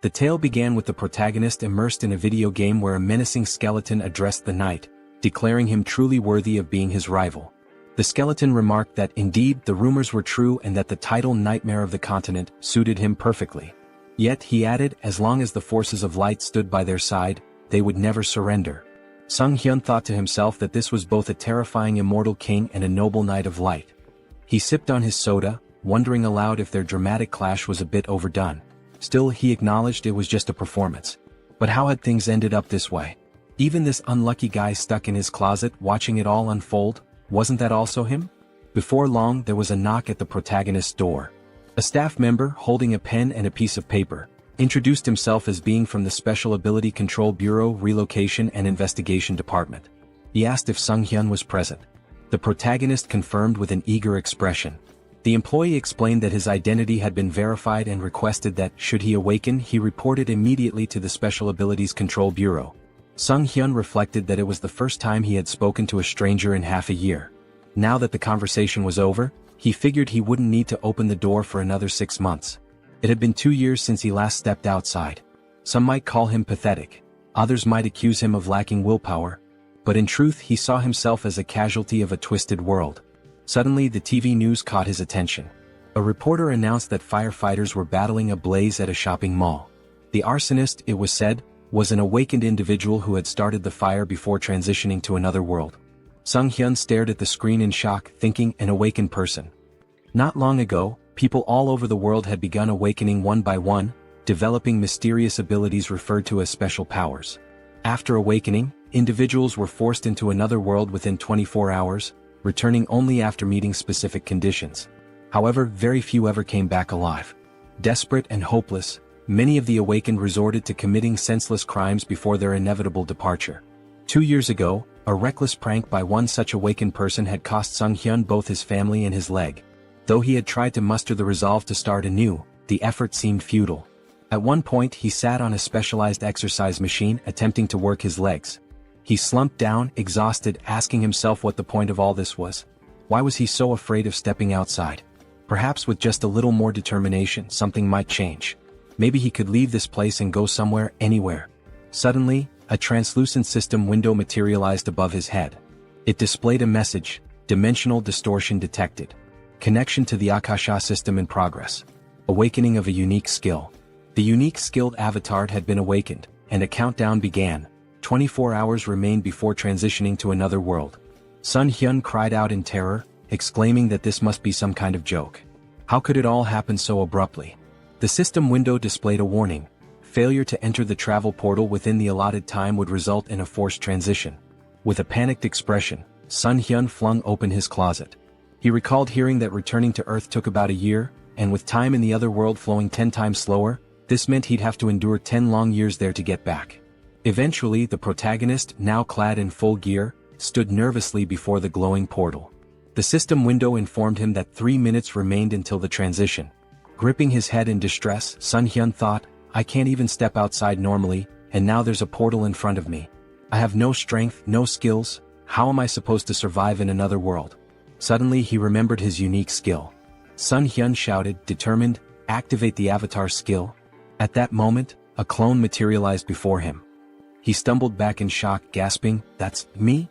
The tale began with the protagonist immersed in a video game where a menacing skeleton addressed the knight, declaring him truly worthy of being his rival. The skeleton remarked that indeed the rumors were true and that the title Nightmare of the Continent suited him perfectly. Yet, he added, as long as the forces of light stood by their side, they would never surrender. Sung Hyun thought to himself that this was both a terrifying immortal king and a noble knight of light. He sipped on his soda, wondering aloud if their dramatic clash was a bit overdone. Still, he acknowledged it was just a performance. But how had things ended up this way? Even this unlucky guy stuck in his closet watching it all unfold, wasn't that also him? Before long, there was a knock at the protagonist's door. A staff member, holding a pen and a piece of paper, introduced himself as being from the Special Ability Control Bureau Relocation and Investigation Department. He asked if Sung Hyun was present. The protagonist confirmed with an eager expression. The employee explained that his identity had been verified and requested that, should he awaken, he report it immediately to the Special Abilities Control Bureau. Sung Hyun reflected that it was the first time he had spoken to a stranger in half a year. Now that the conversation was over, he figured he wouldn't need to open the door for another 6 months. It had been 2 years since he last stepped outside. Some might call him pathetic. Others might accuse him of lacking willpower. But in truth, he saw himself as a casualty of a twisted world. Suddenly, the TV news caught his attention. A reporter announced that firefighters were battling a blaze at a shopping mall. The arsonist, it was said, was an awakened individual who had started the fire before transitioning to another world. Sung Hyun stared at the screen in shock, thinking, an awakened person. Not long ago, people all over the world had begun awakening one by one, developing mysterious abilities referred to as special powers. After awakening, individuals were forced into another world within 24 hours, returning only after meeting specific conditions. However, very few ever came back alive. Desperate and hopeless, many of the awakened resorted to committing senseless crimes before their inevitable departure. 2 years ago, a reckless prank by one such awakened person had cost Sung Hyun both his family and his leg. Though he had tried to muster the resolve to start anew, the effort seemed futile. At one point, he sat on a specialized exercise machine attempting to work his legs. He slumped down, exhausted, asking himself what the point of all this was. Why was he so afraid of stepping outside? Perhaps with just a little more determination, something might change. Maybe he could leave this place and go somewhere, anywhere. Suddenly, a translucent system window materialized above his head. It displayed a message, dimensional distortion detected. Connection to the Akasha system in progress. Awakening of a unique skill. The unique skilled avatar had been awakened, and a countdown began. 24 hours remained before transitioning to another world. Sun Hyun cried out in terror, exclaiming that this must be some kind of joke. How could it all happen so abruptly? The system window displayed a warning. Failure to enter the travel portal within the allotted time would result in a forced transition. With a panicked expression, Sun Hyun flung open his closet. He recalled hearing that returning to Earth took about a year, and with time in the other world flowing 10 times slower, this meant he'd have to endure 10 long years there to get back. Eventually, the protagonist, now clad in full gear, stood nervously before the glowing portal. The system window informed him that 3 minutes remained until the transition. Gripping his head in distress, Sun Hyun thought, I can't even step outside normally, and now there's a portal in front of me. I have no strength, no skills, how am I supposed to survive in another world? Suddenly he remembered his unique skill. Sun Hyun shouted, determined, activate the avatar skill. At that moment, a clone materialized before him. He stumbled back in shock, gasping, that's me?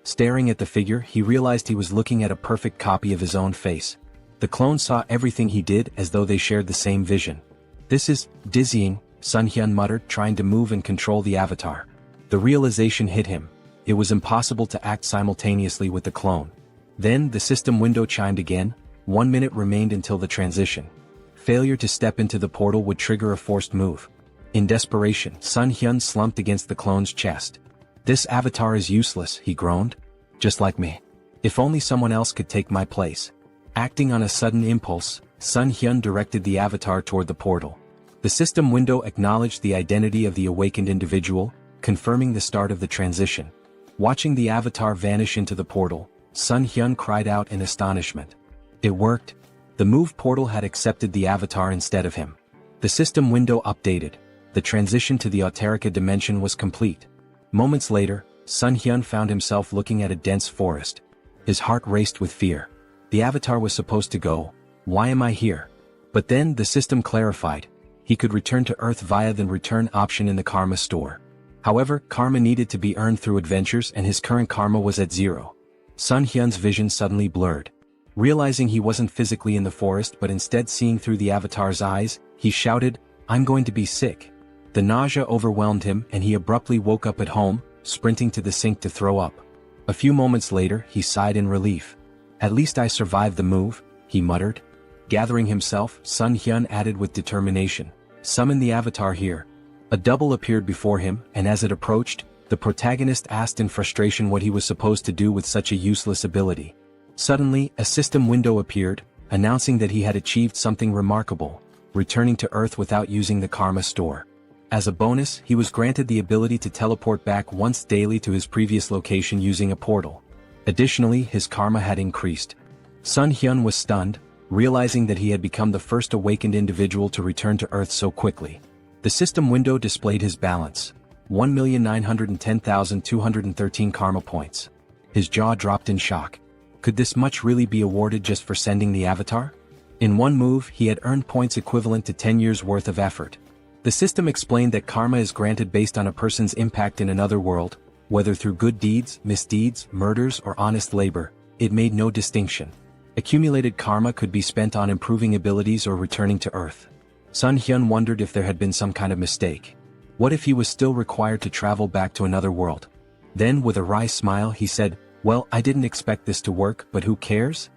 Staring at the figure, he realized he was looking at a perfect copy of his own face. The clone saw everything he did as though they shared the same vision. This is dizzying, Sun Hyun muttered, trying to move and control the avatar. The realization hit him. It was impossible to act simultaneously with the clone. Then the system window chimed again. 1 minute remained until the transition. Failure to step into the portal would trigger a forced move. In desperation, Sun Hyun slumped against the clone's chest. This avatar is useless, he groaned. Just like me. If only someone else could take my place. Acting on a sudden impulse, Sun Hyun directed the avatar toward the portal. The system window acknowledged the identity of the awakened individual, confirming the start of the transition. Watching the avatar vanish into the portal, Sun Hyun cried out in astonishment. It worked. The move portal had accepted the avatar instead of him. The system window updated. The transition to the Auterica dimension was complete. Moments later, Sun Hyun found himself looking at a dense forest. His heart raced with fear. The avatar was supposed to go. Why am I here? But then the system clarified. He could return to Earth via the return option in the karma store. However, karma needed to be earned through adventures and his current karma was at 0. Sun Hyun's vision suddenly blurred. Realizing he wasn't physically in the forest but instead seeing through the avatar's eyes, he shouted, "I'm going to be sick." The nausea overwhelmed him and he abruptly woke up at home, sprinting to the sink to throw up. A few moments later, he sighed in relief. "At least I survived the move," he muttered. Gathering himself, Sun Hyun added with determination, "Summon the avatar here." A double appeared before him, and as it approached, the protagonist asked in frustration what he was supposed to do with such a useless ability. Suddenly, a system window appeared, announcing that he had achieved something remarkable, returning to Earth without using the karma store. As a bonus, he was granted the ability to teleport back once daily to his previous location using a portal. Additionally, his karma had increased. Sun Hyun was stunned, realizing that he had become the first awakened individual to return to Earth so quickly. The system window displayed his balance, 1,910,213 karma points. His jaw dropped in shock. Could this much really be awarded just for sending the avatar? In one move, he had earned points equivalent to 10 years' worth of effort. The system explained that karma is granted based on a person's impact in another world, whether through good deeds, misdeeds, murders, or honest labor. It made no distinction. Accumulated karma could be spent on improving abilities or returning to Earth. Sun Hyun wondered if there had been some kind of mistake. What if he was still required to travel back to another world? Then, with a wry smile, he said, "Well, I didn't expect this to work, but who cares?"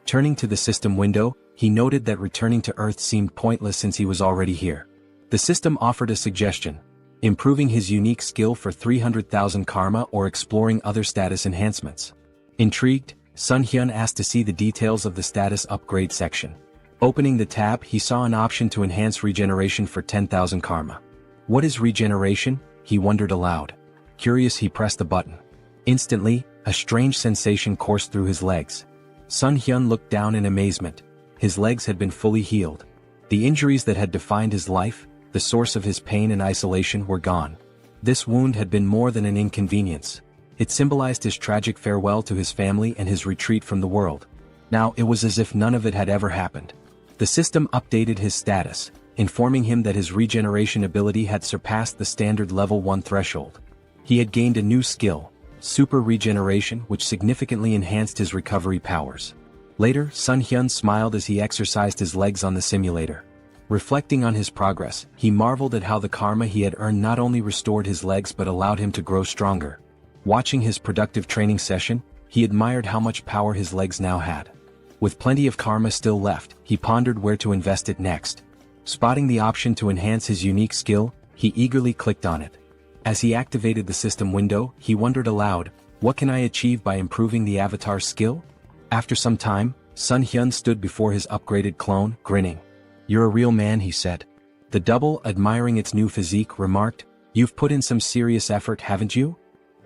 Turning to the system window, he noted that returning to Earth seemed pointless since he was already here. The system offered a suggestion: improving his unique skill for 300,000 karma or exploring other status enhancements. Intrigued, Sun Hyun asked to see the details of the status upgrade section. Opening the tab, he saw an option to enhance regeneration for 10,000 karma. What is regeneration? He wondered aloud. Curious, he pressed the button. Instantly, a strange sensation coursed through his legs. Sun Hyun looked down in amazement. His legs had been fully healed. The injuries that had defined his life, the source of his pain and isolation, were gone. This wound had been more than an inconvenience. It symbolized his tragic farewell to his family and his retreat from the world. Now it was as if none of it had ever happened. The system updated his status, informing him that his regeneration ability had surpassed the standard level 1 threshold. He had gained a new skill, Super Regeneration, which significantly enhanced his recovery powers. Later, Sun Hyun smiled as he exercised his legs on the simulator. Reflecting on his progress, he marveled at how the karma he had earned not only restored his legs but allowed him to grow stronger. Watching his productive training session, he admired how much power his legs now had. With plenty of karma still left, he pondered where to invest it next. Spotting the option to enhance his unique skill, he eagerly clicked on it. As he activated the system window, he wondered aloud, what can I achieve by improving the avatar's skill? After some time, Sun Hyun stood before his upgraded clone, grinning. "You're a real man," he said. The double, admiring its new physique, remarked, "You've put in some serious effort, haven't you?"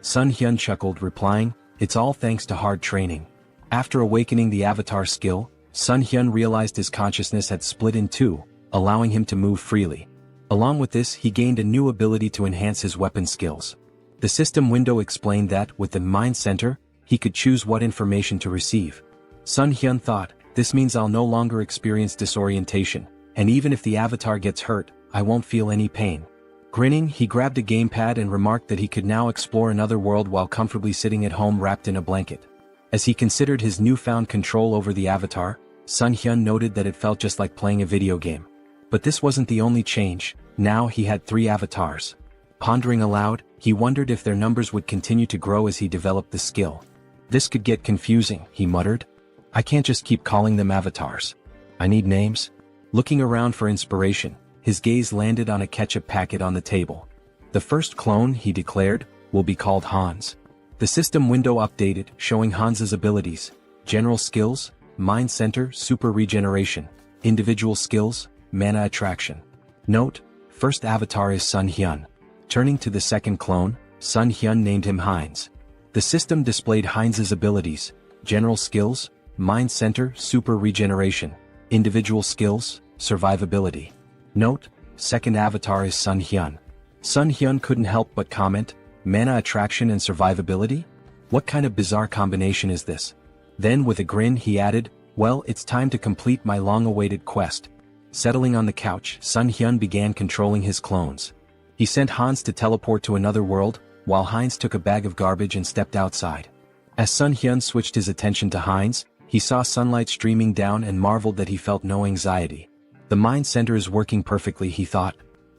Sun Hyun chuckled, replying, "It's all thanks to hard training." After awakening the avatar skill, Sun Hyun realized his consciousness had split in two, allowing him to move freely. Along with this, he gained a new ability to enhance his weapon skills. The system window explained that, with the Mind Center, he could choose what information to receive. Sun Hyun thought, this means I'll no longer experience disorientation, and even if the avatar gets hurt, I won't feel any pain. Grinning, he grabbed a gamepad and remarked that he could now explore another world while comfortably sitting at home wrapped in a blanket. As he considered his newfound control over the avatar, Sun Hyun noted that it felt just like playing a video game. But this wasn't the only change. Now he had 3 avatars. Pondering aloud, he wondered if their numbers would continue to grow as he developed the skill. This could get confusing, he muttered. I can't just keep calling them avatars. I need names. Looking around for inspiration, his gaze landed on a ketchup packet on the table. The first clone, he declared, will be called Hans. The system window updated, showing Hans's abilities: general skills, Mind Center, Super Regeneration, individual skills, Mana Attraction. Note: first avatar is Sun Hyun. Turning to the second clone, Sun Hyun named him Heinz. The system displayed Heinz's abilities: general skills, Mind Center, Super Regeneration, individual skills, survivability. Note: second avatar is Sun Hyun. Sun Hyun couldn't help but comment, Mana Attraction and survivability? What kind of bizarre combination is this? Then with a grin he added, well, it's time to complete my long-awaited quest. Settling on the couch, Sun Hyun began controlling his clones. He sent Hans to teleport to another world, while Heinz took a bag of garbage and stepped outside. As Sun Hyun switched his attention to Heinz, he saw sunlight streaming down and marveled that he felt no anxiety. The mind center is working perfectly, he thought.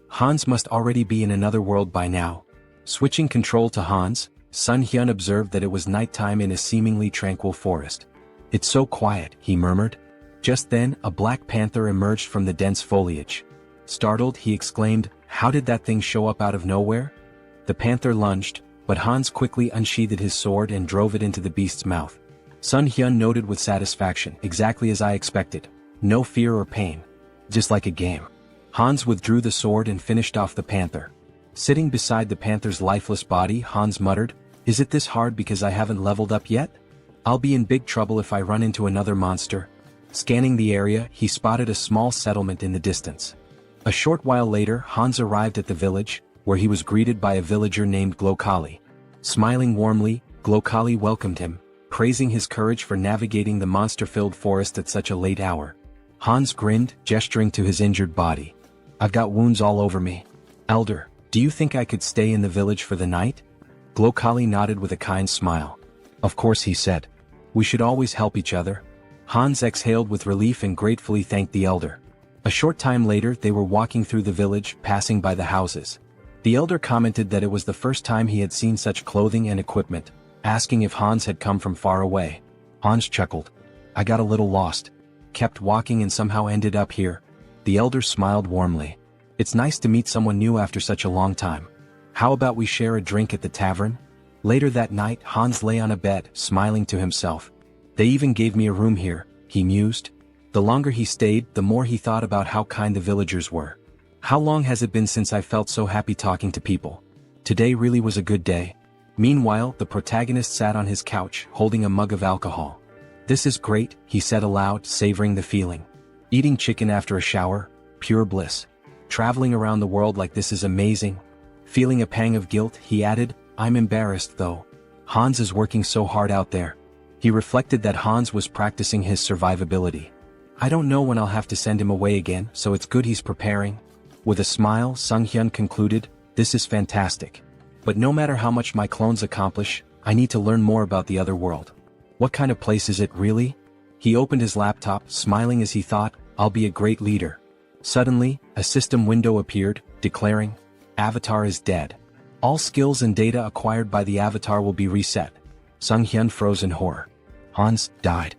Hans must already be in another world by now. Switching control to Hans, Sun Hyun observed that it was nighttime in a seemingly tranquil forest. "It's so quiet," he murmured. Just then, a black panther emerged from the dense foliage. Startled, he exclaimed, "How did that thing show up out of nowhere?" The panther lunged, but Hans quickly unsheathed his sword and drove it into the beast's mouth. Sun Hyun noted with satisfaction, "Exactly as I expected. No fear or pain. Just like a game." Hans withdrew the sword and finished off the panther. Sitting beside the panther's lifeless body, Hans muttered, "Is it this hard because I haven't leveled up yet? I'll be in big trouble if I run into another monster." Scanning the area, he spotted a small settlement in the distance. A short while later, Hans arrived at the village, where he was greeted by a villager named Glokali. Smiling warmly, Glokali welcomed him, praising his courage for navigating the monster-filled forest at such a late hour. Hans grinned, gesturing to his injured body. "I've got wounds all over me. Elder, do you think I could stay in the village for the night?" Glokali nodded with a kind smile. "Of course," he said. "We should always help each other." Hans exhaled with relief and gratefully thanked the elder. A short time later, they were walking through the village, passing by the houses. The elder commented that it was the first time he had seen such clothing and equipment, asking if Hans had come from far away. Hans chuckled. "I got a little lost. Kept walking and somehow ended up here." The elder smiled warmly. "It's nice to meet someone new after such a long time. How about we share a drink at the tavern?" Later that night, Hans lay on a bed, smiling to himself. "They even gave me a room here," he mused. The longer he stayed, the more he thought about how kind the villagers were. "How long has it been since I felt so happy talking to people? Today really was a good day." Meanwhile, the protagonist sat on his couch, holding a mug of alcohol. "This is great," he said aloud, savoring the feeling. "Eating chicken after a shower, pure bliss. Traveling around the world like this is amazing." Feeling a pang of guilt, he added, "I'm embarrassed though. Hans is working so hard out there." He reflected that Hans was practicing his survivability. "I don't know when I'll have to send him away again, so it's good he's preparing." With a smile, Sun Hyun concluded, "This is fantastic. But no matter how much my clones accomplish, I need to learn more about the other world. What kind of place is it really?" He opened his laptop, smiling as he thought, "I'll be a great leader." Suddenly, a system window appeared, declaring, "Avatar is dead. All skills and data acquired by the avatar will be reset." Sun Hyun froze in horror. Hans died.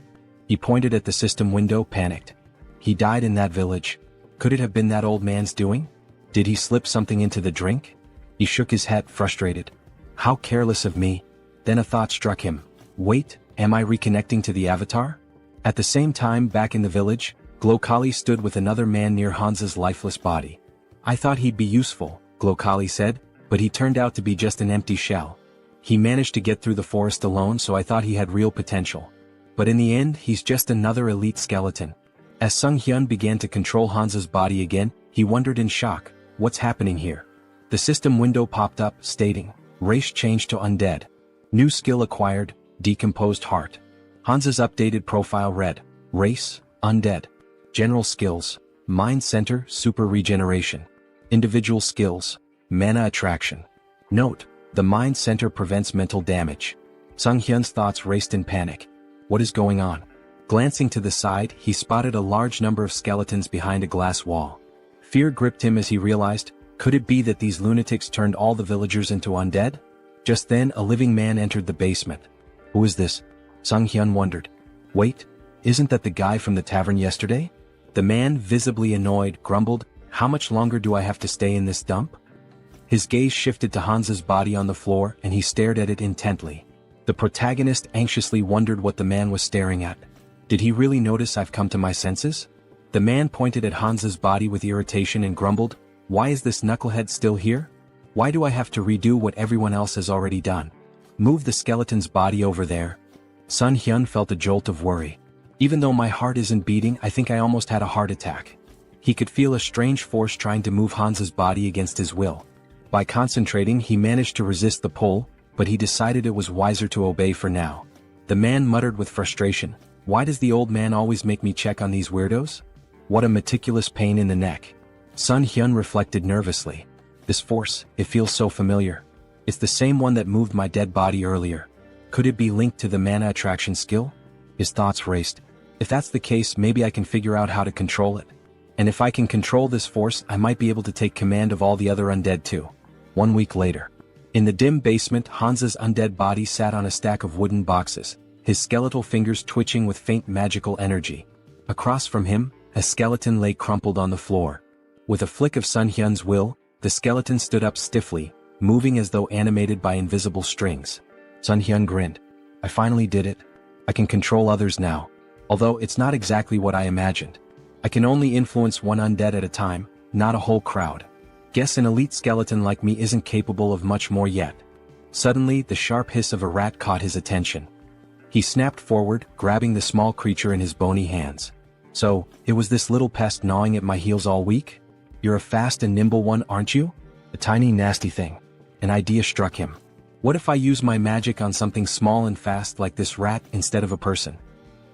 He pointed at the system window, panicked. He died in that village. Could it have been that old man's doing? Did he slip something into the drink? He shook his head, frustrated. How careless of me. Then a thought struck him. Wait, am I reconnecting to the avatar? At the same time, back in the village, Glokali stood with another man near Hans's lifeless body. "I thought he'd be useful," Glokali said, "but he turned out to be just an empty shell. He managed to get through the forest alone, so I thought he had real potential. But in the end, he's just another elite skeleton." As Sung Hyun began to control Hans's body again, he wondered in shock, what's happening here? The system window popped up, stating, "Race changed to undead. New skill acquired, decomposed heart." Hans's updated profile read, "Race, undead. General skills, mind center, super regeneration. Individual skills, mana attraction. Note, the mind center prevents mental damage." Sung Hyun's thoughts raced in panic. What is going on? Glancing to the side, he spotted a large number of skeletons behind a glass wall. Fear gripped him as he realized, could it be that these lunatics turned all the villagers into undead? Just then, a living man entered the basement. Who is this? Sung Hyun wondered. Wait, isn't that the guy from the tavern yesterday? The man, visibly annoyed, grumbled, "How much longer do I have to stay in this dump?" His gaze shifted to Hans's body on the floor and he stared at it intently. The protagonist anxiously wondered what the man was staring at. Did he really notice I've come to my senses? The man pointed at Hans's body with irritation and grumbled, "Why is this knucklehead still here? Why do I have to redo what everyone else has already done? Move the skeleton's body over there." Sun Hyun felt a jolt of worry. "Even though my heart isn't beating, I think I almost had a heart attack." He could feel a strange force trying to move Hans's body against his will. By concentrating, he managed to resist the pull, but he decided it was wiser to obey for now. The man muttered with frustration, "Why does the old man always make me check on these weirdos? What a meticulous pain in the neck. Sun Hyun reflected nervously. This force, it feels so familiar. It's the same one that moved my dead body earlier. Could it be linked to the mana attraction skill? His thoughts raced. If that's the case, maybe I can figure out how to control it. And if I can control this force, I might be able to take command of all the other undead too. 1 week later. In the dim basement, Hansa's undead body sat on a stack of wooden boxes, his skeletal fingers twitching with faint magical energy. Across from him, a skeleton lay crumpled on the floor. With a flick of Sun Hyun's will, the skeleton stood up stiffly, moving as though animated by invisible strings. Sun Hyun grinned. I finally did it. I can control others now. Although it's not exactly what I imagined. I can only influence one undead at a time, not a whole crowd. Guess an elite skeleton like me isn't capable of much more yet. Suddenly, the sharp hiss of a rat caught his attention. He snapped forward, grabbing the small creature in his bony hands. So, it was this little pest gnawing at my heels all week? You're a fast and nimble one, aren't you? A tiny nasty thing. An idea struck him. What if I use my magic on something small and fast like this rat instead of a person?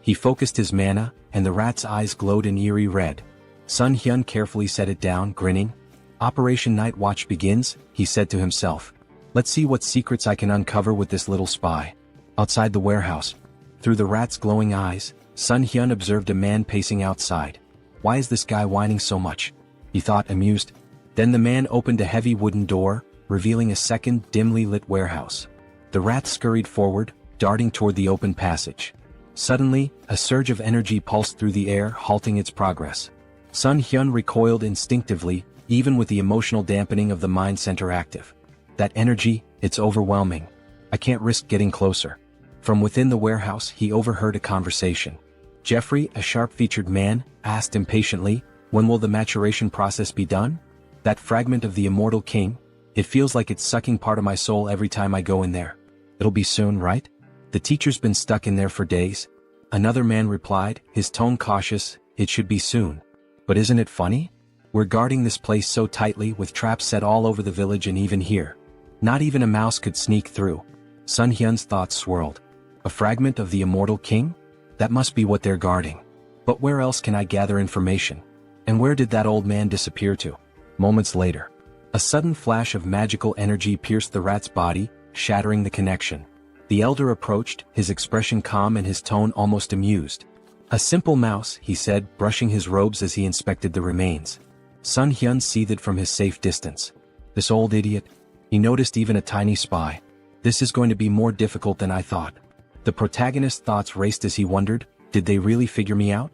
He focused his mana, and the rat's eyes glowed an eerie red. Sun Hyun carefully set it down, grinning. Operation Night Watch begins, he said to himself. Let's see what secrets I can uncover with this little spy. Outside the warehouse. Through the rat's glowing eyes, Sun Hyun observed a man pacing outside. Why is this guy whining so much? He thought, amused. Then the man opened a heavy wooden door, revealing a second, dimly lit warehouse. The rat scurried forward, darting toward the open passage. Suddenly, a surge of energy pulsed through the air, halting its progress. Sun Hyun recoiled instinctively, even with the emotional dampening of the mind center active. That energy, it's overwhelming. I can't risk getting closer. From within the warehouse, he overheard a conversation. Jeffrey, a sharp-featured man, asked impatiently, when will the maturation process be done? That fragment of the immortal king, it feels like it's sucking part of my soul every time I go in there. It'll be soon, right? The teacher's been stuck in there for days. Another man replied, his tone cautious, it should be soon. But isn't it funny? We're guarding this place so tightly with traps set all over the village and even here. Not even a mouse could sneak through. Sun Hyun's thoughts swirled. A fragment of the immortal king? That must be what they're guarding. But where else can I gather information? And where did that old man disappear to? Moments later. A sudden flash of magical energy pierced the rat's body, shattering the connection. The elder approached, his expression calm and his tone almost amused. A simple mouse, he said, brushing his robes as he inspected the remains. Sun Hyun seethed from his safe distance. This old idiot. He noticed even a tiny spy. This is going to be more difficult than I thought. The protagonist's thoughts raced as he wondered, did they really figure me out?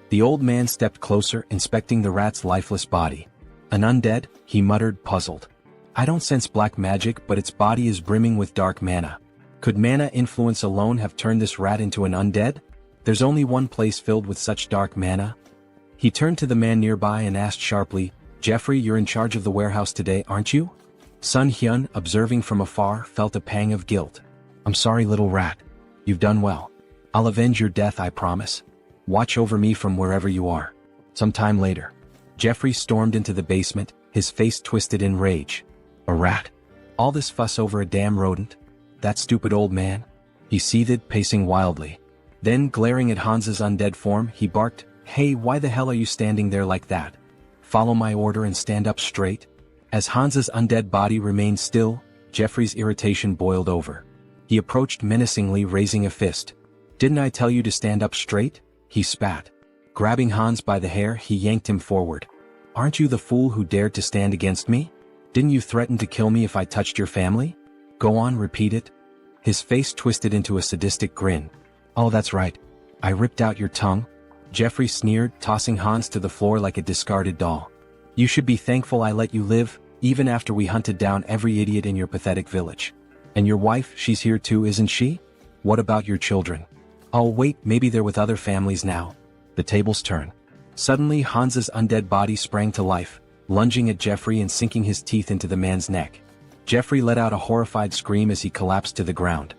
The old man stepped closer, inspecting the rat's lifeless body. An undead, he muttered, puzzled. I don't sense black magic, but its body is brimming with dark mana. Could mana influence alone have turned this rat into an undead? There's only one place filled with such dark mana. He turned to the man nearby and asked sharply, Jeffrey, you're in charge of the warehouse today, aren't you? Sun Hyun, observing from afar, felt a pang of guilt. I'm sorry, little rat. You've done well. I'll avenge your death, I promise. Watch over me from wherever you are. Some time later. Jeffrey stormed into the basement, his face twisted in rage. A rat? All this fuss over a damn rodent? That stupid old man? He seethed, pacing wildly. Then, glaring at Hansa's undead form, he barked, Hey, why the hell are you standing there like that? Follow my order and stand up straight. As Hansa's undead body remained still, Jeffrey's irritation boiled over. He approached menacingly, raising a fist. Didn't I tell you to stand up straight? He spat. Grabbing Hans by the hair, he yanked him forward. Aren't you the fool who dared to stand against me? Didn't you threaten to kill me if I touched your family? Go on, repeat it. His face twisted into a sadistic grin. Oh, that's right. I ripped out your tongue. Jeffrey sneered, tossing Hans to the floor like a discarded doll. You should be thankful I let you live, even after we hunted down every idiot in your pathetic village. And your wife, she's here too, isn't she? What about your children? Oh wait, maybe they're with other families now. The tables turn. Suddenly Hansa's undead body sprang to life, lunging at Jeffrey and sinking his teeth into the man's neck. Jeffrey let out a horrified scream as he collapsed to the ground.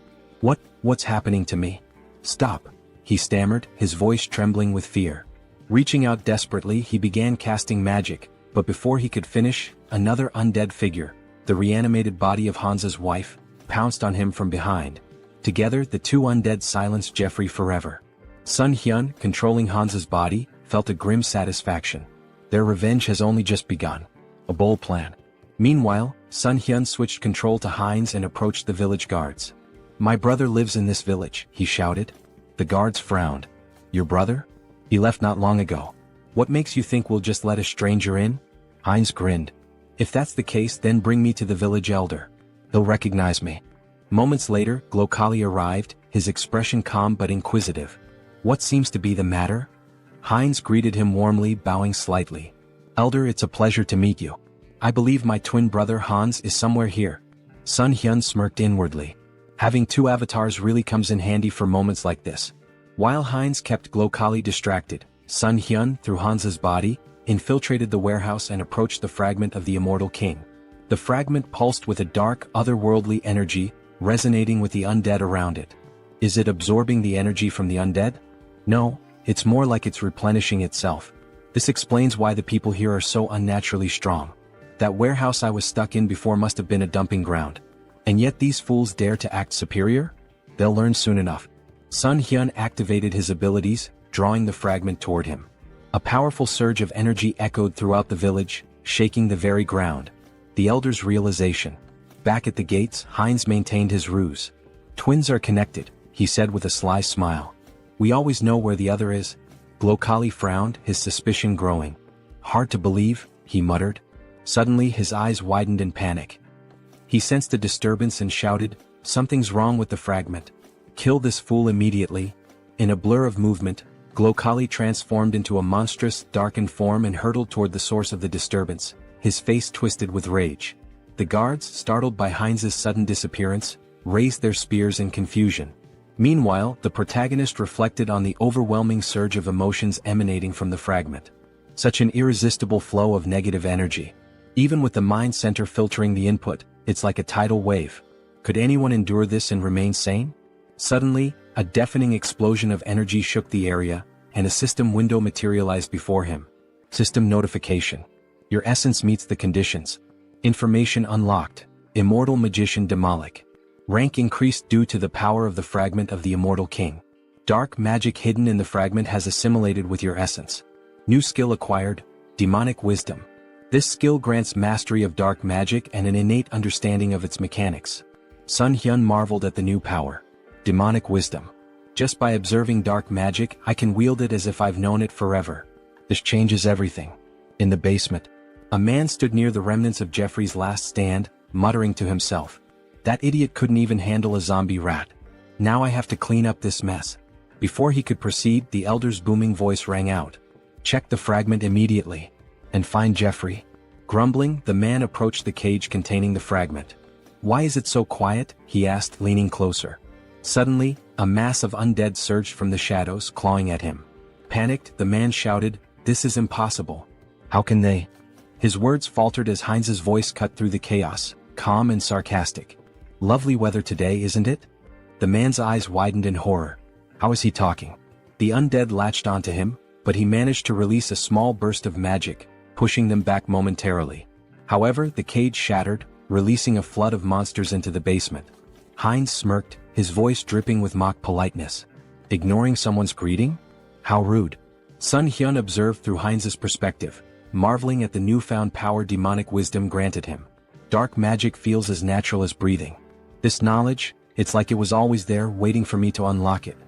What's happening to me? Stop, he stammered, his voice trembling with fear. Reaching out desperately, he began casting magic, but before he could finish, another undead figure, the reanimated body of Hansa's wife, pounced on him from behind. Together, the two undead silenced Jeffrey forever. Sun Hyun, controlling Hansa's body, felt a grim satisfaction. Their revenge has only just begun. A bold plan. Meanwhile, Sun Hyun switched control to Heinz and approached the village guards. "My brother lives in this village," he shouted. The guards frowned. "Your brother? He left not long ago. What makes you think we'll just let a stranger in?" Heinz grinned. "If that's the case, then bring me to the village elder. He'll recognize me." Moments later, Glokali arrived, his expression calm but inquisitive. "What seems to be the matter?" Heinz greeted him warmly, bowing slightly. "Elder, it's a pleasure to meet you. I believe my twin brother Hans is somewhere here." Sun Hyun smirked inwardly. Having two avatars really comes in handy for moments like this. While Heinz kept Glokali distracted, Sun Hyun, through Hans's body, infiltrated the warehouse and approached the fragment of the Immortal King. The fragment pulsed with a dark, otherworldly energy, resonating with the undead around it. Is it absorbing the energy from the undead? No, it's more like it's replenishing itself. This explains why the people here are so unnaturally strong. That warehouse I was stuck in before must have been a dumping ground. And yet these fools dare to act superior? They'll learn soon enough. Sun Hyun activated his abilities, drawing the fragment toward him. A powerful surge of energy echoed throughout the village, shaking the very ground. The elder's realization. Back at the gates, Heinz maintained his ruse. "Twins are connected," he said with a sly smile. "We always know where the other is." Glokali frowned, his suspicion growing. "Hard to believe," he muttered. Suddenly his eyes widened in panic. He sensed a disturbance and shouted, "Something's wrong with the fragment. Kill this fool immediately." In a blur of movement, Glokali transformed into a monstrous, darkened form and hurtled toward the source of the disturbance, his face twisted with rage. The guards, startled by Heinz's sudden disappearance, raised their spears in confusion. Meanwhile, the protagonist reflected on the overwhelming surge of emotions emanating from the fragment. Such an irresistible flow of negative energy. Even with the mind center filtering the input, it's like a tidal wave. Could anyone endure this and remain sane? Suddenly, a deafening explosion of energy shook the area, and a system window materialized before him. System notification. Your essence meets the conditions. Information unlocked. Immortal Magician Demolic. Rank increased due to the power of the fragment of the Immortal King. Dark magic hidden in the fragment has assimilated with your essence. New skill acquired, Demonic Wisdom. This skill grants mastery of dark magic and an innate understanding of its mechanics. Sun Hyun marveled at the new power. Demonic Wisdom. Just by observing dark magic, I can wield it as if I've known it forever. This changes everything. In the basement, a man stood near the remnants of Jeffrey's last stand, muttering to himself. That idiot couldn't even handle a zombie rat. Now I have to clean up this mess. Before he could proceed, the elder's booming voice rang out. Check the fragment immediately. And find Jeffrey. Grumbling, the man approached the cage containing the fragment. Why is it so quiet? He asked, leaning closer. Suddenly, a mass of undead surged from the shadows, clawing at him. Panicked, the man shouted, "This is impossible. How can they?" His words faltered as Heinz's voice cut through the chaos, calm and sarcastic. "Lovely weather today, isn't it?" The man's eyes widened in horror. How is he talking? The undead latched onto him, but he managed to release a small burst of magic, pushing them back momentarily. However, the cage shattered, releasing a flood of monsters into the basement. Heinz smirked, his voice dripping with mock politeness. Ignoring someone's greeting? How rude. Sun Hyun observed through Heinz's perspective, marveling at the newfound power demonic wisdom granted him. Dark magic feels as natural as breathing. This knowledge, it's like it was always there, waiting for me to unlock it.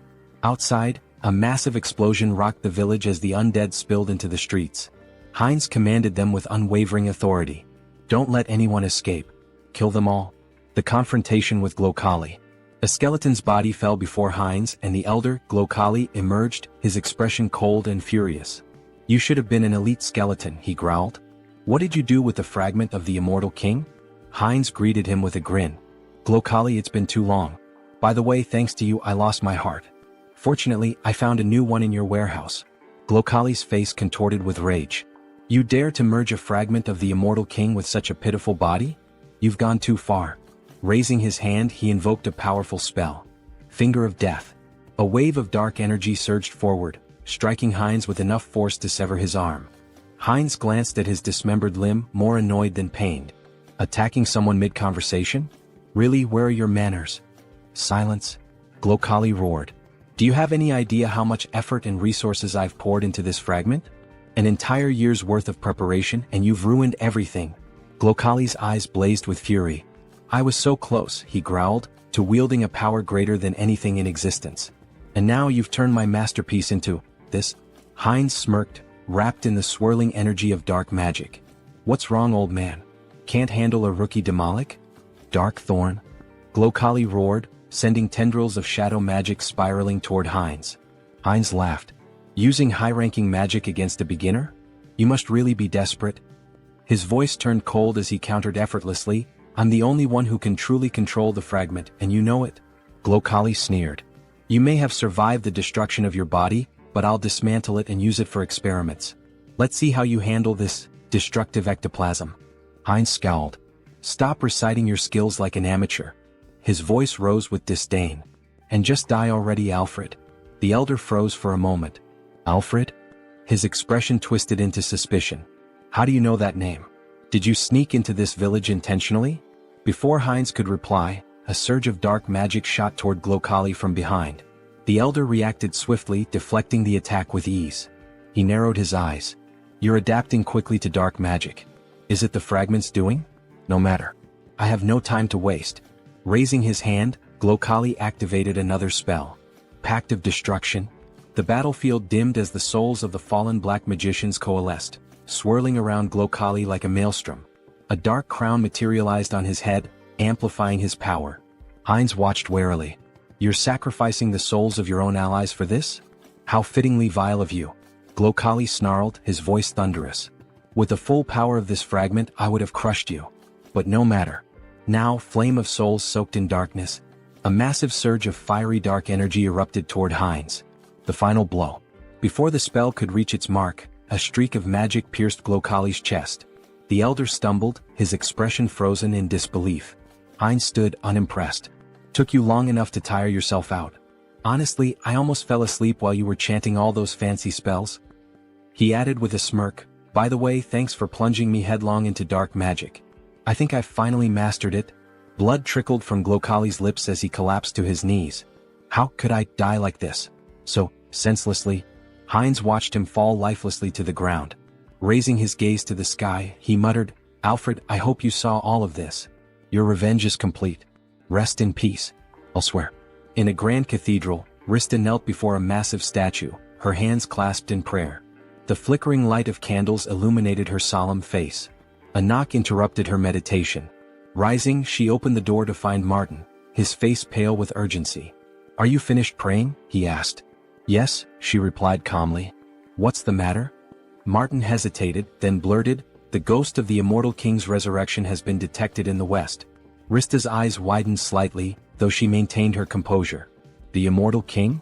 Outside, a massive explosion rocked the village as the undead spilled into the streets. Heinz commanded them with unwavering authority. Don't let anyone escape. Kill them all. The confrontation with Glokali. A skeleton's body fell before Heinz, and the elder, Glokali, emerged, his expression cold and furious. You should have been an elite skeleton, he growled. What did you do with the fragment of the Immortal King? Heinz greeted him with a grin. Glokali, it's been too long. By the way, thanks to you I lost my heart. Fortunately, I found a new one in your warehouse. Glokali's face contorted with rage. You dare to merge a fragment of the Immortal King with such a pitiful body? You've gone too far. Raising his hand, he invoked a powerful spell. Finger of Death. A wave of dark energy surged forward, striking Heinz with enough force to sever his arm. Heinz glanced at his dismembered limb, more annoyed than pained. Attacking someone mid-conversation? Really, where are your manners? Silence. Glokali roared. Do you have any idea how much effort and resources I've poured into this fragment? An entire year's worth of preparation and you've ruined everything. Glokali's eyes blazed with fury. I was so close, he growled, to wielding a power greater than anything in existence. And now you've turned my masterpiece into this? Heinz smirked, wrapped in the swirling energy of dark magic. What's wrong, old man? Can't handle a rookie demolic? Dark thorn? Glokali roared, sending tendrils of shadow magic spiraling toward Heinz. Heinz laughed. Using high-ranking magic against a beginner? You must really be desperate. His voice turned cold as he countered effortlessly, I'm the only one who can truly control the fragment, and you know it. Glokali sneered. You may have survived the destruction of your body, but I'll dismantle it and use it for experiments. Let's see how you handle this destructive ectoplasm. Heinz scowled. Stop reciting your skills like an amateur. His voice rose with disdain. And just die already, Alfred. The elder froze for a moment. Alfred? His expression twisted into suspicion. How do you know that name? Did you sneak into this village intentionally? Before Heinz could reply, a surge of dark magic shot toward Glokali from behind. The elder reacted swiftly, deflecting the attack with ease. He narrowed his eyes. You're adapting quickly to dark magic. Is it the fragment's doing? No matter. I have no time to waste. Raising his hand, Glokali activated another spell. Pact of Destruction. The battlefield dimmed as the souls of the fallen black magicians coalesced, swirling around Glokali like a maelstrom. A dark crown materialized on his head, amplifying his power. Heinz watched warily. You're sacrificing the souls of your own allies for this? How fittingly vile of you. Glokali snarled, his voice thunderous. With the full power of this fragment, I would have crushed you. But no matter. Now, flame of souls soaked in darkness. A massive surge of fiery dark energy erupted toward Heinz. The final blow. Before the spell could reach its mark, a streak of magic pierced Glokali's chest. The elder stumbled, his expression frozen in disbelief. Heinz stood unimpressed. Took you long enough to tire yourself out. Honestly, I almost fell asleep while you were chanting all those fancy spells. He added with a smirk, by the way, thanks for plunging me headlong into dark magic. I think I've finally mastered it. Blood trickled from Glokali's lips as he collapsed to his knees. How could I die like this? So, senselessly. Heinz watched him fall lifelessly to the ground. Raising his gaze to the sky, he muttered, Alfred, I hope you saw all of this. Your revenge is complete. Rest in peace. I'll swear. In a grand cathedral, Rista knelt before a massive statue, her hands clasped in prayer. The flickering light of candles illuminated her solemn face. A knock interrupted her meditation. Rising, she opened the door to find Martin, his face pale with urgency. Are you finished praying? He asked. Yes, she replied calmly. What's the matter? Martin hesitated, then blurted, the ghost of the immortal king's resurrection has been detected in the west. Rista's eyes widened slightly, though she maintained her composure. The immortal king?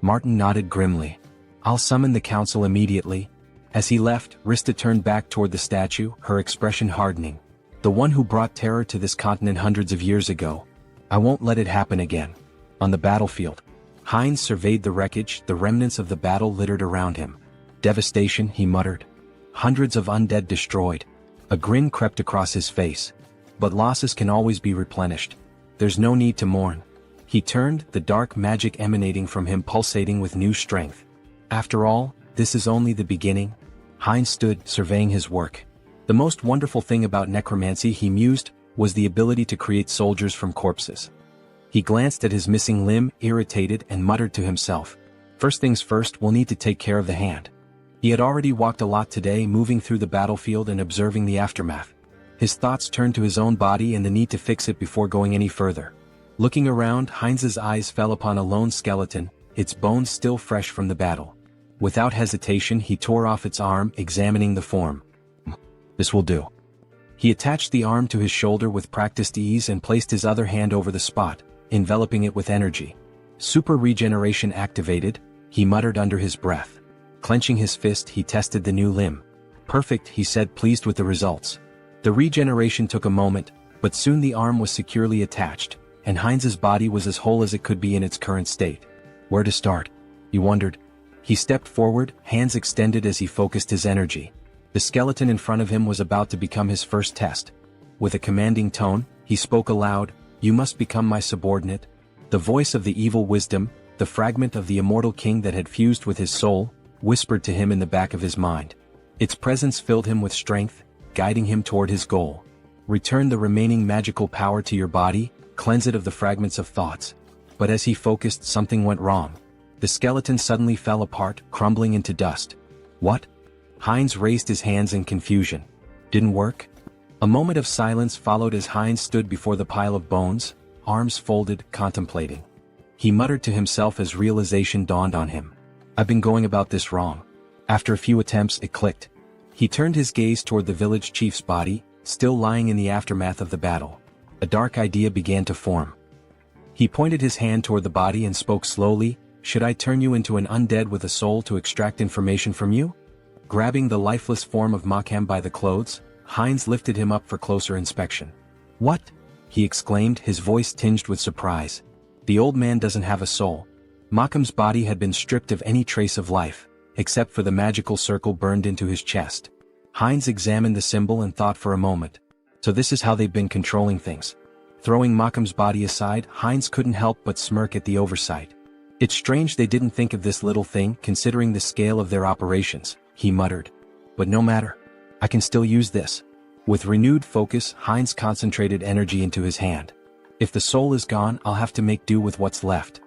Martin nodded grimly. I'll summon the council immediately. As he left, Rista turned back toward the statue, her expression hardening. The one who brought terror to this continent hundreds of years ago. I won't let it happen again. On the battlefield. Heinz surveyed the wreckage, the remnants of the battle littered around him. Devastation, he muttered. Hundreds of undead destroyed. A grin crept across his face. But losses can always be replenished. There's no need to mourn. He turned, the dark magic emanating from him pulsating with new strength. After all, this is only the beginning. Heinz stood, surveying his work. The most wonderful thing about necromancy, he mused, was the ability to create soldiers from corpses. He glanced at his missing limb, irritated, and muttered to himself. First things first, we'll need to take care of the hand. He had already walked a lot today, moving through the battlefield and observing the aftermath. His thoughts turned to his own body and the need to fix it before going any further. Looking around, Heinz's eyes fell upon a lone skeleton, its bones still fresh from the battle. Without hesitation, he tore off its arm, examining the form. This will do. He attached the arm to his shoulder with practiced ease and placed his other hand over the spot, enveloping it with energy. Super regeneration activated, he muttered under his breath. Clenching his fist, he tested the new limb. Perfect, he said, pleased with the results. The regeneration took a moment, but soon the arm was securely attached, and Heinz's body was as whole as it could be in its current state. Where to start? He wondered. He stepped forward, hands extended as he focused his energy. The skeleton in front of him was about to become his first test. With a commanding tone, he spoke aloud, You must become my subordinate. The voice of the evil wisdom, The fragment of the immortal king that had fused with his soul, whispered to him in the back of his mind. Its presence filled him with strength, guiding him toward his goal. Return the remaining magical power to your body, cleanse it of the fragments of thoughts. But as he focused, something went wrong. The skeleton suddenly fell apart, crumbling into dust. What? Heinz raised his hands in confusion. Didn't work? A moment of silence followed as Heinz stood before the pile of bones, arms folded, contemplating. He muttered to himself as realization dawned on him. I've been going about this wrong. After a few attempts, it clicked. He turned his gaze toward the village chief's body, still lying in the aftermath of the battle. A dark idea began to form. He pointed his hand toward the body and spoke slowly, "Should I turn you into an undead with a soul to extract information from you?" Grabbing the lifeless form of Makam by the clothes, Heinz lifted him up for closer inspection. "What?" he exclaimed, his voice tinged with surprise. "The old man doesn't have a soul." Makam's body had been stripped of any trace of life, except for the magical circle burned into his chest. Heinz examined the symbol and thought for a moment. So this is how they've been controlling things. Throwing Makam's body aside, Heinz couldn't help but smirk at the oversight. It's strange they didn't think of this little thing considering the scale of their operations, he muttered. But no matter. I can still use this. With renewed focus, Heinz concentrated energy into his hand. If the soul is gone, I'll have to make do with what's left.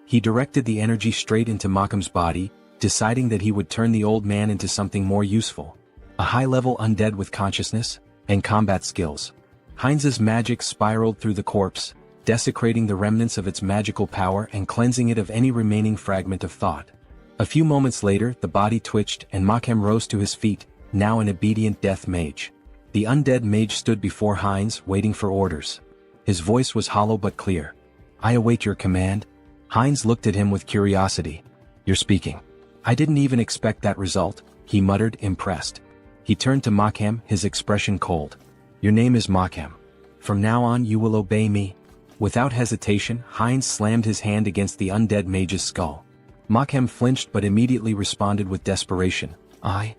He directed the energy straight into Makam's body, deciding that he would turn the old man into something more useful. A high-level undead with consciousness and combat skills. Heinz's magic spiraled through the corpse, desecrating the remnants of its magical power and cleansing it of any remaining fragment of thought. A few moments later, the body twitched and Makam rose to his feet, now an obedient death mage. The undead mage stood before Heinz, waiting for orders. His voice was hollow but clear. "I await your command." Heinz looked at him with curiosity. "You're speaking." "I didn't even expect that result," he muttered, impressed. He turned to Makam, his expression cold. "Your name is Makam. From now on you will obey me." Without hesitation, Heinz slammed his hand against the undead mage's skull. Makam flinched but immediately responded with desperation. I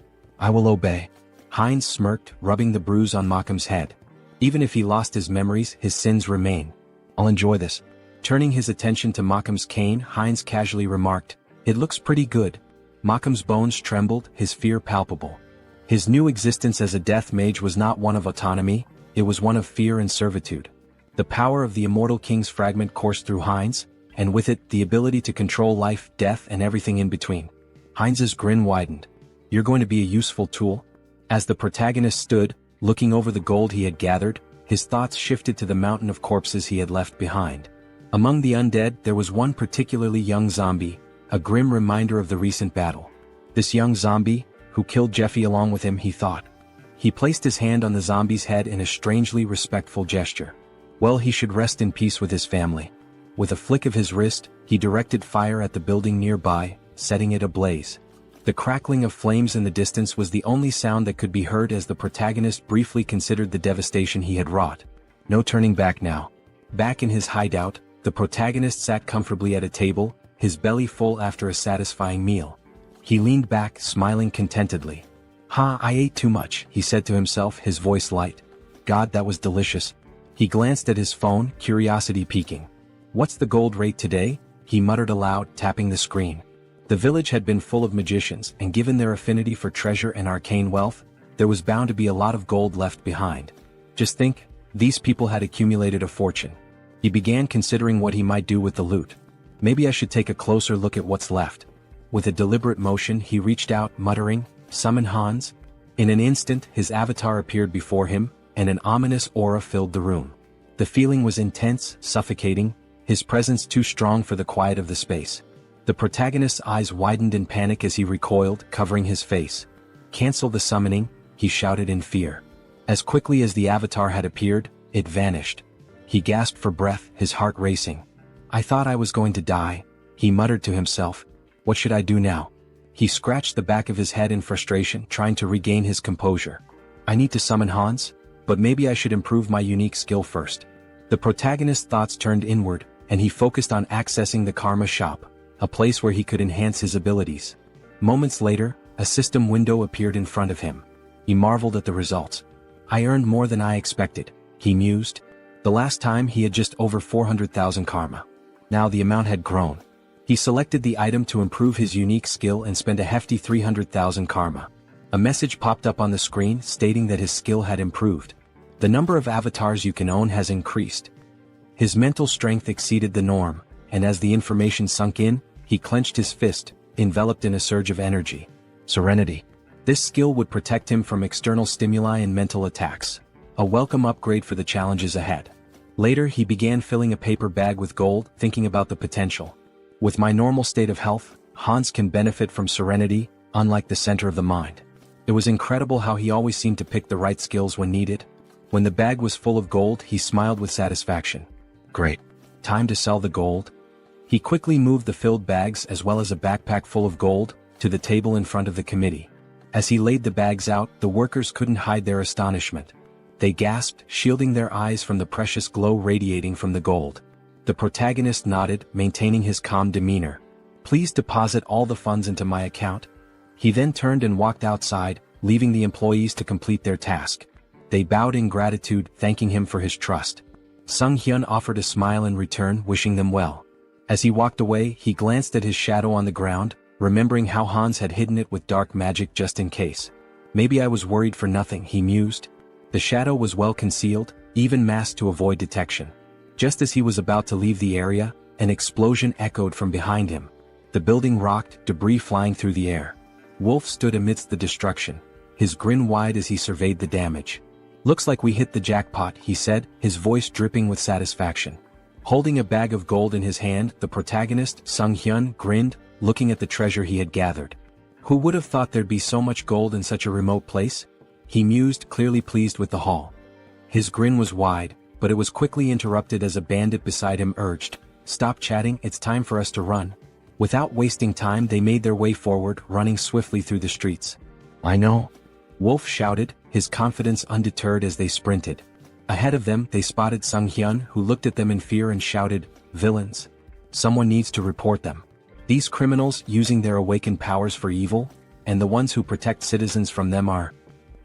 will obey." Heinz smirked, rubbing the bruise on Makam's head. "Even if he lost his memories, his sins remain. I'll enjoy this." Turning his attention to Makam's cane, Heinz casually remarked, "It looks pretty good." Makam's bones trembled, his fear palpable. His new existence as a death mage was not one of autonomy, it was one of fear and servitude. The power of the immortal king's fragment coursed through Heinz, and with it, the ability to control life, death, and everything in between. Heinz's grin widened. "You're going to be a useful tool?" As the protagonist stood, looking over the gold he had gathered, his thoughts shifted to the mountain of corpses he had left behind. Among the undead, there was one particularly young zombie, a grim reminder of the recent battle. This young zombie, who killed Jeffy along with him, he thought. He placed his hand on the zombie's head in a strangely respectful gesture. Well, he should rest in peace with his family. With a flick of his wrist, he directed fire at the building nearby, setting it ablaze. The crackling of flames in the distance was the only sound that could be heard as the protagonist briefly considered the devastation he had wrought. No turning back now. Back in his hideout, the protagonist sat comfortably at a table, his belly full after a satisfying meal. He leaned back, smiling contentedly. I ate too much," he said to himself, his voice light. "God, that was delicious." He glanced at his phone, curiosity piquing. "What's the gold rate today?" he muttered aloud, tapping the screen. The village had been full of magicians, and given their affinity for treasure and arcane wealth, there was bound to be a lot of gold left behind. Just think, these people had accumulated a fortune. He began considering what he might do with the loot. Maybe I should take a closer look at what's left. With a deliberate motion, he reached out, muttering, "Summon Hans." In an instant, his avatar appeared before him, and an ominous aura filled the room. The feeling was intense, suffocating, his presence too strong for the quiet of the space. The protagonist's eyes widened in panic as he recoiled, covering his face. "Cancel the summoning," he shouted in fear. As quickly as the avatar had appeared, it vanished. He gasped for breath, his heart racing. "I thought I was going to die," he muttered to himself. "What should I do now?" He scratched the back of his head in frustration, trying to regain his composure. "I need to summon Hans, but maybe I should improve my unique skill first." The protagonist's thoughts turned inward, and he focused on accessing the Karma Shop, a place where he could enhance his abilities. Moments later, a system window appeared in front of him. He marveled at the results. "I earned more than I expected," he mused. The last time he had just over 400,000 karma. Now the amount had grown. He selected the item to improve his unique skill and spent a hefty 300,000 karma. A message popped up on the screen stating that his skill had improved. The number of avatars you can own has increased. His mental strength exceeded the norm, and as the information sunk in, he clenched his fist, enveloped in a surge of energy. Serenity. This skill would protect him from external stimuli and mental attacks. A welcome upgrade for the challenges ahead. Later he began filling a paper bag with gold, thinking about the potential. With my normal state of health, Hans can benefit from serenity, unlike the center of the mind. It was incredible how he always seemed to pick the right skills when needed. When the bag was full of gold, he smiled with satisfaction. Great. Time to sell the gold. He quickly moved the filled bags as well as a backpack full of gold to the table in front of the committee. As he laid the bags out, the workers couldn't hide their astonishment. They gasped, shielding their eyes from the precious glow radiating from the gold. The protagonist nodded, maintaining his calm demeanor. Please deposit all the funds into my account. He then turned and walked outside, leaving the employees to complete their task. They bowed in gratitude, thanking him for his trust. Sung Hyun offered a smile in return, wishing them well. As he walked away, he glanced at his shadow on the ground, remembering how Hans had hidden it with dark magic just in case. Maybe I was worried for nothing, he mused. The shadow was well concealed, even masked to avoid detection. Just as he was about to leave the area, an explosion echoed from behind him. The building rocked, debris flying through the air. Wolf stood amidst the destruction, his grin wide as he surveyed the damage. Looks like we hit the jackpot, he said, his voice dripping with satisfaction. Holding a bag of gold in his hand, the protagonist, Sung Hyun, grinned, looking at the treasure he had gathered. Who would have thought there'd be so much gold in such a remote place? He mused, clearly pleased with the haul. His grin was wide, but it was quickly interrupted as a bandit beside him urged, "Stop chatting, it's time for us to run." Without wasting time, they made their way forward, running swiftly through the streets. I know. Wolf shouted, his confidence undeterred as they sprinted. Ahead of them, they spotted Sung Hyun, who looked at them in fear and shouted, "Villains! Someone needs to report them. These criminals using their awakened powers for evil, and the ones who protect citizens from them are..."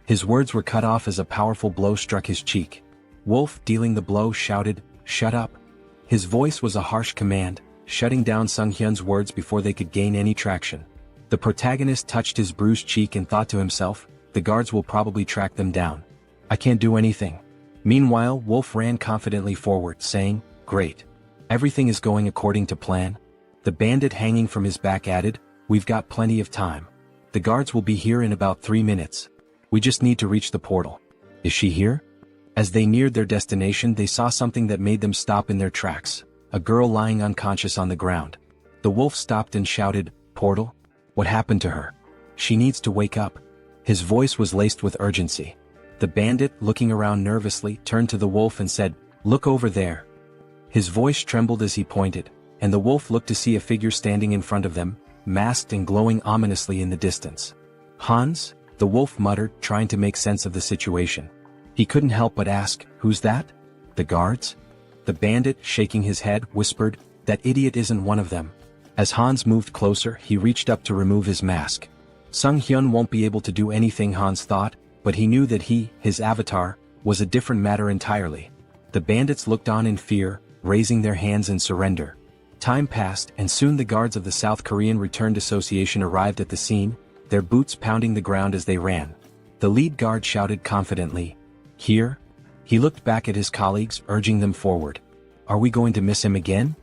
His words were cut off as a powerful blow struck his cheek. Wolf, dealing the blow, shouted, "Shut up." His voice was a harsh command, shutting down Sung Hyun's words before they could gain any traction. The protagonist touched his bruised cheek and thought to himself, the guards will probably track them down. I can't do anything. Meanwhile, Wolf ran confidently forward, saying, "Great. Everything is going according to plan." The bandit hanging from his back added, "We've got plenty of time. The guards will be here in about 3 minutes. We just need to reach the portal." Is she here? As they neared their destination, they saw something that made them stop in their tracks. A girl lying unconscious on the ground. The wolf stopped and shouted, "Portal? What happened to her? She needs to wake up." His voice was laced with urgency. The bandit, looking around nervously, turned to the wolf and said, "Look over there." His voice trembled as he pointed, and the wolf looked to see a figure standing in front of them, masked and glowing ominously in the distance. "Hans?" the wolf muttered, trying to make sense of the situation. He couldn't help but ask, "Who's that?" "The guards?" The bandit, shaking his head, whispered, "That idiot isn't one of them." As Hans moved closer, he reached up to remove his mask. Sung Hyun won't be able to do anything, Hans thought, but he knew that his avatar, was a different matter entirely. The bandits looked on in fear, raising their hands in surrender. Time passed, and soon the guards of the South Korean Returned Association arrived at the scene, their boots pounding the ground as they ran. The lead guard shouted confidently, "Here?" He looked back at his colleagues, urging them forward. "Are we going to miss him again?"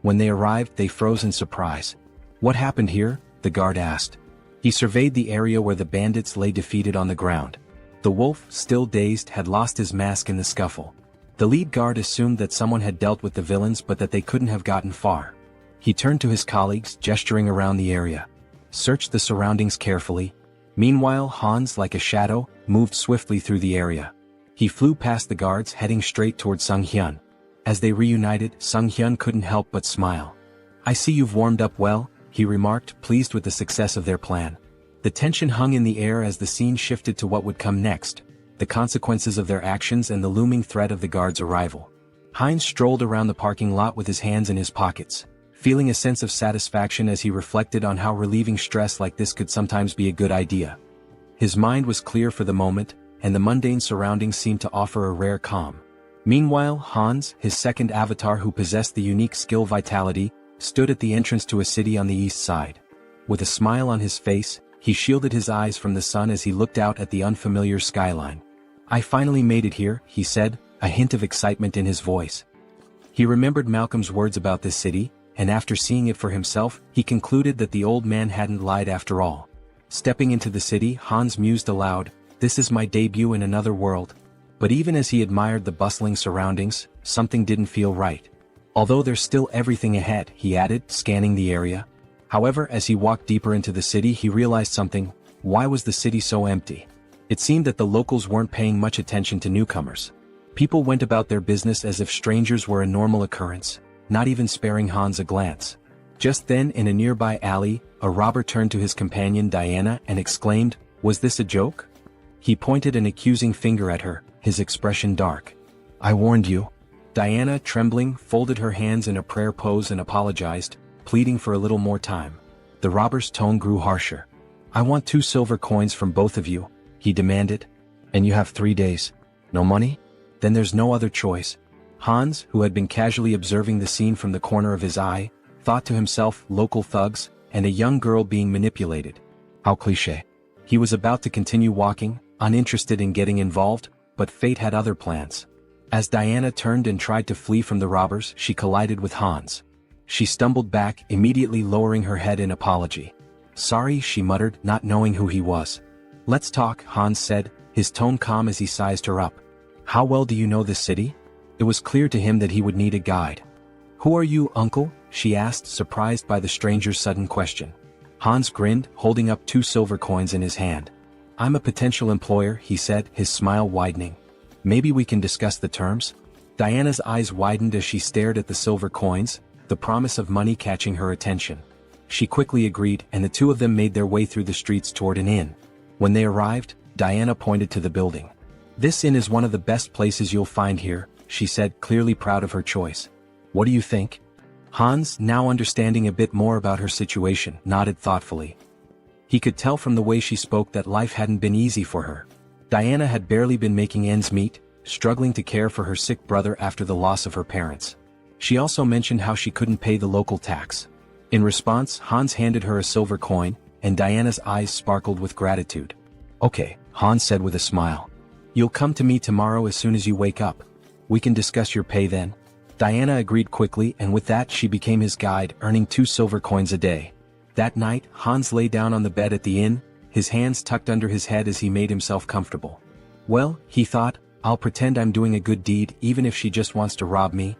When they arrived, they froze in surprise. "What happened here?" the guard asked. He surveyed the area where the bandits lay defeated on the ground. The wolf, still dazed, had lost his mask in the scuffle. The lead guard assumed that someone had dealt with the villains but that they couldn't have gotten far. He turned to his colleagues, gesturing around the area. "Search the surroundings carefully." Meanwhile, Hans, like a shadow, moved swiftly through the area. He flew past the guards, heading straight toward Sung Hyun. As they reunited, Sung Hyun couldn't help but smile. "I see you've warmed up well," he remarked, pleased with the success of their plan. The tension hung in the air as the scene shifted to what would come next, the consequences of their actions and the looming threat of the guards' arrival. Heinz strolled around the parking lot with his hands in his pockets, feeling a sense of satisfaction as he reflected on how relieving stress like this could sometimes be a good idea. His mind was clear for the moment, and the mundane surroundings seemed to offer a rare calm. Meanwhile, Hans, his second avatar who possessed the unique skill Vitality, stood at the entrance to a city on the east side. With a smile on his face, he shielded his eyes from the sun as he looked out at the unfamiliar skyline. "I finally made it here," he said, a hint of excitement in his voice. He remembered Malcolm's words about this city, and after seeing it for himself, he concluded that the old man hadn't lied after all. Stepping into the city, Hans mused aloud, "This is my debut in another world." But even as he admired the bustling surroundings, something didn't feel right. "Although there's still everything ahead," he added, scanning the area. However, as he walked deeper into the city, he realized something. Why was the city so empty? It seemed that the locals weren't paying much attention to newcomers. People went about their business as if strangers were a normal occurrence, not even sparing Hans a glance. Just then, in a nearby alley, a robber turned to his companion Diana and exclaimed, "Was this a joke?" He pointed an accusing finger at her, his expression dark. "I warned you." Diana, trembling, folded her hands in a prayer pose and apologized, pleading for a little more time. The robber's tone grew harsher. "I want 2 silver coins from both of you," he demanded. "And you have 3 days. No money? Then there's no other choice." Hans, who had been casually observing the scene from the corner of his eye, thought to himself, local thugs, and a young girl being manipulated. How cliché. He was about to continue walking, uninterested in getting involved, but fate had other plans. As Diana turned and tried to flee from the robbers, she collided with Hans. She stumbled back, immediately lowering her head in apology. "Sorry," she muttered, not knowing who he was. "Let's talk," Hans said, his tone calm as he sized her up. "How well do you know this city?" It was clear to him that he would need a guide. "Who are you, uncle?" she asked, surprised by the stranger's sudden question. Hans grinned, holding up 2 silver coins in his hand. "I'm a potential employer," he said, his smile widening. "Maybe we can discuss the terms?" Diana's eyes widened as she stared at the silver coins, the promise of money catching her attention. She quickly agreed, and the two of them made their way through the streets toward an inn. When they arrived, Diana pointed to the building. "This inn is one of the best places you'll find here," she said, clearly proud of her choice. "What do you think?" Hans, now understanding a bit more about her situation, nodded thoughtfully. He could tell from the way she spoke that life hadn't been easy for her. Diana had barely been making ends meet, struggling to care for her sick brother after the loss of her parents. She also mentioned how she couldn't pay the local tax. In response, Hans handed her a silver coin, and Diana's eyes sparkled with gratitude. "Okay," Hans said with a smile. "You'll come to me tomorrow as soon as you wake up. We can discuss your pay then." Diana agreed quickly, and with that she became his guide, earning 2 silver coins a day. That night, Hans lay down on the bed at the inn, his hands tucked under his head as he made himself comfortable. "Well," he thought, "I'll pretend I'm doing a good deed even if she just wants to rob me."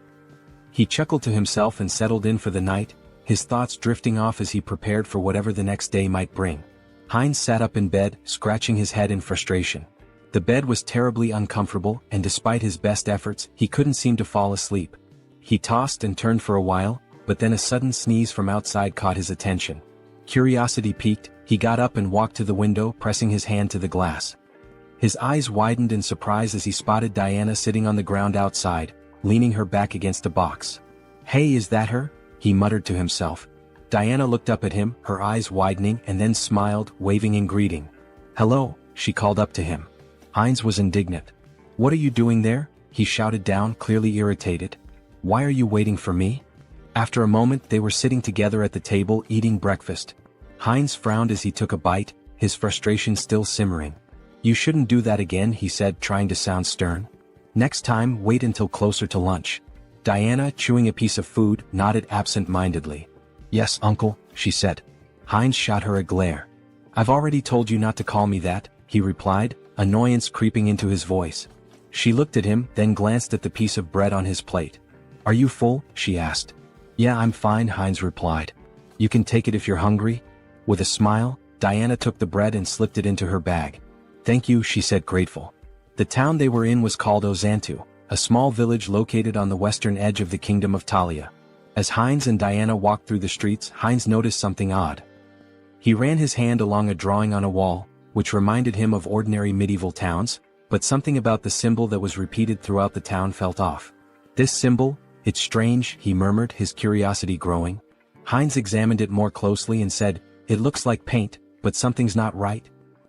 He chuckled to himself and settled in for the night, his thoughts drifting off as he prepared for whatever the next day might bring. Heinz sat up in bed, scratching his head in frustration. The bed was terribly uncomfortable, and despite his best efforts, he couldn't seem to fall asleep. He tossed and turned for a while, but then a sudden sneeze from outside caught his attention. Curiosity piqued, he got up and walked to the window, pressing his hand to the glass. His eyes widened in surprise as he spotted Diana sitting on the ground outside, leaning her back against a box. "Hey, is that her?" he muttered to himself. Diana looked up at him, her eyes widening, and then smiled, waving in greeting. "Hello," she called up to him. Heinz was indignant. "What are you doing there?" he shouted down, clearly irritated. "Why are you waiting for me?" After a moment they were sitting together at the table eating breakfast. Heinz frowned as he took a bite, his frustration still simmering. "You shouldn't do that again," he said, trying to sound stern. "Next time, wait until closer to lunch." Diana, chewing a piece of food, nodded absent-mindedly. "Yes, uncle," she said. Heinz shot her a glare. "I've already told you not to call me that," he replied, annoyance creeping into his voice. She looked at him, then glanced at the piece of bread on his plate. "Are you full?" she asked. "Yeah, I'm fine," Heinz replied. "You can take it if you're hungry." With a smile, Diana took the bread and slipped it into her bag. "Thank you," she said, grateful. The town they were in was called Ozantu, a small village located on the western edge of the kingdom of Talia. As Heinz and Diana walked through the streets, Heinz noticed something odd. He ran his hand along a drawing on a wall, which reminded him of ordinary medieval towns, but something about the symbol that was repeated throughout the town felt off. "This symbol? It's strange," he murmured, his curiosity growing. Heinz examined it more closely and said, "It looks like paint, but something's not right."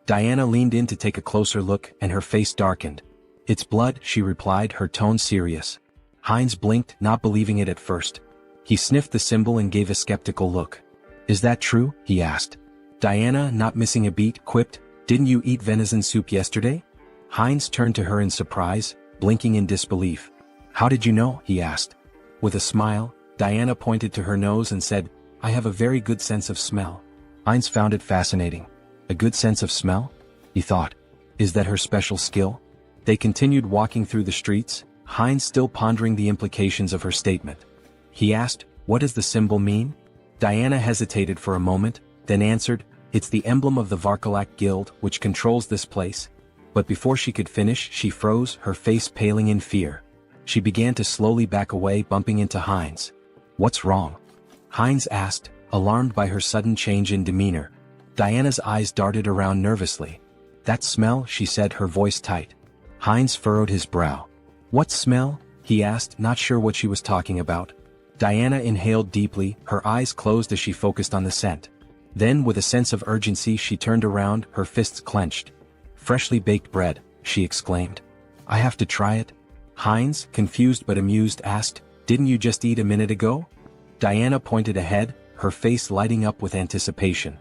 Diana leaned in to take a closer look, and her face darkened. "It's blood," she replied, her tone serious. Heinz blinked, not believing it at first. He sniffed the symbol and gave a skeptical look. Is that true? He asked. Diana, not missing a beat, quipped, didn't you eat venison soup yesterday? Heinz turned to her in surprise, blinking in disbelief. How did you know? He asked. With a smile, Diana pointed to her nose and said, I have a very good sense of smell. Heinz found it fascinating. A good sense of smell? He thought. Is that her special skill? They continued walking through the streets, Heinz still pondering the implications of her statement. He asked, what does the symbol mean? Diana hesitated for a moment, then answered, it's the emblem of the Varkalak Guild, which controls this place. But before she could finish, she froze, her face paling in fear. She began to slowly back away, bumping into Heinz. What's wrong? Heinz asked, alarmed by her sudden change in demeanor. Diana's eyes darted around nervously. That smell, she said, her voice tight. Heinz furrowed his brow. What smell? He asked, not sure what she was talking about. Diana inhaled deeply, her eyes closed as she focused on the scent. Then, with a sense of urgency, she turned around, her fists clenched. Freshly baked bread, she exclaimed. I have to try it? Heinz, confused but amused, asked, didn't you just eat a minute ago? Diana pointed ahead, her face lighting up with anticipation.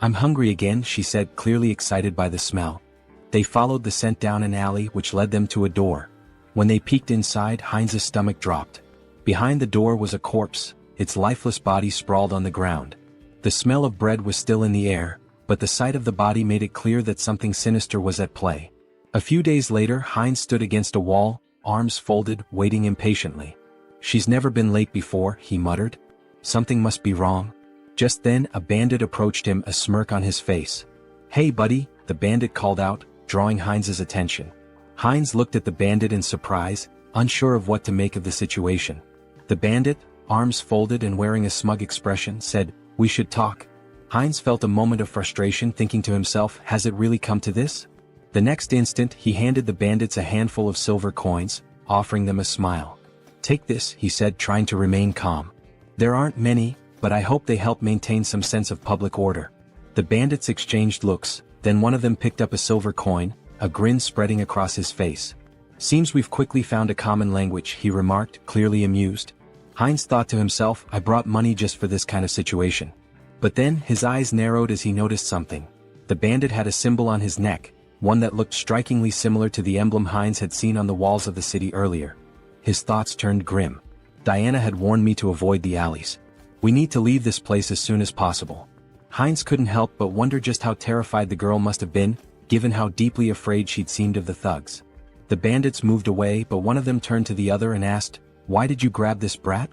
I'm hungry again, she said, clearly excited by the smell. They followed the scent down an alley which led them to a door. When they peeked inside, Heinz's stomach dropped. Behind the door was a corpse, its lifeless body sprawled on the ground. The smell of bread was still in the air, but the sight of the body made it clear that something sinister was at play. A few days later, Heinz stood against a wall, arms folded, waiting impatiently. She's never been late before, he muttered. Something must be wrong. Just then, a bandit approached him, a smirk on his face. Hey buddy, the bandit called out, drawing Heinz's attention. Heinz looked at the bandit in surprise, unsure of what to make of the situation. The bandit, arms folded and wearing a smug expression, said, we should talk. Heinz felt a moment of frustration, thinking to himself, has it really come to this? The next instant, he handed the bandits a handful of silver coins, offering them a smile. Take this, he said, trying to remain calm. There aren't many, but I hope they help maintain some sense of public order. The bandits exchanged looks, then one of them picked up a silver coin, a grin spreading across his face. Seems we've quickly found a common language, he remarked, clearly amused. Heinz thought to himself, I brought money just for this kind of situation. But then, his eyes narrowed as he noticed something. The bandit had a symbol on his neck, one that looked strikingly similar to the emblem Heinz had seen on the walls of the city earlier. His thoughts turned grim. Diana had warned me to avoid the alleys. We need to leave this place as soon as possible. Heinz couldn't help but wonder just how terrified the girl must have been, given how deeply afraid she'd seemed of the thugs. The bandits moved away, but one of them turned to the other and asked, why did you grab this brat?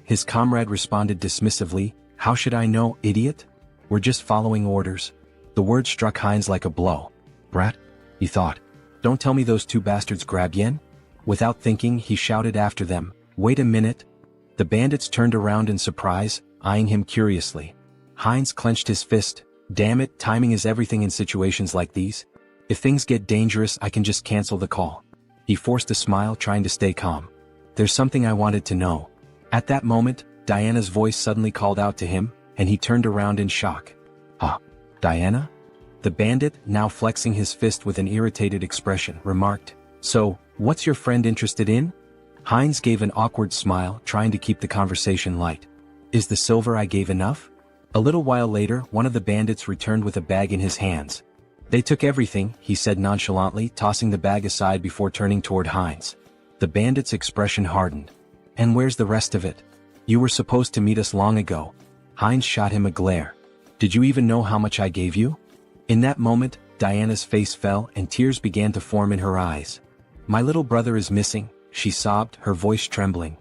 His comrade responded dismissively, how should I know, idiot? We're just following orders. The word struck Heinz like a blow. Brat? He thought. Don't tell me those two bastards grabbed Yen? Without thinking, he shouted after them, wait a minute. The bandits turned around in surprise, eyeing him curiously. Heinz clenched his fist. Damn it, timing is everything in situations like these. If things get dangerous, I can just cancel the call. He forced a smile, trying to stay calm. There's something I wanted to know. At that moment, Diana's voice suddenly called out to him, and he turned around in shock. Ah, Diana? The bandit, now flexing his fist with an irritated expression, remarked, so, what's your friend interested in? Heinz gave an awkward smile, trying to keep the conversation light. Is the silver I gave enough? A little while later, one of the bandits returned with a bag in his hands. They took everything, he said nonchalantly, tossing the bag aside before turning toward Heinz. The bandit's expression hardened. And where's the rest of it? You were supposed to meet us long ago. Heinz shot him a glare. Did you even know how much I gave you? In that moment, Diana's face fell and tears began to form in her eyes. My little brother is missing, she sobbed, her voice trembling.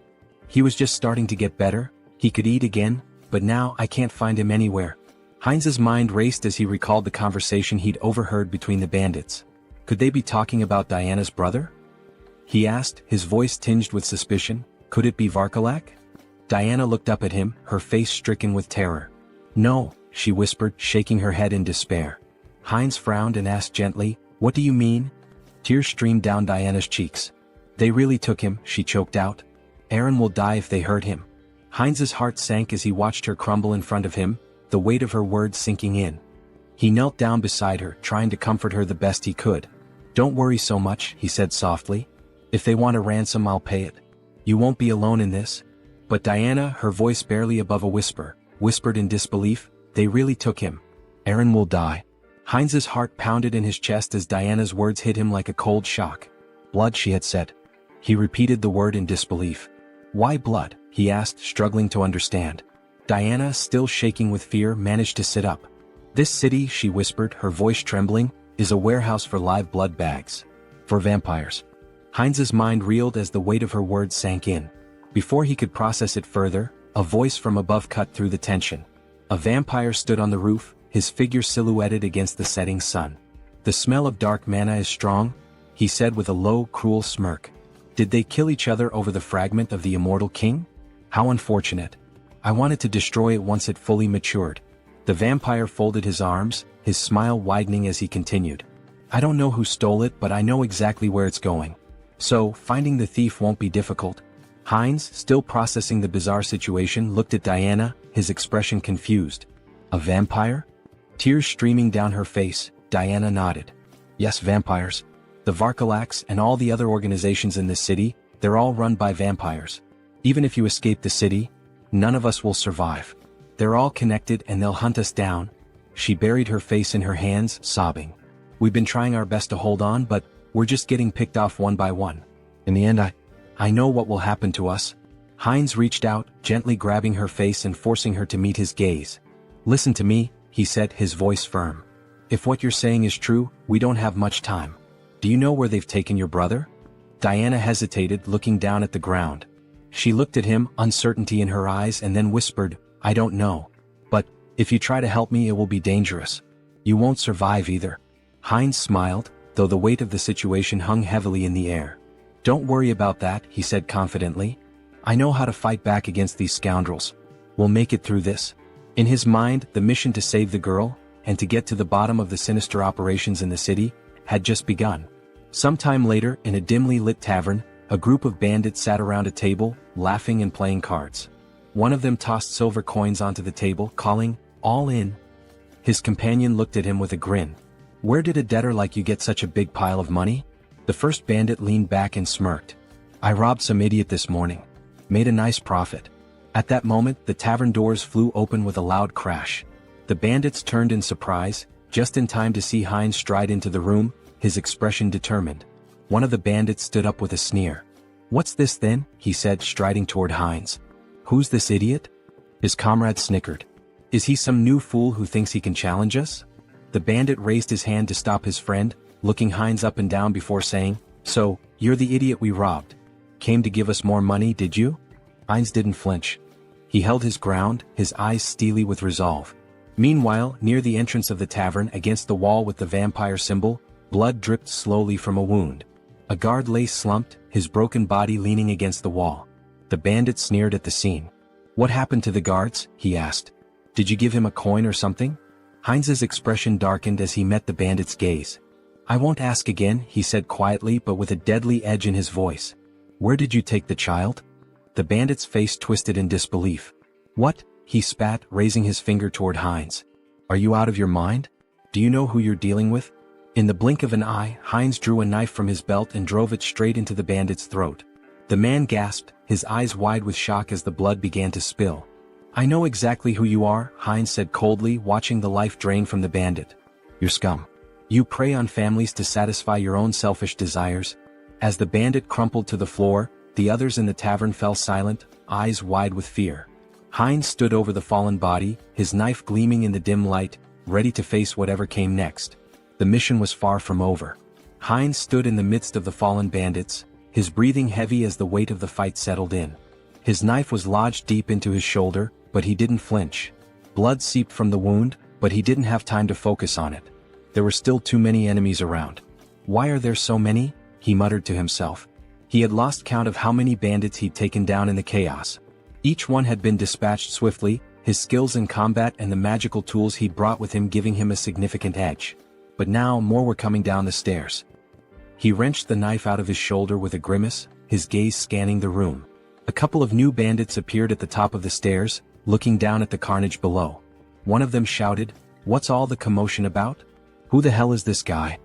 He was just starting to get better, he could eat again, but now I can't find him anywhere. Heinz's mind raced as he recalled the conversation he'd overheard between the bandits. Could they be talking about Diana's brother? He asked, his voice tinged with suspicion. Could it be Varkalak? Diana looked up at him, her face stricken with terror. No, she whispered, shaking her head in despair. Heinz frowned and asked gently, what do you mean? Tears streamed down Diana's cheeks. They really took him, she choked out. Aaron will die if they hurt him. Heinz's heart sank as he watched her crumble in front of him, the weight of her words sinking in. He knelt down beside her, trying to comfort her the best he could. Don't worry so much, he said softly. If they want a ransom, I'll pay it. You won't be alone in this. But Diana, her voice barely above a whisper, whispered in disbelief, "They really took him. Aaron will die." Heinz's heart pounded in his chest as Diana's words hit him like a cold shock. "Blood," she had said. He repeated the word in disbelief. "Why blood?" he asked, struggling to understand. Diana, still shaking with fear, managed to sit up. "This city," she whispered, her voice trembling, "is a warehouse for live blood bags. For vampires." Heinz's mind reeled as the weight of her words sank in. Before he could process it further, a voice from above cut through the tension. A vampire stood on the roof, his figure silhouetted against the setting sun. "The smell of dark mana is strong," he said with a low, cruel smirk. "Did they kill each other over the fragment of the immortal king? How unfortunate. I wanted to destroy it once it fully matured." The vampire folded his arms, his smile widening as he continued. "I don't know who stole it, but I know exactly where it's going. So, finding the thief won't be difficult." Heinz, still processing the bizarre situation, looked at Diana, his expression confused. "A vampire?" Tears streaming down her face, Diana nodded. "Yes, vampires. The Varkalax and all the other organizations in this city, they're all run by vampires. Even if you escape the city, none of us will survive. They're all connected and they'll hunt us down." She buried her face in her hands, sobbing. "We've been trying our best to hold on, but we're just getting picked off one by one. In the end, I know what will happen to us." Heinz reached out, gently grabbing her face and forcing her to meet his gaze. "Listen to me," he said, his voice firm. "If what you're saying is true, we don't have much time. Do you know where they've taken your brother?" Diana hesitated, looking down at the ground. She looked at him, uncertainty in her eyes, and then whispered, "I don't know. But, if you try to help me, it will be dangerous. You won't survive either." Heinz smiled, though the weight of the situation hung heavily in the air. "Don't worry about that," he said confidently. "I know how to fight back against these scoundrels. We'll make it through this." In his mind, the mission to save the girl, and to get to the bottom of the sinister operations in the city, had just begun. Sometime later, in a dimly lit tavern, a group of bandits sat around a table, laughing and playing cards. One of them tossed silver coins onto the table, calling, "All in." His companion looked at him with a grin. "Where did a debtor like you get such a big pile of money?" The first bandit leaned back and smirked. "I robbed some idiot this morning. Made a nice profit." At that moment, the tavern doors flew open with a loud crash. The bandits turned in surprise, just in time to see Heinz stride into the room, his expression determined. One of the bandits stood up with a sneer. "What's this then?" he said, striding toward Heinz. "Who's this idiot?" His comrade snickered. "Is he some new fool who thinks he can challenge us?" The bandit raised his hand to stop his friend, looking Heinz up and down before saying, "So, you're the idiot we robbed. Came to give us more money, did you?" Heinz didn't flinch. He held his ground, his eyes steely with resolve. Meanwhile, near the entrance of the tavern, against the wall with the vampire symbol, blood dripped slowly from a wound. A guard lay slumped, his broken body leaning against the wall. The bandit sneered at the scene. "What happened to the guards?" he asked. "Did you give him a coin or something?" Heinz's expression darkened as he met the bandit's gaze. "I won't ask again," he said quietly but with a deadly edge in his voice. "Where did you take the child?" The bandit's face twisted in disbelief. "What?" he spat, raising his finger toward Heinz. "Are you out of your mind? Do you know who you're dealing with?" In the blink of an eye, Heinz drew a knife from his belt and drove it straight into the bandit's throat. The man gasped, his eyes wide with shock as the blood began to spill. "I know exactly who you are," Heinz said coldly, watching the life drain from the bandit. "You're scum. You prey on families to satisfy your own selfish desires." As the bandit crumpled to the floor, the others in the tavern fell silent, eyes wide with fear. Heinz stood over the fallen body, his knife gleaming in the dim light, ready to face whatever came next. The mission was far from over. Heinz stood in the midst of the fallen bandits, his breathing heavy as the weight of the fight settled in. His knife was lodged deep into his shoulder, but he didn't flinch. Blood seeped from the wound, but he didn't have time to focus on it. There were still too many enemies around. "Why are there so many?" he muttered to himself. He had lost count of how many bandits he'd taken down in the chaos. Each one had been dispatched swiftly, his skills in combat and the magical tools he'd brought with him giving him a significant edge. But now more were coming down the stairs. He wrenched the knife out of his shoulder with a grimace, his gaze scanning the room. A couple of new bandits appeared at the top of the stairs, looking down at the carnage below. One of them shouted, "What's all the commotion about? Who the hell is this guy?"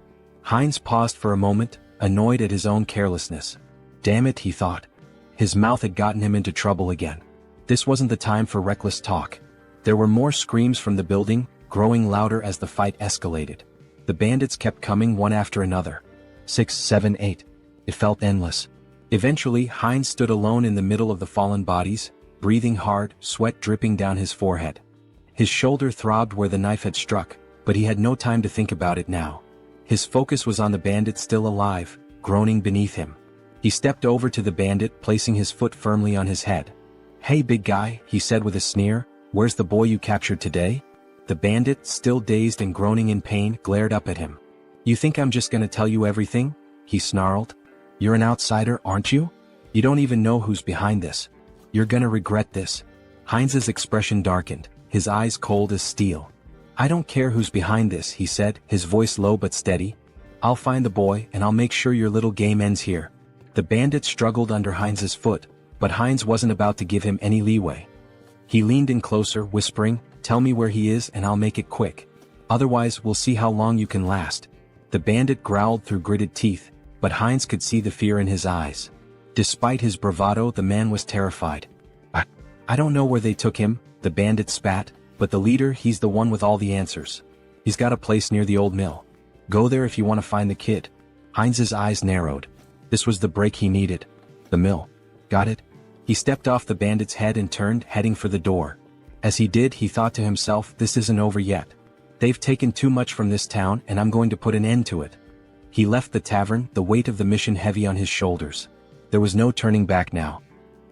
Heinz paused for a moment, annoyed at his own carelessness. Damn it, he thought. His mouth had gotten him into trouble again. This wasn't the time for reckless talk. There were more screams from the building, growing louder as the fight escalated. The bandits kept coming one after another. 6, 7, 8. It felt endless. Eventually, Heinz stood alone in the middle of the fallen bodies, breathing hard, sweat dripping down his forehead. His shoulder throbbed where the knife had struck, but he had no time to think about it now. His focus was on the bandit still alive, groaning beneath him. He stepped over to the bandit, placing his foot firmly on his head. "Hey big guy," he said with a sneer, "where's the boy you captured today?" The bandit, still dazed and groaning in pain, glared up at him. "You think I'm just gonna tell you everything?" he snarled. "You're an outsider, aren't you? You don't even know who's behind this. You're gonna regret this." Heinz's expression darkened, his eyes cold as steel. "I don't care who's behind this," he said, his voice low but steady. "I'll find the boy and I'll make sure your little game ends here." The bandit struggled under Heinz's foot, but Heinz wasn't about to give him any leeway. He leaned in closer, whispering, "Tell me where he is and I'll make it quick. Otherwise we'll see how long you can last." The bandit growled through gritted teeth, but Heinz could see the fear in his eyes. Despite his bravado, the man was terrified. I don't know where they took him," the bandit spat, "but the leader, he's the one with all the answers. He's got a place near the old mill. Go there if you want to find the kid." Heinz's eyes narrowed. This was the break he needed. The mill. Got it? He stepped off the bandit's head and turned, heading for the door. As he did, he thought to himself, this isn't over yet. They've taken too much from this town and I'm going to put an end to it. He left the tavern, the weight of the mission heavy on his shoulders. There was no turning back now.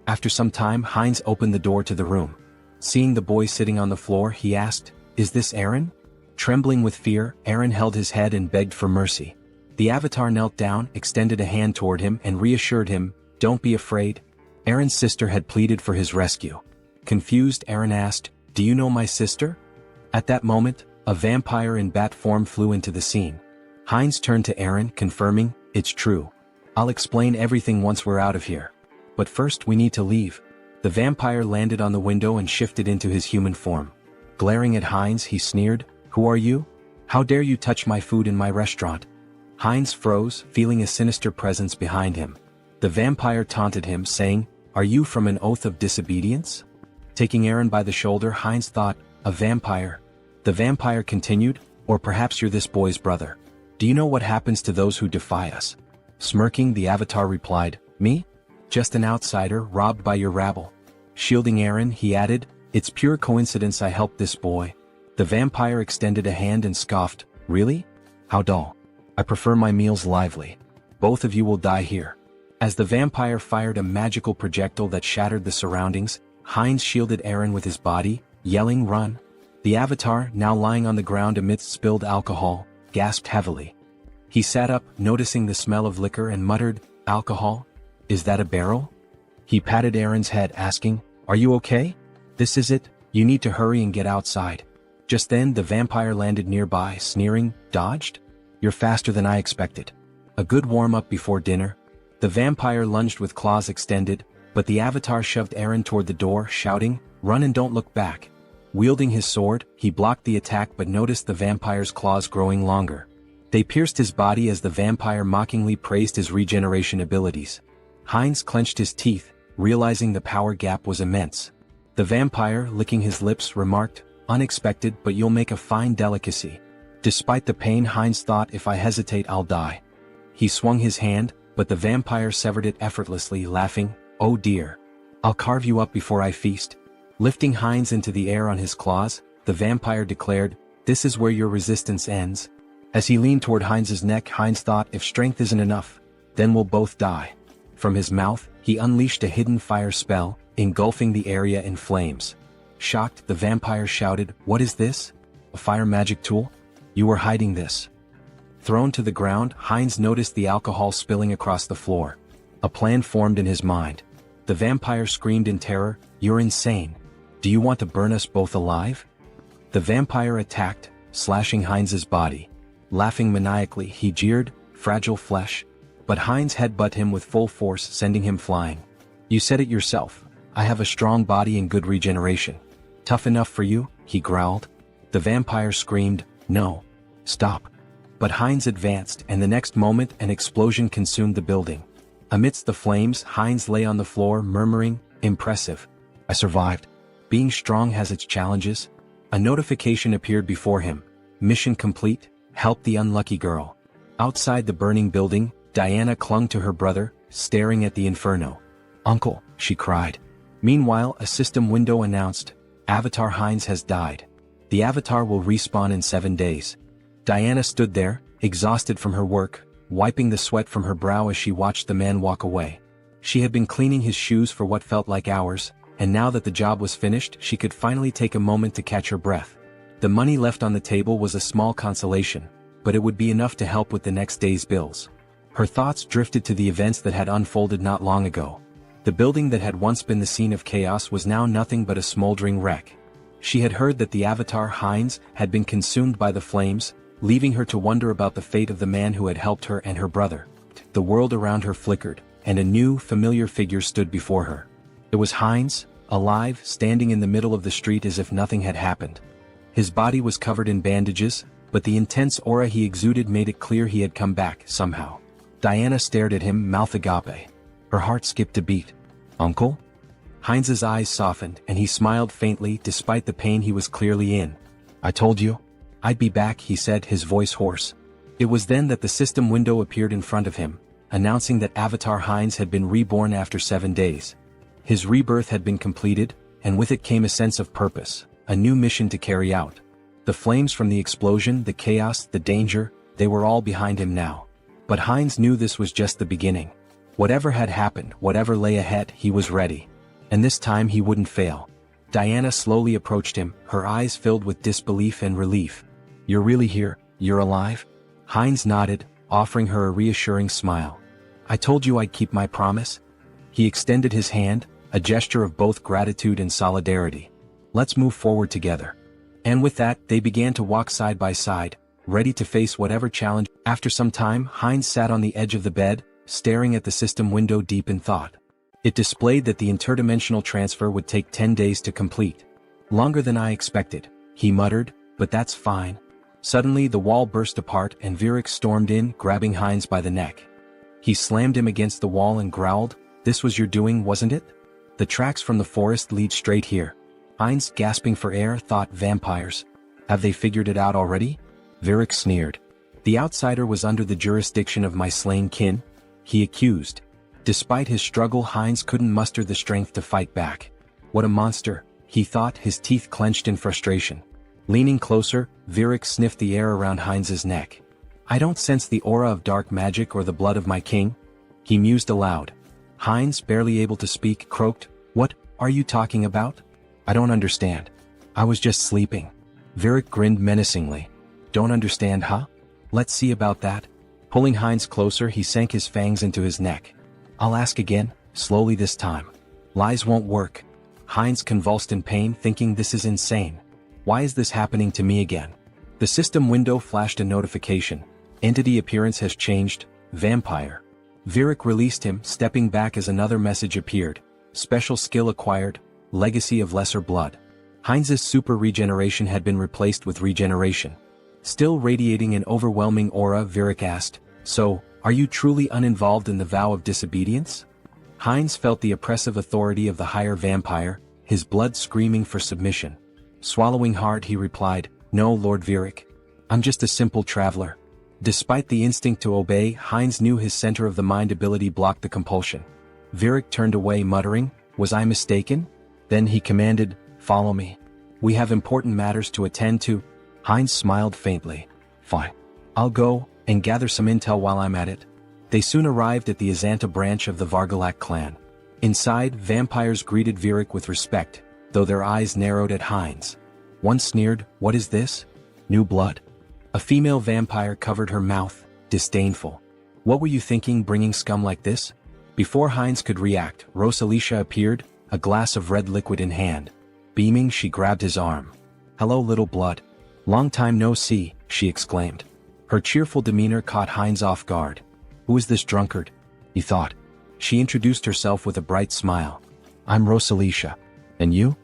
After some time, Heinz opened the door to the room. Seeing the boy sitting on the floor, he asked, "Is this Aaron?" Trembling with fear, Aaron held his head and begged for mercy. The avatar knelt down, extended a hand toward him and reassured him, "Don't be afraid." Aaron's sister had pleaded for his rescue. Confused, Aaron asked, "Do you know my sister?" At that moment, a vampire in bat form flew into the scene. Heinz turned to Aaron, confirming, "It's true. I'll explain everything once we're out of here. But first we need to leave." The vampire landed on the window and shifted into his human form. Glaring at Heinz, he sneered, "Who are you? How dare you touch my food in my restaurant?" Heinz froze, feeling a sinister presence behind him. The vampire taunted him, saying, "Are you from an oath of disobedience?" Taking Aaron by the shoulder, Heinz thought, "A vampire." The vampire continued, "Or perhaps you're this boy's brother. Do you know what happens to those who defy us?" Smirking, the avatar replied, "Me? Just an outsider, robbed by your rabble." Shielding Aaron, he added, "It's pure coincidence I helped this boy." The vampire extended a hand and scoffed, "Really? How dull. I prefer my meals lively. Both of you will die here." As the vampire fired a magical projectile that shattered the surroundings, Heinz shielded Aaron with his body, yelling, "Run." The avatar, now lying on the ground amidst spilled alcohol, gasped heavily. He sat up, noticing the smell of liquor, and muttered, "Alcohol? Is that a barrel?" He patted Aaron's head, asking, "Are you okay? This is it, you need to hurry and get outside." Just then the vampire landed nearby, sneering, "Dodged? You're faster than I expected. A good warm-up before dinner." The vampire lunged with claws extended, but the avatar shoved Aaron toward the door, shouting, "Run and don't look back." Wielding his sword, he blocked the attack but noticed the vampire's claws growing longer. They pierced his body as the vampire mockingly praised his regeneration abilities. Heinz clenched his teeth, realizing the power gap was immense. The vampire, licking his lips, remarked, "Unexpected, but you'll make a fine delicacy." Despite the pain, Heinz thought, "If I hesitate, I'll die." He swung his hand, but the vampire severed it effortlessly, laughing, "Oh dear. I'll carve you up before I feast." Lifting Heinz into the air on his claws, the vampire declared, "This is where your resistance ends." As he leaned toward Heinz's neck, Heinz thought, "If strength isn't enough, then we'll both die." From his mouth, he unleashed a hidden fire spell, engulfing the area in flames. Shocked, the vampire shouted, "What is this? A fire magic tool? You were hiding this." Thrown to the ground, Heinz noticed the alcohol spilling across the floor. A plan formed in his mind. The vampire screamed in terror, "You're insane. Do you want to burn us both alive?" The vampire attacked, slashing Heinz's body. Laughing maniacally, he jeered, "Fragile flesh." But Heinz headbutted him with full force, sending him flying. "You said it yourself. I have a strong body and good regeneration. Tough enough for you?" he growled. The vampire screamed, "No. Stop." But Heinz advanced, and the next moment an explosion consumed the building. Amidst the flames, Heinz lay on the floor, murmuring, "Impressive. I survived. Being strong has its challenges. A notification appeared before him. Mission complete, help the unlucky girl. Outside the burning building, Diana clung to her brother, staring at the inferno. Uncle, she cried. Meanwhile, a system window announced, Avatar Heinz has died. The avatar will respawn in 7 days. Diana stood there, exhausted from her work, wiping the sweat from her brow as she watched the man walk away. She had been cleaning his shoes for what felt like hours, and now that the job was finished, she could finally take a moment to catch her breath. The money left on the table was a small consolation, but it would be enough to help with the next day's bills. Her thoughts drifted to the events that had unfolded not long ago. The building that had once been the scene of chaos was now nothing but a smoldering wreck. She had heard that the avatar Heinz had been consumed by the flames, leaving her to wonder about the fate of the man who had helped her and her brother. The world around her flickered, and a new, familiar figure stood before her. It was Heinz, alive, standing in the middle of the street as if nothing had happened. His body was covered in bandages, but the intense aura he exuded made it clear he had come back, somehow. Diana stared at him, mouth agape. Her heart skipped a beat. Uncle? Heinz's eyes softened, and he smiled faintly despite the pain he was clearly in. I told you. I'd be back, he said, his voice hoarse. It was then that the system window appeared in front of him, announcing that Avatar Heinz had been reborn after 7 days. His rebirth had been completed, and with it came a sense of purpose, a new mission to carry out. The flames from the explosion, the chaos, the danger, they were all behind him now. But Heinz knew this was just the beginning. Whatever had happened, whatever lay ahead, he was ready. And this time he wouldn't fail. Diana slowly approached him, her eyes filled with disbelief and relief. You're really here, you're alive? Heinz nodded, offering her a reassuring smile. I told you I'd keep my promise. He extended his hand, a gesture of both gratitude and solidarity. Let's move forward together. And with that, they began to walk side by side, ready to face whatever challenge. After some time, Heinz sat on the edge of the bed, staring at the system window deep in thought. It displayed that the interdimensional transfer would take 10 days to complete. Longer than I expected, he muttered, but that's fine. Suddenly the wall burst apart and Virik stormed in, grabbing Heinz by the neck. He slammed him against the wall and growled, "This was your doing, wasn't it? The tracks from the forest lead straight here." Heinz, gasping for air, thought, vampires. Have they figured it out already? Virik sneered. The outsider was under the jurisdiction of my slain kin, he accused. Despite his struggle, Heinz couldn't muster the strength to fight back. What a monster, he thought, his teeth clenched in frustration. Leaning closer, Virik sniffed the air around Heinz's neck. I don't sense the aura of dark magic or the blood of my king, he mused aloud. Heinz, barely able to speak, croaked, What are you talking about? I don't understand. I was just sleeping. Virik grinned menacingly. Don't understand, huh? Let's see about that. Pulling Heinz closer, he sank his fangs into his neck. I'll ask again, slowly this time. Lies won't work. Heinz convulsed in pain, thinking this is insane. Why is this happening to me again? The system window flashed a notification. Entity appearance has changed, vampire. Virik released him, stepping back as another message appeared. Special skill acquired, legacy of lesser blood. Heinz's super regeneration had been replaced with regeneration. Still radiating an overwhelming aura, Virik asked, So, are you truly uninvolved in the vow of disobedience? Heinz felt the oppressive authority of the higher vampire, his blood screaming for submission. Swallowing hard, he replied, No, Lord Virik. I'm just a simple traveler. Despite the instinct to obey, Heinz knew his center of the mind ability blocked the compulsion. Virik turned away, muttering, Was I mistaken? Then he commanded, Follow me. We have important matters to attend to. Heinz smiled faintly. Fine. I'll go, and gather some intel while I'm at it. They soon arrived at the Azanta branch of the Vargalak clan. Inside, vampires greeted Virik with respect, though their eyes narrowed at Heinz. One sneered, What is this? New blood? A female vampire covered her mouth, disdainful. What were you thinking, bringing scum like this? Before Heinz could react, Rosalicia appeared, a glass of red liquid in hand. Beaming, she grabbed his arm. Hello, little blood. Long time no see, she exclaimed. Her cheerful demeanor caught Heinz off guard. Who is this drunkard? He thought. She introduced herself with a bright smile. I'm Rosalicia. And you?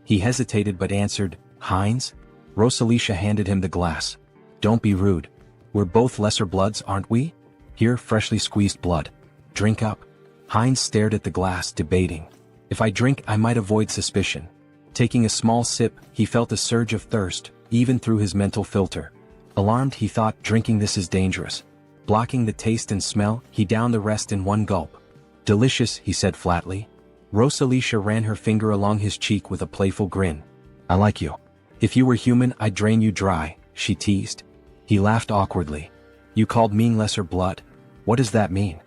He hesitated but answered, Heinz? Rosalicia handed him the glass. Don't be rude. We're both lesser bloods, aren't we? Here, freshly squeezed blood. Drink up. Heinz stared at the glass, debating. If I drink, I might avoid suspicion. Taking a small sip, he felt a surge of thirst, even through his mental filter. Alarmed, he thought, drinking this is dangerous. Blocking the taste and smell, he downed the rest in one gulp. Delicious, he said flatly. Rosalicia ran her finger along his cheek with a playful grin. I like you. If you were human, I'd drain you dry, she teased. He laughed awkwardly. You called me lesser blood? What does that mean?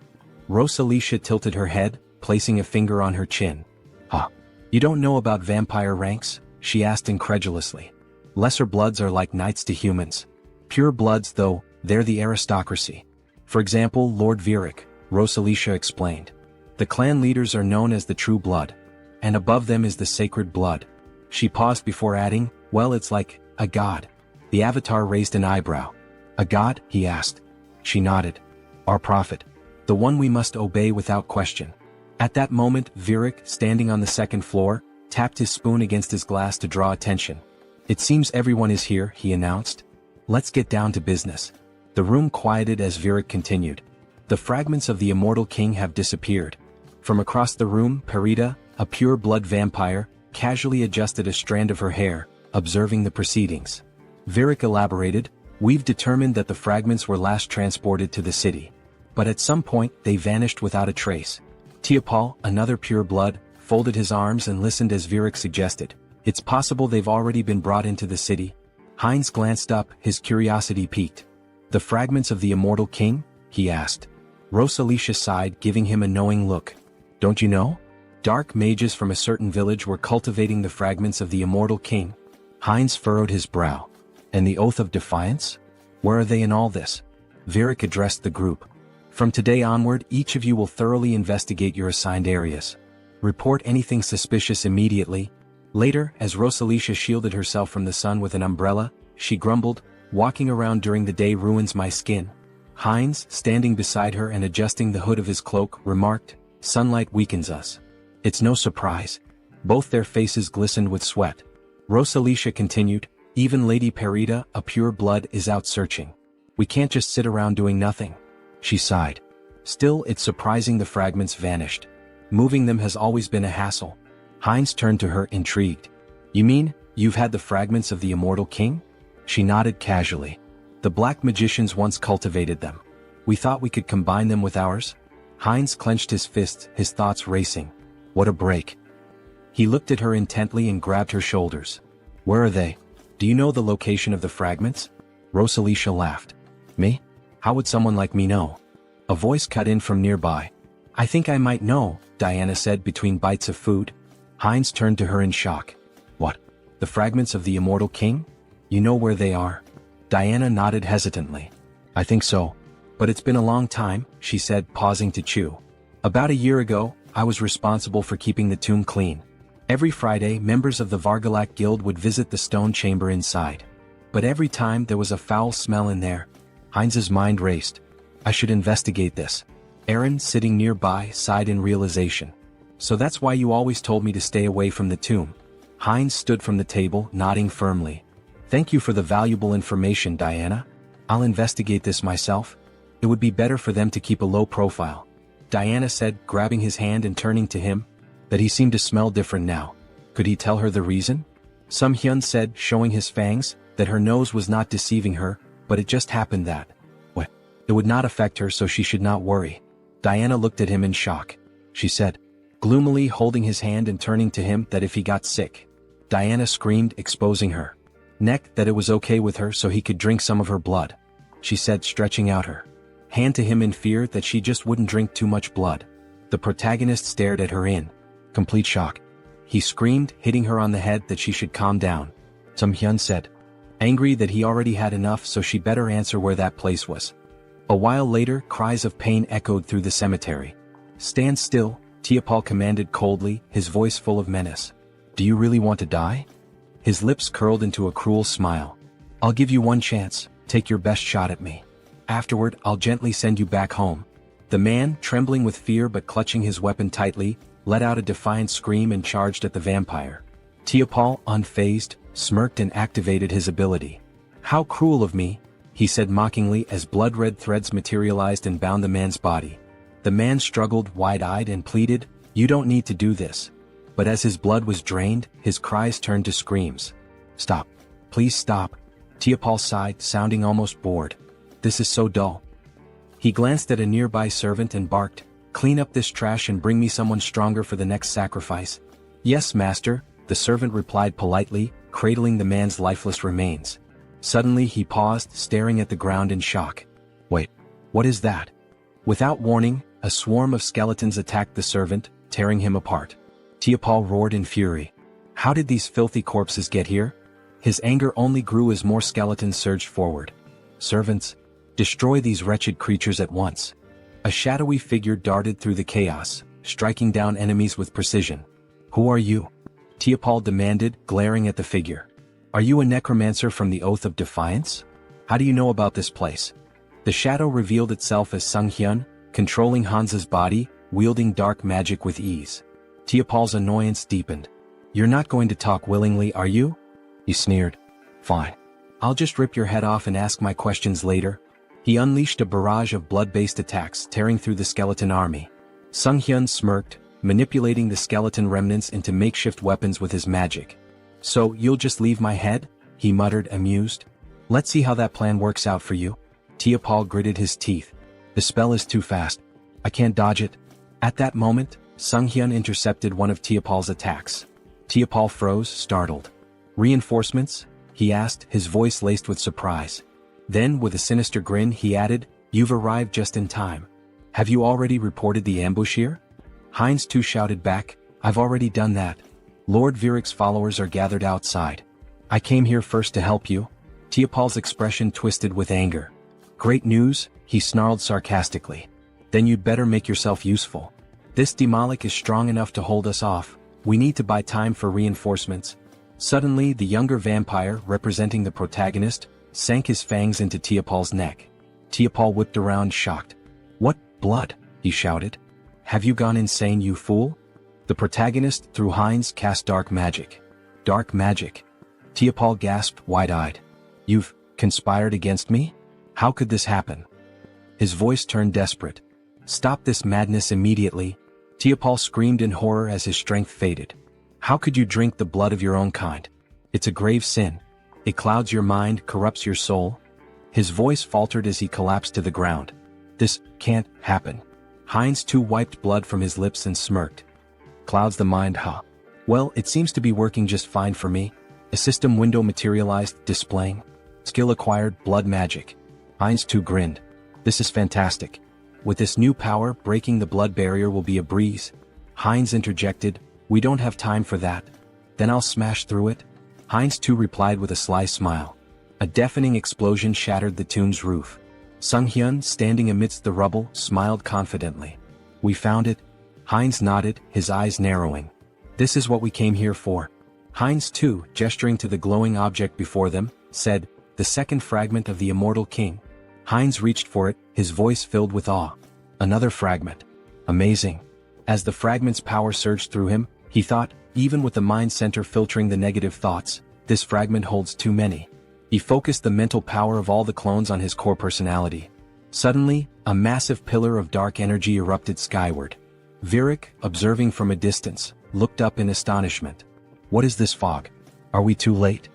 Rosalicia tilted her head, placing a finger on her chin. Huh. You don't know about vampire ranks? She asked incredulously. Lesser bloods are like knights to humans. Pure bloods, though, they're the aristocracy. For example, Lord Virik, Rosalicia explained. The clan leaders are known as the true blood. And above them is the sacred blood. She paused before adding, well, it's like a god. The avatar raised an eyebrow. A god? He asked. She nodded. Our prophet. The one we must obey without question. At that moment, Virik, standing on the second floor, tapped his spoon against his glass to draw attention. It seems everyone is here, he announced. Let's get down to business. The room quieted as Virik continued. The fragments of the immortal king have disappeared. From across the room, Perita, a pure-blood vampire, casually adjusted a strand of her hair, observing the proceedings. Virik elaborated, we've determined that the fragments were last transported to the city. But at some point, they vanished without a trace. Teopal, another pure-blood, folded his arms and listened as Virik suggested. It's possible they've already been brought into the city. Heinz glanced up, his curiosity piqued. The fragments of the immortal king? He asked. Rosalicia sighed, giving him a knowing look. Don't you know? Dark mages from a certain village were cultivating the fragments of the immortal king. Heinz furrowed his brow. And the oath of defiance? Where are they in all this? Virik addressed the group. From today onward, each of you will thoroughly investigate your assigned areas. Report anything suspicious immediately. Later, as Rosalicia shielded herself from the sun with an umbrella, she grumbled, walking around during the day ruins my skin. Heinz, standing beside her and adjusting the hood of his cloak, remarked, sunlight weakens us. It's no surprise. Both their faces glistened with sweat. Rosalicia continued, even Lady Perita, a pure blood, is out searching. We can't just sit around doing nothing. She sighed. Still, it's surprising the fragments vanished. Moving them has always been a hassle. Heinz turned to her, intrigued. You mean, you've had the fragments of the immortal king? She nodded casually. The black magicians once cultivated them. We thought we could combine them with ours. Heinz clenched his fists, his thoughts racing. What a break. He looked at her intently and grabbed her shoulders. Where are they? Do you know the location of the fragments? Rosalicia laughed. Me? How would someone like me know? A voice cut in from nearby. I think I might know, Diana said between bites of food. Heinz turned to her in shock. What? The fragments of the immortal king? You know where they are? Diana nodded hesitantly. I think so. But it's been a long time, she said, pausing to chew. About a year ago, I was responsible for keeping the tomb clean. Every Friday, members of the Vargalak Guild would visit the stone chamber inside. But every time there was a foul smell in there. Heinz's mind raced. I should investigate this. Aaron, sitting nearby, sighed in realization. So that's why you always told me to stay away from the tomb. Heinz stood from the table, nodding firmly. Thank you for the valuable information, Diana. I'll investigate this myself. It would be better for them to keep a low profile. Diana said, grabbing his hand and turning to him. That he seemed to smell different now. Could he tell her the reason? Some Hyun said, showing his fangs, that her nose was not deceiving her, but it just happened that. What? It would not affect her, so she should not worry. Diana looked at him in shock. She said, gloomily holding his hand and turning to him, that if he got sick. Diana screamed, exposing her neck, that it was okay with her so he could drink some of her blood. She said, stretching out her hand to him in fear that she just wouldn't drink too much blood. The protagonist stared at her in complete shock. He screamed, hitting her on the head, that she should calm down. Some Hyun said, angry that he already had enough, so she better answer where that place was. A while later, cries of pain echoed through the cemetery. Stand still, Teopal commanded coldly, his voice full of menace. Do you really want to die? His lips curled into a cruel smile. I'll give you one chance, take your best shot at me. Afterward, I'll gently send you back home. The man, trembling with fear but clutching his weapon tightly, let out a defiant scream and charged at the vampire. Teopal, unfazed, smirked and activated his ability. How cruel of me, he said mockingly as blood-red threads materialized and bound the man's body. The man struggled, wide-eyed, and pleaded, you don't need to do this. But as his blood was drained, his cries turned to screams. "Stop. Please stop." Tiapal sighed, sounding almost bored. "This is so dull." He glanced at a nearby servant and barked, "Clean up this trash and bring me someone stronger for the next sacrifice." "Yes, master," the servant replied politely, cradling the man's lifeless remains. Suddenly he paused, staring at the ground in shock. "Wait, what is that?" Without warning, a swarm of skeletons attacked the servant, tearing him apart. Tiapal roared in fury. How did these filthy corpses get here? His anger only grew as more skeletons surged forward. "Servants, destroy these wretched creatures at once." A shadowy figure darted through the chaos, striking down enemies with precision. "Who are you?" Tiapal demanded, glaring at the figure. "Are you a necromancer from the Oath of Defiance? How do you know about this place?" The shadow revealed itself as Sunghyun, controlling Hansa's body, wielding dark magic with ease. Tiapal's annoyance deepened. "You're not going to talk willingly, are you?" He sneered. "Fine. I'll just rip your head off and ask my questions later." He unleashed a barrage of blood-based attacks, tearing through the skeleton army. Sunghyun smirked, manipulating the skeleton remnants into makeshift weapons with his magic. "So, you'll just leave my head?" he muttered, amused. "Let's see how that plan works out for you." Tiapal gritted his teeth. "The spell is too fast. I can't dodge it." At that moment, Sunghyun intercepted one of Tiapal's attacks. Tiapal froze, startled. "Reinforcements?" he asked, his voice laced with surprise. Then, with a sinister grin, he added, "You've arrived just in time. Have you already reported the ambush here?" Heinz too shouted back, "I've already done that. Lord Viric's followers are gathered outside. I came here first to help you." Tiapal's expression twisted with anger. "Great news," he snarled sarcastically. "Then you'd better make yourself useful. This Demolic is strong enough to hold us off. We need to buy time for reinforcements." Suddenly, the younger vampire, representing the protagonist, sank his fangs into Tiapal's neck. Tiapal whipped around, shocked. "What, blood?" he shouted. "Have you gone insane, you fool?" The protagonist, through Heinz, cast dark magic. "Dark magic?" Tiapal gasped, wide-eyed. "You've conspired against me? How could this happen?" His voice turned desperate. "Stop this madness immediately." Tiapal screamed in horror as his strength faded. "How could you drink the blood of your own kind? It's a grave sin. It clouds your mind, corrupts your soul." His voice faltered as he collapsed to the ground. "This can't happen." Heinz too wiped blood from his lips and smirked. "Clouds the mind, huh? Well, it seems to be working just fine for me." A system window materialized, displaying skill acquired, blood magic. Heinz too grinned. "This is fantastic. With this new power, breaking the blood barrier will be a breeze." Heinz interjected, "We don't have time for that." "Then I'll smash through it." Heinz too replied with a sly smile. A deafening explosion shattered the tomb's roof. Sunghyun, standing amidst the rubble, smiled confidently. "We found it." Heinz nodded, his eyes narrowing. "This is what we came here for." Heinz too, gesturing to the glowing object before them, said, "The second fragment of the immortal king." Heinz reached for it, his voice filled with awe. "Another fragment. Amazing." As the fragment's power surged through him, he thought, even with the mind center filtering the negative thoughts, this fragment holds too many. He focused the mental power of all the clones on his core personality. Suddenly, a massive pillar of dark energy erupted skyward. Viric, observing from a distance, looked up in astonishment. "What is this fog? Are we too late?"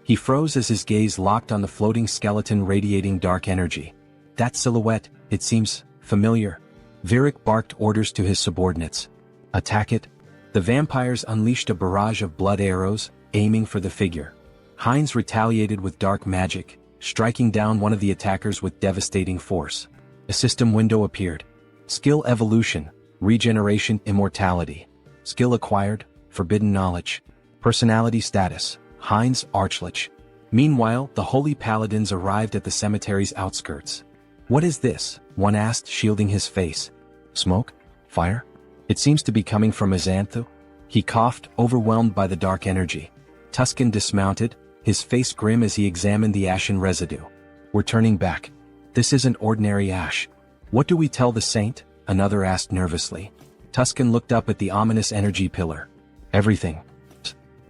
He froze as his gaze locked on the floating skeleton radiating dark energy. "That silhouette, it seems familiar." Viric barked orders to his subordinates. "Attack it." The vampires unleashed a barrage of blood arrows, aiming for the figure. Heinz retaliated with dark magic, striking down one of the attackers with devastating force. A system window appeared. Skill evolution, regeneration, immortality. Skill acquired, forbidden knowledge. Personality status, Heinz Archlich. Meanwhile, the holy paladins arrived at the cemetery's outskirts. "What is this?" one asked, shielding his face. "Smoke? Fire? It seems to be coming from Azanthu." He coughed, overwhelmed by the dark energy. Tuscan dismounted, his face grim as he examined the ashen residue. "We're turning back. This isn't ordinary ash." "What do we tell the saint?" another asked nervously. Tuscan looked up at the ominous energy pillar. "Everything.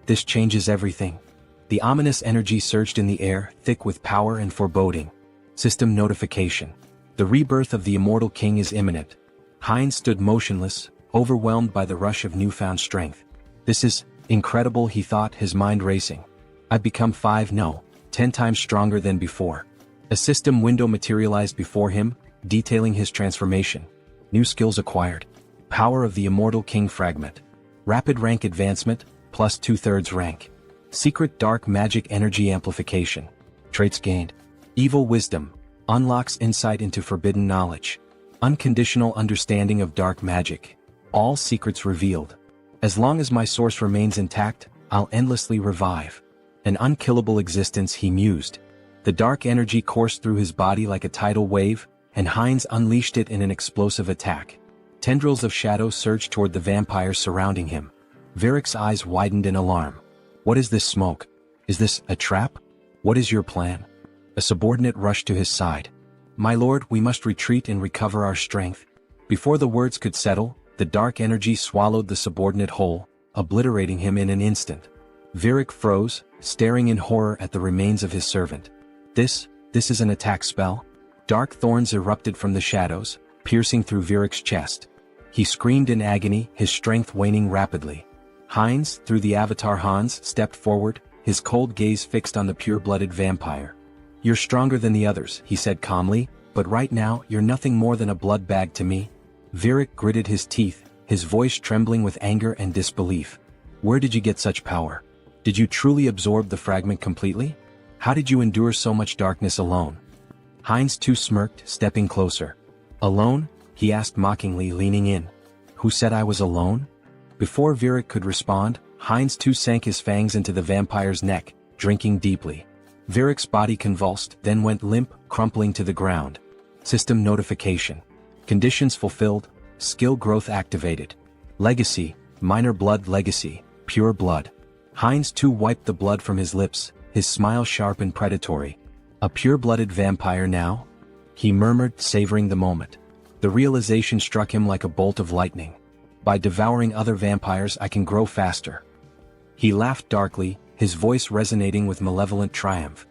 This changes everything." The ominous energy surged in the air, thick with power and foreboding. System notification. The rebirth of the immortal king is imminent. Heinz stood motionless, overwhelmed by the rush of newfound strength. This is incredible, he thought, his mind racing. I've become 10 times stronger than before. A system window materialized before him, detailing his transformation. New skills acquired. Power of the Immortal King Fragment. Rapid rank advancement, plus 2/3 rank. Secret Dark Magic Energy Amplification. Traits gained. Evil Wisdom. Unlocks insight into forbidden knowledge. Unconditional understanding of dark magic. All secrets revealed. As long as my source remains intact, I'll endlessly revive. An unkillable existence, he mused. The dark energy coursed through his body like a tidal wave, and Heinz unleashed it in an explosive attack. Tendrils of shadow surged toward the vampires surrounding him. Virik's eyes widened in alarm. What is this smoke? Is this a trap? What is your plan? A subordinate rushed to his side. My lord, we must retreat and recover our strength. Before the words could settle, the dark energy swallowed the subordinate whole, obliterating him in an instant. Virik froze, staring in horror at the remains of his servant. This is an attack spell? Dark thorns erupted from the shadows, piercing through Virik's chest. He screamed in agony, his strength waning rapidly. Heinz, through the avatar Hans, stepped forward, his cold gaze fixed on the pure-blooded vampire. You're stronger than the others, he said calmly, but right now you're nothing more than a blood bag to me. Virik gritted his teeth, his voice trembling with anger and disbelief. Where did you get such power? Did you truly absorb the fragment completely? How did you endure so much darkness alone? Heinz too smirked, stepping closer. Alone? He asked mockingly, leaning in. Who said I was alone? Before Virik could respond, Heinz too sank his fangs into the vampire's neck, drinking deeply. Virik's body convulsed, then went limp, crumpling to the ground. System notification. Conditions fulfilled, skill growth activated. Legacy, minor blood legacy, pure blood. Heinz too wiped the blood from his lips, his smile sharp and predatory. A pure-blooded vampire now? He murmured, savoring the moment. The realization struck him like a bolt of lightning. By devouring other vampires I can grow faster. He laughed darkly, his voice resonating with malevolent triumph.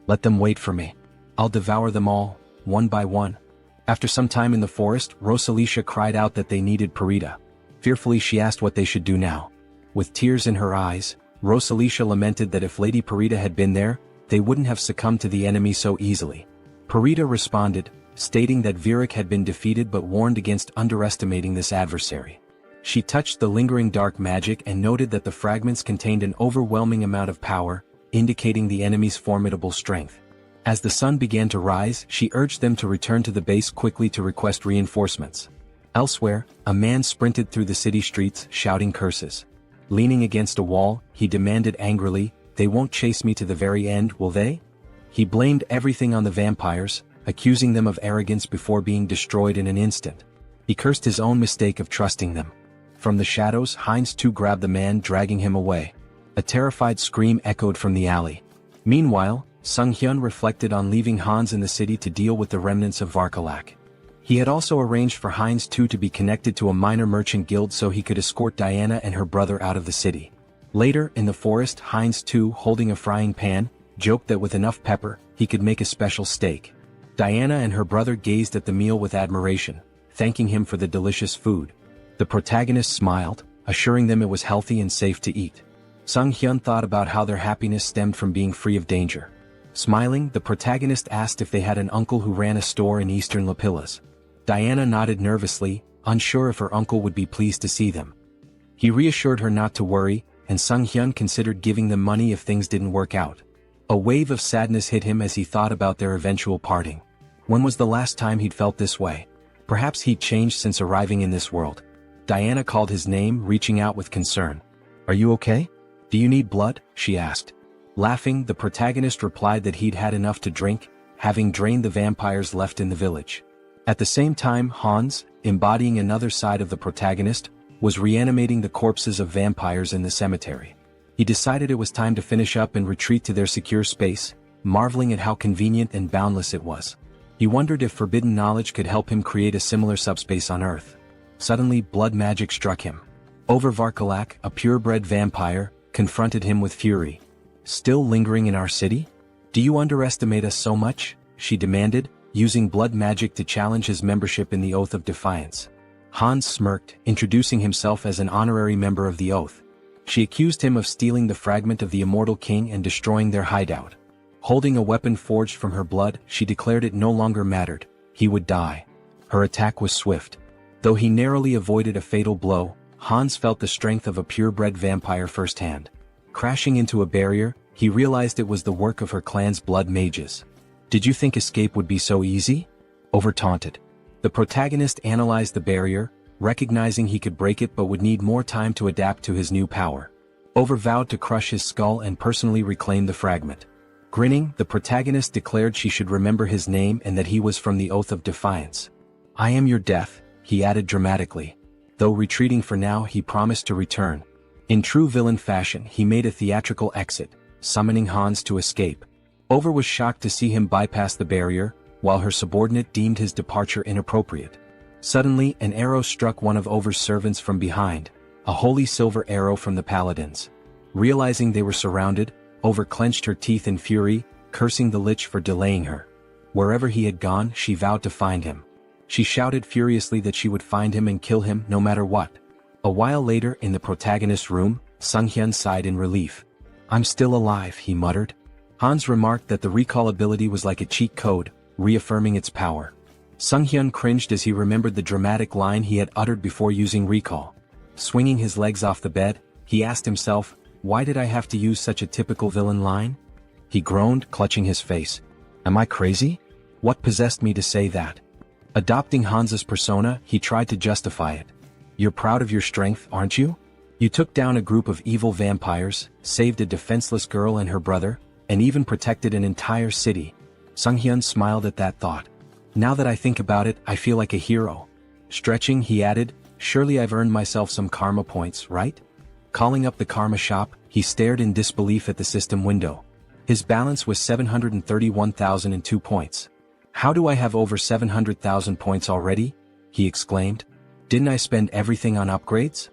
Let them wait for me. I'll devour them all, one by one. After some time in the forest, Rosalicia cried out that they needed Parita. Fearfully she asked what they should do now. With tears in her eyes, Rosalicia lamented that if Lady Parita had been there, they wouldn't have succumbed to the enemy so easily. Parita responded, stating that Virik had been defeated but warned against underestimating this adversary. She touched the lingering dark magic and noted that the fragments contained an overwhelming amount of power, indicating the enemy's formidable strength. As the sun began to rise, she urged them to return to the base quickly to request reinforcements. Elsewhere, a man sprinted through the city streets, shouting curses. Leaning against a wall, he demanded angrily, "They won't chase me to the very end, will they?" He blamed everything on the vampires, accusing them of arrogance before being destroyed in an instant. He cursed his own mistake of trusting them. From the shadows, Heinz too grabbed the man, dragging him away. A terrified scream echoed from the alley. Meanwhile, Sung-hyun reflected on leaving Hans in the city to deal with the remnants of Varkalak. He had also arranged for Heinz too to be connected to a minor merchant guild so he could escort Diana and her brother out of the city. Later, in the forest, Heinz too, holding a frying pan, joked that with enough pepper, he could make a special steak. Diana and her brother gazed at the meal with admiration, thanking him for the delicious food. The protagonist smiled, assuring them it was healthy and safe to eat. Sung-hyun thought about how their happiness stemmed from being free of danger. Smiling, the protagonist asked if they had an uncle who ran a store in eastern Lapillas. Diana nodded nervously, unsure if her uncle would be pleased to see them. He reassured her not to worry, and Sung-hyun considered giving them money if things didn't work out. A wave of sadness hit him as he thought about their eventual parting. When was the last time he'd felt this way? Perhaps he'd changed since arriving in this world. Diana called his name, reaching out with concern. "Are you okay? Do you need blood?" she asked. Laughing, the protagonist replied that he'd had enough to drink, having drained the vampires left in the village. At the same time, Hans, embodying another side of the protagonist, was reanimating the corpses of vampires in the cemetery. He decided it was time to finish up and retreat to their secure space, marveling at how convenient and boundless it was. He wondered if forbidden knowledge could help him create a similar subspace on Earth. Suddenly, blood magic struck him. Varkalak, a purebred vampire, confronted him with fury. "Still lingering in our city? Do you underestimate us so much?" she demanded, using blood magic to challenge his membership in the Oath of Defiance. Hans smirked, introducing himself as an honorary member of the Oath. She accused him of stealing the fragment of the immortal king and destroying their hideout. Holding a weapon forged from her blood, she declared it no longer mattered. He would die. Her attack was swift. Though he narrowly avoided a fatal blow, Hans felt the strength of a purebred vampire firsthand. Crashing into a barrier, he realized it was the work of her clan's blood mages. Did you think escape would be so easy? Over taunted. The protagonist analyzed the barrier, recognizing he could break it but would need more time to adapt to his new power. Over vowed to crush his skull and personally reclaim the fragment. Grinning, the protagonist declared she should remember his name and that he was from the Oath of Defiance. I am your death, he added dramatically. Though retreating for now, he promised to return. In true villain fashion, he made a theatrical exit, summoning Hans to escape. Over was shocked to see him bypass the barrier, while her subordinate deemed his departure inappropriate. Suddenly, an arrow struck one of Over's servants from behind, a holy silver arrow from the paladins. Realizing they were surrounded, Over clenched her teeth in fury, cursing the lich for delaying her. Wherever he had gone, she vowed to find him. She shouted furiously that she would find him and kill him no matter what. A while later, in the protagonist's room, Sunghyun sighed in relief. I'm still alive, he muttered. Hans remarked that the recall ability was like a cheat code, reaffirming its power. Sunghyun cringed as he remembered the dramatic line he had uttered before using recall. Swinging his legs off the bed, he asked himself, why did I have to use such a typical villain line? He groaned, clutching his face. Am I crazy? What possessed me to say that? Adopting Hans's persona, he tried to justify it. You're proud of your strength, aren't you? You took down a group of evil vampires, saved a defenseless girl and her brother, and even protected an entire city. Sunghyun smiled at that thought. Now that I think about it, I feel like a hero. Stretching, he added, surely I've earned myself some karma points, right? Calling up the karma shop, he stared in disbelief at the system window. His balance was 731,002 points. How do I have over 700,000 points already? He exclaimed. Didn't I spend everything on upgrades?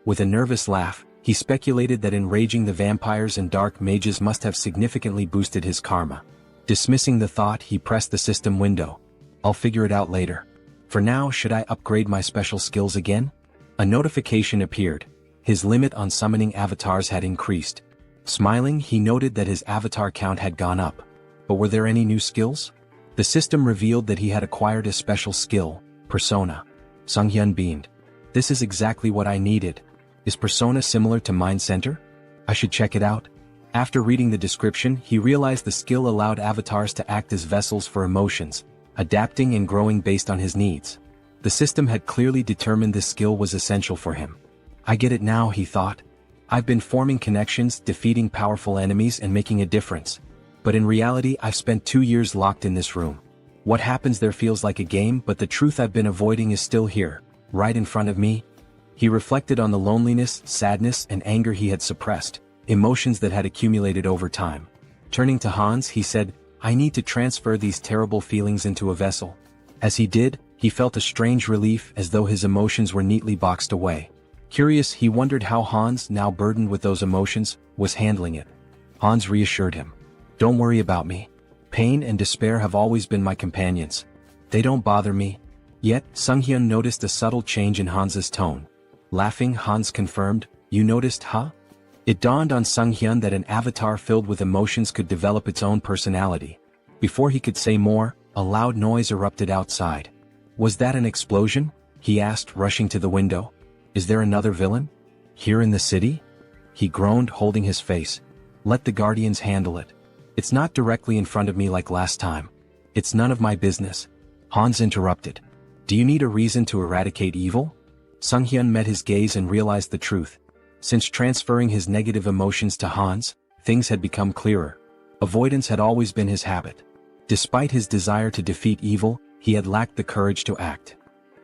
With a nervous laugh, he speculated that enraging the vampires and dark mages must have significantly boosted his karma. Dismissing the thought, he pressed the system window. I'll figure it out later. For now, should I upgrade my special skills again? A notification appeared. His limit on summoning avatars had increased. Smiling, he noted that his avatar count had gone up. But were there any new skills? The system revealed that he had acquired a special skill, Persona. Sunghyun beamed. This is exactly what I needed. Is Persona similar to Mind Center? I should check it out. After reading the description, he realized the skill allowed avatars to act as vessels for emotions, adapting and growing based on his needs. The system had clearly determined this skill was essential for him. I get it now, he thought. I've been forming connections, defeating powerful enemies and making a difference. But in reality, I've spent 2 years locked in this room. What happens there feels like a game, but the truth I've been avoiding is still here, right in front of me. He reflected on the loneliness, sadness, and anger he had suppressed, emotions that had accumulated over time. Turning to Hans, he said, I need to transfer these terrible feelings into a vessel. As he did, he felt a strange relief as though his emotions were neatly boxed away. Curious, he wondered how Hans, now burdened with those emotions, was handling it. Hans reassured him. Don't worry about me. Pain and despair have always been my companions. They don't bother me. Yet, Sunghyun noticed a subtle change in Hans's tone. Laughing, Hans confirmed, You noticed, huh? It dawned on Sunghyun that an avatar filled with emotions could develop its own personality. Before he could say more, a loud noise erupted outside. Was that an explosion? He asked, rushing to the window. Is there another villain? Here in the city? He groaned, holding his face. Let the guardians handle it. It's not directly in front of me like last time. It's none of my business. Hans interrupted. Do you need a reason to eradicate evil? Sunghyun met his gaze and realized the truth. Since transferring his negative emotions to Hans, things had become clearer. Avoidance had always been his habit. Despite his desire to defeat evil, he had lacked the courage to act.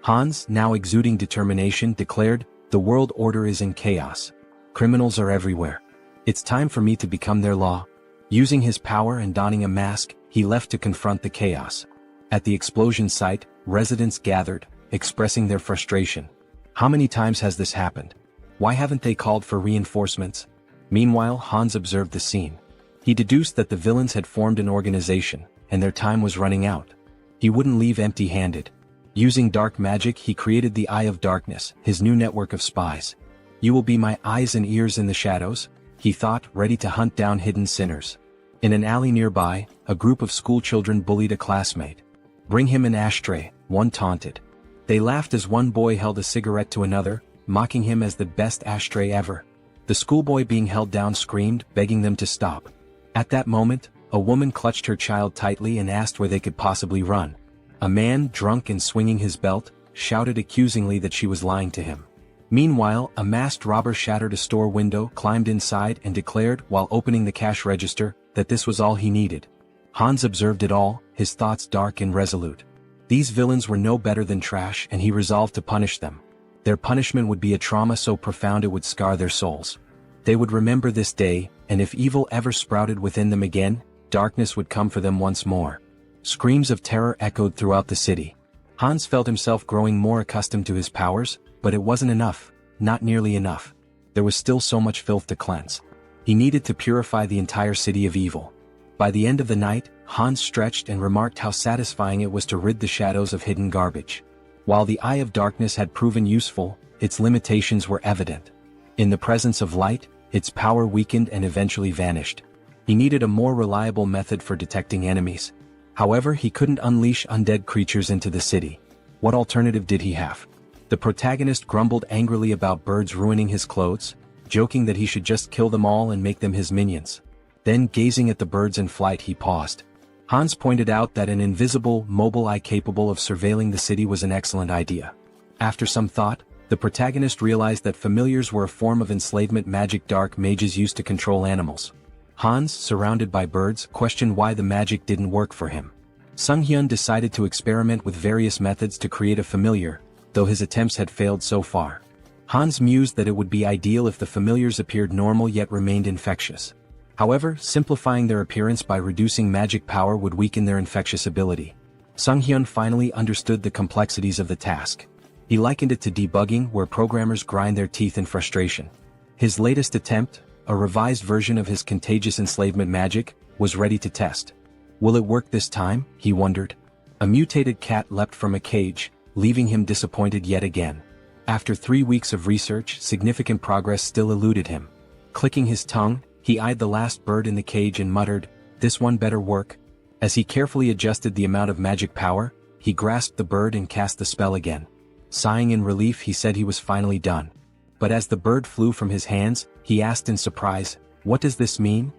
Hans, now exuding determination, declared, The world order is in chaos. Criminals are everywhere. It's time for me to become their law. Using his power and donning a mask, he left to confront the chaos. At the explosion site, residents gathered, expressing their frustration. How many times has this happened? Why haven't they called for reinforcements? Meanwhile, Hans observed the scene. He deduced that the villains had formed an organization, and their time was running out. He wouldn't leave empty-handed. Using dark magic, he created the Eye of Darkness, his new network of spies. You will be my eyes and ears in the shadows, he thought, ready to hunt down hidden sinners. In an alley nearby, a group of schoolchildren bullied a classmate. Bring him an ashtray, one taunted. They laughed as one boy held a cigarette to another, mocking him as the best ashtray ever. The schoolboy being held down screamed, begging them to stop. At that moment, a woman clutched her child tightly and asked where they could possibly run. A man, drunk and swinging his belt, shouted accusingly that she was lying to him. Meanwhile, a masked robber shattered a store window, climbed inside and declared, while opening the cash register, that this was all he needed. Hans observed it all, his thoughts dark and resolute. These villains were no better than trash, and he resolved to punish them. Their punishment would be a trauma so profound it would scar their souls. They would remember this day, and if evil ever sprouted within them again, darkness would come for them once more. Screams of terror echoed throughout the city. Hans felt himself growing more accustomed to his powers, but it wasn't enough, not nearly enough. There was still so much filth to cleanse. He needed to purify the entire city of evil. By the end of the night, Hans stretched and remarked how satisfying it was to rid the shadows of hidden garbage. While the Eye of Darkness had proven useful, its limitations were evident. In the presence of light, its power weakened and eventually vanished. He needed a more reliable method for detecting enemies. However, he couldn't unleash undead creatures into the city. What alternative did he have? The protagonist grumbled angrily about birds ruining his clothes, joking that he should just kill them all and make them his minions. Then, gazing at the birds in flight, he paused. Hans pointed out that an invisible, mobile eye capable of surveilling the city was an excellent idea. After some thought, the protagonist realized that familiars were a form of enslavement magic dark mages used to control animals. Hans, surrounded by birds, questioned why the magic didn't work for him. Sung-hyun decided to experiment with various methods to create a familiar, though his attempts had failed so far. Hans mused that it would be ideal if the familiars appeared normal yet remained infectious. However, simplifying their appearance by reducing magic power would weaken their infectious ability. Sung-hyun finally understood the complexities of the task. He likened it to debugging, where programmers grind their teeth in frustration. His latest attempt, a revised version of his contagious enslavement magic, was ready to test. Will it work this time? He wondered. A mutated cat leapt from a cage, leaving him disappointed yet again. After 3 weeks of research, significant progress still eluded him. Clicking his tongue, he eyed the last bird in the cage and muttered, "This one better work." As he carefully adjusted the amount of magic power, he grasped the bird and cast the spell again. Sighing in relief, he said he was finally done. But as the bird flew from his hands, he asked in surprise, "What does this mean?"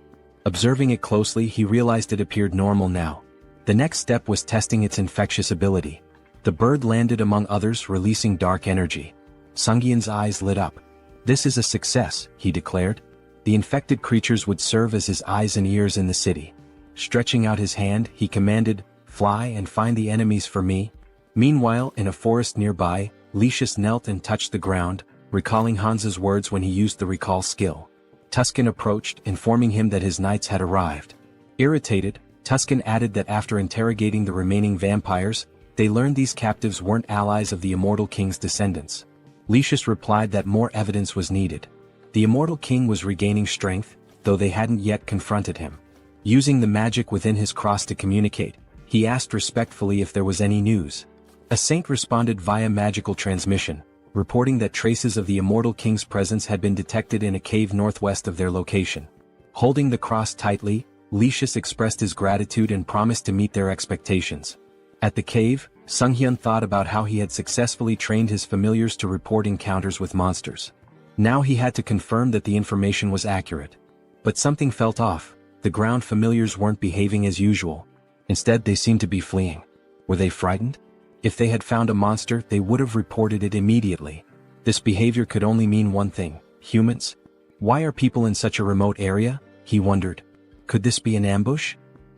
Observing it closely, he realized it appeared normal now. The next step was testing its infectious ability. The bird landed among others, releasing dark energy. Sung-hyun's eyes lit up. "This is a success," he declared. The infected creatures would serve as his eyes and ears in the city. Stretching out his hand, he commanded, "Fly and find the enemies for me." Meanwhile, in a forest nearby, Lucius knelt and touched the ground, recalling Hans's words when he used the recall skill. Tuscan approached, informing him that his knights had arrived. Irritated, Tuscan added that after interrogating the remaining vampires, they learned these captives weren't allies of the Immortal King's descendants. Lucius replied that more evidence was needed. The Immortal King was regaining strength, though they hadn't yet confronted him. Using the magic within his cross to communicate, he asked respectfully if there was any news. A saint responded via magical transmission, reporting that traces of the Immortal King's presence had been detected in a cave northwest of their location. Holding the cross tightly, Lucius expressed his gratitude and promised to meet their expectations. At the cave, Sung-hyun thought about how he had successfully trained his familiars to report encounters with monsters. Now he had to confirm that the information was accurate. But something felt off. The ground familiars weren't behaving as usual. Instead, they seemed to be fleeing. Were they frightened? If they had found a monster, they would have reported it immediately. This behavior could only mean one thing: humans. Why are people in such a remote area? He wondered. Could this be an ambush?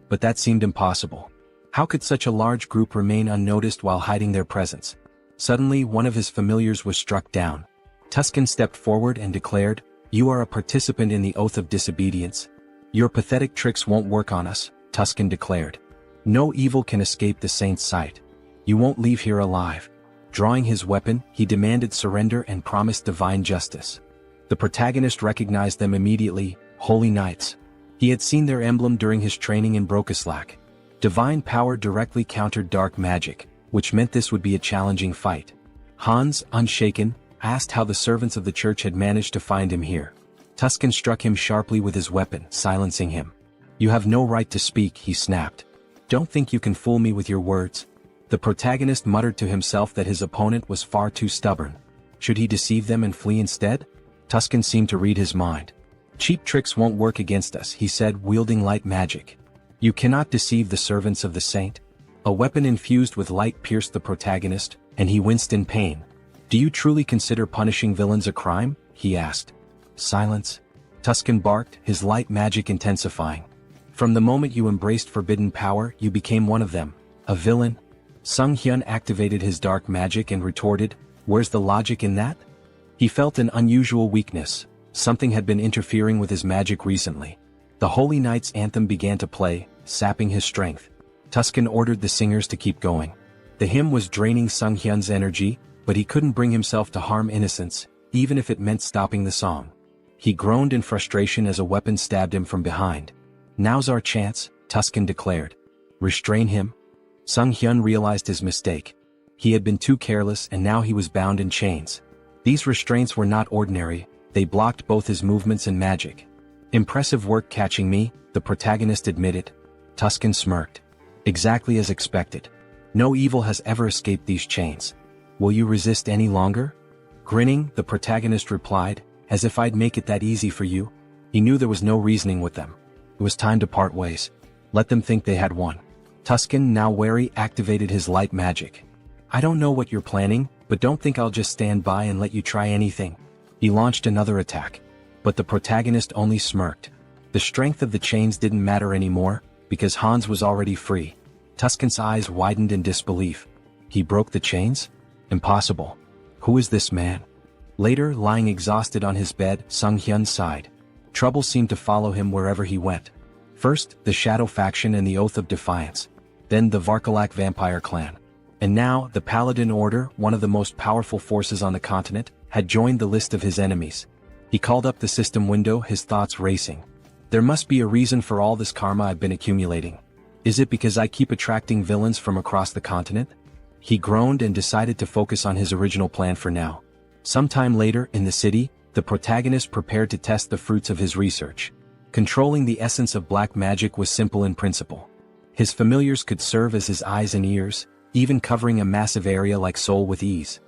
But that seemed impossible. How could such a large group remain unnoticed while hiding their presence? Suddenly, one of his familiars was struck down. Tuscan stepped forward and declared, "You are a participant in the Oath of Disobedience. Your pathetic tricks won't work on us," Tuscan declared. "No evil can escape the saint's sight. You won't leave here alive." Drawing his weapon, he demanded surrender and promised divine justice. The protagonist recognized them immediately: Holy Knights. He had seen their emblem during his training in Brokislack. Divine power directly countered dark magic, which meant this would be a challenging fight. Hans, unshaken, asked how the servants of the church had managed to find him here. Tuscan struck him sharply with his weapon, silencing him. "You have no right to speak," he snapped. "Don't think you can fool me with your words." The protagonist muttered to himself that his opponent was far too stubborn. Should he deceive them and flee instead? Tuscan seemed to read his mind. "Cheap tricks won't work against us," he said, wielding light magic. "You cannot deceive the servants of the saint." A weapon infused with light pierced the protagonist, and he winced in pain. "Do you truly consider punishing villains a crime?" he asked. "Silence," Tuscan barked, his light magic intensifying. "From the moment you embraced forbidden power, you became one of them, a villain." Sung Hyun activated his dark magic and retorted, "Where's the logic in that?" He felt an unusual weakness. Something had been interfering with his magic recently. The Holy Knight's anthem began to play, sapping his strength. Tuscan ordered the singers to keep going. The hymn was draining Sung Hyun's energy, but he couldn't bring himself to harm innocents, even if it meant stopping the song. He groaned in frustration as a weapon stabbed him from behind. "Now's our chance," Tuscan declared. "Restrain him." Sung Hyun realized his mistake. He had been too careless and now he was bound in chains. These restraints were not ordinary, they blocked both his movements and magic. "Impressive work catching me," the protagonist admitted. Tuscan smirked. "Exactly as expected. No evil has ever escaped these chains. Will you resist any longer?" Grinning, the protagonist replied, "As if I'd make it that easy for you." He knew there was no reasoning with them. It was time to part ways. Let them think they had won. Tuscan, now wary, activated his light magic. "I don't know what you're planning, but don't think I'll just stand by and let you try anything." He launched another attack. But the protagonist only smirked. The strength of the chains didn't matter anymore, because Hans was already free. Tuscan's eyes widened in disbelief. He broke the chains? Impossible. Who is this man? Later, lying exhausted on his bed, Sung Hyun sighed. Trouble seemed to follow him wherever he went. First, the Shadow faction and the Oath of Defiance. Then the Varkalak vampire clan. And now, the Paladin Order, one of the most powerful forces on the continent, had joined the list of his enemies. He called up the system window, his thoughts racing. There must be a reason for all this karma I've been accumulating. Is it because I keep attracting villains from across the continent? He groaned and decided to focus on his original plan for now. Sometime later, in the city, the protagonist prepared to test the fruits of his research. Controlling the essence of black magic was simple in principle. His familiars could serve as his eyes and ears, even covering a massive area like Seoul with ease.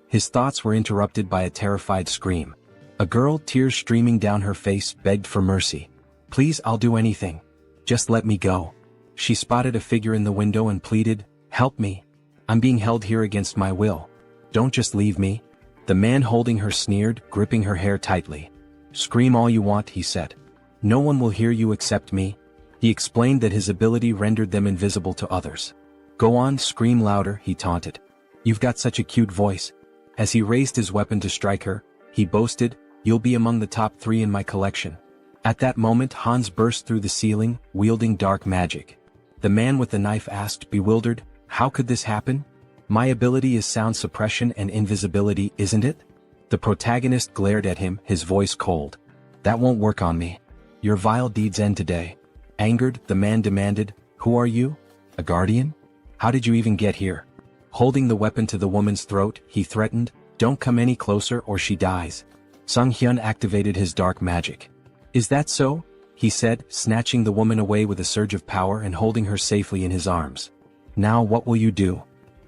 His thoughts were interrupted by a terrified scream. A girl, tears streaming down her face, begged for mercy. "Please, I'll do anything. Just let me go." She spotted a figure in the window and pleaded, "Help me. I'm being held here against my will. Don't just leave me." The man holding her sneered, gripping her hair tightly. "Scream all you want," he said. "No one will hear you except me." He explained that his ability rendered them invisible to others. "Go on, scream louder," he taunted. "You've got such a cute voice." As he raised his weapon to strike her, he boasted, "You'll be among the top 3 in my collection." At that moment, Hans burst through the ceiling, wielding dark magic. The man with the knife asked, bewildered, "How could this happen? My ability is sound suppression and invisibility, isn't it?" The protagonist glared at him, his voice cold. "That won't work on me. Your vile deeds end today." Angered, the man demanded, "Who are you? A guardian? How did you even get here?" Holding the weapon to the woman's throat, he threatened, "Don't come any closer or she dies." Sung Hyun activated his dark magic. "Is that so?" he said, snatching the woman away with a surge of power and holding her safely in his arms. "Now what will you do?"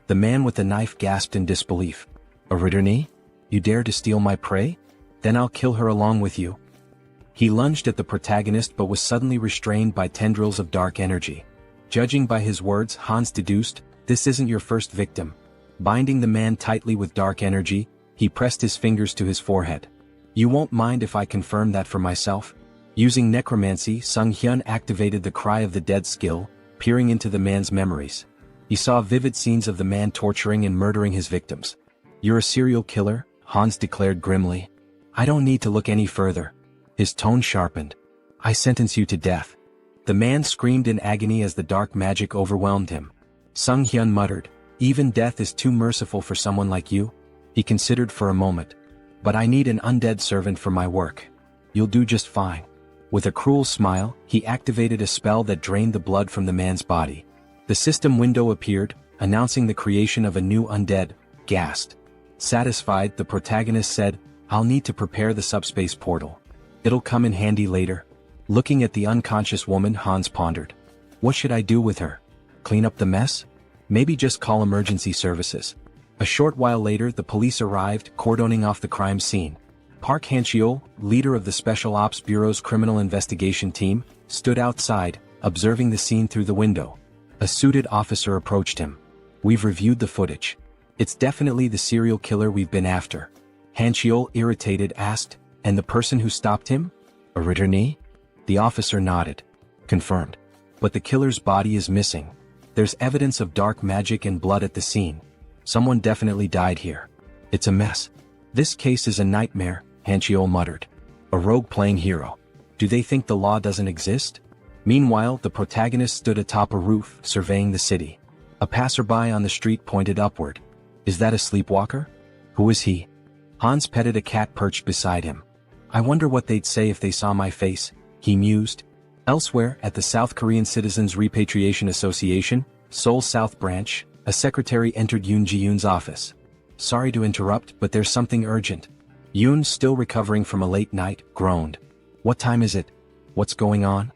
The man with the knife gasped in disbelief. "A Ritterni? You dare to steal my prey? Then I'll kill her along with you." He lunged at the protagonist but was suddenly restrained by tendrils of dark energy. Judging by his words, Hans deduced, "This isn't your first victim." Binding the man tightly with dark energy, he pressed his fingers to his forehead. "You won't mind if I confirm that for myself?" Using necromancy, Sung Hyun activated the Cry of the Dead skill, peering into the man's memories. He saw vivid scenes of the man torturing and murdering his victims. "You're a serial killer," Hans declared grimly. "I don't need to look any further." His tone sharpened. "I sentence you to death." The man screamed in agony as the dark magic overwhelmed him. Sung Hyun muttered, "Even death is too merciful for someone like you." He considered for a moment. "But I need an undead servant for my work." "You'll do just fine." With a cruel smile, he activated a spell that drained the blood from the man's body. The system window appeared, announcing the creation of a new undead, Ghast. Satisfied, the protagonist said, "I'll need to prepare the subspace portal. It'll come in handy later." Looking at the unconscious woman, Hans pondered. What should I do with her? Clean up the mess? Maybe just call emergency services. A short while later, the police arrived, cordoning off the crime scene. Park Han-cheol, leader of the Special Ops Bureau's criminal investigation team, stood outside, observing the scene through the window. A suited officer approached him. "We've reviewed the footage. It's definitely the serial killer we've been after." Han-cheol, irritated, asked, "And the person who stopped him? A returnee?" The officer nodded. "Confirmed. But the killer's body is missing. There's evidence of dark magic and blood at the scene. Someone definitely died here. It's a mess. This case is a nightmare," Han-cheol muttered. "A rogue playing hero. Do they think the law doesn't exist?" Meanwhile, the protagonist stood atop a roof, surveying the city. A passerby on the street pointed upward. "Is that a sleepwalker? Who is he?" Hans petted a cat perched beside him. "I wonder what they'd say if they saw my face," he mused. Elsewhere, at the South Korean Citizens Repatriation Association, Seoul South Branch, a secretary entered Yoon Ji-yoon's office. "Sorry to interrupt, but there's something urgent." Yoon, still recovering from a late night, groaned. "What time is it? What's going on?"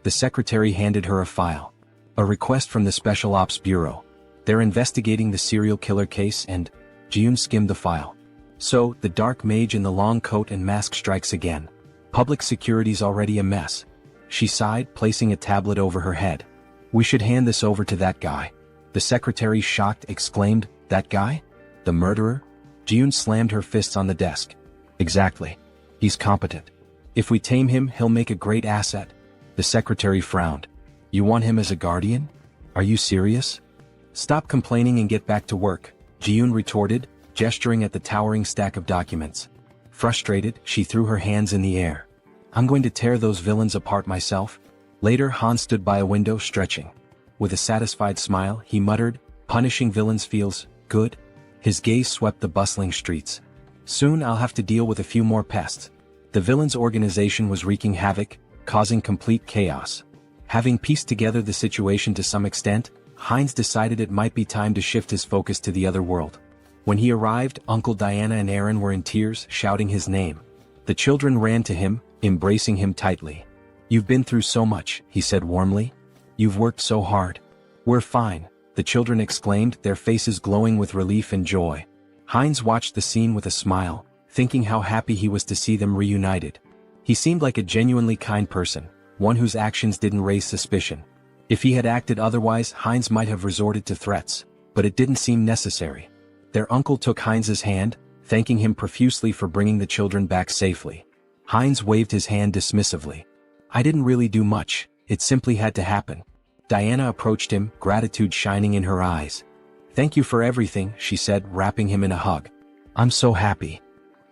The secretary handed her a file. "A request from the Special Ops Bureau. They're investigating the serial killer case and..." Ji-yoon skimmed the file. "So, the dark mage in the long coat and mask strikes again. Public security's already a mess." She sighed, placing a tablet over her head. "We should hand this over to that guy." The secretary, shocked, exclaimed, "That guy? The murderer?" Ji-yoon slammed her fists on the desk. "Exactly. He's competent. If we tame him, he'll make a great asset." The secretary frowned. "You want him as a guardian? Are you serious?" "Stop complaining and get back to work," Ji-yoon retorted, gesturing at the towering stack of documents. Frustrated, she threw her hands in the air. "I'm going to tear those villains apart myself." Later, Han stood by a window, stretching. With a satisfied smile, he muttered, "Punishing villains feels good." His gaze swept the bustling streets. "Soon I'll have to deal with a few more pests." The villains' organization was wreaking havoc, causing complete chaos. Having pieced together the situation to some extent, Heinz decided it might be time to shift his focus to the other world. When he arrived, Uncle Diana and Aaron were in tears, shouting his name. The children ran to him, embracing him tightly. "You've been through so much," he said warmly. "You've worked so hard." "We're fine," the children exclaimed, their faces glowing with relief and joy. Heinz watched the scene with a smile, thinking how happy he was to see them reunited. He seemed like a genuinely kind person, one whose actions didn't raise suspicion. If he had acted otherwise, Heinz might have resorted to threats, but it didn't seem necessary. Their uncle took Heinz's hand, thanking him profusely for bringing the children back safely. Heinz waved his hand dismissively. "I didn't really do much, it simply had to happen." Diana approached him, gratitude shining in her eyes. "Thank you for everything," she said, wrapping him in a hug. "I'm so happy."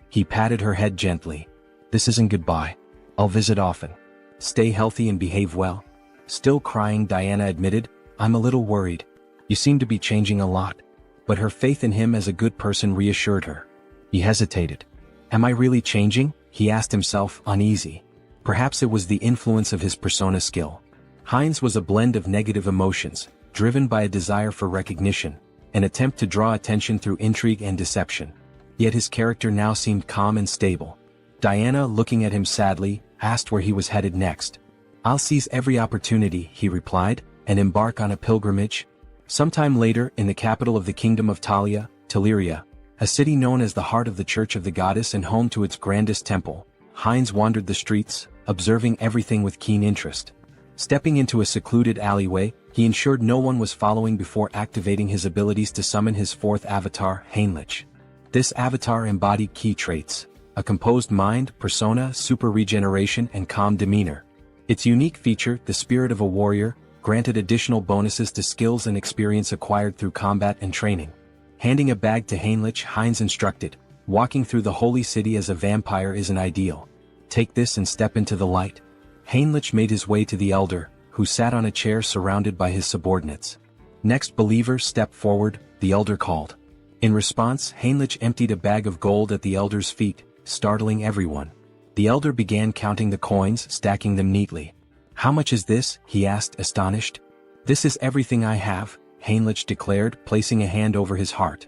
He patted her head gently. "This isn't goodbye. I'll visit often. Stay healthy and behave well." Still crying, Diana admitted, "I'm a little worried. You seem to be changing a lot." But her faith in him as a good person reassured her. He hesitated. "Am I really changing?" he asked himself, uneasy. Perhaps it was the influence of his persona skill. Heinz was a blend of negative emotions, driven by a desire for recognition, an attempt to draw attention through intrigue and deception. Yet his character now seemed calm and stable. Diana, looking at him sadly, asked where he was headed next. "I'll seize every opportunity," he replied, "and embark on a pilgrimage." Sometime later, in the capital of the Kingdom of Talia, Teleria, a city known as the heart of the Church of the Goddess and home to its grandest temple, Heinz wandered the streets, observing everything with keen interest. Stepping into a secluded alleyway, he ensured no one was following before activating his abilities to summon his fourth avatar, Heinlich. This avatar embodied key traits: a composed mind, persona, super regeneration, and calm demeanor. Its unique feature, the spirit of a warrior, granted additional bonuses to skills and experience acquired through combat and training. Handing a bag to Heinlich, Heinz instructed, "Walking through the holy city as a vampire isn't ideal. Take this and step into the light." Heinlich made his way to the elder, who sat on a chair surrounded by his subordinates. "Next believer, step forward," the elder called. In response, Heinlich emptied a bag of gold at the elder's feet, startling everyone. The elder began counting the coins, stacking them neatly. "How much is this?" he asked, astonished. "This is everything I have," Heinlich declared, placing a hand over his heart.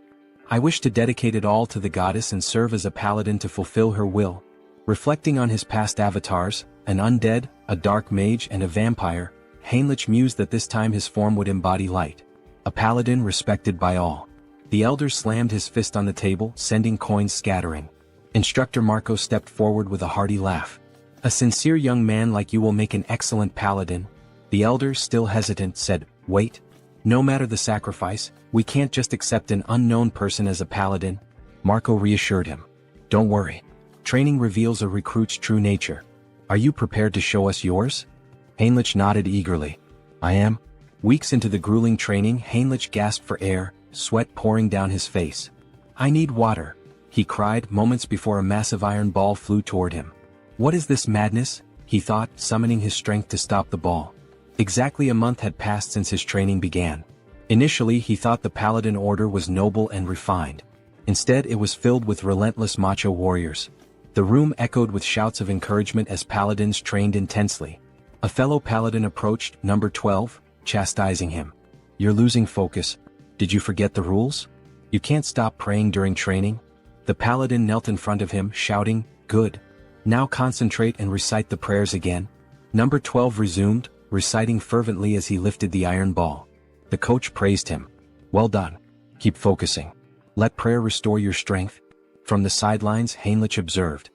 I wish to dedicate it all to the goddess and serve as a paladin to fulfill her will. Reflecting on his past avatars, an undead, a dark mage and a vampire, Heinrich mused that this time his form would embody light. A paladin respected by all. The elder slammed his fist on the table, sending coins scattering. Instructor Marco stepped forward with a hearty laugh. A sincere young man like you will make an excellent paladin. The elder, still hesitant, said, wait. No matter the sacrifice, we can't just accept an unknown person as a paladin. Marco reassured him. Don't worry. Training reveals a recruit's true nature. Are you prepared to show us yours? Heinrich nodded eagerly. I am. Weeks into the grueling training, Heinrich gasped for air, sweat pouring down his face. I need water, he cried moments before a massive iron ball flew toward him. What is this madness? He thought, summoning his strength to stop the ball. Exactly a month had passed since his training began. Initially he thought the paladin order was noble and refined. Instead it was filled with relentless macho warriors. The room echoed with shouts of encouragement as paladins trained intensely. A fellow paladin approached, number 12, chastising him. You're losing focus. Did you forget the rules? You can't stop praying during training. The paladin knelt in front of him, shouting, good. Now concentrate and recite the prayers again. Number 12 resumed, reciting fervently as he lifted the iron ball. The coach praised him. Well done. Keep focusing. Let prayer restore your strength. From the sidelines, Heinrich observed.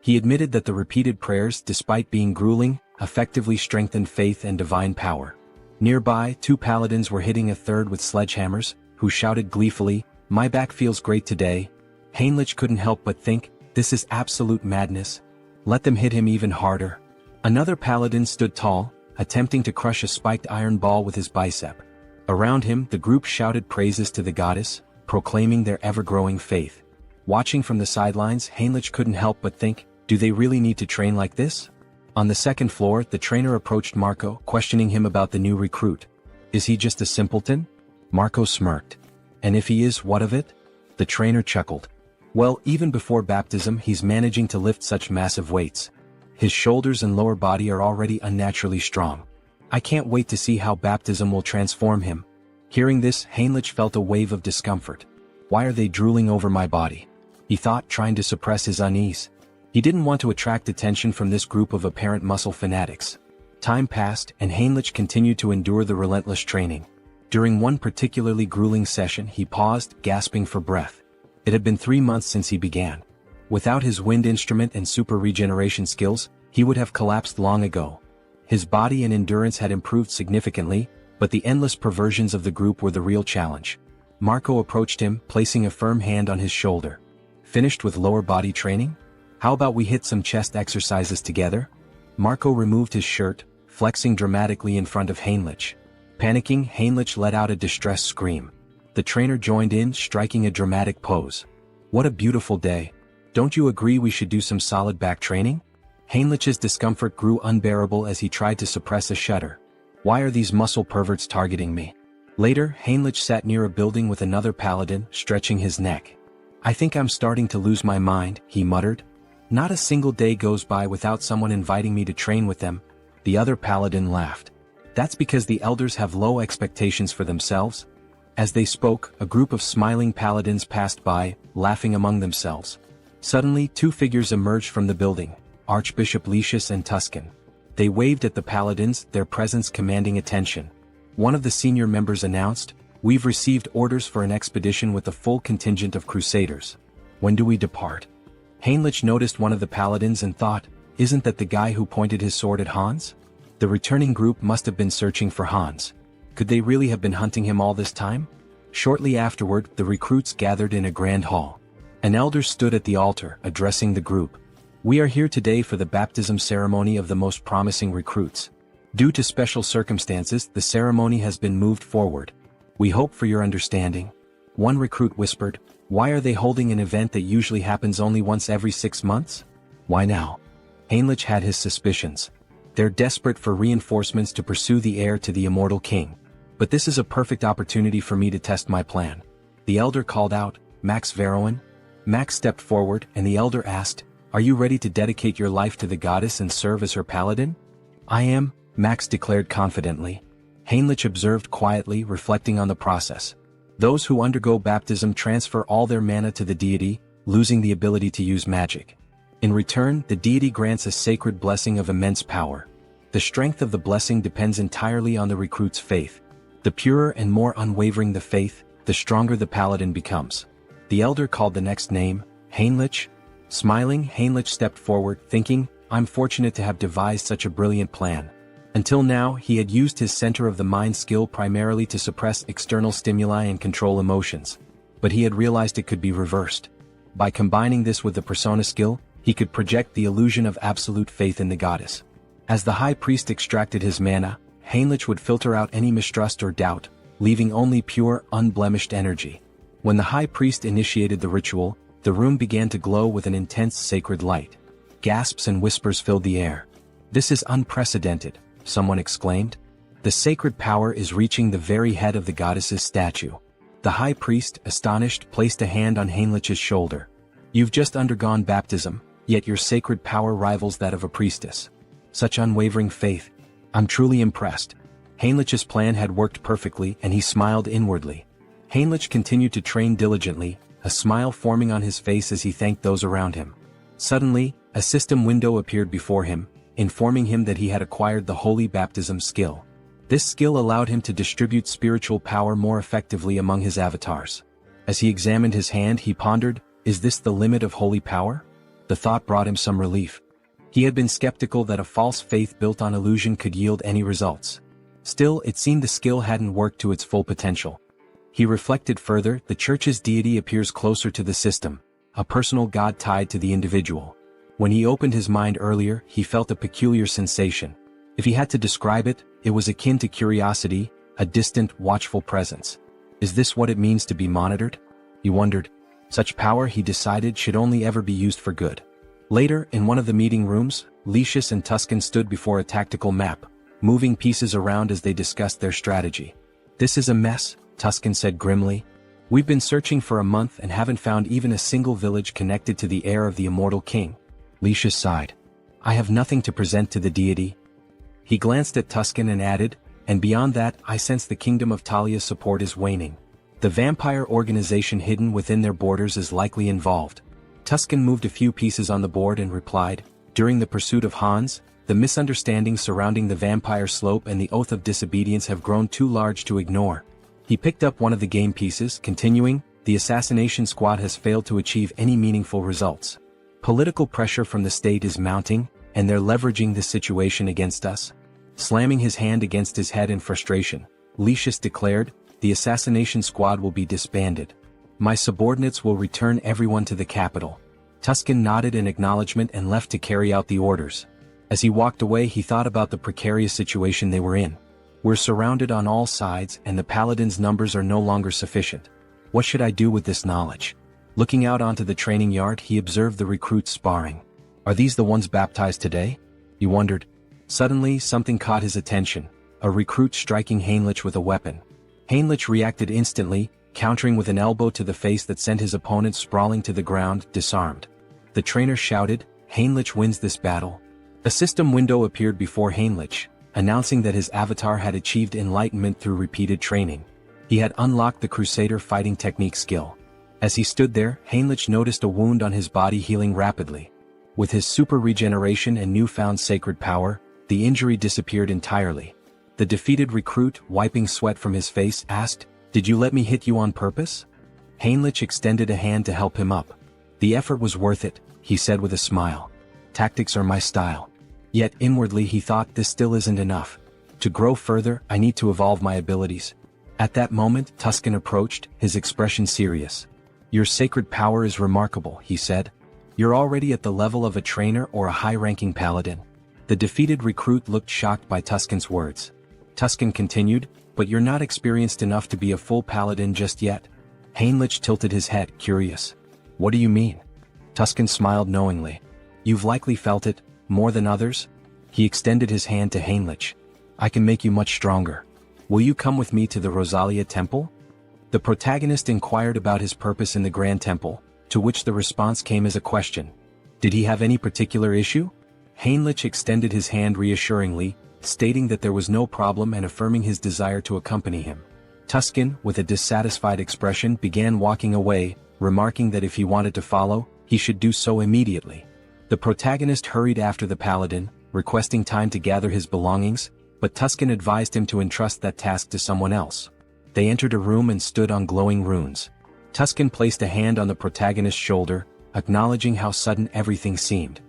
He admitted that the repeated prayers, despite being grueling, effectively strengthened faith and divine power. Nearby, two paladins were hitting a third with sledgehammers, who shouted gleefully, my back feels great today. Heinrich couldn't help but think, this is absolute madness. Let them hit him even harder. Another paladin stood tall, attempting to crush a spiked iron ball with his bicep. Around him, the group shouted praises to the goddess, proclaiming their ever-growing faith. Watching from the sidelines, Heinrich couldn't help but think, do they really need to train like this? On the second floor, the trainer approached Marco, questioning him about the new recruit. Is he just a simpleton? Marco smirked. And if he is, what of it? The trainer chuckled. Well, even before baptism he's managing to lift such massive weights. His shoulders and lower body are already unnaturally strong. I can't wait to see how baptism will transform him. Hearing this, Heinrich felt a wave of discomfort. Why are they drooling over my body? He thought, trying to suppress his unease. He didn't want to attract attention from this group of apparent muscle fanatics. Time passed, and Heinrich continued to endure the relentless training. During one particularly grueling session he paused, gasping for breath. It had been 3 months since he began. Without his wind instrument and super regeneration skills, he would have collapsed long ago. His body and endurance had improved significantly, but the endless perversions of the group were the real challenge. Marco approached him, placing a firm hand on his shoulder. Finished with lower body training? How about we hit some chest exercises together? Marco removed his shirt, flexing dramatically in front of Heinrich. Panicking, Heinrich let out a distressed scream. The trainer joined in, striking a dramatic pose. What a beautiful day. Don't you agree we should do some solid back training? Heinrich's discomfort grew unbearable as he tried to suppress a shudder. Why are these muscle perverts targeting me? Later, Heinrich sat near a building with another paladin, stretching his neck. I think I'm starting to lose my mind, he muttered. Not a single day goes by without someone inviting me to train with them. The other paladin laughed. That's because the elders have low expectations for themselves. As they spoke, a group of smiling paladins passed by, laughing among themselves. Suddenly, two figures emerged from the building, Archbishop Lucius and Tuscan. They waved at the paladins, their presence commanding attention. One of the senior members announced, we've received orders for an expedition with a full contingent of crusaders. When do we depart? Heinrich noticed one of the paladins and thought, isn't that the guy who pointed his sword at Hans? The returning group must have been searching for Hans. Could they really have been hunting him all this time? Shortly afterward, the recruits gathered in a grand hall. An elder stood at the altar, addressing the group. We are here today for the baptism ceremony of the most promising recruits. Due to special circumstances, the ceremony has been moved forward. We hope for your understanding. One recruit whispered, why are they holding an event that usually happens only once every 6 months? Why now? Heinrich had his suspicions. They're desperate for reinforcements to pursue the heir to the immortal king. But this is a perfect opportunity for me to test my plan. The elder called out, Max Veroin? Max stepped forward, and the elder asked, are you ready to dedicate your life to the goddess and serve as her paladin? I am, Max declared confidently. Heinrich observed quietly, reflecting on the process. Those who undergo baptism transfer all their mana to the deity, losing the ability to use magic. In return, the deity grants a sacred blessing of immense power. The strength of the blessing depends entirely on the recruit's faith. The purer and more unwavering the faith, the stronger the paladin becomes. The elder called the next name, Heinrich. Smiling, Heinrich stepped forward, thinking, I'm fortunate to have devised such a brilliant plan. Until now, he had used his center of the mind skill primarily to suppress external stimuli and control emotions. But he had realized it could be reversed. By combining this with the persona skill, he could project the illusion of absolute faith in the goddess. As the high priest extracted his mana, Heinrich would filter out any mistrust or doubt, leaving only pure, unblemished energy. When the high priest initiated the ritual, the room began to glow with an intense sacred light. Gasps and whispers filled the air. This is unprecedented, someone exclaimed. The sacred power is reaching the very head of the goddess's statue. The high priest, astonished, placed a hand on Heinrich's shoulder. You've just undergone baptism, yet your sacred power rivals that of a priestess. Such unwavering faith. I'm truly impressed. Heinrich's plan had worked perfectly, and he smiled inwardly. Heinrich continued to train diligently, a smile forming on his face as he thanked those around him. Suddenly, a system window appeared before him, informing him that he had acquired the holy baptism skill. This skill allowed him to distribute spiritual power more effectively among his avatars. As he examined his hand, he pondered, is this the limit of holy power? The thought brought him some relief. He had been skeptical that a false faith built on illusion could yield any results. Still, it seemed the skill hadn't worked to its full potential. He reflected further, the church's deity appears closer to the system, a personal god tied to the individual. When he opened his mind earlier, he felt a peculiar sensation. If he had to describe it, it was akin to curiosity, a distant, watchful presence. Is this what it means to be monitored? He wondered. Such power, he decided, should only ever be used for good. Later, in one of the meeting rooms, Lucius and Tuscan stood before a tactical map, moving pieces around as they discussed their strategy. This is a mess, Tuscan said grimly. We've been searching for a month and haven't found even a single village connected to the heir of the immortal king. Lucius sighed. I have nothing to present to the deity. He glanced at Tuscan and added, and beyond that, I sense the kingdom of Talia's support is waning. The vampire organization hidden within their borders is likely involved. Tuscan moved a few pieces on the board and replied, during the pursuit of Hans, the misunderstandings surrounding the vampire slope and the oath of disobedience have grown too large to ignore. He picked up one of the game pieces, continuing, the assassination squad has failed to achieve any meaningful results. Political pressure from the state is mounting, and they're leveraging this situation against us. Slamming his hand against his head in frustration, Lucius declared, the assassination squad will be disbanded. My subordinates will return everyone to the capital. Tuscan nodded in acknowledgement and left to carry out the orders. As he walked away, he thought about the precarious situation they were in. We're surrounded on all sides and the paladins' numbers are no longer sufficient. What should I do with this knowledge? Looking out onto the training yard, he observed the recruits sparring. Are these the ones baptized today? He wondered. Suddenly, something caught his attention, a recruit striking Heinrich with a weapon. Heinrich reacted instantly, countering with an elbow to the face that sent his opponent sprawling to the ground, disarmed. The trainer shouted, Heinrich wins this battle. A system window appeared before Heinrich, announcing that his avatar had achieved enlightenment through repeated training. He had unlocked the Crusader fighting technique skill. As he stood there, Heinrich noticed a wound on his body healing rapidly. With his super regeneration and newfound sacred power, the injury disappeared entirely. The defeated recruit, wiping sweat from his face, asked, Did you let me hit you on purpose? Heinrich extended a hand to help him up. The effort was worth it, he said with a smile. Tactics are my style. Yet inwardly he thought this still isn't enough. To grow further, I need to evolve my abilities. At that moment, Tuscan approached, his expression serious. Your sacred power is remarkable, he said. You're already at the level of a trainer or a high-ranking paladin. The defeated recruit looked shocked by Tuscan's words. Tuscan continued, but you're not experienced enough to be a full paladin just yet. Heinrich tilted his head, curious. What do you mean? Tuscan smiled knowingly. You've likely felt it, more than others? He extended his hand to Heinrich. I can make you much stronger. Will you come with me to the Rosalia Temple? The protagonist inquired about his purpose in the Grand Temple, to which the response came as a question. Did he have any particular issue? Heinrich extended his hand reassuringly, stating that there was no problem and affirming his desire to accompany him. Tuscan, with a dissatisfied expression, began walking away, remarking that if he wanted to follow, he should do so immediately. The protagonist hurried after the paladin, requesting time to gather his belongings, but Tuscan advised him to entrust that task to someone else. They entered a room and stood on glowing runes. Tuscan placed a hand on the protagonist's shoulder, acknowledging how sudden everything seemed.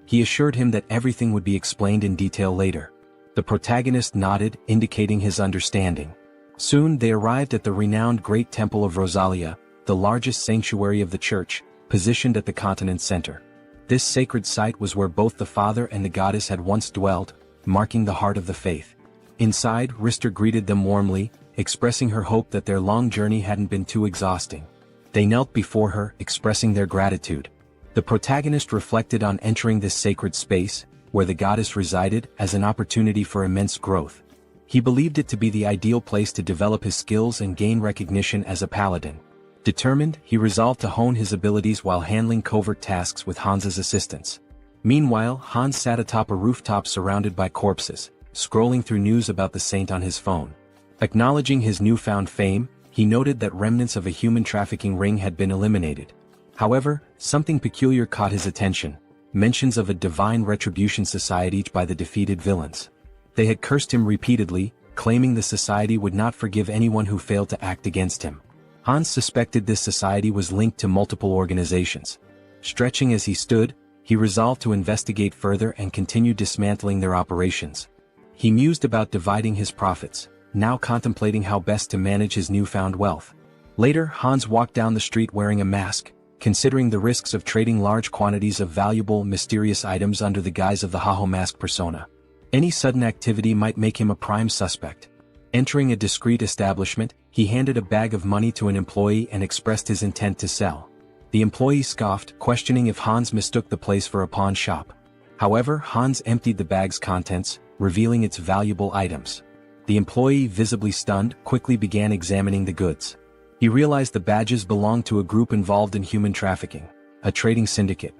He assured him that everything would be explained in detail later. The protagonist nodded, indicating his understanding. Soon they arrived at the renowned Great Temple of Rosalia, the largest sanctuary of the church, positioned at the continent's center. This sacred site was where both the father and the goddess had once dwelt, marking the heart of the faith. Inside, Rister greeted them warmly, expressing her hope that their long journey hadn't been too exhausting. They knelt before her, expressing their gratitude. The protagonist reflected on entering this sacred space, where the goddess resided, as an opportunity for immense growth. He believed it to be the ideal place to develop his skills and gain recognition as a paladin. Determined, he resolved to hone his abilities while handling covert tasks with Hans's assistance. Meanwhile, Hans sat atop a rooftop surrounded by corpses, scrolling through news about the saint on his phone. Acknowledging his newfound fame, he noted that remnants of a human trafficking ring had been eliminated. However, something peculiar caught his attention: mentions of a divine retribution society by the defeated villains. They had cursed him repeatedly, claiming the society would not forgive anyone who failed to act against him. Hans suspected this society was linked to multiple organizations. Stretching as he stood, he resolved to investigate further and continue dismantling their operations. He mused about dividing his profits, now contemplating how best to manage his newfound wealth. Later, Hans walked down the street wearing a mask, considering the risks of trading large quantities of valuable, mysterious items under the guise of the Haho mask persona. Any sudden activity might make him a prime suspect. Entering a discreet establishment, he handed a bag of money to an employee and expressed his intent to sell. The employee scoffed, questioning if Hans mistook the place for a pawn shop. However, Hans emptied the bag's contents, revealing its valuable items. The employee, visibly stunned, quickly began examining the goods. He realized the badges belonged to a group involved in human trafficking, a trading syndicate.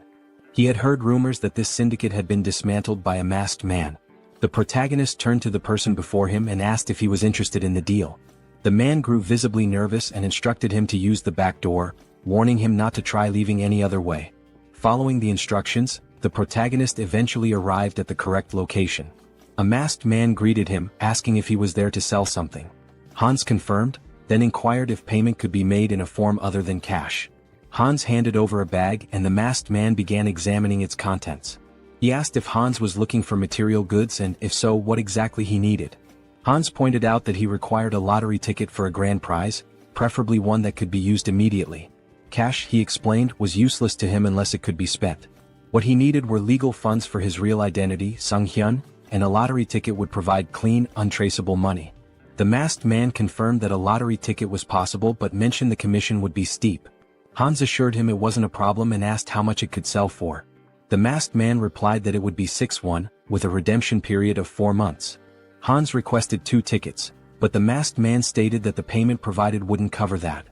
He had heard rumors that this syndicate had been dismantled by a masked man. The protagonist turned to the person before him and asked if he was interested in the deal. The man grew visibly nervous and instructed him to use the back door, warning him not to try leaving any other way. Following the instructions, the protagonist eventually arrived at the correct location. A masked man greeted him, asking if he was there to sell something. Hans confirmed, then inquired if payment could be made in a form other than cash. Hans handed over a bag and the masked man began examining its contents. He asked if Hans was looking for material goods and, if so, what exactly he needed. Hans pointed out that he required a lottery ticket for a grand prize, preferably one that could be used immediately. Cash, he explained, was useless to him unless it could be spent. What he needed were legal funds for his real identity, Sunghyun, and a lottery ticket would provide clean, untraceable money. The masked man confirmed that a lottery ticket was possible but mentioned the commission would be steep. Hans assured him it wasn't a problem and asked how much it could sell for. The masked man replied that it would be 6-1, with a redemption period of 4 months. Hans requested 2 tickets, but the masked man stated that the payment provided wouldn't cover that.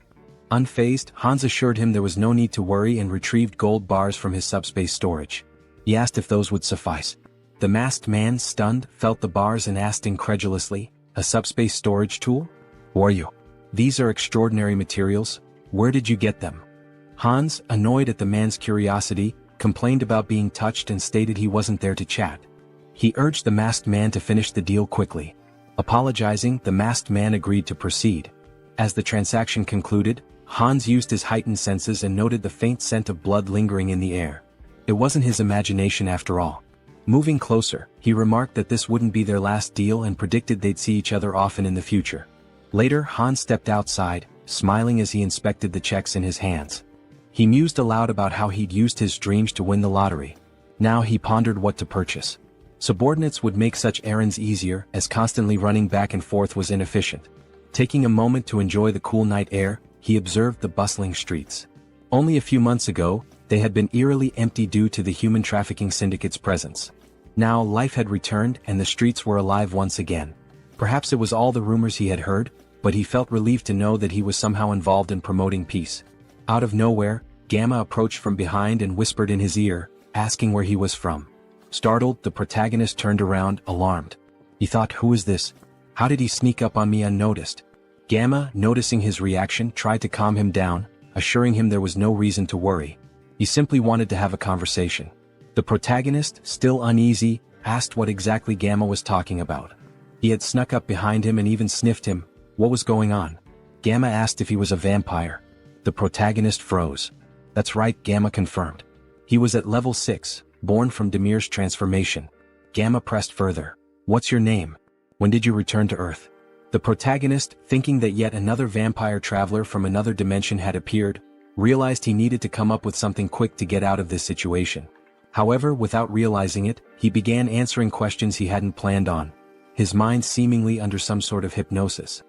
Unfazed, Hans assured him there was no need to worry and retrieved gold bars from his subspace storage. He asked if those would suffice. The masked man, stunned, felt the bars and asked incredulously, "A subspace storage tool? Who are you? These are extraordinary materials. Where did you get them?" Hans, annoyed at the man's curiosity, complained about being touched and stated he wasn't there to chat. He urged the masked man to finish the deal quickly. Apologizing, the masked man agreed to proceed. As the transaction concluded, Hans used his heightened senses and noted the faint scent of blood lingering in the air. It wasn't his imagination after all. Moving closer, he remarked that this wouldn't be their last deal and predicted they'd see each other often in the future. Later, Hans stepped outside, smiling as he inspected the checks in his hands. He mused aloud about how he'd used his dreams to win the lottery. Now he pondered what to purchase. Subordinates would make such errands easier, as constantly running back and forth was inefficient. Taking a moment to enjoy the cool night air, he observed the bustling streets. Only a few months ago, they had been eerily empty due to the human trafficking syndicate's presence. Now life had returned and the streets were alive once again. Perhaps it was all the rumors he had heard, but he felt relieved to know that he was somehow involved in promoting peace. Out of nowhere, Gamma approached from behind and whispered in his ear, asking where he was from. Startled, the protagonist turned around, alarmed. He thought, who is this? How did he sneak up on me unnoticed? Gamma, noticing his reaction, tried to calm him down, assuring him there was no reason to worry. He simply wanted to have a conversation. The protagonist, still uneasy, asked what exactly Gamma was talking about. He had snuck up behind him and even sniffed him. What was going on? Gamma asked if he was a vampire. The protagonist froze. That's right, Gamma confirmed. He was at level 6, born from Demir's transformation. Gamma pressed further. What's your name? When did you return to Earth? The protagonist, thinking that yet another vampire traveler from another dimension had appeared, realized he needed to come up with something quick to get out of this situation. However, without realizing it, he began answering questions he hadn't planned on, his mind seemingly under some sort of hypnosis.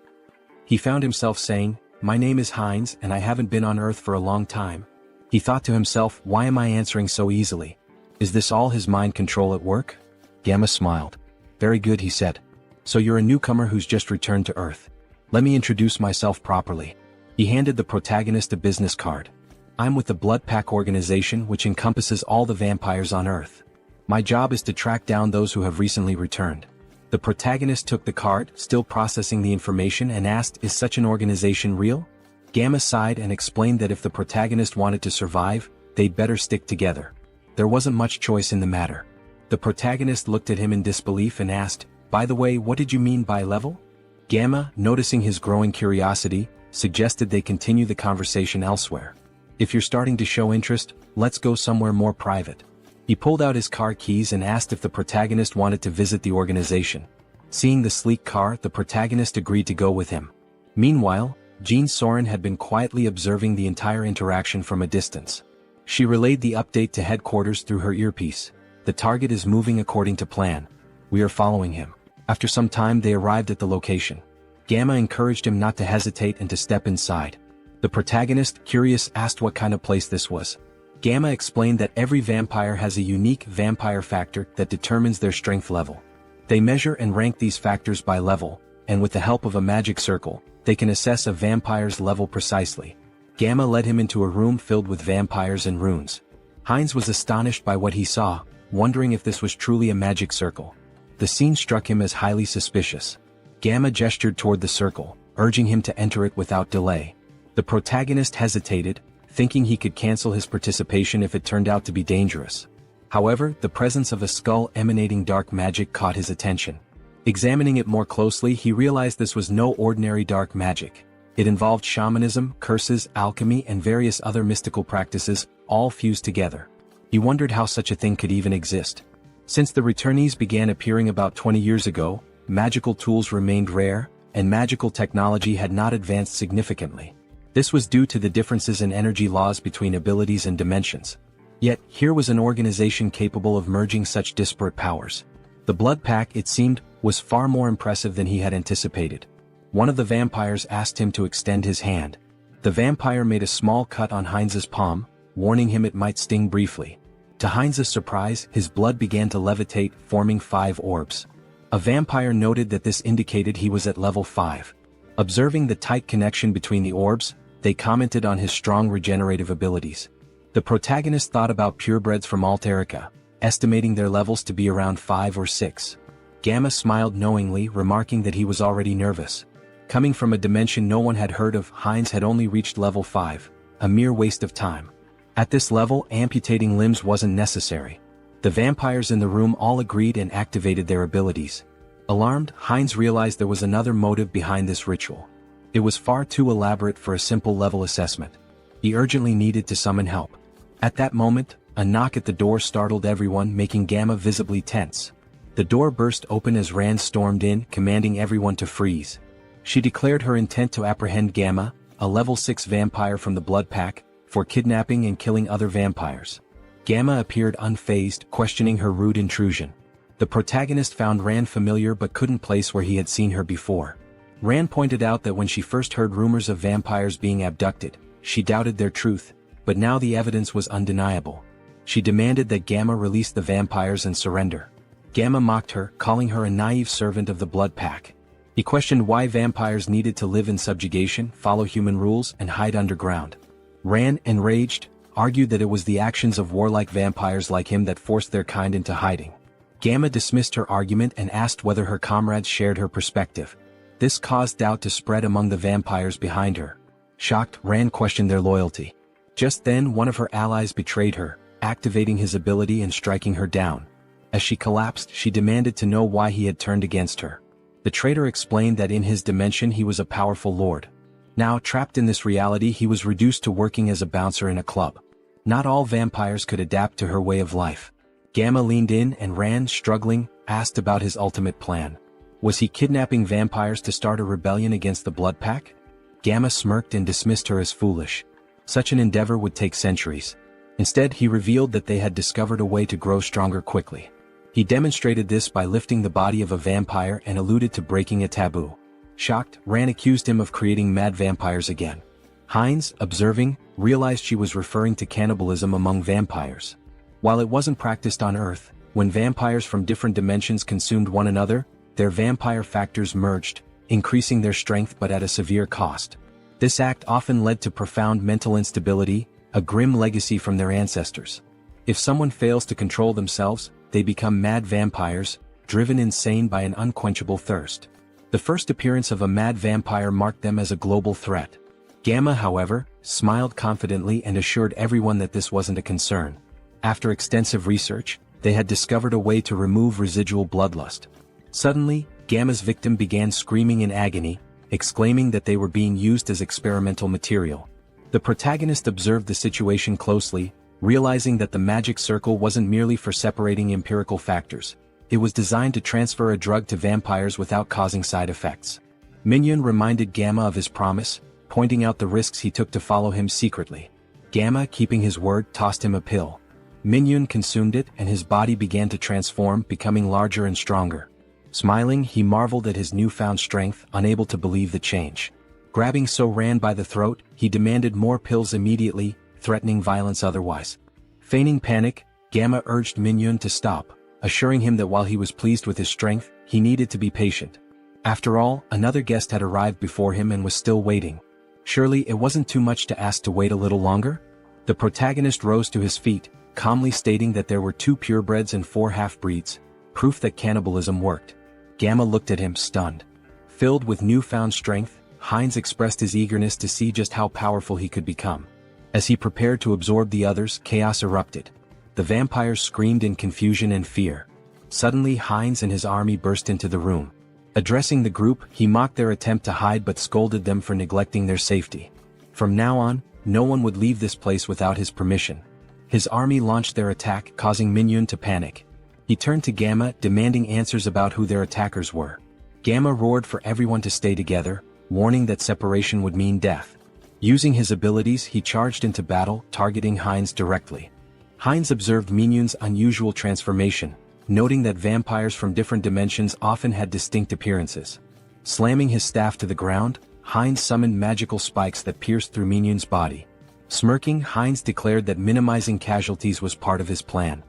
He found himself saying, "My name is Heinz and I haven't been on Earth for a long time." He thought to himself, why am I answering so easily? Is this all his mind control at work? Gamma smiled. Very good, he said. So you're a newcomer who's just returned to Earth. Let me introduce myself properly. He handed the protagonist a business card. I'm with the Blood Pack organization, which encompasses all the vampires on Earth. My job is to track down those who have recently returned. The protagonist took the card, still processing the information, and asked, is such an organization real? Gamma sighed and explained that if the protagonist wanted to survive, they'd better stick together. There wasn't much choice in the matter. The protagonist looked at him in disbelief and asked, by the way, what did you mean by level? Gamma, noticing his growing curiosity, suggested they continue the conversation elsewhere. If you're starting to show interest, let's go somewhere more private. He pulled out his car keys and asked if the protagonist wanted to visit the organization. Seeing the sleek car, the protagonist agreed to go with him. Meanwhile, Jean Soren had been quietly observing the entire interaction from a distance. She relayed the update to headquarters through her earpiece. The target is moving according to plan. We are following him. After some time they arrived at the location. Gamma encouraged him not to hesitate and to step inside. The protagonist, curious, asked what kind of place this was. Gamma explained that every vampire has a unique vampire factor that determines their strength level. They measure and rank these factors by level, and with the help of a magic circle, they can assess a vampire's level precisely. Gamma led him into a room filled with vampires and runes. Heinz was astonished by what he saw, wondering if this was truly a magic circle. The scene struck him as highly suspicious. Gamma gestured toward the circle, urging him to enter it without delay. The protagonist hesitated, thinking he could cancel his participation if it turned out to be dangerous. However, the presence of a skull emanating dark magic caught his attention. Examining it more closely, he realized this was no ordinary dark magic. It involved shamanism, curses, alchemy, and various other mystical practices, all fused together. He wondered how such a thing could even exist. Since the returnees began appearing about 20 years ago, magical tools remained rare, and magical technology had not advanced significantly. This was due to the differences in energy laws between abilities and dimensions. Yet, here was an organization capable of merging such disparate powers. The Blood Pack, it seemed, was far more impressive than he had anticipated. One of the vampires asked him to extend his hand. The vampire made a small cut on Heinz's palm, warning him it might sting briefly. To Heinz's surprise, his blood began to levitate, forming 5 orbs. A vampire noted that this indicated he was at level 5. Observing the tight connection between the orbs, they commented on his strong regenerative abilities. The protagonist thought about purebreds from Alterica, estimating their levels to be around 5 or 6. Gamma smiled knowingly, remarking that he was already nervous. Coming from a dimension no one had heard of, Heinz had only reached level 5, a mere waste of time. At this level, amputating limbs wasn't necessary. The vampires in the room all agreed and activated their abilities. Alarmed, Heinz realized there was another motive behind this ritual. It was far too elaborate for a simple level assessment. He urgently needed to summon help. At that moment, a knock at the door startled everyone, making Gamma visibly tense. The door burst open as Rand stormed in, commanding everyone to freeze. She declared her intent to apprehend Gamma, a level 6 vampire from the Blood Pack, for kidnapping and killing other vampires. Gamma appeared unfazed, questioning her rude intrusion. The protagonist found Rand familiar but couldn't place where he had seen her before. Rand pointed out that when she first heard rumors of vampires being abducted, she doubted their truth, but now the evidence was undeniable. She demanded that Gamma release the vampires and surrender. Gamma mocked her, calling her a naive servant of the Blood Pack. He questioned why vampires needed to live in subjugation, follow human rules, and hide underground. Rand, enraged, argued that it was the actions of warlike vampires like him that forced their kind into hiding. Gamma dismissed her argument and asked whether her comrades shared her perspective. This caused doubt to spread among the vampires behind her. Shocked, Ran questioned their loyalty. Just then one of her allies betrayed her, activating his ability and striking her down. As she collapsed, she demanded to know why he had turned against her. The traitor explained that in his dimension he was a powerful lord. Now trapped in this reality, he was reduced to working as a bouncer in a club. Not all vampires could adapt to her way of life. Gamma leaned in and Ran, struggling, asked about his ultimate plan. Was he kidnapping vampires to start a rebellion against the Blood Pack? Gamma smirked and dismissed her as foolish. Such an endeavor would take centuries. Instead, he revealed that they had discovered a way to grow stronger quickly. He demonstrated this by lifting the body of a vampire and alluded to breaking a taboo. Shocked, Ran accused him of creating mad vampires again. Heinz, observing, realized she was referring to cannibalism among vampires. While it wasn't practiced on Earth, when vampires from different dimensions consumed one another, their vampire factors merged, increasing their strength but at a severe cost. This act often led to profound mental instability, a grim legacy from their ancestors. If someone fails to control themselves, they become mad vampires, driven insane by an unquenchable thirst. The first appearance of a mad vampire marked them as a global threat. Gamma, however, smiled confidently and assured everyone that this wasn't a concern. After extensive research, they had discovered a way to remove residual bloodlust. Suddenly, Gamma's victim began screaming in agony, exclaiming that they were being used as experimental material. The protagonist observed the situation closely, realizing that the magic circle wasn't merely for separating empirical factors. It was designed to transfer a drug to vampires without causing side effects. Minion reminded Gamma of his promise, pointing out the risks he took to follow him secretly. Gamma, keeping his word, tossed him a pill. Minion consumed it and his body began to transform, becoming larger and stronger. Smiling, he marveled at his newfound strength, unable to believe the change. Grabbing Ran by the throat, he demanded more pills immediately, threatening violence otherwise. Feigning panic, Gamma urged Minion to stop, assuring him that while he was pleased with his strength, he needed to be patient. After all, another guest had arrived before him and was still waiting. Surely it wasn't too much to ask to wait a little longer? The protagonist rose to his feet, calmly stating that there were 2 purebreds and 4 half-breeds, proof that cannibalism worked. Gamma looked at him, stunned. Filled with newfound strength, Heinz expressed his eagerness to see just how powerful he could become. As he prepared to absorb the others, chaos erupted. The vampires screamed in confusion and fear. Suddenly, Heinz and his army burst into the room. Addressing the group, he mocked their attempt to hide but scolded them for neglecting their safety. From now on, no one would leave this place without his permission. His army launched their attack, causing Minion to panic. He turned to Gamma, demanding answers about who their attackers were. Gamma roared for everyone to stay together, warning that separation would mean death. Using his abilities, he charged into battle, targeting Heinz directly. Heinz observed Minion's unusual transformation, noting that vampires from different dimensions often had distinct appearances. Slamming his staff to the ground, Heinz summoned magical spikes that pierced through Minion's body. Smirking, Heinz declared that minimizing casualties was part of his plan.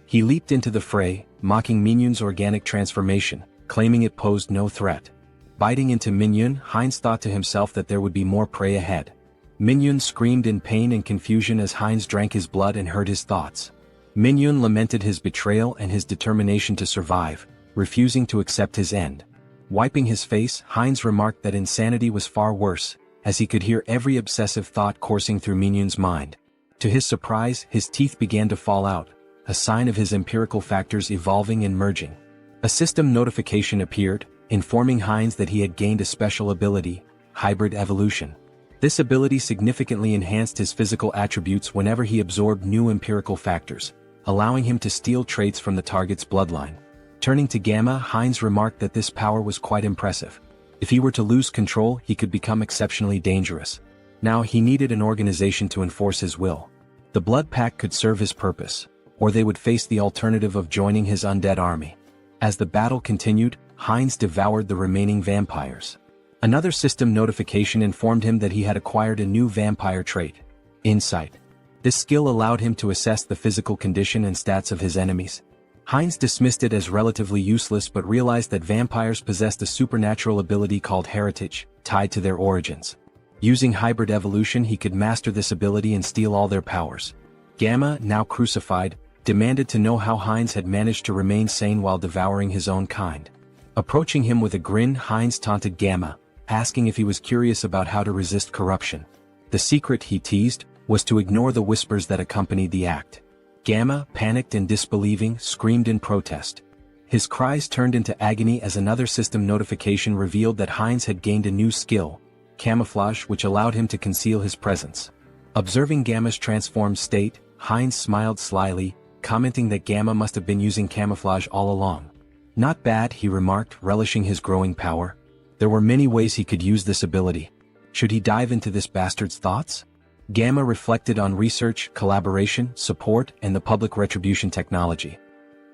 He leaped into the fray, mocking Minion's organic transformation, claiming it posed no threat. Biting into Minion, Heinz thought to himself that there would be more prey ahead. Minion screamed in pain and confusion as Heinz drank his blood and heard his thoughts. Minion lamented his betrayal and his determination to survive, refusing to accept his end. Wiping his face, Heinz remarked that insanity was far worse, as he could hear every obsessive thought coursing through Minion's mind. To his surprise, his teeth began to fall out, a sign of his empirical factors evolving and merging. A system notification appeared, informing Heinz that he had gained a special ability, hybrid evolution. This ability significantly enhanced his physical attributes whenever he absorbed new empirical factors, allowing him to steal traits from the target's bloodline. Turning to Gamma, Heinz remarked that this power was quite impressive. If he were to lose control, he could become exceptionally dangerous. Now he needed an organization to enforce his will. The Blood Pack could serve his purpose, or they would face the alternative of joining his undead army. As the battle continued, Heinz devoured the remaining vampires. Another system notification informed him that he had acquired a new vampire trait, Insight. This skill allowed him to assess the physical condition and stats of his enemies. Heinz dismissed it as relatively useless but realized that vampires possessed a supernatural ability called heritage, tied to their origins. Using hybrid evolution, he could master this ability and steal all their powers. Gamma, now crucified, demanded to know how Heinz had managed to remain sane while devouring his own kind. Approaching him with a grin, Heinz taunted Gamma, asking if he was curious about how to resist corruption. The secret, he teased, was to ignore the whispers that accompanied the act. Gamma, panicked and disbelieving, screamed in protest. His cries turned into agony as another system notification revealed that Heinz had gained a new skill, camouflage, which allowed him to conceal his presence. Observing Gamma's transformed state, Heinz smiled slyly, commenting that Gamma must have been using camouflage all along. Not bad, he remarked, relishing his growing power. There were many ways he could use this ability. Should he dive into this bastard's thoughts? Gamma reflected on research, collaboration, support, and the public retribution technology.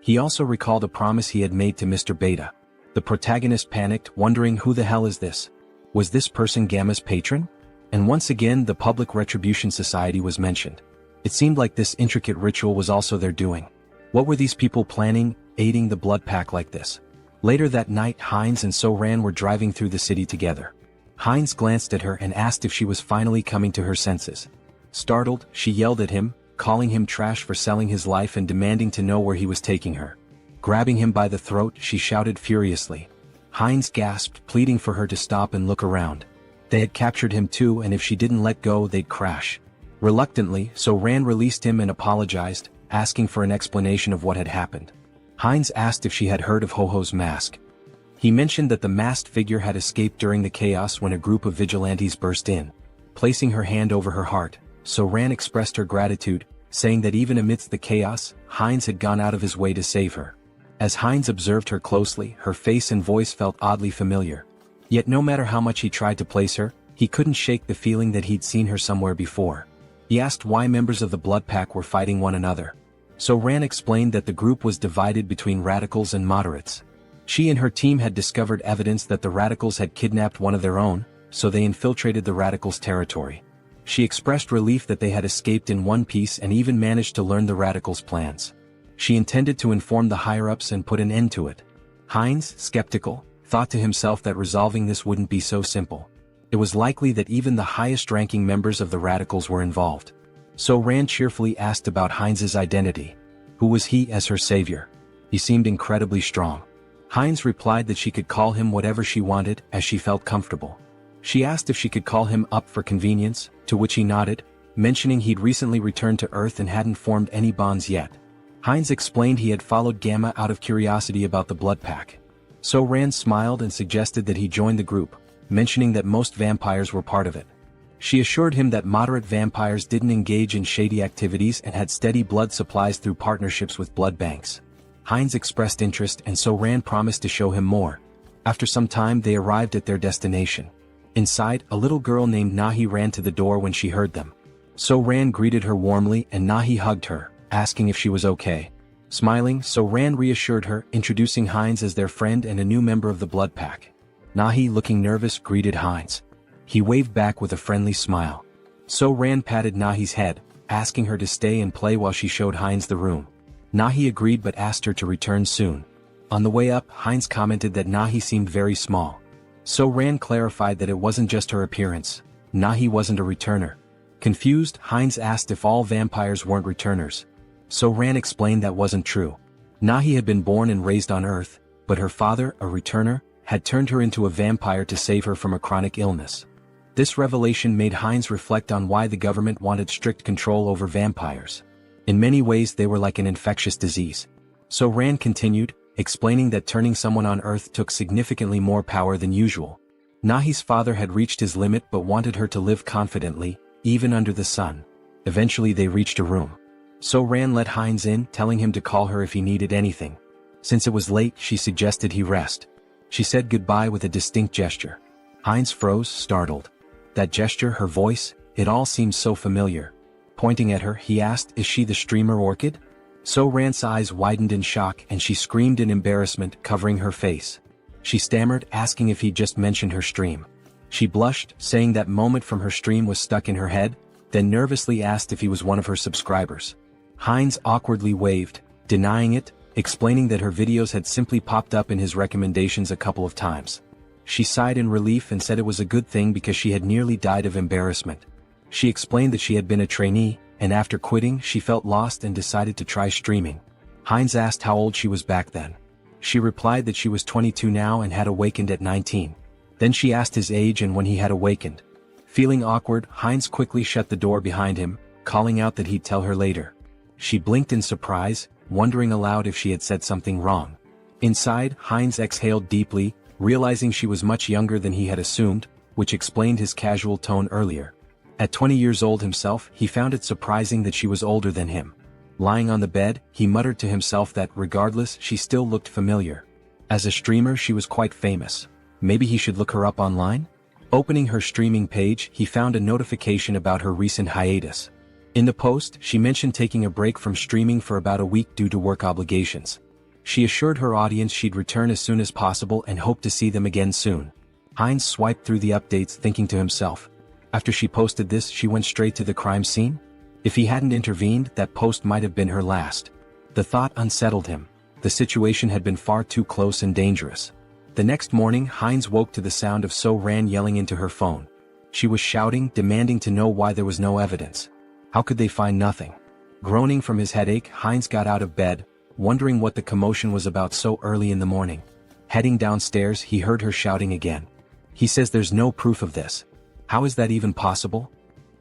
He also recalled a promise he had made to Mr. Beta. The protagonist panicked, wondering who the hell is this? Was this person Gamma's patron? And once again the Public Retribution Society was mentioned. It seemed like this intricate ritual was also their doing. What were these people planning, aiding the blood pack like this? Later that night, Heinz and So-Ran were driving through the city together. Heinz glanced at her and asked if she was finally coming to her senses. Startled, she yelled at him, calling him trash for selling his life and demanding to know where he was taking her. Grabbing him by the throat, she shouted furiously. Heinz gasped, pleading for her to stop and look around. They had captured him too, and if she didn't let go, they'd crash. Reluctantly, So-Ran released him and apologized, asking for an explanation of what had happened. Heinz asked if she had heard of Ho-Ho's mask. He mentioned that the masked figure had escaped during the chaos when a group of vigilantes burst in. Placing her hand over her heart, So-Ran expressed her gratitude, saying that even amidst the chaos, Heinz had gone out of his way to save her. As Heinz observed her closely, her face and voice felt oddly familiar. Yet no matter how much he tried to place her, he couldn't shake the feeling that he'd seen her somewhere before. He asked why members of the Blood Pack were fighting one another. So-Ran explained that the group was divided between radicals and moderates. She and her team had discovered evidence that the radicals had kidnapped one of their own, so they infiltrated the radicals' territory. She expressed relief that they had escaped in one piece and even managed to learn the radicals' plans. She intended to inform the higher-ups and put an end to it. Heinz, skeptical, thought to himself that resolving this wouldn't be so simple. It was likely that even the highest-ranking members of the radicals were involved. So-Ran cheerfully asked about Heinz's identity. Who was he as her savior? He seemed incredibly strong. Heinz replied that she could call him whatever she wanted, as she felt comfortable. She asked if she could call him up for convenience, to which he nodded, mentioning he'd recently returned to Earth and hadn't formed any bonds yet. Heinz explained he had followed Gamma out of curiosity about the Blood Pack. So-Ran smiled and suggested that he join the group, mentioning that most vampires were part of it. She assured him that moderate vampires didn't engage in shady activities and had steady blood supplies through partnerships with blood banks. Heinz expressed interest and So-Ran promised to show him more. After some time they arrived at their destination. Inside, a little girl named Nahi ran to the door when she heard them. So-Ran greeted her warmly and Nahi hugged her, asking if she was okay. Smiling, So-Ran reassured her, introducing Heinz as their friend and a new member of the Blood Pack. Nahi, looking nervous, greeted Heinz. He waved back with a friendly smile. So-Ran patted Nahi's head, asking her to stay and play while she showed Heinz the room. Nahi agreed but asked her to return soon. On the way up, Heinz commented that Nahi seemed very small. So-Ran clarified that it wasn't just her appearance. Nahi wasn't a returner. Confused, Heinz asked if all vampires weren't returners. So-Ran explained that wasn't true. Nahi had been born and raised on Earth, but her father, a returner, had turned her into a vampire to save her from a chronic illness. This revelation made Heinz reflect on why the government wanted strict control over vampires. In many ways they were like an infectious disease. So-Ran continued, explaining that turning someone on Earth took significantly more power than usual. Nahi's father had reached his limit but wanted her to live confidently, even under the sun. Eventually they reached a room. So-Ran let Heinz in, telling him to call her if he needed anything. Since it was late, she suggested he rest. She said goodbye with a distinct gesture. Heinz froze, startled. That gesture, her voice, it all seemed so familiar. Pointing at her, he asked, "Is she the streamer Orchid?" So-Ran's eyes widened in shock and she screamed in embarrassment, covering her face. She stammered, asking if he'd just mentioned her stream. She blushed, saying that moment from her stream was stuck in her head, then nervously asked if he was one of her subscribers. Heinz awkwardly waved, denying it, explaining that her videos had simply popped up in his recommendations a couple of times. She sighed in relief and said it was a good thing because she had nearly died of embarrassment. She explained that she had been a trainee, and after quitting she felt lost and decided to try streaming. Heinz asked how old she was back then. She replied that she was 22 now and had awakened at 19. Then she asked his age and when he had awakened. Feeling awkward, Heinz quickly shut the door behind him, calling out that he'd tell her later. She blinked in surprise, wondering aloud if she had said something wrong. Inside, Heinz exhaled deeply, realizing she was much younger than he had assumed, which explained his casual tone earlier. At 20 years old himself, he found it surprising that she was older than him. Lying on the bed, he muttered to himself that regardless, she still looked familiar. As a streamer, she was quite famous. Maybe he should look her up online? Opening her streaming page, he found a notification about her recent hiatus. In the post, she mentioned taking a break from streaming for about a week due to work obligations. She assured her audience she'd return as soon as possible and hoped to see them again soon. Heinz swiped through the updates, thinking to himself. After she posted this, she went straight to the crime scene? If he hadn't intervened, that post might have been her last. The thought unsettled him. The situation had been far too close and dangerous. The next morning, Heinz woke to the sound of So-Ran yelling into her phone. She was shouting, demanding to know why there was no evidence. How could they find nothing? Groaning from his headache, Heinz got out of bed, wondering what the commotion was about so early in the morning. Heading downstairs, he heard her shouting again. He says there's no proof of this. How is that even possible?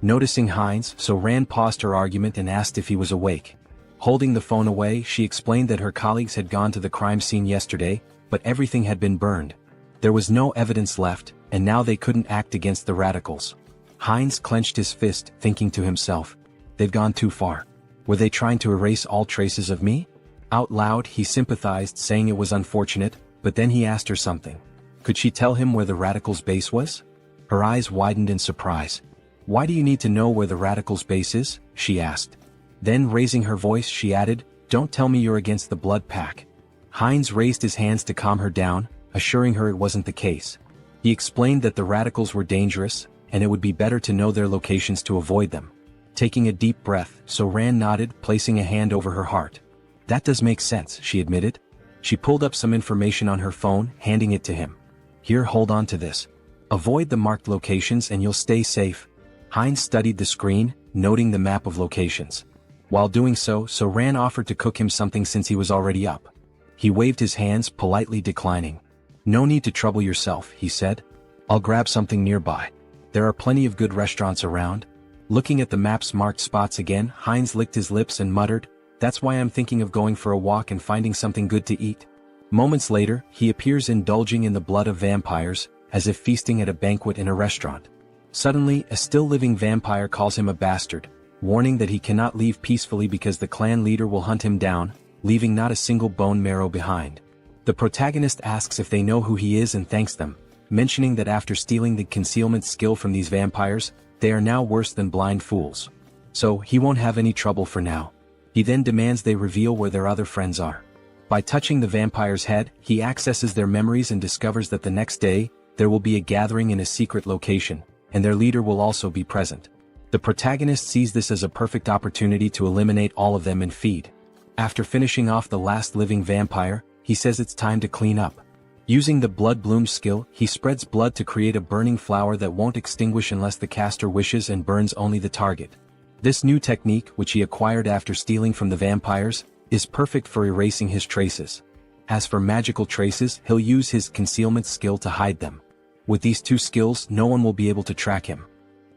Noticing Heinz, So-Ran paused her argument and asked if he was awake. Holding the phone away, she explained that her colleagues had gone to the crime scene yesterday, but everything had been burned. There was no evidence left, and now they couldn't act against the radicals. Heinz clenched his fist, thinking to himself, they've gone too far. Were they trying to erase all traces of me? Out loud, he sympathized, saying it was unfortunate, but then he asked her something. Could she tell him where the radicals' base was? Her eyes widened in surprise. Why do you need to know where the radicals' base is? She asked. Then raising her voice, she added, don't tell me you're against the blood pack. Heinz raised his hands to calm her down, assuring her it wasn't the case. He explained that the radicals were dangerous, and it would be better to know their locations to avoid them. Taking a deep breath, So-Ran nodded, placing a hand over her heart. That does make sense, she admitted. She pulled up some information on her phone, handing it to him. Here, hold on to this. Avoid the marked locations and you'll stay safe. Heinz studied the screen, noting the map of locations. While doing so, So-Ran offered to cook him something since he was already up. He waved his hands, politely declining. No need to trouble yourself, he said. I'll grab something nearby. There are plenty of good restaurants around. Looking at the map's marked spots again, Heinz licked his lips and muttered, that's why I'm thinking of going for a walk and finding something good to eat. Moments later, he appears indulging in the blood of vampires, as if feasting at a banquet in a restaurant. Suddenly, a still-living vampire calls him a bastard, warning that he cannot leave peacefully because the clan leader will hunt him down, leaving not a single bone marrow behind. The protagonist asks if they know who he is and thanks them, mentioning that after stealing the concealment skill from these vampires, they are now worse than blind fools. So, he won't have any trouble for now. He then demands they reveal where their other friends are. By touching the vampire's head, he accesses their memories and discovers that the next day, there will be a gathering in a secret location, and their leader will also be present. The protagonist sees this as a perfect opportunity to eliminate all of them and feed. After finishing off the last living vampire, he says it's time to clean up. Using the blood bloom skill, he spreads blood to create a burning flower that won't extinguish unless the caster wishes and burns only the target. This new technique, which he acquired after stealing from the vampires, is perfect for erasing his traces. As for magical traces, he'll use his concealment skill to hide them. With these two skills, no one will be able to track him.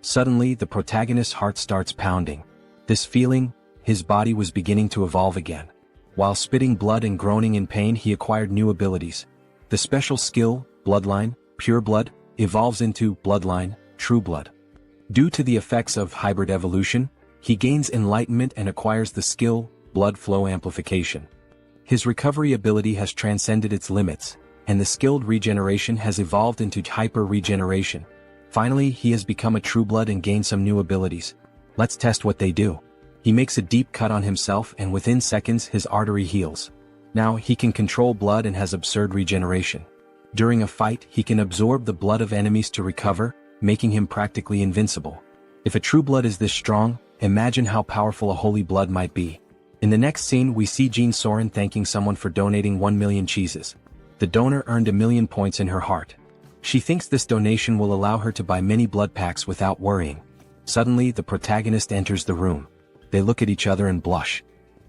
Suddenly, the protagonist's heart starts pounding. This feeling, his body was beginning to evolve again. While spitting blood and groaning in pain, he acquired new abilities. The special skill, Bloodline, Pure Blood, evolves into Bloodline, True Blood. Due to the effects of hybrid evolution, he gains enlightenment and acquires the skill, Blood Flow Amplification. His recovery ability has transcended its limits, and the skilled regeneration has evolved into hyper-regeneration. Finally, he has become a True Blood and gained some new abilities. Let's test what they do. He makes a deep cut on himself and within seconds his artery heals. Now he can control blood and has absurd regeneration. During a fight, he can absorb the blood of enemies to recover, making him practically invincible. If a True Blood is this strong, imagine how powerful a Holy Blood might be. In the next scene, we see Jean Soren thanking someone for donating 1 million cheeses. The donor earned 1,000,000 points in her heart. She thinks this donation will allow her to buy many blood packs without worrying. Suddenly, the protagonist enters the room. They look at each other and blush.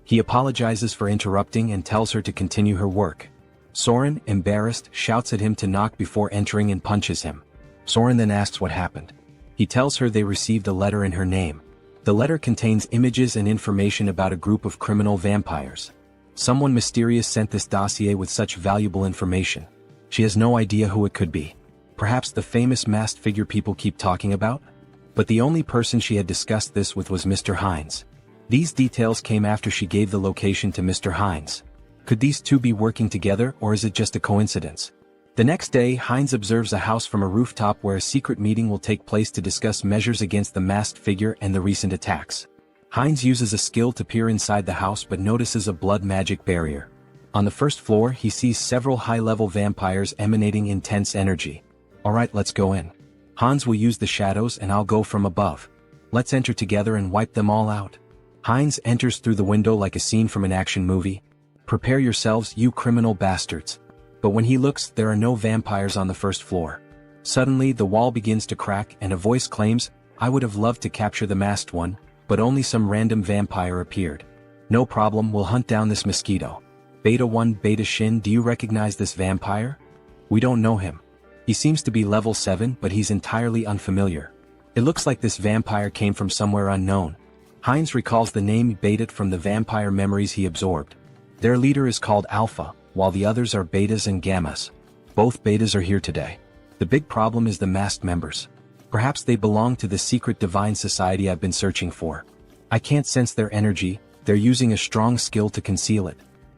He apologizes for interrupting and tells her to continue her work. Soren, embarrassed, shouts at him to knock before entering and punches him. Soren then asks what happened. He tells her they received a letter in her name. The letter contains images and information about a group of criminal vampires. Someone mysterious sent this dossier with such valuable information. She has no idea who it could be. Perhaps the famous masked figure people keep talking about? But the only person she had discussed this with was Mr. Hines. These details came after she gave the location to Mr. Hines. Could these two be working together, or is it just a coincidence? The next day, Hines observes a house from a rooftop where a secret meeting will take place to discuss measures against the masked figure and the recent attacks. Hines uses a skill to peer inside the house but notices a blood magic barrier. On the first floor, he sees several high-level vampires emanating intense energy. Alright, let's go in. Hans will use the shadows and I'll go from above. Let's enter together and wipe them all out. Hines enters through the window like a scene from an action movie. Prepare yourselves, you criminal bastards. But when he looks, there are no vampires on the first floor. Suddenly, the wall begins to crack and a voice claims, I would have loved to capture the masked one, but only some random vampire appeared. No problem, we'll hunt down this mosquito. Beta 1 Beta Shin, do you recognize this vampire? We don't know him. He seems to be level 7 but he's entirely unfamiliar. It looks like this vampire came from somewhere unknown. Hines recalls the name Beta from the vampire memories he absorbed. Their leader is called Alpha, while the others are Betas and Gammas. Both Betas are here today. The big problem is the masked members. Perhaps they belong to the secret divine society I've been searching for. I can't sense their energy, they're using a strong skill to conceal it.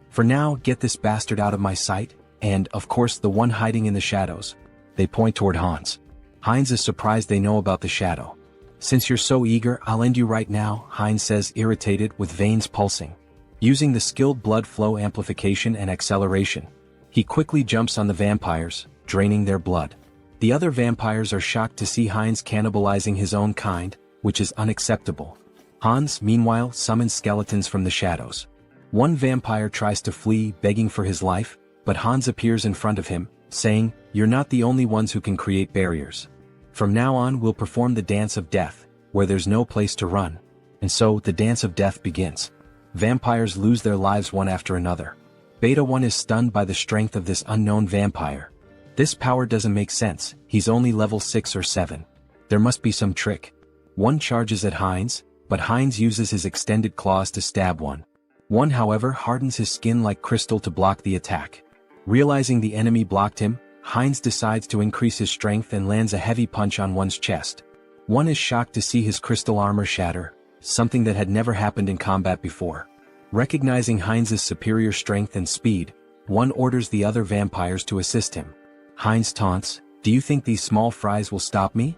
For now, get this bastard out of my sight, and, of course, the one hiding in the shadows. They point toward Hans. Hines is surprised they know about the shadow. Since you're so eager, I'll end you right now, Hines says, irritated, with veins pulsing. Using the skilled blood flow amplification and acceleration, he quickly jumps on the vampires, draining their blood. The other vampires are shocked to see Hines cannibalizing his own kind, which is unacceptable. Hans, meanwhile, summons skeletons from the shadows. One vampire tries to flee, begging for his life, but Hans appears in front of him, saying, You're not the only ones who can create barriers. From now on we'll perform the dance of death, where there's no place to run. And so, the dance of death begins. Vampires lose their lives one after another. Beta 1 is stunned by the strength of this unknown vampire. This power doesn't make sense, he's only level 6 or 7. There must be some trick. One charges at Hines, but Hines uses his extended claws to stab one. One, however, hardens his skin like crystal to block the attack. Realizing the enemy blocked him, Hines decides to increase his strength and lands a heavy punch on one's chest. One is shocked to see his crystal armor shatter, something that had never happened in combat before. Recognizing Hines' superior strength and speed, one orders the other vampires to assist him. Hines taunts, Do you think these small fries will stop me?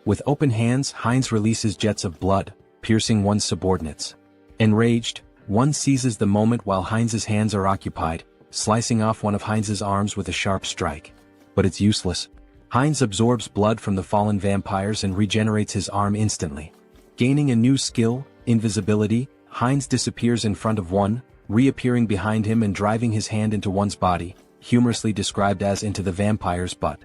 With open hands, Hines releases jets of blood, piercing one's subordinates. Enraged, one seizes the moment while Hines' hands are occupied, slicing off one of Hines' arms with a sharp strike. But it's useless. Hines absorbs blood from the fallen vampires and regenerates his arm instantly. Gaining a new skill, invisibility, Hines disappears in front of one, reappearing behind him and driving his hand into one's body, humorously described as into the vampire's butt.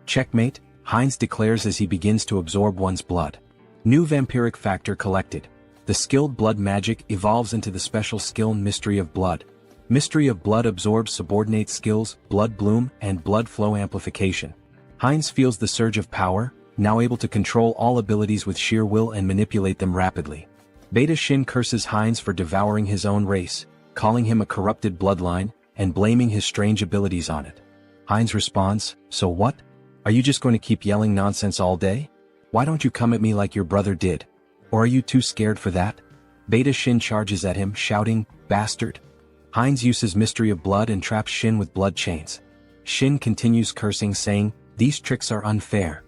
Checkmate, Hines declares as he begins to absorb one's blood. New vampiric factor collected. The skilled blood magic evolves into the special skill Mystery of Blood. Mystery of Blood absorbs subordinate skills, Blood Bloom, and Blood Flow Amplification. Hines feels the surge of power, now able to control all abilities with sheer will and manipulate them rapidly. Beta Shin curses Hines for devouring his own race, calling him a corrupted bloodline, and blaming his strange abilities on it. Hines responds, So what? Are you just going to keep yelling nonsense all day? Why don't you come at me like your brother did? Or are you too scared for that? Beta Shin charges at him, shouting, Bastard! Hines uses Mystery of Blood and traps Shin with blood chains. Shin continues cursing, saying, These tricks are unfair.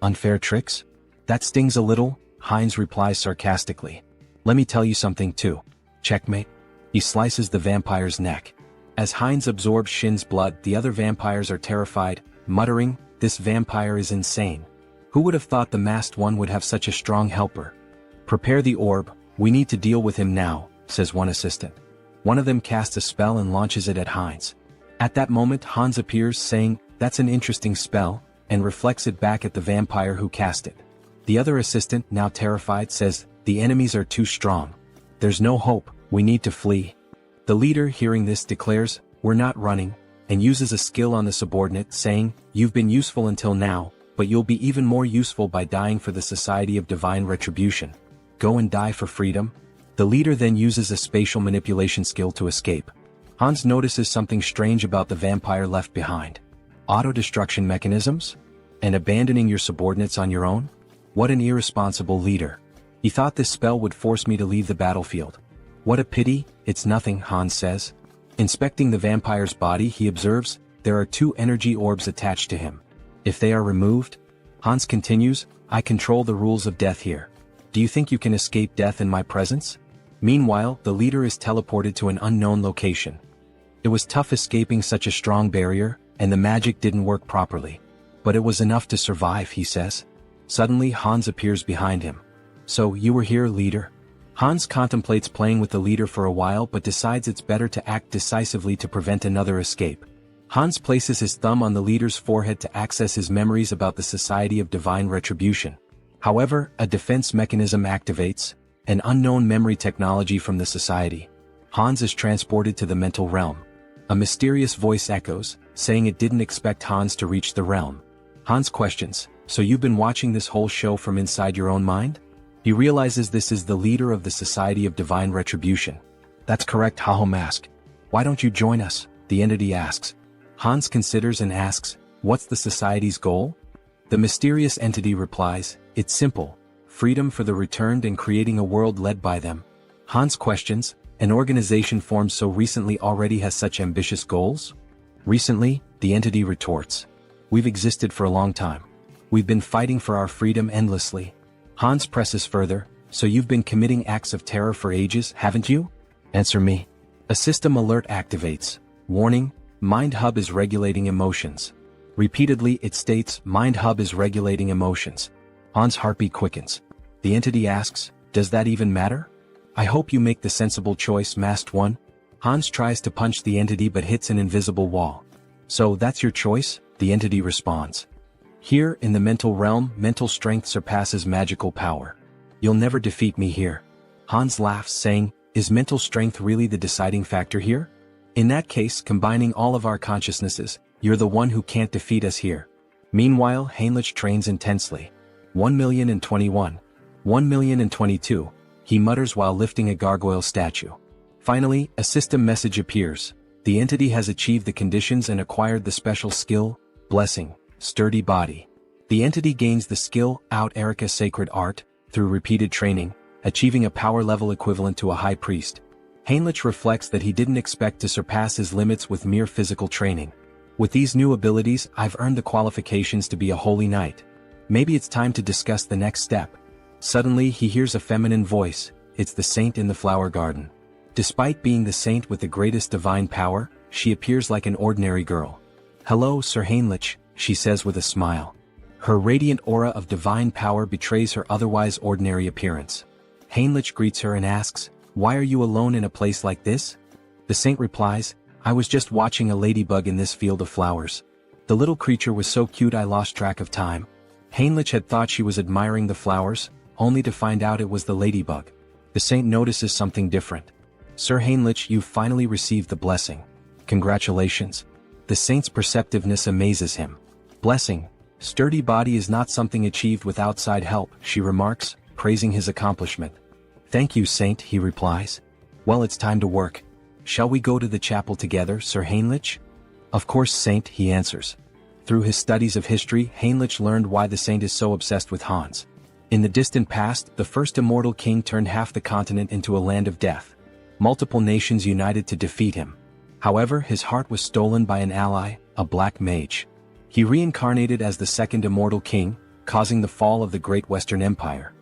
Unfair tricks? That stings a little, Hines replies sarcastically. Let me tell you something too. Checkmate. He slices the vampire's neck. As Hines absorbs Shin's blood, the other vampires are terrified, muttering, This vampire is insane. Who would have thought the masked one would have such a strong helper? Prepare the orb, we need to deal with him now, says one assistant. One of them casts a spell and launches it at Hines. At that moment Hans appears, saying, That's an interesting spell, and reflects it back at the vampire who cast it. The other assistant, now terrified, says, The enemies are too strong. There's no hope, we need to flee. The leader, hearing this, declares, We're not running, and uses a skill on the subordinate, saying, "You've been useful until now, but you'll be even more useful by dying for the Society of Divine Retribution. Go and die for freedom." The leader then uses a spatial manipulation skill to escape. Hans notices something strange about the vampire left behind. Auto-destruction mechanisms? And abandoning your subordinates on your own? What an irresponsible leader. He thought this spell would force me to leave the battlefield. What a pity. It's nothing, Hans says. Inspecting the vampire's body, he observes, there are 2 energy orbs attached to him. If they are removed, Hans continues, I control the rules of death here. Do you think you can escape death in my presence? Meanwhile, the leader is teleported to an unknown location. It was tough escaping such a strong barrier, and the magic didn't work properly. But it was enough to survive, he says. Suddenly, Hans appears behind him. So, you were here, leader? Hans contemplates playing with the leader for a while but decides it's better to act decisively to prevent another escape. Hans places his thumb on the leader's forehead to access his memories about the Society of Divine Retribution. However, a defense mechanism activates, an unknown memory technology from the society. Hans is transported to the mental realm. A mysterious voice echoes, saying it didn't expect Hans to reach the realm. Hans questions, so you've been watching this whole show from inside your own mind? He realizes this is the leader of the Society of Divine Retribution. That's correct, Haho Mask. Why don't you join us? The entity asks. Hans considers and asks, what's the society's goal? The mysterious entity replies, it's simple, freedom for the returned and creating a world led by them. Hans questions, an organization formed so recently already has such ambitious goals? Recently, the entity retorts. We've existed for a long time. We've been fighting for our freedom endlessly. Hans presses further, so you've been committing acts of terror for ages, haven't you? Answer me. A system alert activates. Warning, Mind Hub is regulating emotions. Repeatedly it states, Mind Hub is regulating emotions. Hans' heartbeat quickens. The entity asks, does that even matter? I hope you make the sensible choice, Masked One. Hans tries to punch the entity but hits an invisible wall. So that's your choice? The entity responds. Here, in the mental realm, mental strength surpasses magical power. You'll never defeat me here. Hans laughs, saying, is mental strength really the deciding factor here? In that case, combining all of our consciousnesses, you're the one who can't defeat us here. Meanwhile, Heinrich trains intensely. 1,021. 1,022, he mutters while lifting a gargoyle statue. Finally, a system message appears. The entity has achieved the conditions and acquired the special skill, Blessing. Sturdy Body. The entity gains the skill, Out Erica Sacred Art, through repeated training, achieving a power level equivalent to a high priest. Heinrich reflects that he didn't expect to surpass his limits with mere physical training. With these new abilities, I've earned the qualifications to be a holy knight. Maybe it's time to discuss the next step. Suddenly he hears a feminine voice, it's the saint in the flower garden. Despite being the saint with the greatest divine power, she appears like an ordinary girl. Hello, Sir Heinrich, she says with a smile. Her radiant aura of divine power betrays her otherwise ordinary appearance. Heinrich greets her and asks, why are you alone in a place like this? The saint replies, I was just watching a ladybug in this field of flowers. The little creature was so cute I lost track of time. Heinrich had thought she was admiring the flowers, only to find out it was the ladybug. The saint notices something different. Sir Heinrich, you've finally received the blessing. Congratulations. The saint's perceptiveness amazes him. Blessing, sturdy body is not something achieved with outside help, she remarks, praising his accomplishment. Thank you, Saint, he replies. Well, it's time to work. Shall we go to the chapel together, Sir Heinrich? Of course, Saint, he answers. Through his studies of history, Heinrich learned why the saint is so obsessed with Hans. In the distant past, the first immortal king turned half the continent into a land of death. Multiple nations united to defeat him. However, his heart was stolen by an ally, a black mage. He reincarnated as the second immortal king, causing the fall of the Great Western Empire.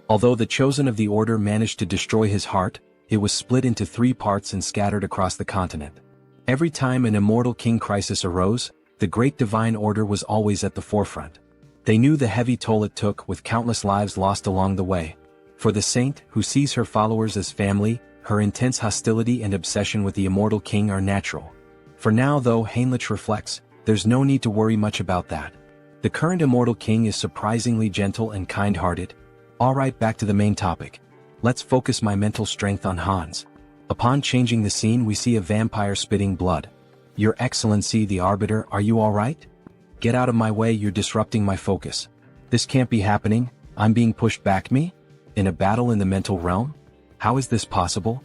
Although the chosen of the order managed to destroy his heart, it was split into 3 parts and scattered across the continent. Every time an immortal king crisis arose, the Great Divine Order was always at the forefront. They knew the heavy toll it took, with countless lives lost along the way. For the saint, who sees her followers as family, her intense hostility and obsession with the immortal king are natural. For now, though, Heinrich reflects, there's no need to worry much about that. The current immortal king is surprisingly gentle and kind-hearted. Alright, back to the main topic. Let's focus my mental strength on Hans. Upon changing the scene, we see a vampire spitting blood. Your Excellency the Arbiter, are you alright? Get out of my way, you're disrupting my focus. This can't be happening, I'm being pushed back. Me? In a battle in the mental realm? How is this possible?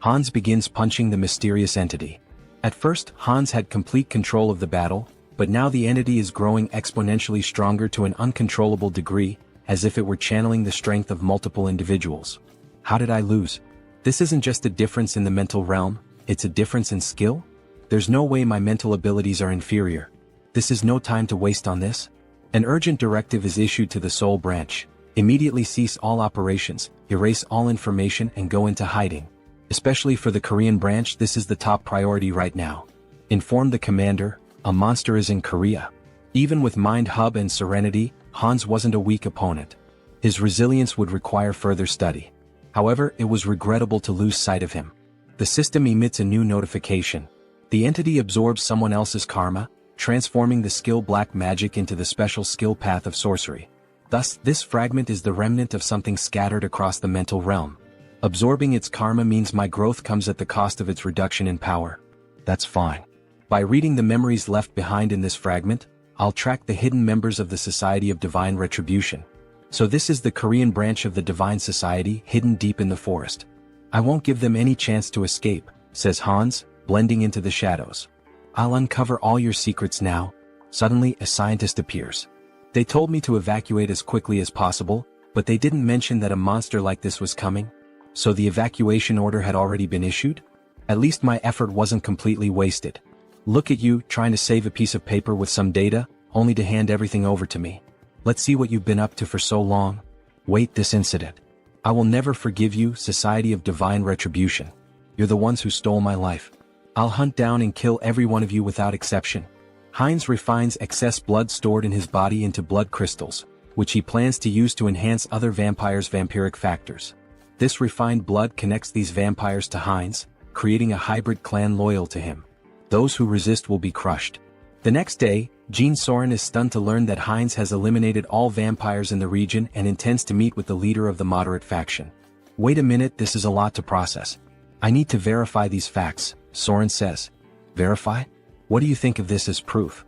Hans begins punching the mysterious entity. At first, Hans had complete control of the battle, but now the entity is growing exponentially stronger to an uncontrollable degree, as if it were channeling the strength of multiple individuals. How did I lose? This isn't just a difference in the mental realm, it's a difference in skill? There's no way my mental abilities are inferior. This is no time to waste on this. An urgent directive is issued to the Soul Branch. Immediately cease all operations, erase all information and go into hiding. Especially for the Korean branch, this is the top priority right now. Inform the commander, a monster is in Korea. Even with Mind Hub and Serenity, Hans wasn't a weak opponent. His resilience would require further study. However, it was regrettable to lose sight of him. The system emits a new notification. The entity absorbs someone else's karma, transforming the skill Black Magic into the special skill Path of Sorcery. Thus, this fragment is the remnant of something scattered across the mental realm. Absorbing its karma means my growth comes at the cost of its reduction in power. That's fine. By reading the memories left behind in this fragment, I'll track the hidden members of the Society of Divine Retribution. So this is the Korean branch of the Divine Society, hidden deep in the forest. I won't give them any chance to escape, says Hans, blending into the shadows. I'll uncover all your secrets now. Suddenly, a scientist appears. They told me to evacuate as quickly as possible, but they didn't mention that a monster like this was coming. So the evacuation order had already been issued? At least my effort wasn't completely wasted. Look at you, trying to save a piece of paper with some data, only to hand everything over to me. Let's see what you've been up to for so long. Wait, this incident. I will never forgive you, Society of Divine Retribution. You're the ones who stole my life. I'll hunt down and kill every one of you without exception. Heinz refines excess blood stored in his body into blood crystals, which he plans to use to enhance other vampires' vampiric factors. This refined blood connects these vampires to Heinz, creating a hybrid clan loyal to him. Those who resist will be crushed. The next day, Jean Soren is stunned to learn that Heinz has eliminated all vampires in the region and intends to meet with the leader of the moderate faction. Wait a minute, this is a lot to process. I need to verify these facts, Soren says. Verify? What do you think of this as proof?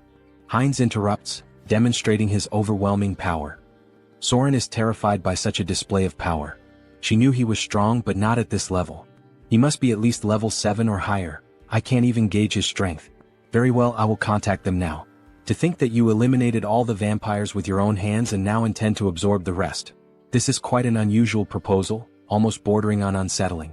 Heinz interrupts, demonstrating his overwhelming power. Soren is terrified by such a display of power. She knew he was strong but not at this level. He must be at least level 7 or higher. I can't even gauge his strength. Very well, I will contact them now. To think that you eliminated all the vampires with your own hands and now intend to absorb the rest. This is quite an unusual proposal, almost bordering on unsettling.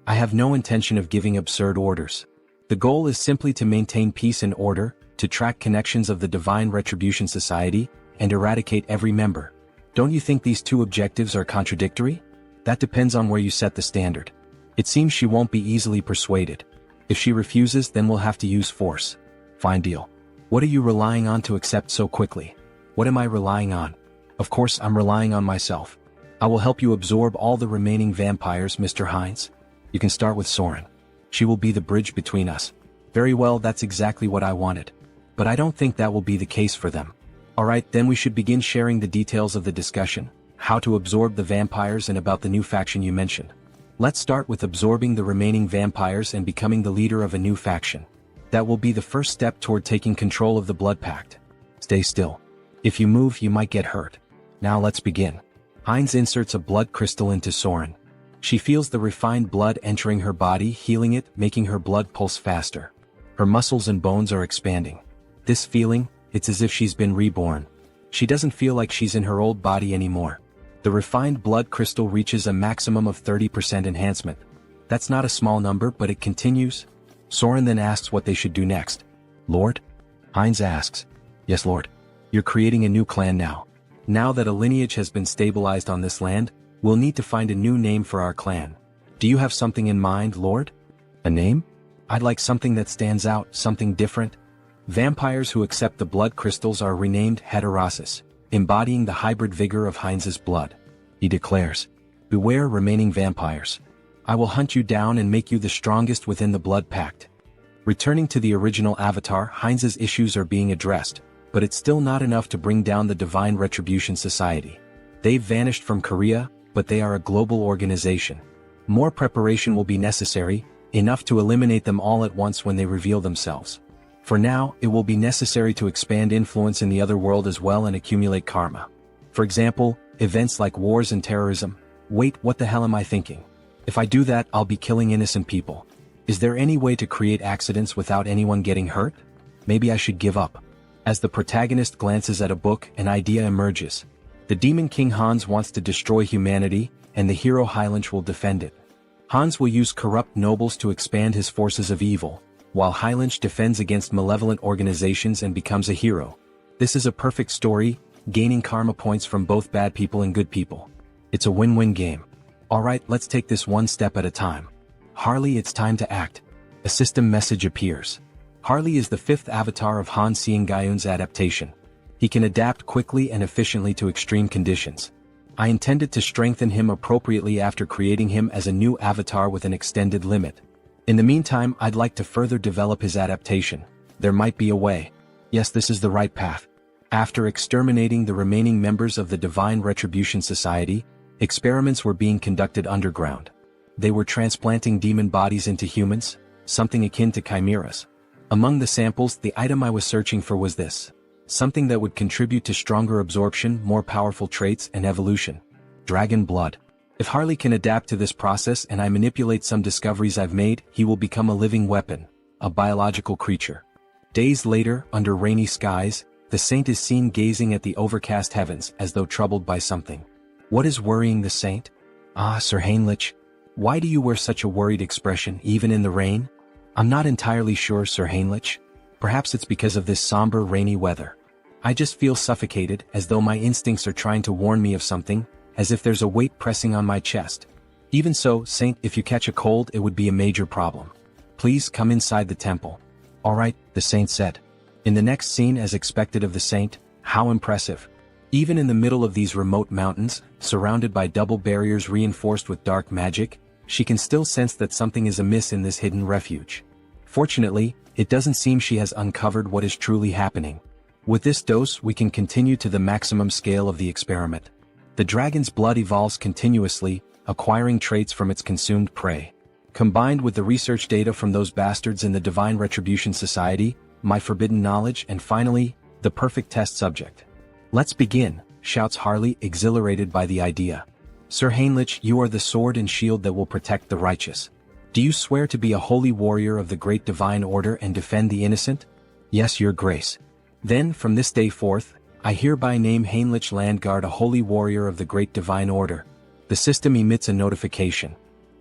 I have no intention of giving absurd orders. The goal is simply to maintain peace and order, to track connections of the Divine Retribution Society, and eradicate every member. Don't you think these two objectives are contradictory? That depends on where you set the standard. It seems she won't be easily persuaded. If she refuses, then we'll have to use force. Fine deal. What are you relying on to accept so quickly? What am I relying on? Of course I'm relying on myself. I will help you absorb all the remaining vampires, Mr. Heinz. You can start with Soren. She will be the bridge between us. Very well, that's exactly what I wanted. But I don't think that will be the case for them. Alright, then we should begin sharing the details of the discussion, how to absorb the vampires and about the new faction you mentioned. Let's start with absorbing the remaining vampires and becoming the leader of a new faction. That will be the first step toward taking control of the Blood Pact. Stay still. If you move, you might get hurt. Now let's begin. Heinz inserts a blood crystal into Soren. She feels the refined blood entering her body, healing it, making her blood pulse faster. Her muscles and bones are expanding. This feeling, it's as if she's been reborn. She doesn't feel like she's in her old body anymore. The refined blood crystal reaches a maximum of 30% enhancement. That's not a small number, but it continues. Soren then asks what they should do next. Lord? Heinz asks. Yes, Lord. You're creating a new clan now. Now that a lineage has been stabilized on this land, we'll need to find a new name for our clan. Do you have something in mind, Lord? A name? I'd like something that stands out, something different. Vampires who accept the blood crystals are renamed Heterosis, embodying the hybrid vigor of Heinz's blood. He declares, beware remaining vampires. I will hunt you down and make you the strongest within the Blood Pact. Returning to the original avatar, Heinz's issues are being addressed, but it's still not enough to bring down the Divine Retribution Society. They've vanished from Korea, but they are a global organization. More preparation will be necessary, enough to eliminate them all at once when they reveal themselves. For now, it will be necessary to expand influence in the other world as well and accumulate karma. For example, events like wars and terrorism. Wait, what the hell am I thinking? If I do that, I'll be killing innocent people. Is there any way to create accidents without anyone getting hurt? Maybe I should give up. As the protagonist glances at a book, an idea emerges. The Demon King Hans wants to destroy humanity, and the hero Heinrich will defend it. Hans will use corrupt nobles to expand his forces of evil, while Heinrich defends against malevolent organizations and becomes a hero. This is a perfect story, gaining karma points from both bad people and good people. It's a win-win game. Alright, let's take this one step at a time. Harley, it's time to act. A system message appears. Harley is the fifth avatar of Han Seong-gyeon's adaptation. He can adapt quickly and efficiently to extreme conditions. I intended to strengthen him appropriately after creating him as a new avatar with an extended limit. In the meantime, I'd like to further develop his adaptation. There might be a way. Yes, this is the right path. After exterminating the remaining members of the Divine Retribution Society, experiments were being conducted underground. They were transplanting demon bodies into humans, something akin to chimeras. Among the samples, the item I was searching for was this. Something that would contribute to stronger absorption, more powerful traits, and evolution. Dragon blood. If Harley can adapt to this process and I manipulate some discoveries I've made, he will become a living weapon, a biological creature. Days later, under rainy skies, the saint is seen gazing at the overcast heavens as though troubled by something. What is worrying the saint? Ah, Sir Heinrich. Why do you wear such a worried expression even in the rain? I'm not entirely sure, Sir Heinrich. Perhaps it's because of this somber rainy weather. I just feel suffocated, as though my instincts are trying to warn me of something, as if there's a weight pressing on my chest. Even so, Saint, if you catch a cold, it would be a major problem. Please come inside the temple. Alright, the saint said. In the next scene, as expected of the saint, how impressive. Even in the middle of these remote mountains, surrounded by double barriers reinforced with dark magic, she can still sense that something is amiss in this hidden refuge. Fortunately, it doesn't seem she has uncovered what is truly happening. With this dose, we can continue to the maximum scale of the experiment. The dragon's blood evolves continuously, acquiring traits from its consumed prey. Combined with the research data from those bastards in the Divine Retribution Society, my forbidden knowledge, and finally, the perfect test subject. Let's begin, shouts Harley, exhilarated by the idea. Sir Heinrich, you are the sword and shield that will protect the righteous. Do you swear to be a holy warrior of the great divine order and defend the innocent? Yes, your grace. Then, from this day forth, I hereby name Heinrich Landguard a holy warrior of the great divine order. The system emits a notification.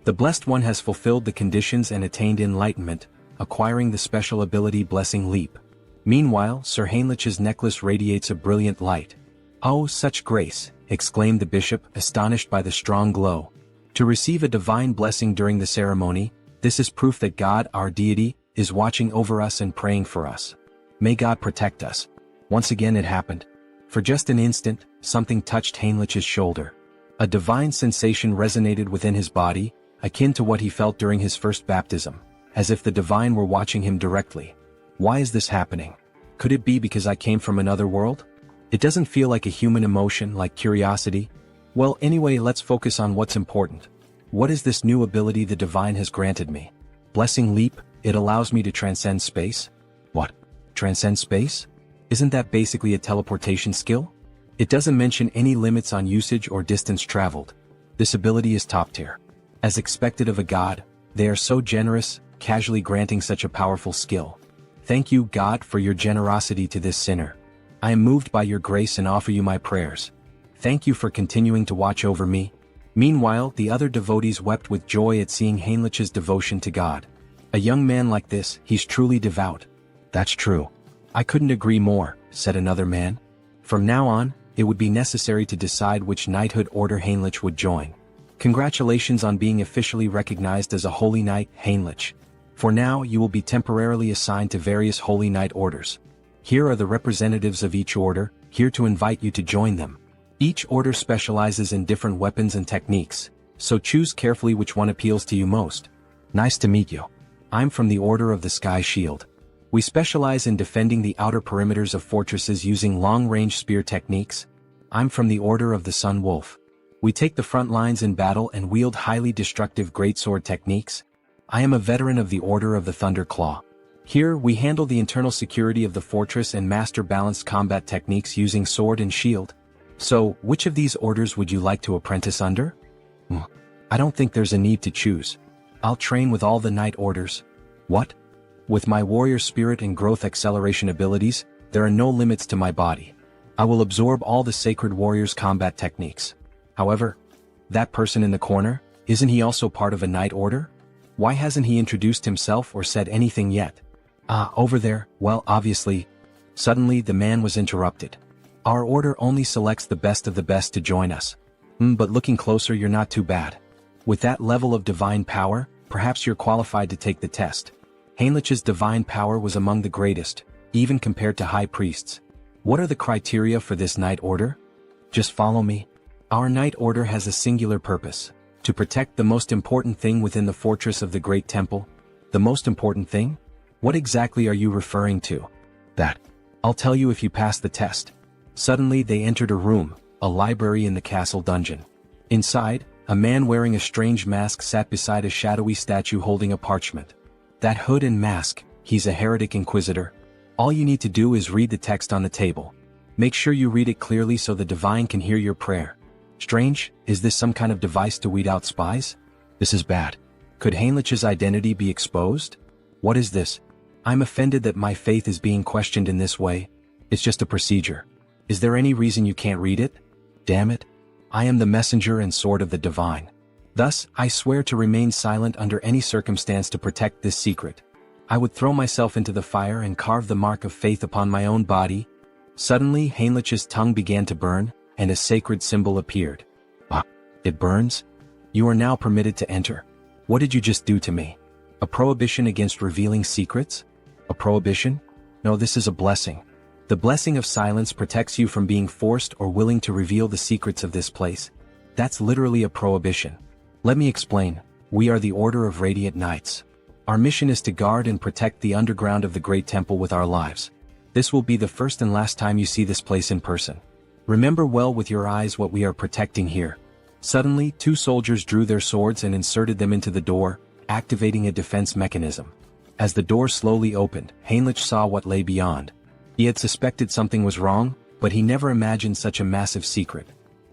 The Blessed One has fulfilled the conditions and attained enlightenment, acquiring the special ability Blessing Leap. Meanwhile, Sir Heinrich's necklace radiates a brilliant light. Oh, such grace, exclaimed the bishop, astonished by the strong glow. To receive a divine blessing during the ceremony, this is proof that God, our deity, is watching over us and praying for us. May God protect us. Once again it happened. For just an instant, something touched Heinrich's shoulder. A divine sensation resonated within his body, akin to what he felt during his first baptism, as if the divine were watching him directly. Why is this happening? Could it be because I came from another world? It doesn't feel like a human emotion, like curiosity. Well, anyway, let's focus on what's important. What is this new ability the divine has granted me? Blessing Leap, it allows me to transcend space? What? Transcend space? Isn't that basically a teleportation skill? It doesn't mention any limits on usage or distance traveled. This ability is top tier. As expected of a god, they are so generous, casually granting such a powerful skill. Thank you, God, for your generosity to this sinner. I am moved by your grace and offer you my prayers. Thank you for continuing to watch over me. Meanwhile, the other devotees wept with joy at seeing Heinrich's devotion to God. A young man like this, he's truly devout. That's true. I couldn't agree more, said another man. From now on, it would be necessary to decide which knighthood order Heinrich would join. Congratulations on being officially recognized as a holy knight, Heinrich. For now, you will be temporarily assigned to various holy knight orders. Here are the representatives of each order, here to invite you to join them. Each order specializes in different weapons and techniques, so choose carefully which one appeals to you most. Nice to meet you. I'm from the Order of the Sky Shield. We specialize in defending the outer perimeters of fortresses using long-range spear techniques. I'm from the Order of the Sun Wolf. We take the front lines in battle and wield highly destructive greatsword techniques. I am a veteran of the Order of the Thunder Claw. Here, we handle the internal security of the fortress and master balanced combat techniques using sword and shield. So, which of these orders would you like to apprentice under? I don't think there's a need to choose. I'll train with all the knight orders. What? With my warrior spirit and growth acceleration abilities, there are no limits to my body. I will absorb all the sacred warrior's combat techniques. However, that person in the corner, isn't he also part of a knight order? Why hasn't he introduced himself or said anything yet? Over there, well, obviously. Suddenly the man was interrupted. Our order only selects the best of the best to join us. But looking closer, you're not too bad. With that level of divine power, perhaps you're qualified to take the test. Heinlich's divine power was among the greatest, even compared to high priests. What are the criteria for this knight order? Just follow me. Our knight order has a singular purpose: to protect the most important thing within the fortress of the Great Temple. The most important thing? What exactly are you referring to? That. I'll tell you if you pass the test. Suddenly they entered a room, a library in the castle dungeon. Inside, a man wearing a strange mask sat beside a shadowy statue holding a parchment. That hood and mask, he's a heretic inquisitor. All you need to do is read the text on the table. Make sure you read it clearly so the divine can hear your prayer. Strange, is this some kind of device to weed out spies? This is bad. Could Heinlich's identity be exposed? What is this? I'm offended that my faith is being questioned in this way. It's just a procedure. Is there any reason you can't read it? Damn it. I am the messenger and sword of the divine. Thus, I swear to remain silent under any circumstance to protect this secret. I would throw myself into the fire and carve the mark of faith upon my own body. Suddenly, Heinlich's tongue began to burn, and a sacred symbol appeared. It burns? You are now permitted to enter. What did you just do to me? A prohibition against revealing secrets? A prohibition? No, this is a blessing. The blessing of silence protects you from being forced or willing to reveal the secrets of this place. That's literally a prohibition. Let me explain. We are the Order of Radiant Knights. Our mission is to guard and protect the underground of the Great Temple with our lives. This will be the first and last time you see this place in person. Remember well with your eyes what we are protecting here. Suddenly, two soldiers drew their swords and inserted them into the door, activating a defense mechanism. As the door slowly opened, Heinlich saw what lay beyond. He had suspected something was wrong, but he never imagined such a massive secret.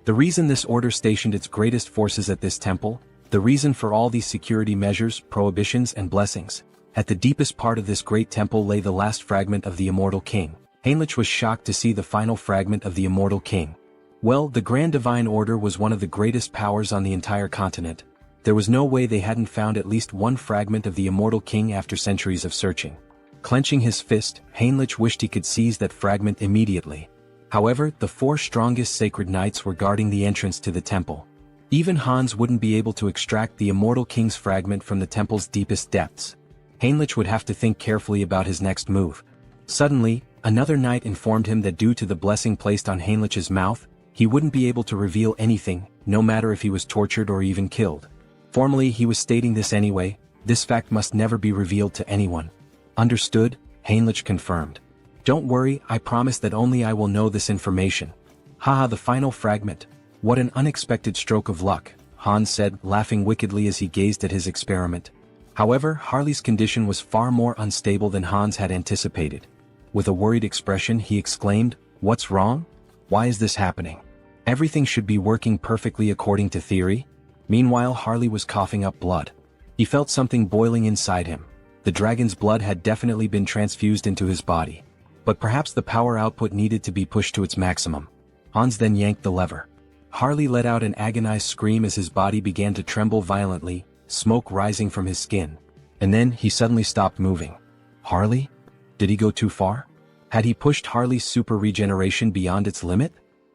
The reason this order stationed its greatest forces at this temple, the reason for all these security measures, prohibitions and blessings. At the deepest part of this great temple lay the last fragment of the Immortal King. Heinlich was shocked to see the final fragment of the Immortal King. Well, the Grand Divine Order was one of the greatest powers on the entire continent. There was no way they hadn't found at least one fragment of the Immortal King after centuries of searching. Clenching his fist, Heinlich wished he could seize that fragment immediately. However, the four strongest sacred knights were guarding the entrance to the temple. Even Hans wouldn't be able to extract the Immortal King's fragment from the temple's deepest depths. Heinlich would have to think carefully about his next move. Suddenly, another knight informed him that due to the blessing placed on Heinlich's mouth, he wouldn't be able to reveal anything, no matter if he was tortured or even killed. Formally, he was stating this anyway. This fact must never be revealed to anyone. Understood? Heinlich confirmed. Don't worry, I promise that only I will know this information. Haha, the final fragment. What an unexpected stroke of luck, Hans said, laughing wickedly as he gazed at his experiment. However, Harley's condition was far more unstable than Hans had anticipated. With a worried expression, he exclaimed, "What's wrong? Why is this happening? Everything should be working perfectly according to theory." Meanwhile, Harley was coughing up blood. He felt something boiling inside him. The dragon's blood had definitely been transfused into his body. But perhaps the power output needed to be pushed to its maximum. Hans then yanked the lever. Harley let out an agonized scream as his body began to tremble violently, smoke rising from his skin. And then he suddenly stopped moving. Harley? Did he go too far? Had he pushed Harley's super regeneration beyond its limit?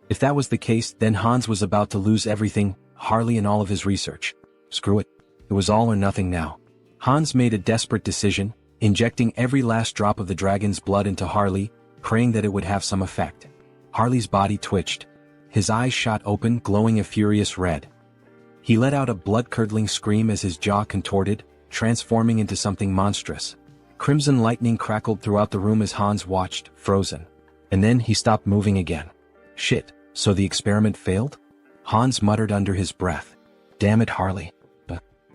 If that was the case, then Hans was about to lose everything, Harley and all of his research. Screw it. It was all or nothing now. Hans made a desperate decision, injecting every last drop of the dragon's blood into Harley, praying that it would have some effect. Harley's body twitched. His eyes shot open, glowing a furious red. He let out a blood-curdling scream as his jaw contorted, transforming into something monstrous. Crimson lightning crackled throughout the room as Hans watched, frozen. And then he stopped moving again. Shit, so the experiment failed? Hans muttered under his breath. Damn it, Harley.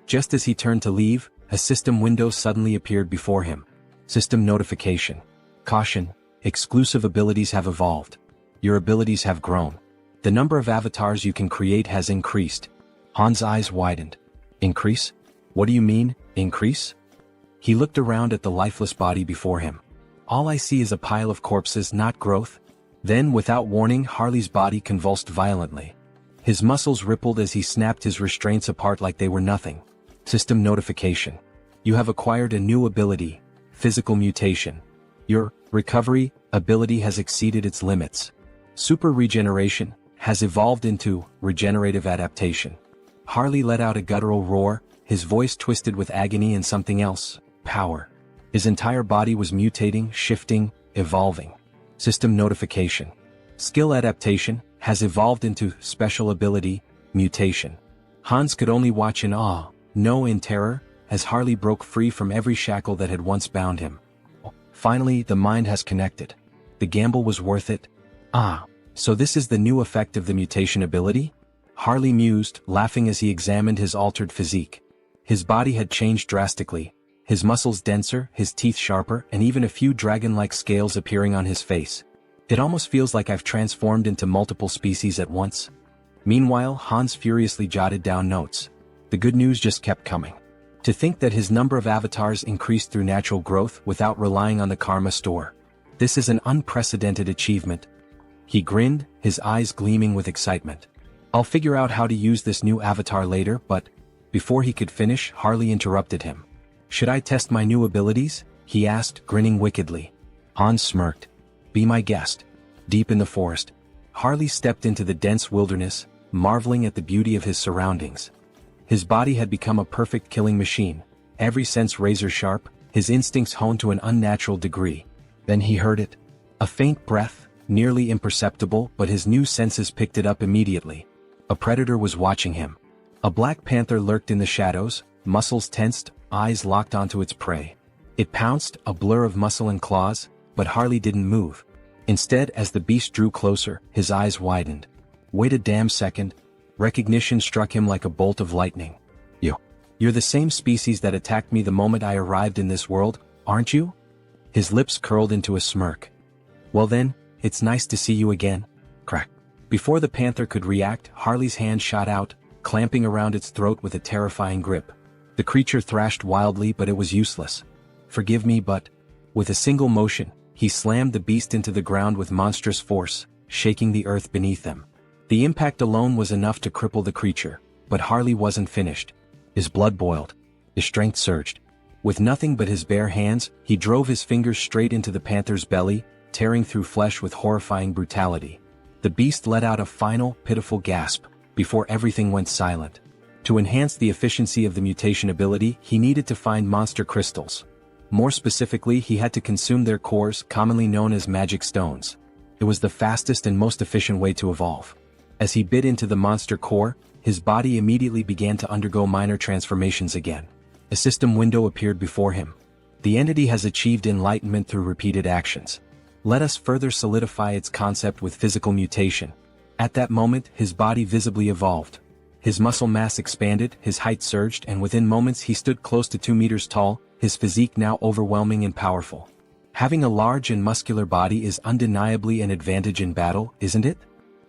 Just as he turned to leave, a system window suddenly appeared before him. System notification. Caution, exclusive abilities have evolved. Your abilities have grown. The number of avatars you can create has increased. Han's eyes widened. Increase? What do you mean, increase? He looked around at the lifeless body before him. All I see is a pile of corpses, not growth. Then, without warning, Harley's body convulsed violently. His muscles rippled as he snapped his restraints apart like they were nothing. System notification. You have acquired a new ability, physical mutation. Your recovery ability has exceeded its limits. Super regeneration has evolved into regenerative adaptation. Harley let out a guttural roar, his voice twisted with agony and something else, power. His entire body was mutating, shifting, evolving. System notification. Skill adaptation has evolved into special ability, mutation. Hans could only watch in awe, no in terror, as Harley broke free from every shackle that had once bound him. Finally, the mind has connected. The gamble was worth it. Ah, so this is the new effect of the mutation ability? Harley mused, laughing as he examined his altered physique. His body had changed drastically, his muscles denser, his teeth sharper, and even a few dragon-like scales appearing on his face. It almost feels like I've transformed into multiple species at once. Meanwhile, Hans furiously jotted down notes. The good news just kept coming. To think that his number of avatars increased through natural growth without relying on the karma store. This is an unprecedented achievement. He grinned, his eyes gleaming with excitement. I'll figure out how to use this new avatar later, but before he could finish, Harley interrupted him. Should I test my new abilities? He asked, grinning wickedly. Hans smirked. Be my guest. Deep in the forest, Harley stepped into the dense wilderness, marveling at the beauty of his surroundings. His body had become a perfect killing machine, every sense razor sharp, his instincts honed to an unnatural degree. Then he heard it. A faint breath, nearly imperceptible, but his new senses picked it up immediately. A predator was watching him. A black panther lurked in the shadows, muscles tensed, eyes locked onto its prey. It pounced, a blur of muscle and claws, but Harley didn't move. Instead, as the beast drew closer, his eyes widened. Wait a damn second. Recognition struck him like a bolt of lightning. You're the same species that attacked me the moment I arrived in this world, aren't you? His lips curled into a smirk. Well then, it's nice to see you again. Crack. Before the panther could react, Harley's hand shot out, clamping around its throat with a terrifying grip. The creature thrashed wildly, but it was useless. Forgive me, but... With a single motion, he slammed the beast into the ground with monstrous force, shaking the earth beneath them. The impact alone was enough to cripple the creature, but Harley wasn't finished. His blood boiled. His strength surged. With nothing but his bare hands, he drove his fingers straight into the panther's belly, tearing through flesh with horrifying brutality. The beast let out a final, pitiful gasp, before everything went silent. To enhance the efficiency of the mutation ability, he needed to find monster crystals. More specifically, he had to consume their cores, commonly known as magic stones. It was the fastest and most efficient way to evolve. As he bit into the monster core, his body immediately began to undergo minor transformations again. A system window appeared before him. The entity has achieved enlightenment through repeated actions. Let us further solidify its concept with physical mutation. At that moment, his body visibly evolved. His muscle mass expanded, his height surged, and within moments he stood close to 2 meters tall, his physique now overwhelming and powerful. Having a large and muscular body is undeniably an advantage in battle, isn't it?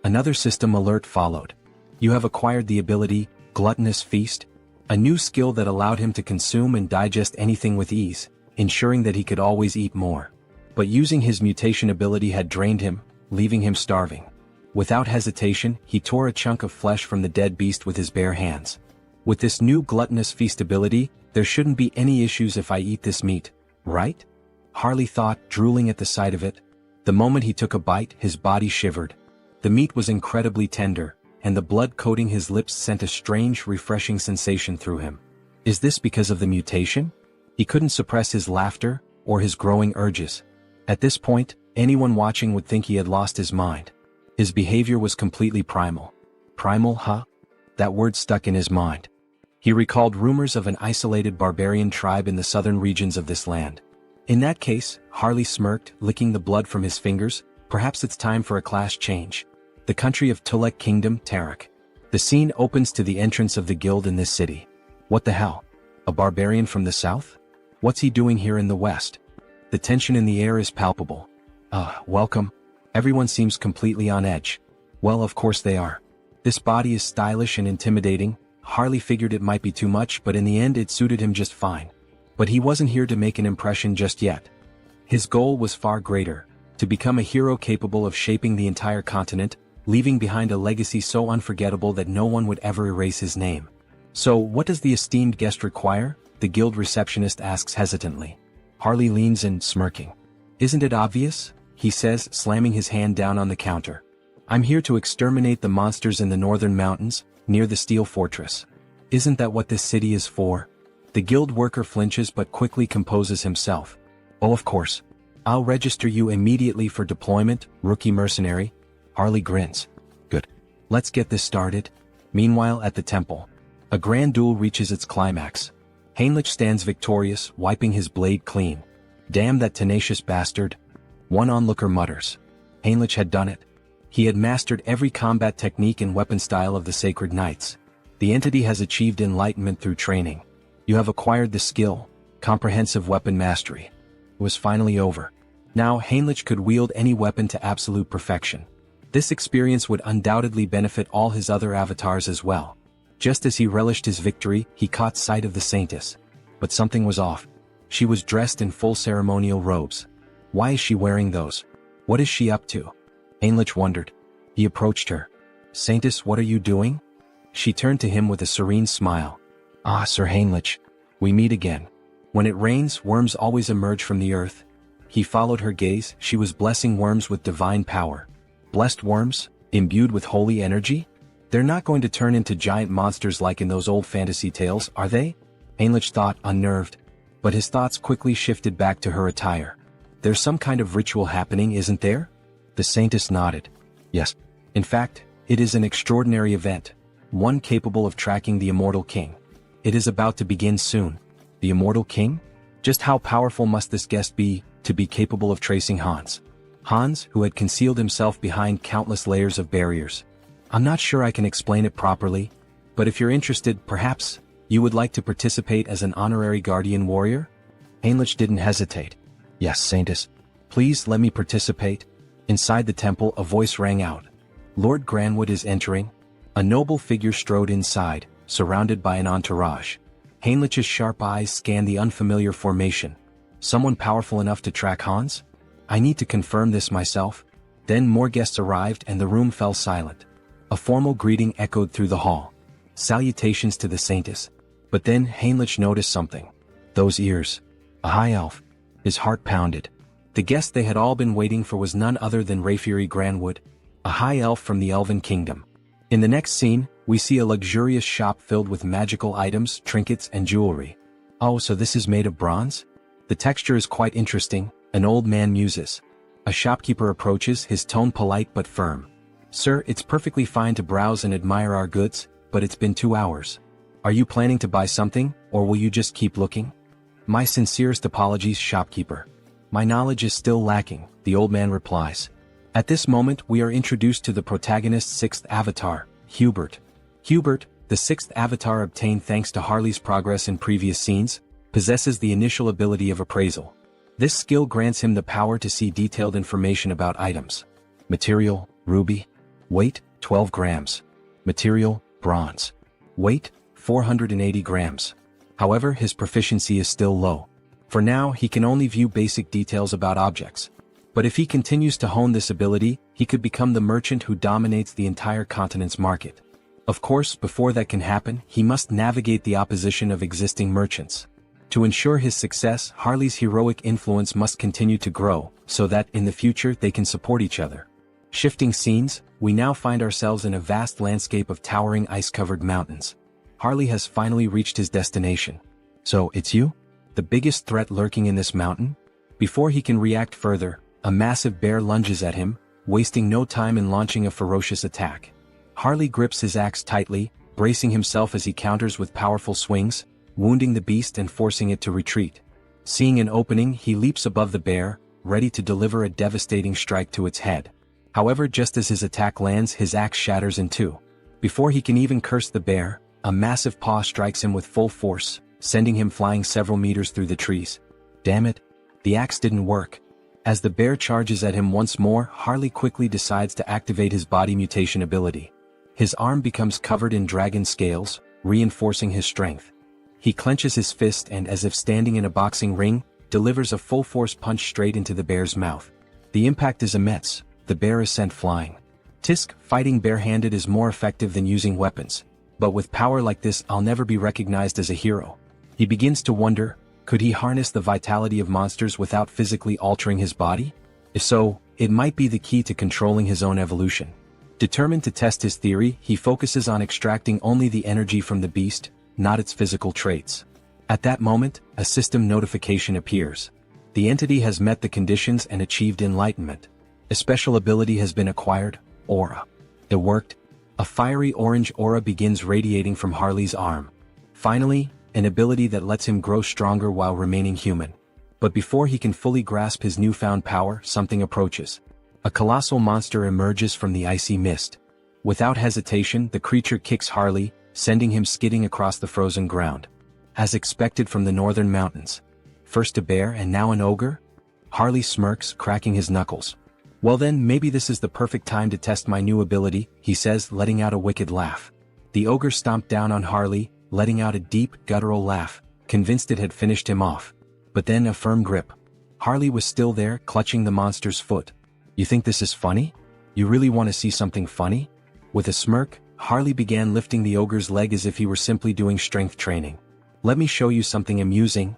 Another system alert followed. You have acquired the ability, Gluttonous Feast, a new skill that allowed him to consume and digest anything with ease, ensuring that he could always eat more. But using his mutation ability had drained him, leaving him starving. Without hesitation, he tore a chunk of flesh from the dead beast with his bare hands. With this new Gluttonous Feast ability, there shouldn't be any issues if I eat this meat, right? Harley thought, drooling at the sight of it. The moment he took a bite, his body shivered. The meat was incredibly tender, and the blood coating his lips sent a strange, refreshing sensation through him. Is this because of the mutation? He couldn't suppress his laughter, or his growing urges. At this point, anyone watching would think he had lost his mind. His behavior was completely primal. Primal, huh? That word stuck in his mind. He recalled rumors of an isolated barbarian tribe in the southern regions of this land. In that case, Harley smirked, licking the blood from his fingers, perhaps it's time for a class change. The country of Tulek Kingdom, Tarak. The scene opens to the entrance of the guild in this city. What the hell? A barbarian from the south? What's he doing here in the west? The tension in the air is palpable. Welcome. Everyone seems completely on edge. Well, of course they are. This body is stylish and intimidating. Harley figured it might be too much, but in the end it suited him just fine. But he wasn't here to make an impression just yet. His goal was far greater, to become a hero capable of shaping the entire continent, leaving behind a legacy so unforgettable that no one would ever erase his name. So, what does the esteemed guest require? The guild receptionist asks hesitantly. Harley leans in, smirking. Isn't it obvious? He says, slamming his hand down on the counter. I'm here to exterminate the monsters in the northern mountains, near the steel fortress. Isn't that what this city is for? The guild worker flinches but quickly composes himself. Oh, of course. I'll register you immediately for deployment, rookie mercenary. Harley grins. Good. Let's get this started. Meanwhile, at the temple, a grand duel reaches its climax. Heinrich stands victorious, wiping his blade clean. Damn that tenacious bastard. One onlooker mutters. Heinrich had done it. He had mastered every combat technique and weapon style of the sacred knights. The entity has achieved enlightenment through training. You have acquired the skill, comprehensive weapon mastery. It was finally over. Now Heinrich could wield any weapon to absolute perfection. This experience would undoubtedly benefit all his other avatars as well. Just as he relished his victory, he caught sight of the Saintess. But something was off. She was dressed in full ceremonial robes. Why is she wearing those? What is she up to? Heinrich wondered. He approached her. Saintess, what are you doing? She turned to him with a serene smile. Ah, Sir Heinrich, we meet again. When it rains, worms always emerge from the earth. He followed her gaze. She was blessing worms with divine power. Blessed worms, imbued with holy energy? They're not going to turn into giant monsters like in those old fantasy tales, are they? Heinrich thought, unnerved. But his thoughts quickly shifted back to her attire. There's some kind of ritual happening, isn't there? The Saintess nodded. Yes. In fact, it is an extraordinary event. One capable of tracking the Immortal King. It is about to begin soon. The Immortal King? Just how powerful must this guest be, to be capable of tracing Hans? Hans, who had concealed himself behind countless layers of barriers. I'm not sure I can explain it properly, but if you're interested, perhaps, you would like to participate as an honorary guardian warrior? Heinrich didn't hesitate. Yes, Saintess. Please let me participate. Inside the temple, a voice rang out. Lord Granwood is entering. A noble figure strode inside, surrounded by an entourage. Heinrich's sharp eyes scanned the unfamiliar formation. Someone powerful enough to track Hans? I need to confirm this myself. Then more guests arrived and the room fell silent. A formal greeting echoed through the hall. Salutations to the Saintess. But then Heinrich noticed something. Those ears. A high elf. His heart pounded. The guest they had all been waiting for was none other than Rayfiery Granwood, a high elf from the Elven Kingdom. In the next scene, we see a luxurious shop filled with magical items, trinkets, and jewelry. Oh, so this is made of bronze? The texture is quite interesting, an old man muses. A shopkeeper approaches, his tone polite but firm. Sir, it's perfectly fine to browse and admire our goods, but it's been 2 hours. Are you planning to buy something, or will you just keep looking? My sincerest apologies, shopkeeper. My knowledge is still lacking, the old man replies. At this moment we are introduced to the protagonist's sixth avatar, Hubert. Hubert, the sixth avatar obtained thanks to Harley's progress in previous scenes, possesses the initial ability of appraisal. This skill grants him the power to see detailed information about items. Material, ruby. Weight, 12 grams. Material, bronze. Weight, 480 grams. However, his proficiency is still low. For now, he can only view basic details about objects. But if he continues to hone this ability, he could become the merchant who dominates the entire continent's market. Of course, before that can happen, he must navigate the opposition of existing merchants. To ensure his success, Harley's heroic influence must continue to grow, so that in the future they can support each other. Shifting scenes, we now find ourselves in a vast landscape of towering ice-covered mountains. Harley has finally reached his destination. So, it's you? The biggest threat lurking in this mountain? Before he can react further, a massive bear lunges at him, wasting no time in launching a ferocious attack. Harley grips his axe tightly, bracing himself as he counters with powerful swings, wounding the beast and forcing it to retreat. Seeing an opening, he leaps above the bear, ready to deliver a devastating strike to its head. However, just as his attack lands, his axe shatters in two. Before he can even curse the bear, a massive paw strikes him with full force, sending him flying several meters through the trees. Damn it! The axe didn't work. As the bear charges at him once more, Harley quickly decides to activate his body mutation ability. His arm becomes covered in dragon scales, reinforcing his strength. He clenches his fist and, as if standing in a boxing ring, delivers a full-force punch straight into the bear's mouth. The impact is immense. The bear is sent flying. Tisk, fighting barehanded is more effective than using weapons. But with power like this, I'll never be recognized as a hero. He begins to wonder, could he harness the vitality of monsters without physically altering his body? If so, it might be the key to controlling his own evolution. Determined to test his theory, he focuses on extracting only the energy from the beast, not its physical traits. At that moment, a system notification appears. The entity has met the conditions and achieved enlightenment. A special ability has been acquired, Aura. It worked. A fiery orange aura begins radiating from Harley's arm. Finally, an ability that lets him grow stronger while remaining human. But before he can fully grasp his newfound power, something approaches. A colossal monster emerges from the icy mist. Without hesitation, the creature kicks Harley, sending him skidding across the frozen ground. As expected from the northern mountains. First a bear and now an ogre? Harley smirks, cracking his knuckles. Well then, maybe this is the perfect time to test my new ability, he says, letting out a wicked laugh. The ogre stomped down on Harley, letting out a deep, guttural laugh, convinced it had finished him off. But then a firm grip. Harley was still there, clutching the monster's foot. You think this is funny? You really want to see something funny? With a smirk, Harley began lifting the ogre's leg as if he were simply doing strength training. Let me show you something amusing.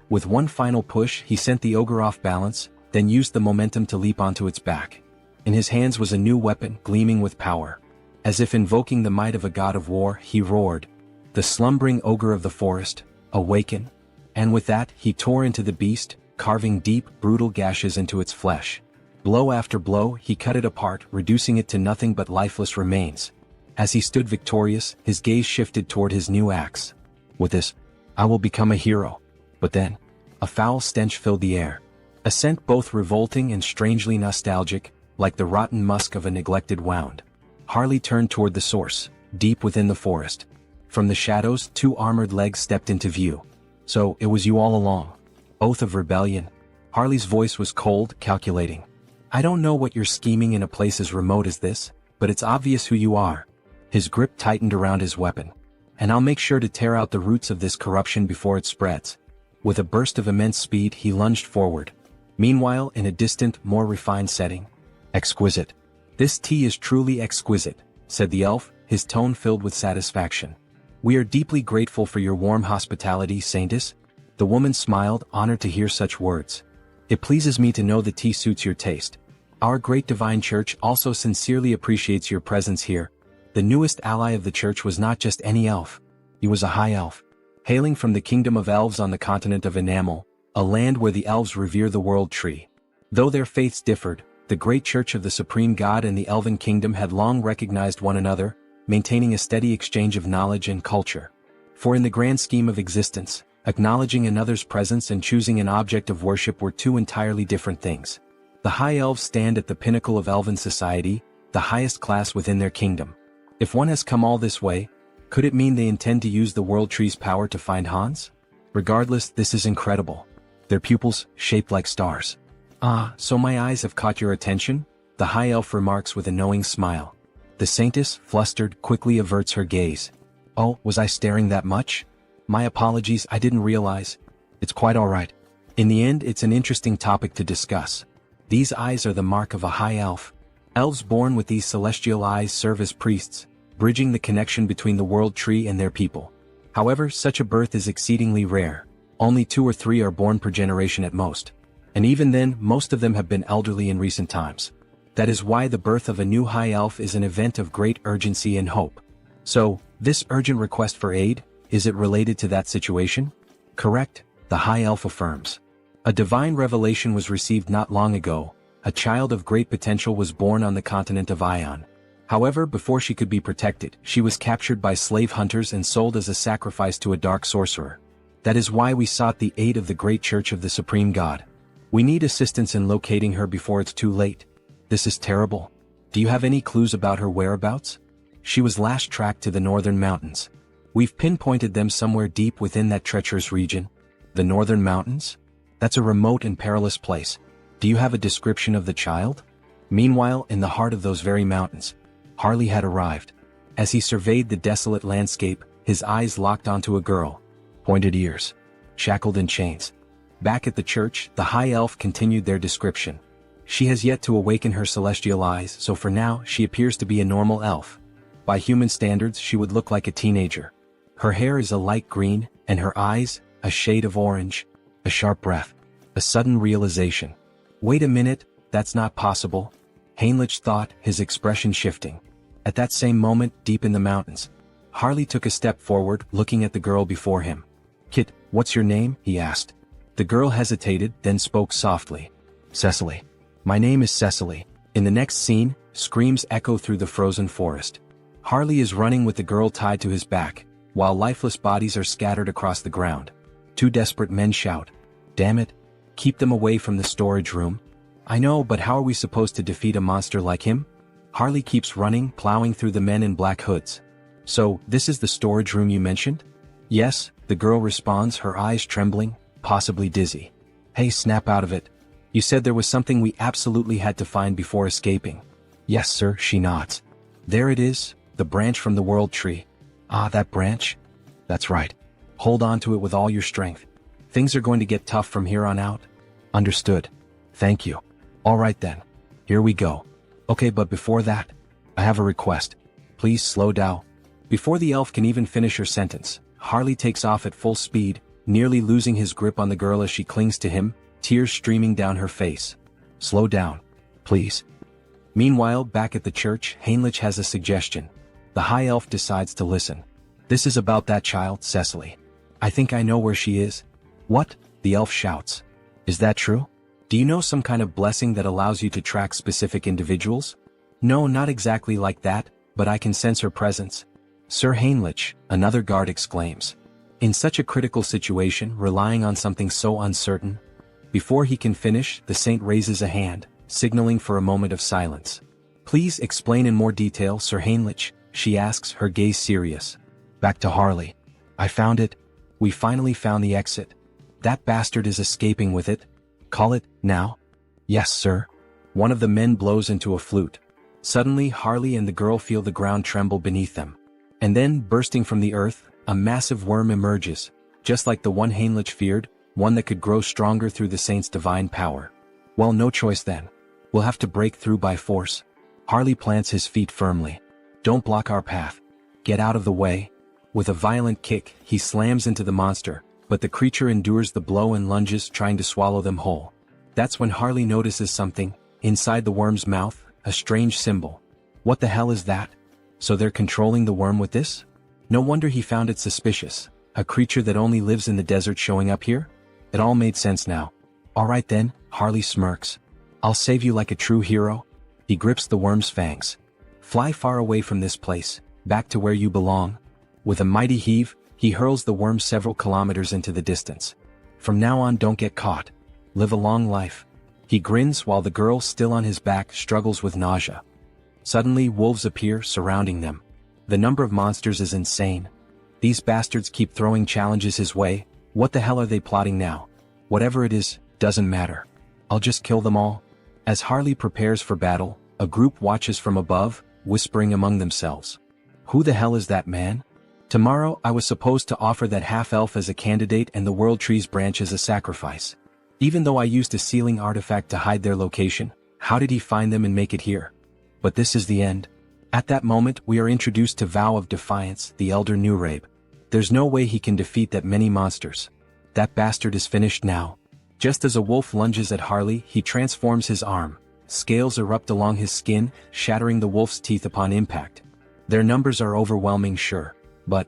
With one final push, he sent the ogre off balance, then used the momentum to leap onto its back. In his hands was a new weapon, gleaming with power. As if invoking the might of a god of war, he roared, "The slumbering ogre of the forest, awaken!" And with that, he tore into the beast, carving deep, brutal gashes into its flesh. Blow after blow, he cut it apart, reducing it to nothing but lifeless remains. As he stood victorious, his gaze shifted toward his new axe. With this, I will become a hero. But then, a foul stench filled the air. A scent both revolting and strangely nostalgic, like the rotten musk of a neglected wound. Harley turned toward the source, deep within the forest. From the shadows, two armored legs stepped into view. So, it was you all along. Oath of rebellion. Harley's voice was cold, calculating. I don't know what you're scheming in a place as remote as this, but it's obvious who you are. His grip tightened around his weapon. And I'll make sure to tear out the roots of this corruption before it spreads. With a burst of immense speed, he lunged forward. Meanwhile, in a distant, more refined setting. Exquisite. This tea is truly exquisite, said the elf, his tone filled with satisfaction. We are deeply grateful for your warm hospitality, Saintess. The woman smiled, honored to hear such words. It pleases me to know the tea suits your taste. Our great divine church also sincerely appreciates your presence here. The newest ally of the church was not just any elf. He was a high elf. Hailing from the kingdom of elves on the continent of Enamel, a land where the elves revere the world tree. Though their faiths differed, the great church of the supreme god and the elven kingdom had long recognized one another, maintaining a steady exchange of knowledge and culture. For in the grand scheme of existence, acknowledging another's presence and choosing an object of worship were two entirely different things. The high elves stand at the pinnacle of elven society, the highest class within their kingdom. If one has come all this way, could it mean they intend to use the world tree's power to find Hans? Regardless, this is incredible. Their pupils, shaped like stars. Ah, so my eyes have caught your attention? The high elf remarks with a knowing smile. The saintess, flustered, quickly averts her gaze. Oh, was I staring that much? My apologies, I didn't realize. It's quite alright. In the end, it's an interesting topic to discuss. These eyes are the mark of a high elf. Elves born with these celestial eyes serve as priests, bridging the connection between the world tree and their people. However, such a birth is exceedingly rare. Only 2 or 3 are born per generation at most. And even then, most of them have been elderly in recent times. That is why the birth of a new high elf is an event of great urgency and hope. So, this urgent request for aid, is it related to that situation? Correct, the high elf affirms. A divine revelation was received not long ago. A child of great potential was born on the continent of Ion. However, before she could be protected, she was captured by slave hunters and sold as a sacrifice to a dark sorcerer. That is why we sought the aid of the great church of the supreme god. We need assistance in locating her before it's too late. This is terrible. Do you have any clues about her whereabouts? She was last tracked to the northern mountains. We've pinpointed them somewhere deep within that treacherous region. The northern mountains? That's a remote and perilous place. Do you have a description of the child? Meanwhile, in the heart of those very mountains, Harley had arrived. As he surveyed the desolate landscape, his eyes locked onto a girl. Pointed ears. Shackled in chains. Back at the church, the high elf continued their description. She has yet to awaken her celestial eyes, so for now, she appears to be a normal elf. By human standards, she would look like a teenager. Her hair is a light green, and her eyes, a shade of orange. A sharp breath. A sudden realization. Wait a minute, that's not possible. Heinrich thought, his expression shifting. At that same moment, deep in the mountains, Harley took a step forward, looking at the girl before him. Kit, what's your name? He asked. The girl hesitated, then spoke softly. Cecily. My name is Cecily. In the next scene, screams echo through the frozen forest. Harley is running with the girl tied to his back, while lifeless bodies are scattered across the ground. Two desperate men shout. Damn it. Keep them away from the storage room. I know, but how are we supposed to defeat a monster like him? Harley keeps running, plowing through the men in black hoods. So, this is the storage room you mentioned? Yes, the girl responds, her eyes trembling, possibly dizzy. Hey, snap out of it. You said there was something we absolutely had to find before escaping. Yes, sir, she nods. There it is, the branch from the world tree. Ah, that branch? That's right. Hold on to it with all your strength. Things are going to get tough from here on out. Understood. Thank you. All right then. Here we go. Okay, but before that, I have a request. Please slow down. Before the elf can even finish her sentence, Harley takes off at full speed, nearly losing his grip on the girl as she clings to him, tears streaming down her face. Slow down. Please. Meanwhile, back at the church, Heinrich has a suggestion. The high elf decides to listen. This is about that child, Cecily. I think I know where she is. What? The elf shouts. Is that true? Do you know some kind of blessing that allows you to track specific individuals? No, not exactly like that, but I can sense her presence. Sir Heinrich, another guard exclaims. In such a critical situation, relying on something so uncertain. Before he can finish, the saint raises a hand, signaling for a moment of silence. Please explain in more detail, Sir Heinrich, she asks, her gaze serious. Back to Harley. I found it. We finally found the exit. That bastard is escaping with it. Call it, now? Yes, sir. One of the men blows into a flute. Suddenly, Harley and the girl feel the ground tremble beneath them. And then, bursting from the earth, a massive worm emerges, just like the one Heinrich feared, one that could grow stronger through the saint's divine power. Well, no choice then. We'll have to break through by force. Harley plants his feet firmly. Don't block our path. Get out of the way. With a violent kick, he slams into the monster, but the creature endures the blow and lunges, trying to swallow them whole. That's when Harley notices something, inside the worm's mouth, a strange symbol. What the hell is that? So they're controlling the worm with this? No wonder he found it suspicious. A creature that only lives in the desert showing up here? It all made sense now. Alright then, Harley smirks. I'll save you like a true hero. He grips the worm's fangs. Fly far away from this place, back to where you belong. With a mighty heave, he hurls the worm several kilometers into the distance. From now on, don't get caught. Live a long life. He grins while the girl, still on his back, struggles with nausea. Suddenly, wolves appear, surrounding them. The number of monsters is insane. These bastards keep throwing challenges his way. What the hell are they plotting now? Whatever it is, doesn't matter. I'll just kill them all. As Harley prepares for battle, a group watches from above, whispering among themselves. Who the hell is that man? Tomorrow I was supposed to offer that half-elf as a candidate and the World Tree's branch as a sacrifice. Even though I used a sealing artifact to hide their location, how did he find them and make it here? But this is the end. At that moment we are introduced to Vow of Defiance, the Elder Nurabe. There's no way he can defeat that many monsters. That bastard is finished now. Just as a wolf lunges at Harley, he transforms his arm. Scales erupt along his skin, shattering the wolf's teeth upon impact. Their numbers are overwhelming, sure. But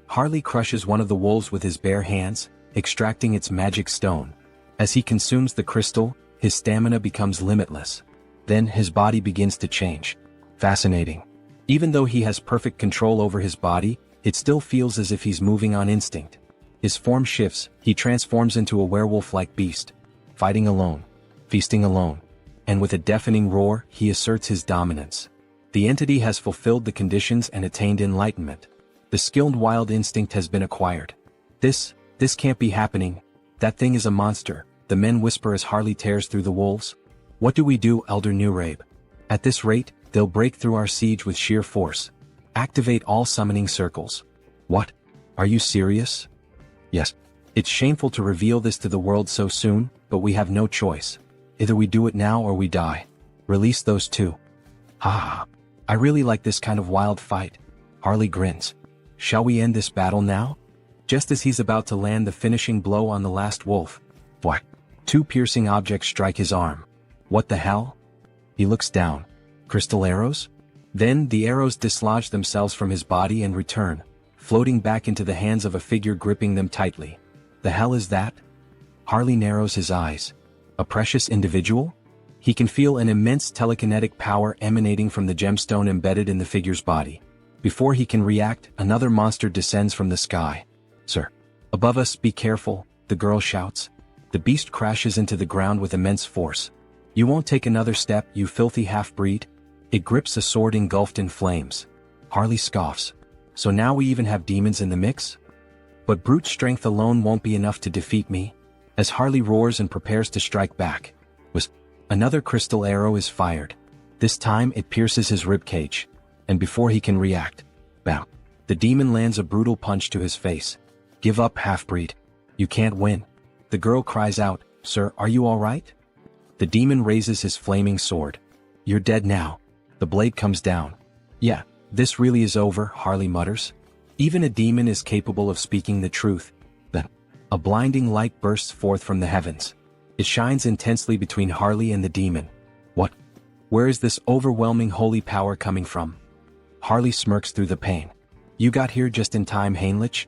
Harley crushes one of the wolves with his bare hands, extracting its magic stone. As he consumes the crystal, his stamina becomes limitless. Then his body begins to change. Fascinating. Even though he has perfect control over his body, it still feels as if he's moving on instinct. His form shifts, he transforms into a werewolf-like beast. Fighting alone. Feasting alone. And with a deafening roar, he asserts his dominance. The entity has fulfilled the conditions and attained enlightenment. The skilled wild instinct has been acquired. This can't be happening. That thing is a monster. the men whisper as Harley tears through the wolves. What do we do, Elder Nurabe? At this rate, they'll break through our siege with sheer force. Activate all summoning circles. What? Are you serious? Yes. It's shameful to reveal this to the world so soon, but we have no choice. Either we do it now or we die. Release those two. Ah, I really like this kind of wild fight. Harley grins. Shall we end this battle now? Just as he's about to land the finishing blow on the last wolf. Whack. Two piercing objects strike his arm. What the hell? He looks down. Crystal arrows? Then the arrows dislodge themselves from his body and return, floating back into the hands of a figure gripping them tightly. The hell is that? Harley narrows his eyes. A precious individual? He can feel an immense telekinetic power emanating from the gemstone embedded in the figure's body. Before he can react, another monster descends from the sky. Sir. Above us, be careful, the girl shouts. The beast crashes into the ground with immense force. You won't take another step, you filthy half-breed? It grips a sword engulfed in flames. Harley scoffs. So now we even have demons in the mix? But brute strength alone won't be enough to defeat me. As Harley roars and prepares to strike back. Another crystal arrow is fired. This time it pierces his ribcage. And before he can react, bam, the demon lands a brutal punch to his face. Give up, half-breed. You can't win. The girl cries out, Sir, are you alright? The demon raises his flaming sword. You're dead now. The blade comes down. Yeah, this really is over, Harley mutters. Even a demon is capable of speaking the truth. Then, a blinding light bursts forth from the heavens. It shines intensely between Harley and the demon. What? Where is this overwhelming holy power coming from? Harley smirks through the pain. You got here just in time, Heinrich?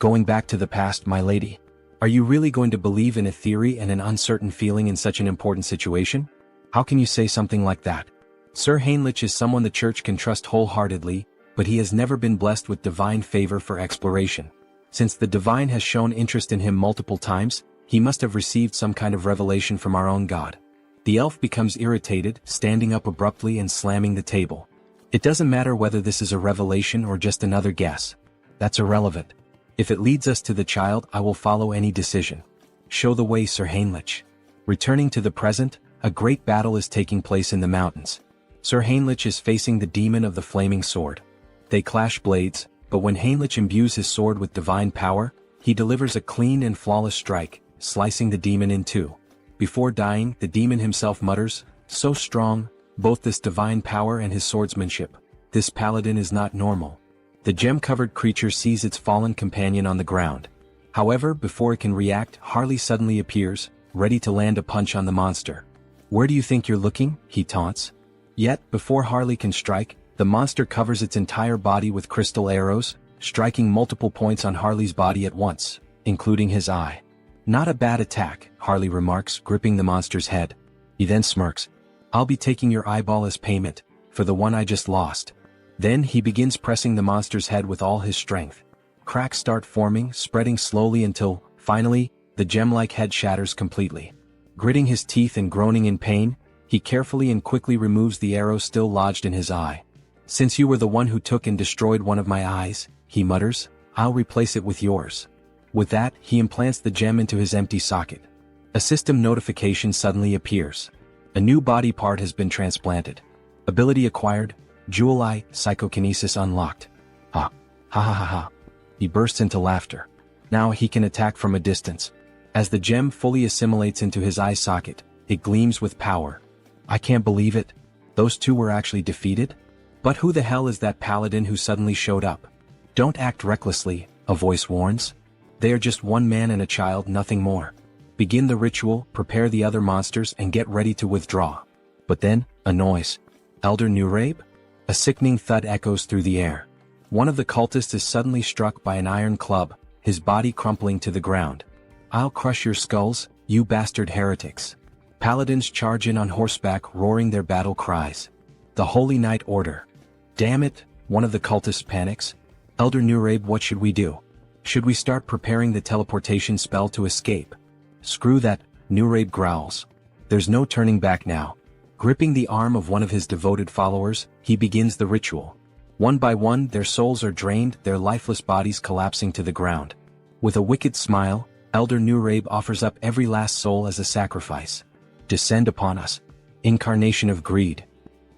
Going back to the past, my lady. Are you really going to believe in a theory and an uncertain feeling in such an important situation? How can you say something like that? Sir Heinrich is someone the church can trust wholeheartedly, but he has never been blessed with divine favor for exploration. Since the divine has shown interest in him multiple times, he must have received some kind of revelation from our own God. The elf becomes irritated, standing up abruptly and slamming the table. It doesn't matter whether this is a revelation or just another guess. That's irrelevant. If it leads us to the child, I will follow any decision. Show the way, Sir Heinrich. Returning to the present, a great battle is taking place in the mountains. Sir Heinrich is facing the demon of the flaming sword. They clash blades, but when Heinrich imbues his sword with divine power, he delivers a clean and flawless strike, slicing the demon in two. Before dying, the demon himself mutters, so strong, both this divine power and his swordsmanship. This paladin is not normal. The gem-covered creature sees its fallen companion on the ground. However, before it can react, Harley suddenly appears, ready to land a punch on the monster. Where do you think you're looking? He taunts. Yet, before Harley can strike, the monster covers its entire body with crystal arrows, striking multiple points on Harley's body at once, including his eye. Not a bad attack, Harley remarks, gripping the monster's head. He then smirks. I'll be taking your eyeball as payment, for the one I just lost. Then he begins pressing the monster's head with all his strength. Cracks start forming, spreading slowly until, finally, the gem-like head shatters completely. Gritting his teeth and groaning in pain, he carefully and quickly removes the arrow still lodged in his eye. Since you were the one who took and destroyed one of my eyes, he mutters, I'll replace it with yours. With that, he implants the gem into his empty socket. A system notification suddenly appears. A new body part has been transplanted. Ability acquired, Jewel Eye, Psychokinesis unlocked. Ha. Ha ha ha ha. He bursts into laughter. Now he can attack from a distance. As the gem fully assimilates into his eye socket, it gleams with power. I can't believe it. Those two were actually defeated? But who the hell is that paladin who suddenly showed up? Don't act recklessly, a voice warns. They are just one man and a child, nothing more. Begin the ritual, prepare the other monsters, and get ready to withdraw. But then, a noise. Elder Nurabe? A sickening thud echoes through the air. One of the cultists is suddenly struck by an iron club, his body crumpling to the ground. I'll crush your skulls, you bastard heretics. Paladins charge in on horseback, roaring their battle cries. The Holy Knight order. Damn it, one of the cultists panics. Elder Nurabe, what should we do? Should we start preparing the teleportation spell to escape? Screw that, Nurabe growls. There's no turning back now. Gripping the arm of one of his devoted followers, he begins the ritual. One by one, their souls are drained, their lifeless bodies collapsing to the ground. With a wicked smile, Elder Nurabe offers up every last soul as a sacrifice. Descend upon us. Incarnation of greed.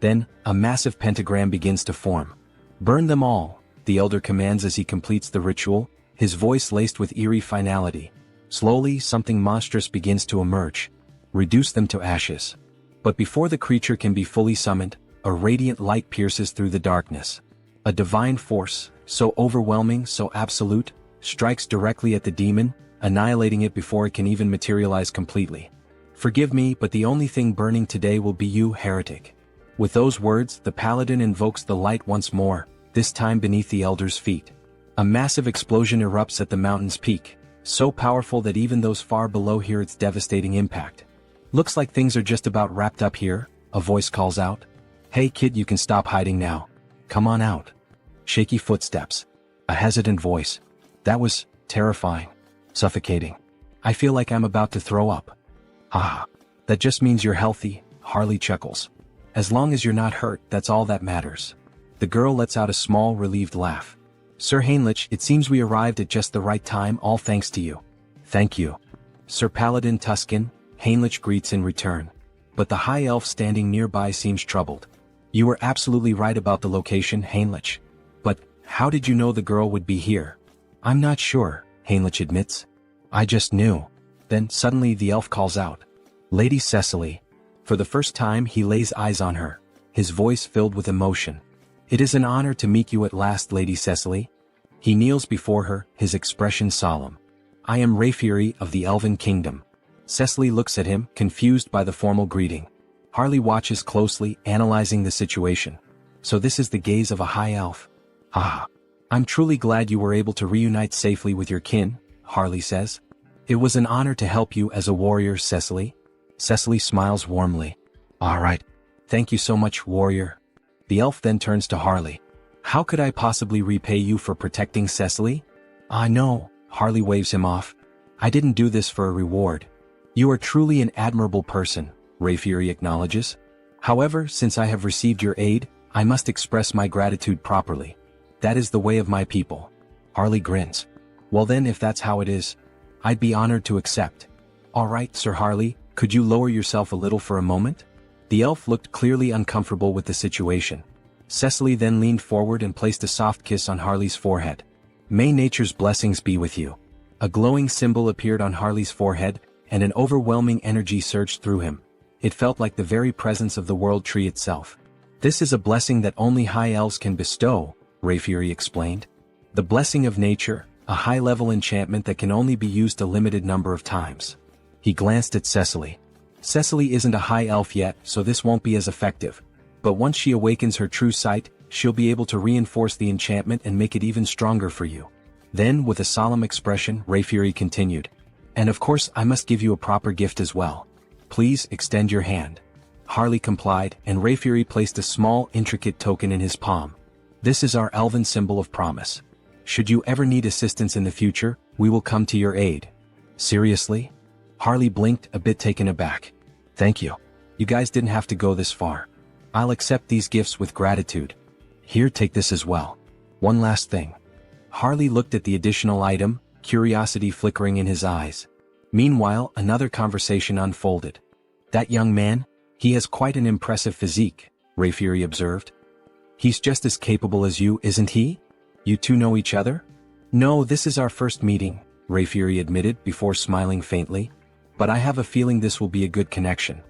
Then, a massive pentagram begins to form. Burn them all, the elder commands as he completes the ritual, his voice laced with eerie finality. Slowly, something monstrous begins to emerge. Reduce them to ashes. But before the creature can be fully summoned, a radiant light pierces through the darkness. A divine force, so overwhelming, so absolute, strikes directly at the demon, annihilating it before it can even materialize completely. Forgive me, but the only thing burning today will be you, heretic. With those words, the paladin invokes the light once more, this time beneath the elder's feet. A massive explosion erupts at the mountain's peak, so powerful that even those far below hear its devastating impact. Looks like things are just about wrapped up here, a voice calls out. Hey kid, you can stop hiding now. Come on out. Shaky footsteps. A hesitant voice. That was terrifying. Suffocating. I feel like I'm about to throw up. Ah, that just means you're healthy, Harley chuckles. As long as you're not hurt, that's all that matters. The girl lets out a small, relieved laugh. Sir Heinrich, it seems we arrived at just the right time, all thanks to you. Thank you. Sir Paladin Tuscan, Heinrich greets in return. But the high elf standing nearby seems troubled. You were absolutely right about the location, Heinrich. But, how did you know the girl would be here? I'm not sure, Heinrich admits. I just knew. Then, suddenly the elf calls out. Lady Cecily. For the first time he lays eyes on her, his voice filled with emotion. It is an honor to meet you at last, Lady Cecily. He kneels before her, his expression solemn. I am Rayfury of the Elven Kingdom. Cecily looks at him, confused by the formal greeting. Harley watches closely, analyzing the situation. So this is the gaze of a high elf. Ah. I'm truly glad you were able to reunite safely with your kin, Harley says. It was an honor to help you as a warrior, Cecily. Cecily smiles warmly. All right. Thank you so much, warrior. The elf then turns to Harley. How could I possibly repay you for protecting Cecily? Ah, no, Harley waves him off. I didn't do this for a reward. You are truly an admirable person, Rayfury acknowledges. However, since I have received your aid, I must express my gratitude properly. That is the way of my people. Harley grins. Well then, if that's how it is, I'd be honored to accept. All right, Sir Harley, could you lower yourself a little for a moment? The elf looked clearly uncomfortable with the situation. Cecily then leaned forward and placed a soft kiss on Harley's forehead. May nature's blessings be with you. A glowing symbol appeared on Harley's forehead, and an overwhelming energy surged through him. It felt like the very presence of the world tree itself. This is a blessing that only high elves can bestow, Rayfury explained. The blessing of nature, a high-level enchantment that can only be used a limited number of times. He glanced at Cecily. Cecily isn't a high elf yet, so this won't be as effective. But once she awakens her true sight, she'll be able to reinforce the enchantment and make it even stronger for you. Then, with a solemn expression, Rayfury continued. And of course, I must give you a proper gift as well. Please extend your hand. Harley complied, and Rayfury placed a small, intricate token in his palm. This is our elven symbol of promise. Should you ever need assistance in the future, we will come to your aid. Seriously? Harley blinked, a bit taken aback. Thank you. You guys didn't have to go this far. I'll accept these gifts with gratitude. Here, take this as well. One last thing. Harley looked at the additional item, curiosity flickering in his eyes. Meanwhile, another conversation unfolded. That young man? He has quite an impressive physique, Rayfury observed. He's just as capable as you, isn't he? You two know each other? No, this is our first meeting, Rayfury admitted before smiling faintly. But I have a feeling this will be a good connection.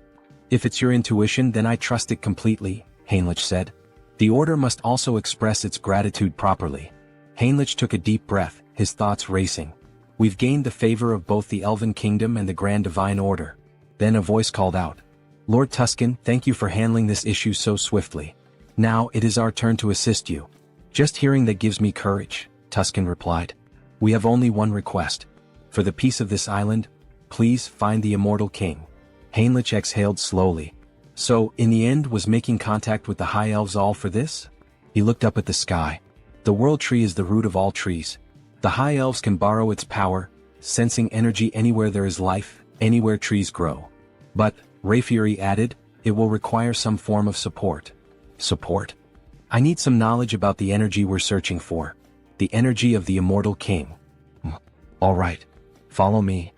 If it's your intuition, then I trust it completely, Heinrich said. The order must also express its gratitude properly. Heinrich took a deep breath, his thoughts racing. We've gained the favor of both the Elven Kingdom and the Grand Divine Order. Then a voice called out. Lord Tuscan, thank you for handling this issue so swiftly. Now it is our turn to assist you. Just hearing that gives me courage, Tuscan replied. We have only one request. For the peace of this island, please find the immortal king. Heinrich exhaled slowly. So, in the end, was making contact with the high elves all for this? He looked up at the sky. The world tree is the root of all trees. The high elves can borrow its power, sensing energy anywhere there is life, anywhere trees grow. But, Rayfury added, it will require some form of support. Support? I need some knowledge about the energy we're searching for. The energy of the immortal king. All right. Follow me.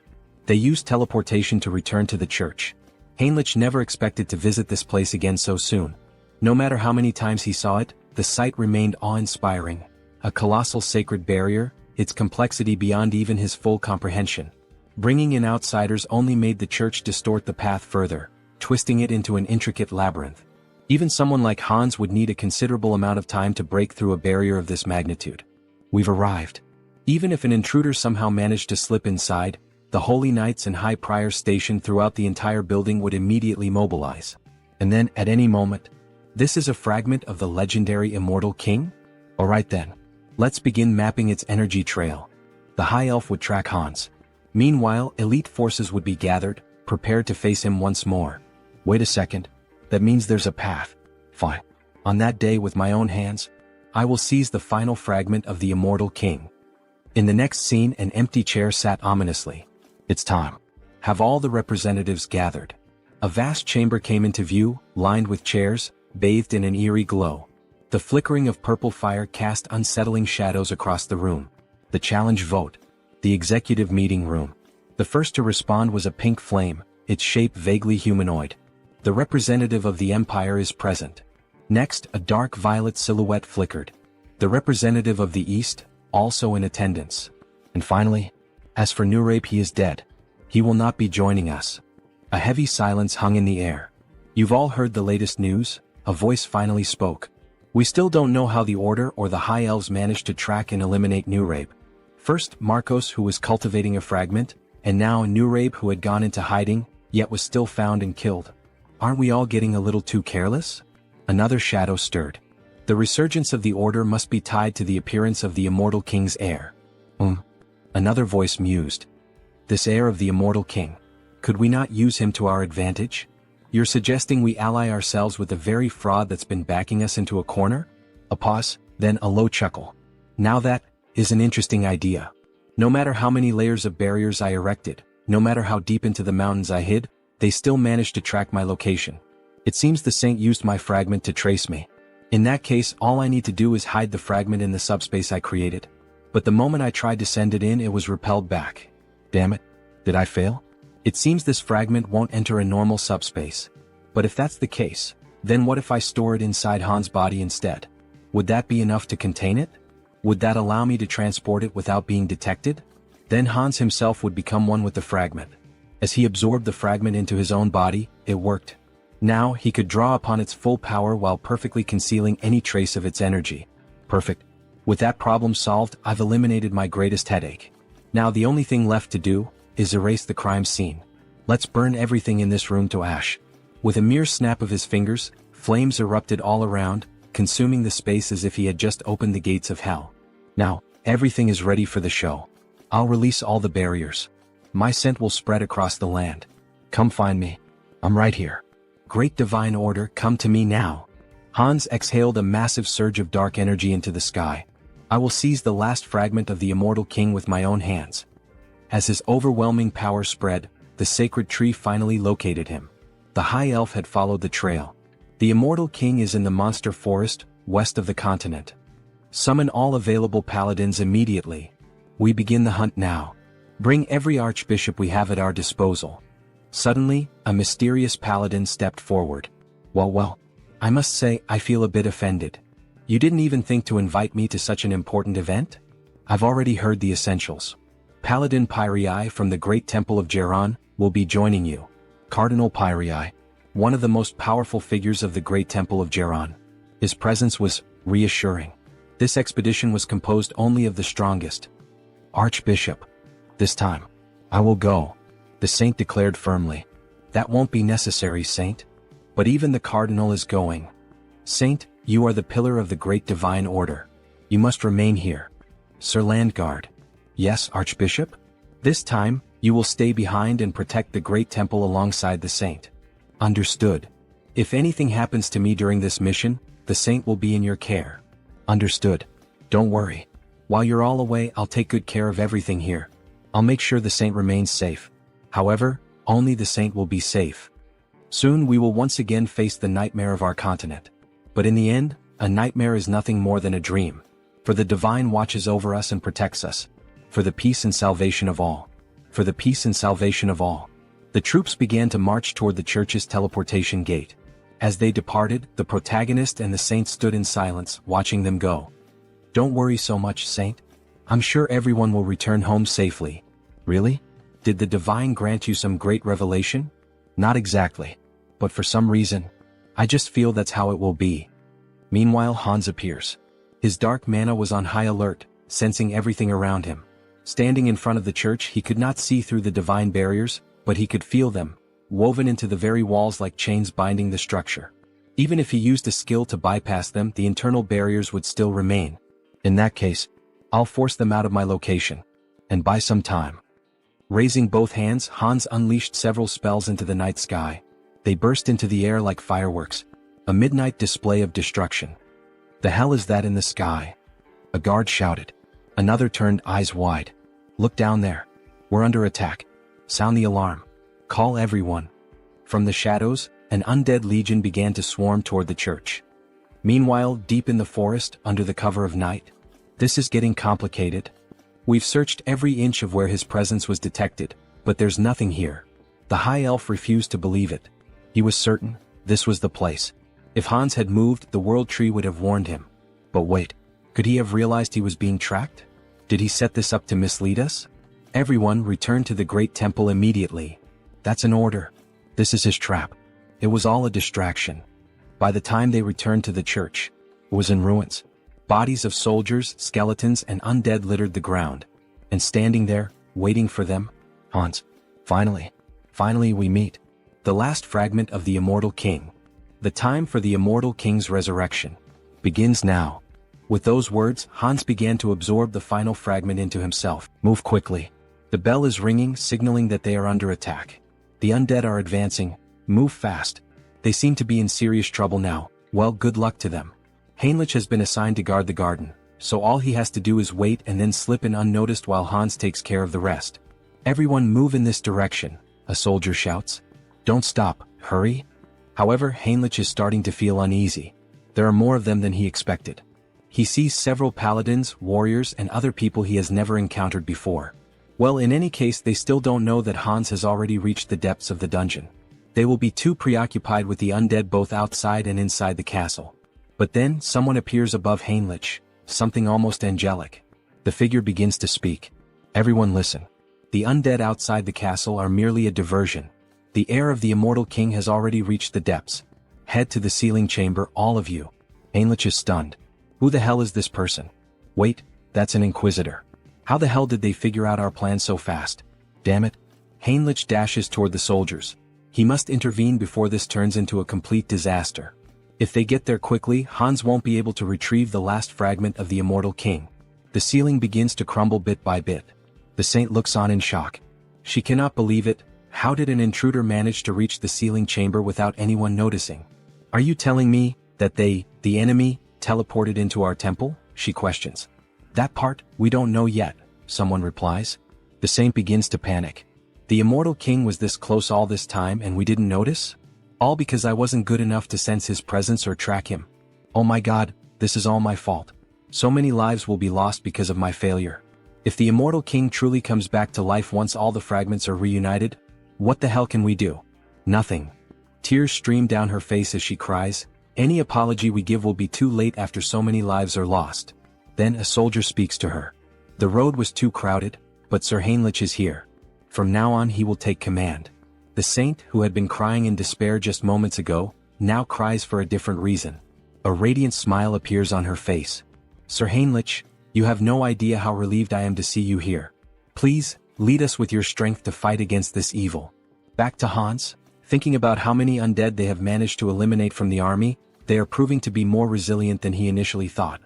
They used teleportation to return to the church. Heinrich never expected to visit this place again so soon. No matter how many times he saw it, the sight remained awe-inspiring. A colossal sacred barrier, its complexity beyond even his full comprehension. Bringing in outsiders only made the church distort the path further, twisting it into an intricate labyrinth. Even someone like Hans would need a considerable amount of time to break through a barrier of this magnitude. We've arrived. Even if an intruder somehow managed to slip inside, the holy knights and high priors stationed throughout the entire building would immediately mobilize. And then, at any moment, this is a fragment of the legendary Immortal King? Alright then. Let's begin mapping its energy trail. The High Elf would track Hans. Meanwhile, elite forces would be gathered, prepared to face him once more. Wait a second. That means there's a path. Fine. On that day with my own hands, I will seize the final fragment of the Immortal King. In the next scene, an empty chair sat ominously. It's time. Have all the representatives gathered. A vast chamber came into view, lined with chairs, bathed in an eerie glow. The flickering of purple fire cast unsettling shadows across the room. The challenge vote. The executive meeting room. The first to respond was a pink flame, its shape vaguely humanoid. The representative of the Empire is present. Next, a dark violet silhouette flickered. The representative of the East, also in attendance. And finally, as for Nurabe, he is dead. He will not be joining us. A heavy silence hung in the air. You've all heard the latest news? A voice finally spoke. We still don't know how the Order or the High Elves managed to track and eliminate Nurabe. First, Marcos, who was cultivating a fragment, and now Nurabe, who had gone into hiding, yet was still found and killed. Aren't we all getting a little too careless? Another shadow stirred. The resurgence of the Order must be tied to the appearance of the Immortal King's heir. Another voice mused. This heir of the Immortal King. Could we not use him to our advantage? You're suggesting we ally ourselves with the very fraud that's been backing us into a corner? A pause, then a low chuckle. Now that is an interesting idea. No matter how many layers of barriers I erected, no matter how deep into the mountains I hid, they still managed to track my location. It seems the Saint used my fragment to trace me. In that case, all I need to do is hide the fragment in the subspace I created. But the moment I tried to send it in, it was repelled back. Damn it. Did I fail? It seems this fragment won't enter a normal subspace. But if that's the case, then what if I store it inside Hans' body instead? Would that be enough to contain it? Would that allow me to transport it without being detected? Then Hans himself would become one with the fragment. As he absorbed the fragment into his own body, it worked. Now, he could draw upon its full power while perfectly concealing any trace of its energy. Perfect. With that problem solved, I've eliminated my greatest headache. Now the only thing left to do is erase the crime scene. Let's burn everything in this room to ash. With a mere snap of his fingers, flames erupted all around, consuming the space as if he had just opened the gates of hell. Now, everything is ready for the show. I'll release all the barriers. My scent will spread across the land. Come find me. I'm right here. Great divine order, come to me now. Hans exhaled a massive surge of dark energy into the sky. I will seize the last fragment of the Immortal King with my own hands. As his overwhelming power spread, the sacred tree finally located him. The High Elf had followed the trail. The Immortal King is in the Monster Forest, west of the continent. Summon all available paladins immediately. We begin the hunt now. Bring every archbishop we have at our disposal. Suddenly, a mysterious paladin stepped forward. Well, I must say I feel a bit offended. You didn't even think to invite me to such an important event? I've already heard the essentials. Paladin Pyrii from the Great Temple of Geron will be joining you. Cardinal Pyrii, one of the most powerful figures of the Great Temple of Geron. His presence was reassuring. This expedition was composed only of the strongest. Archbishop. This time, I will go, the Saint declared firmly. That won't be necessary, Saint. But even the Cardinal is going. Saint, you are the pillar of the great divine order. You must remain here. Sir Landguard. Yes, Archbishop? This time, you will stay behind and protect the great temple alongside the Saint. Understood. If anything happens to me during this mission, the Saint will be in your care. Understood. Don't worry. While you're all away, I'll take good care of everything here. I'll make sure the Saint remains safe. However, only the Saint will be safe. Soon we will once again face the nightmare of our continent. But in the end, a nightmare is nothing more than a dream. For the divine watches over us and protects us. For the peace and salvation of all. for the peace and salvation of all. The troops began to march toward the church's teleportation gate. As they departed, the protagonist and the saint stood in silence, watching them go. Don't worry so much, Saint. I'm sure everyone will return home safely. Really? Did the divine grant you some great revelation? Not exactly. But for some reason, I just feel that's how it will be. Meanwhile, Hans appears. His dark mana was on high alert, sensing everything around him. Standing in front of the church, he could not see through the divine barriers, but he could feel them, woven into the very walls like chains binding the structure. Even if he used a skill to bypass them, the internal barriers would still remain. In that case, I'll force them out of my location. And buy some time. Raising both hands, Hans unleashed several spells into the night sky. They burst into the air like fireworks, a midnight display of destruction. The hell is that in the sky? A guard shouted. Another turned eyes wide. Look down there. We're under attack. Sound the alarm. Call everyone. From the shadows, an undead legion began to swarm toward the church. Meanwhile, deep in the forest, under the cover of night, this is getting complicated. We've searched every inch of where his presence was detected, but there's nothing here. The high elf refused to believe it. He was certain this was the place. If Hans had moved, the world tree would have warned him. But wait, could he have realized he was being tracked? Did he set this up to mislead us? Everyone returned to the great temple immediately. That's an order. This is his trap. It was all a distraction. By the time they returned to the church, it was in ruins. Bodies of soldiers, skeletons, and undead littered the ground. And standing there, waiting for them, Hans. Finally we meet. The last fragment of the Immortal King. The time for the Immortal King's resurrection begins now. With those words, Hans began to absorb the final fragment into himself. Move quickly. The bell is ringing, signaling that they are under attack. The undead are advancing. Move fast. They seem to be in serious trouble now. Well, good luck to them. Heinrich has been assigned to guard the garden, so all he has to do is wait and then slip in unnoticed while Hans takes care of the rest. Everyone move in this direction, a soldier shouts. Don't stop, hurry. However, Heinrich is starting to feel uneasy. There are more of them than he expected. He sees several paladins, warriors, and other people he has never encountered before. Well, in any case, they still don't know that Hans has already reached the depths of the dungeon. They will be too preoccupied with the undead both outside and inside the castle. But then, someone appears above Heinrich, something almost angelic. The figure begins to speak. Everyone listen. The undead outside the castle are merely a diversion. The heir of the Immortal King has already reached the depths. Head to the sealing chamber, all of you. Heinrich is stunned. Who the hell is this person? Wait, that's an inquisitor. How the hell did they figure out our plan so fast? Damn it. Heinrich dashes toward the soldiers. He must intervene before this turns into a complete disaster. If they get there quickly, Hans won't be able to retrieve the last fragment of the Immortal King. The ceiling begins to crumble bit by bit. The saint looks on in shock. She cannot believe it. How did an intruder manage to reach the sealing chamber without anyone noticing? Are you telling me that they, the enemy, teleported into our temple? She questions. That part, we don't know yet, someone replies. The saint begins to panic. The Immortal King was this close all this time and we didn't notice? All because I wasn't good enough to sense his presence or track him. Oh my god, this is all my fault. So many lives will be lost because of my failure. If the Immortal King truly comes back to life once all the fragments are reunited, what the hell can we do? Nothing. Tears stream down her face as she cries. Any apology we give will be too late after so many lives are lost. Then a soldier speaks to her. The road was too crowded, but Sir Heinrich is here. From now on he will take command. The saint, who had been crying in despair just moments ago, now cries for a different reason. A radiant smile appears on her face. Sir Heinrich, you have no idea how relieved I am to see you here. Please, lead us with your strength to fight against this evil. Back to Hans, thinking about how many undead they have managed to eliminate from the army, they are proving to be more resilient than he initially thought.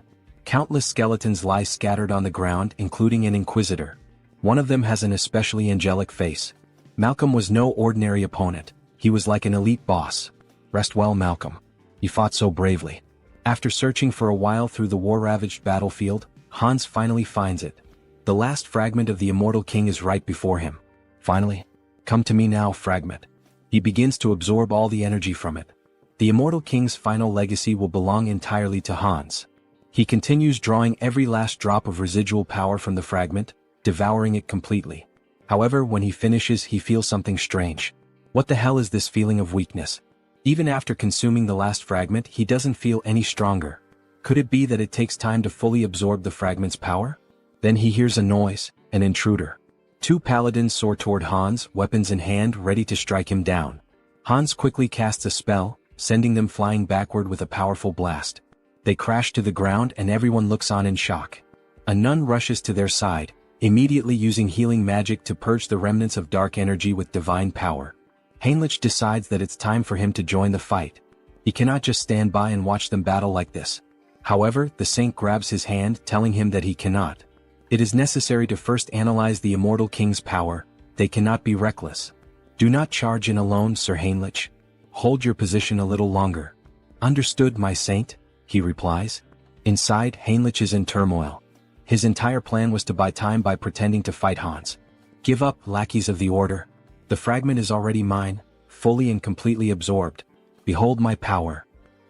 Countless skeletons lie scattered on the ground, including an inquisitor. One of them has an especially angelic face. Malcolm was no ordinary opponent. He was like an elite boss. Rest well, Malcolm. You fought so bravely. After searching for a while through the war-ravaged battlefield, Hans finally finds it. The last fragment of the Immortal King is right before him. Finally. Come to me now, fragment. He begins to absorb all the energy from it. The Immortal King's final legacy will belong entirely to Hans. He continues drawing every last drop of residual power from the fragment, devouring it completely. However, when he finishes, he feels something strange. What the hell is this feeling of weakness? Even after consuming the last fragment, he doesn't feel any stronger. Could it be that it takes time to fully absorb the fragment's power? Then he hears a noise, an intruder. Two paladins soar toward Hans, weapons in hand, ready to strike him down. Hans quickly casts a spell, sending them flying backward with a powerful blast. They crash to the ground and everyone looks on in shock. A nun rushes to their side, immediately using healing magic to purge the remnants of dark energy with divine power. Heinrich decides that it's time for him to join the fight. He cannot just stand by and watch them battle like this. However, the saint grabs his hand, telling him that he cannot. It is necessary to first analyze the immortal king's power. They cannot be reckless. Do not charge in alone, Sir Heinrich. Hold your position a little longer. Understood, my saint, he replies. Inside, Heinrich is in turmoil. His entire plan was to buy time by pretending to fight Hans. Give up, lackeys of the order. The fragment is already mine, fully and completely absorbed. Behold my power.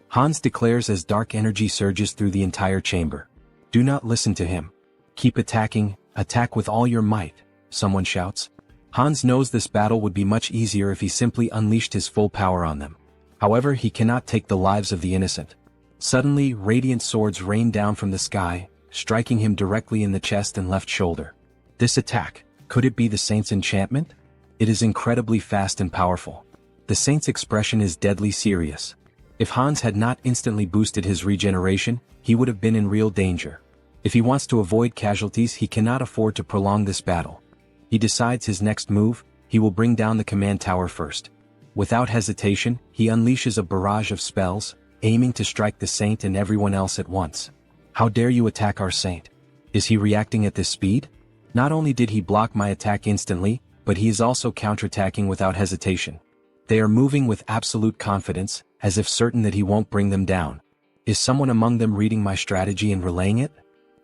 Hans declares as dark energy surges through the entire chamber. Do not listen to him. Keep attacking, attack with all your might, someone shouts. Hans knows this battle would be much easier if he simply unleashed his full power on them. However, he cannot take the lives of the innocent. Suddenly, radiant swords rain down from the sky, striking him directly in the chest and left shoulder. This attack, could it be the saint's enchantment? It is incredibly fast and powerful. The saint's expression is deadly serious. If Hans had not instantly boosted his regeneration, he would have been in real danger. If he wants to avoid casualties, he cannot afford to prolong this battle. He decides his next move, he will bring down the command tower first. Without hesitation, he unleashes a barrage of spells, aiming to strike the saint and everyone else at once. How dare you attack our saint? Is he reacting at this speed? Not only did he block my attack instantly, but he is also counterattacking without hesitation. They are moving with absolute confidence, as if certain that he won't bring them down. Is someone among them reading my strategy and relaying it?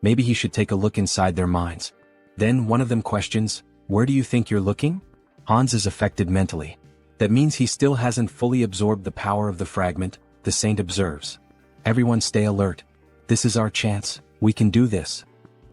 Maybe he should take a look inside their minds. Then one of them questions, where do you think you're looking? Hans is affected mentally. That means he still hasn't fully absorbed the power of the fragment, the saint observes. Everyone stay alert. This is our chance, we can do this.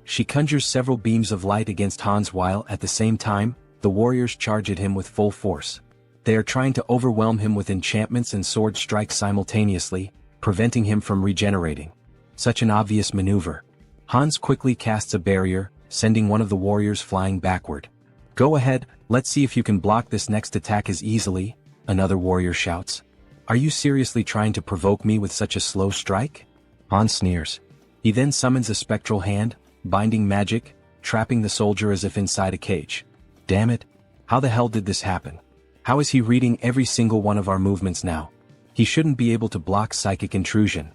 She conjures several beams of light against Hans while, at the same time, the warriors charge at him with full force. They are trying to overwhelm him with enchantments and sword strikes simultaneously, preventing him from regenerating. Such an obvious maneuver. Hans quickly casts a barrier, sending one of the warriors flying backward. Go ahead, let's see if you can block this next attack as easily, another warrior shouts. Are you seriously trying to provoke me with such a slow strike? Hans sneers. He then summons a spectral hand, binding magic, trapping the soldier as if inside a cage. Damn it, how the hell did this happen? How is he reading every single one of our movements now? He shouldn't be able to block psychic intrusion.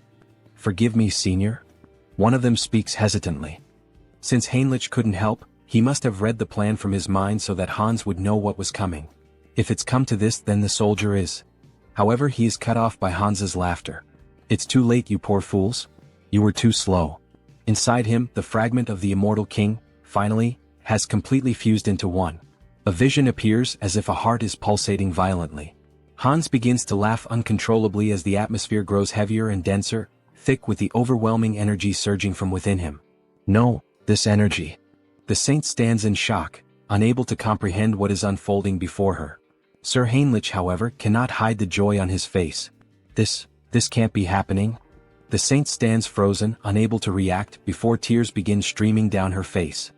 Forgive me, senior. One of them speaks hesitantly. Since Heinrich couldn't help, he must have read the plan from his mind so that Hans would know what was coming. If it's come to this, then the soldier is. However, he is cut off by Hans's laughter. It's too late, you poor fools. You were too slow. Inside him, the fragment of the immortal king, finally, has completely fused into one. A vision appears as if a heart is pulsating violently. Hans begins to laugh uncontrollably as the atmosphere grows heavier and denser, thick with the overwhelming energy surging from within him. No, this energy. The saint stands in shock, unable to comprehend what is unfolding before her. Sir Heinrich, however, cannot hide the joy on his face. This can't be happening. The saint stands frozen, unable to react, before tears begin streaming down her face.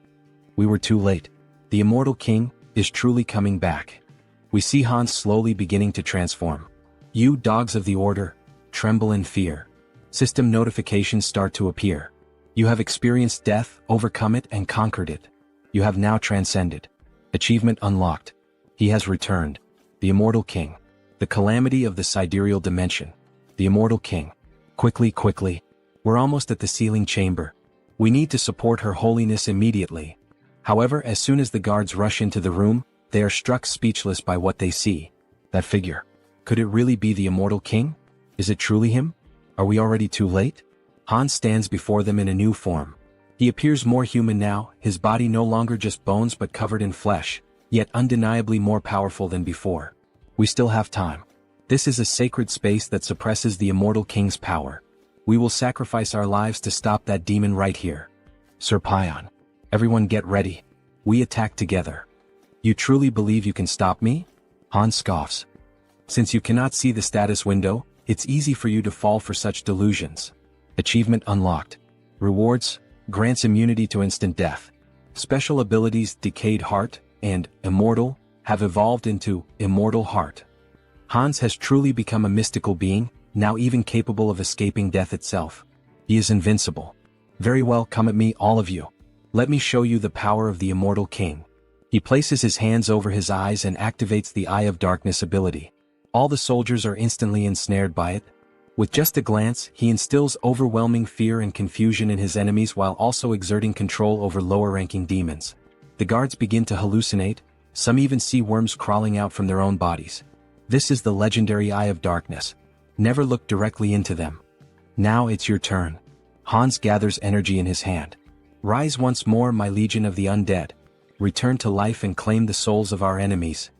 We were too late. The immortal king is truly coming back. We see Hans slowly beginning to transform. You dogs of the order, tremble in fear. System notifications start to appear. You have experienced death, overcome it and conquered it. You have now transcended. Achievement unlocked. He has returned. The immortal king. The calamity of the sidereal dimension. The immortal king. Quickly. We're almost at the sealing chamber. We need to support her holiness immediately. However, as soon as the guards rush into the room, they are struck speechless by what they see. That figure. Could it really be the immortal king? Is it truly him? Are we already too late? Hans stands before them in a new form. He appears more human now, his body no longer just bones but covered in flesh, yet undeniably more powerful than before. We still have time. This is a sacred space that suppresses the immortal king's power. We will sacrifice our lives to stop that demon right here. Sir Pion. Everyone get ready. We attack together. You truly believe you can stop me? Hans scoffs. Since you cannot see the status window, it's easy for you to fall for such delusions. Achievement unlocked. Rewards, grants immunity to instant death. Special abilities Decayed Heart and Immortal have evolved into Immortal Heart. Hans has truly become a mystical being, now even capable of escaping death itself. He is invincible. Very well, come at me, all of you. Let me show you the power of the Immortal King. He places his hands over his eyes and activates the Eye of Darkness ability. All the soldiers are instantly ensnared by it. With just a glance, he instills overwhelming fear and confusion in his enemies while also exerting control over lower-ranking demons. The guards begin to hallucinate, some even see worms crawling out from their own bodies. This is the legendary Eye of Darkness. Never look directly into them. Now it's your turn. Hans gathers energy in his hand. Rise once more, my legion of the undead. Return to life and claim the souls of our enemies.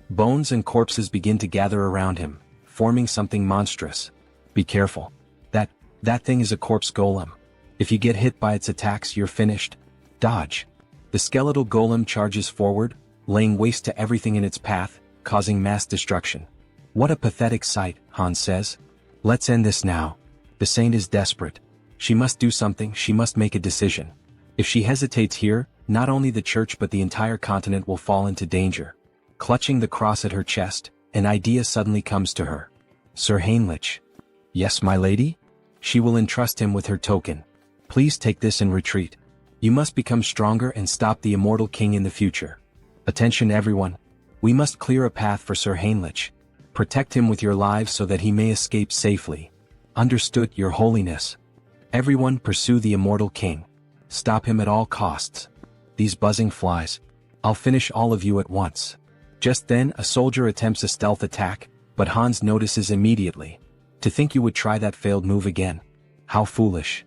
Bones and corpses begin to gather around him, forming something monstrous. Be careful. That thing is a corpse golem. If you get hit by its attacks, you're finished. Dodge. The skeletal golem charges forward, laying waste to everything in its path, causing mass destruction. What a pathetic sight, Hans says. Let's end this now. The saint is desperate. She must do something, she must make a decision. If she hesitates here, not only the church but the entire continent will fall into danger. Clutching the cross at her chest, an idea suddenly comes to her. Sir Heinrich. Yes, my lady? She will entrust him with her token. Please take this and retreat. You must become stronger and stop the Immortal King in the future. Attention everyone. We must clear a path for Sir Heinrich. Protect him with your lives so that he may escape safely. Understood, Your Holiness. Everyone pursue the Immortal King. Stop him at all costs. These buzzing flies. I'll finish all of you at once. Just then, a soldier attempts a stealth attack, but Hans notices immediately. To think you would try that failed move again. How foolish.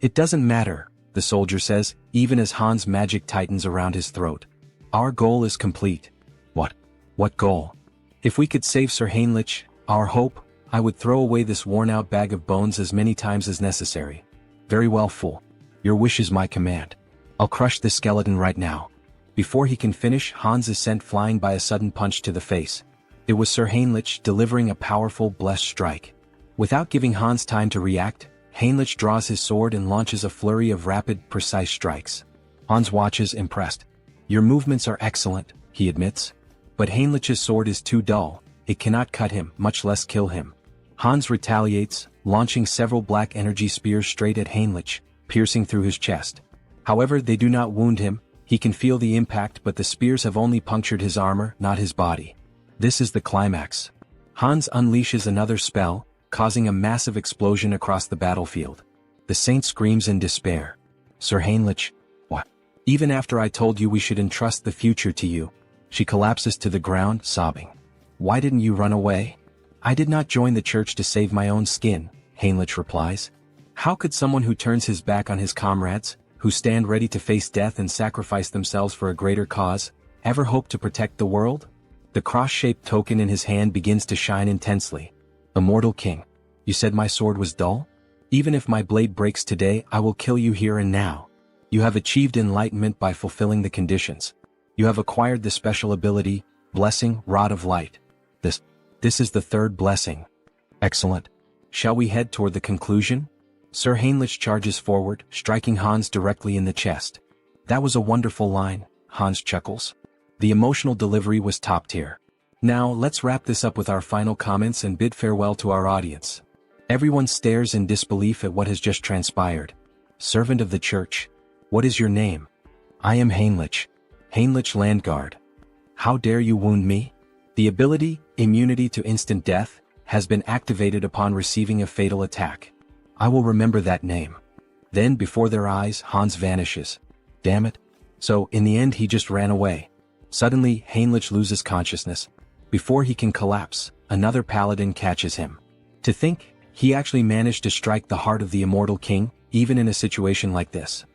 It doesn't matter, the soldier says, even as Hans' magic tightens around his throat. Our goal is complete. What goal? If we could save Sir Heinrich, our hope, I would throw away this worn-out bag of bones as many times as necessary. Very well, fool. Your wish is my command. I'll crush this skeleton right now. Before he can finish, Hans is sent flying by a sudden punch to the face. It was Sir Heinrich delivering a powerful blessed strike. Without giving Hans time to react, Heinrich draws his sword and launches a flurry of rapid, precise strikes. Hans watches, impressed. Your movements are excellent, he admits. But Heinrich's sword is too dull, it cannot cut him, much less kill him. Hans retaliates, launching several black energy spears straight at Heinrich, piercing through his chest. However, they do not wound him, he can feel the impact but the spears have only punctured his armor, not his body. This is the climax. Hans unleashes another spell, causing a massive explosion across the battlefield. The saint screams in despair. Sir Heinrich, what? Even after I told you we should entrust the future to you. She collapses to the ground, sobbing. Why didn't you run away? I did not join the church to save my own skin, Heinrich replies. How could someone who turns his back on his comrades, who stand ready to face death and sacrifice themselves for a greater cause, ever hope to protect the world? The cross-shaped token in his hand begins to shine intensely. Immortal King, you said my sword was dull? Even if my blade breaks today, I will kill you here and now. You have achieved enlightenment by fulfilling the conditions. You have acquired the special ability, Blessing, Rod of Light. This is the third blessing. Excellent. Shall we head toward the conclusion? Sir Heinrich charges forward, striking Hans directly in the chest. That was a wonderful line, Hans chuckles. The emotional delivery was top tier. Now let's wrap this up with our final comments and bid farewell to our audience. Everyone stares in disbelief at what has just transpired. Servant of the church. What is your name? I am Heinrich. Heinrich Landguard. How dare you wound me? The ability, immunity to instant death, has been activated upon receiving a fatal attack. I will remember that name. Then before their eyes, Hans vanishes. Damn it. So, in the end he just ran away. Suddenly, Heinrich loses consciousness. Before he can collapse, another paladin catches him. To think, he actually managed to strike the heart of the Immortal King, even in a situation like this.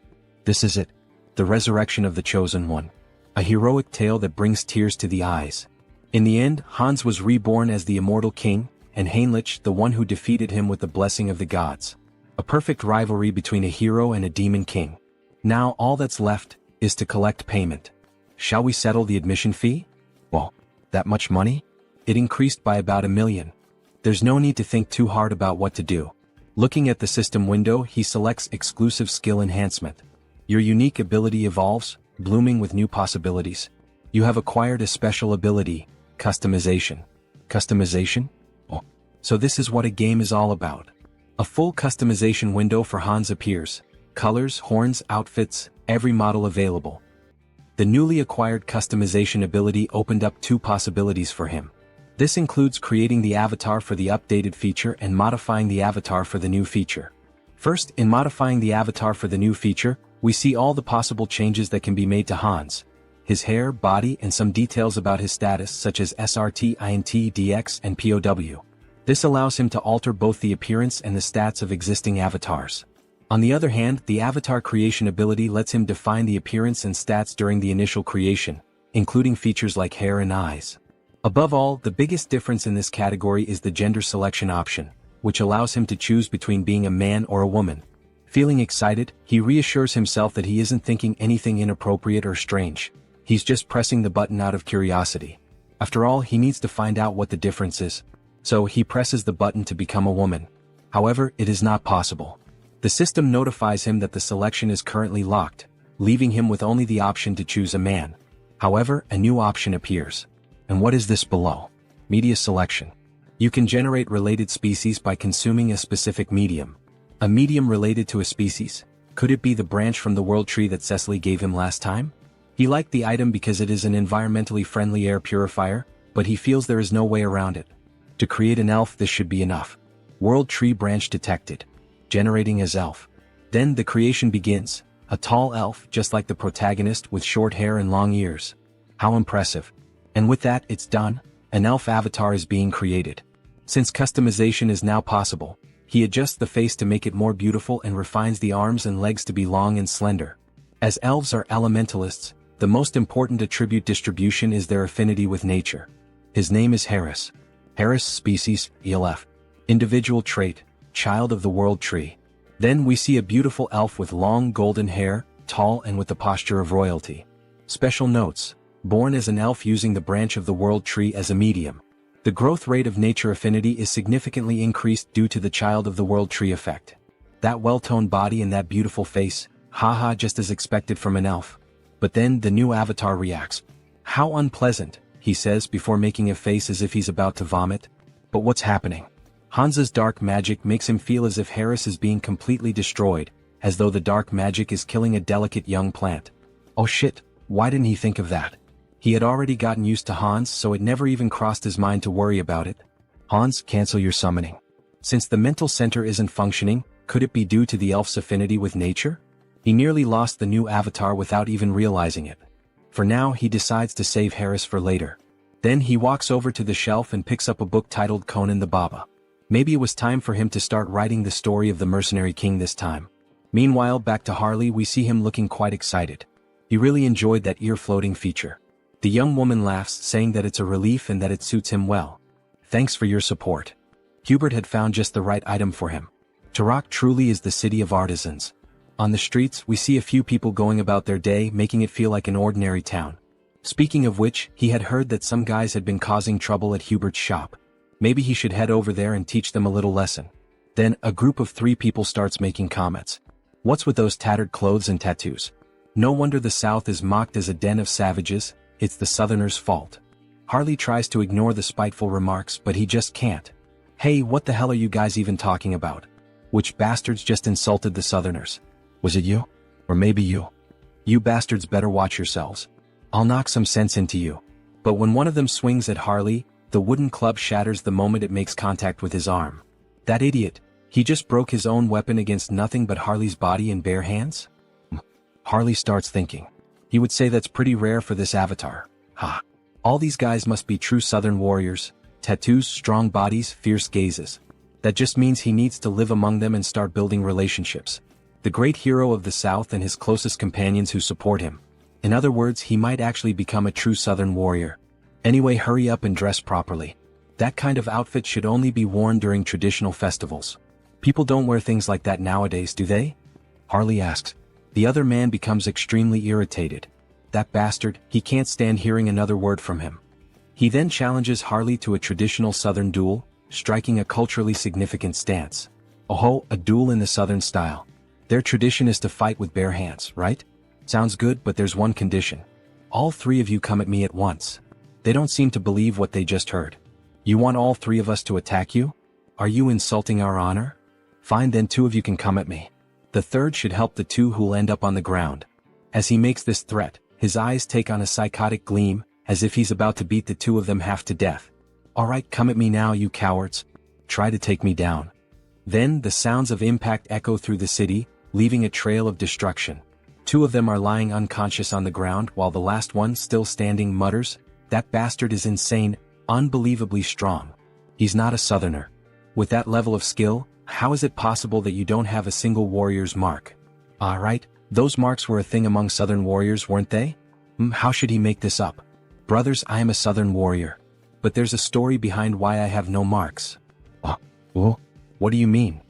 This is it. The resurrection of the Chosen One. A heroic tale that brings tears to the eyes. In the end, Hans was reborn as the Immortal King, and Heinrich the one who defeated him with the blessing of the gods. A perfect rivalry between a hero and a demon king. Now all that's left is to collect payment. Shall we settle the admission fee? Well, that much money? It increased by about 1 million. There's no need to think too hard about what to do. Looking at the system window, he selects exclusive skill enhancement. Your unique ability evolves, blooming with new possibilities. You have acquired a special ability, customization. Customization? Oh, so this is what a game is all about. A full customization window for Hans appears. Colors, horns, outfits, every model available. The newly acquired customization ability opened up 2 possibilities for him. This includes creating the avatar for the updated feature and modifying the avatar for the new feature. First, in modifying the avatar for the new feature, we see all the possible changes that can be made to Hans. His hair, body, and some details about his status such as SRT, INT, DX, and POW. This allows him to alter both the appearance and the stats of existing avatars. On the other hand, the avatar creation ability lets him define the appearance and stats during the initial creation, including features like hair and eyes. Above all, the biggest difference in this category is the gender selection option, which allows him to choose between being a man or a woman. Feeling excited, he reassures himself that he isn't thinking anything inappropriate or strange. He's just pressing the button out of curiosity. After all, he needs to find out what the difference is. So he presses the button to become a woman. However, it is not possible. The system notifies him that the selection is currently locked, leaving him with only the option to choose a man. However, a new option appears. And what is this below? Media selection. You can generate related species by consuming a specific medium. A medium related to a species? Could it be the branch from the world tree that Cecily gave him last time? He liked the item because it is an environmentally friendly air purifier, but he feels there is no way around it. To create an elf, this should be enough. World tree branch detected. Generating as elf. Then the creation begins. A tall elf, just like the protagonist, with short hair and long ears. How impressive. And with that, it's done. An elf avatar is being created. Since customization is now possible, he adjusts the face to make it more beautiful and refines the arms and legs to be long and slender. As elves are elementalists, the most important attribute distribution is their affinity with nature. His name is Harris. Harris species, ELF. Individual trait, child of the world tree. Then we see a beautiful elf with long golden hair, tall and with the posture of royalty. Special notes. Born as an elf using the branch of the world tree as a medium. The growth rate of nature affinity is significantly increased due to the child of the world tree effect. That well-toned body and that beautiful face, haha, just as expected from an elf. But then the new avatar reacts. How unpleasant, he says before making a face as if he's about to vomit. But what's happening? Hans's dark magic makes him feel as if Harris is being completely destroyed, as though the dark magic is killing a delicate young plant. Oh shit, why didn't he think of that? He had already gotten used to Hans, so it never even crossed his mind to worry about it. Hans, cancel your summoning. Since the mental center isn't functioning, could it be due to the elf's affinity with nature? He nearly lost the new avatar without even realizing it. For now, he decides to save Harris for later. Then he walks over to the shelf and picks up a book titled Conan the Baba. Maybe it was time for him to start writing the story of the mercenary king this time. Meanwhile, back to Harley, we see him looking quite excited. He really enjoyed that ear-floating feature. The young woman laughs, saying that it's a relief and that it suits him well. Thanks for your support. Hubert had found just the right item for him. Turok truly is the city of artisans. On the streets, we see a few people going about their day, making it feel like an ordinary town. Speaking of which, he had heard that some guys had been causing trouble at Hubert's shop. Maybe he should head over there and teach them a little lesson. Then, a group of 3 people starts making comments. What's with those tattered clothes and tattoos? No wonder the South is mocked as a den of savages, it's the Southerners' fault. Harley tries to ignore the spiteful remarks, but he just can't. Hey, what the hell are you guys even talking about? Which bastards just insulted the Southerners? Was it you? Or maybe you? You bastards better watch yourselves. I'll knock some sense into you. But when one of them swings at Harley, the wooden club shatters the moment it makes contact with his arm. That idiot, he just broke his own weapon against nothing but Harley's body in bare hands? Harley starts thinking. He would say that's pretty rare for this avatar. Ha. All these guys must be true Southern warriors. Tattoos, strong bodies, fierce gazes. That just means he needs to live among them and start building relationships. The great hero of the South and his closest companions who support him. In other words, he might actually become a true Southern warrior. Anyway, hurry up and dress properly. That kind of outfit should only be worn during traditional festivals. People don't wear things like that nowadays, do they? Harley asks. The other man becomes extremely irritated. That bastard, he can't stand hearing another word from him. He then challenges Harley to a traditional Southern duel, striking a culturally significant stance. Oh, a duel in the Southern style. Their tradition is to fight with bare hands, right? Sounds good, but there's one condition. All three of you come at me at once. They don't seem to believe what they just heard. You want all three of us to attack you? Are you insulting our honor? Fine, then two of you can come at me. The third should help the two who'll end up on the ground. As he makes this threat, his eyes take on a psychotic gleam, as if he's about to beat the two of them half to death. Alright, come at me now, you cowards. Try to take me down. Then the sounds of impact echo through the city, leaving a trail of destruction. Two of them are lying unconscious on the ground while the last one, still standing, mutters, "That bastard is insane, unbelievably strong. He's not a Southerner. With that level of skill, how is it possible that you don't have a single warrior's mark?" Alright, those marks were a thing among Southern warriors, weren't they? How should he make this up? Brothers, I am a Southern warrior. But there's a story behind why I have no marks. What do you mean?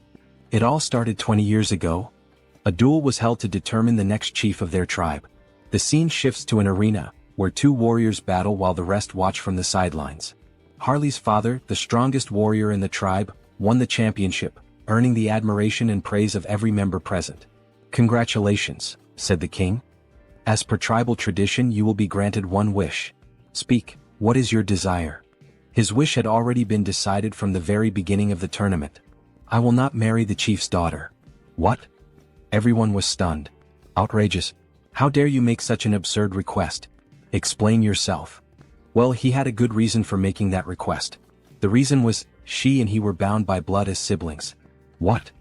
It all started 20 years ago. A duel was held to determine the next chief of their tribe. The scene shifts to an arena, where two warriors battle while the rest watch from the sidelines. Harley's father, the strongest warrior in the tribe, won the championship, earning the admiration and praise of every member present. "Congratulations," said the king. "As per tribal tradition, you will be granted one wish. Speak, what is your desire?" His wish had already been decided from the very beginning of the tournament. "I will not marry the chief's daughter." What? Everyone was stunned. Outrageous. How dare you make such an absurd request? Explain yourself. Well, he had a good reason for making that request. The reason was, she and he were bound by blood as siblings. What?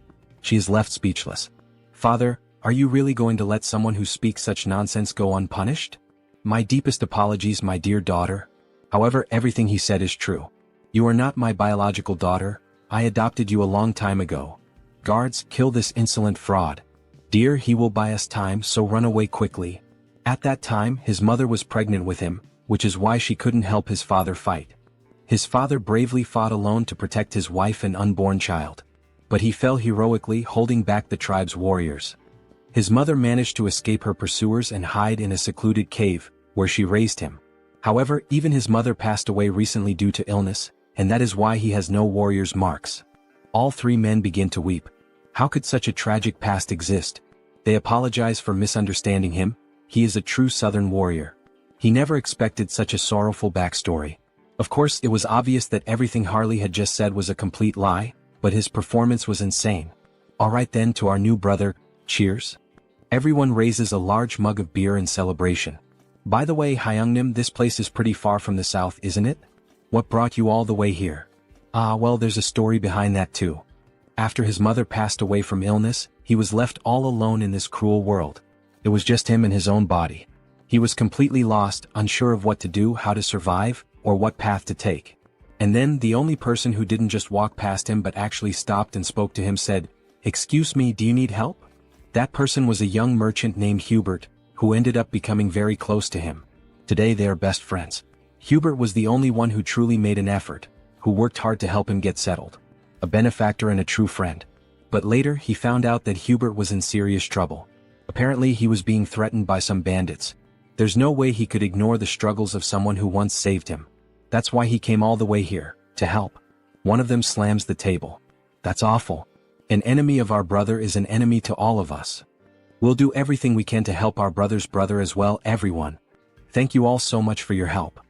She is left speechless. "Father, are you really going to let someone who speaks such nonsense go unpunished?" "My deepest apologies, my dear daughter. However, everything he said is true. You are not my biological daughter. I adopted you a long time ago. Guards, kill this insolent fraud. Dear, he will buy us time, so run away quickly." At that time, his mother was pregnant with him, which is why she couldn't help his father fight. His father bravely fought alone to protect his wife and unborn child. But he fell heroically, holding back the tribe's warriors. His mother managed to escape her pursuers and hide in a secluded cave, where she raised him. However, even his mother passed away recently due to illness, and that is why he has no warrior's marks. All three men begin to weep. How could such a tragic past exist? They apologize for misunderstanding him. He is a true Southern warrior. He never expected such a sorrowful backstory. Of course, it was obvious that everything Harley had just said was a complete lie, but his performance was insane. Alright then, to our new brother, cheers. Everyone raises a large mug of beer in celebration. By the way, Hyungnim, this place is pretty far from the south, isn't it? What brought you all the way here? Well, there's a story behind that too. After his mother passed away from illness, he was left all alone in this cruel world. It was just him and his own body. He was completely lost, unsure of what to do, how to survive, or what path to take. And then the only person who didn't just walk past him but actually stopped and spoke to him said, "Excuse me, do you need help?" That person was a young merchant named Hubert, who ended up becoming very close to him. Today they are best friends. Hubert was the only one who truly made an effort, who worked hard to help him get settled. A benefactor and a true friend. But later he found out that Hubert was in serious trouble. Apparently he was being threatened by some bandits. There's no way he could ignore the struggles of someone who once saved him. That's why he came all the way here, to help. One of them slams the table. That's awful. An enemy of our brother is an enemy to all of us. We'll do everything we can to help our brother's brother as well, everyone. Thank you all so much for your help.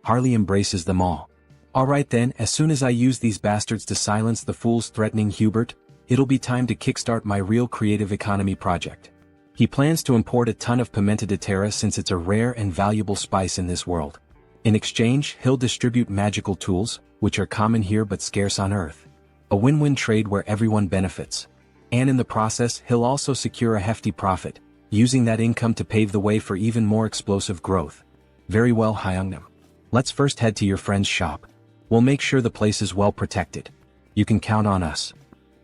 Harley embraces them all. Alright then, as soon as I use these bastards to silence the fools threatening Hubert, it'll be time to kickstart my real creative economy project. He plans to import a ton of pimenta de terra since it's a rare and valuable spice in this world. In exchange, he'll distribute magical tools, which are common here but scarce on Earth. A win-win trade where everyone benefits. And in the process, he'll also secure a hefty profit, using that income to pave the way for even more explosive growth. Very well, Hyungnam. Let's first head to your friend's shop. We'll make sure the place is well protected. You can count on us.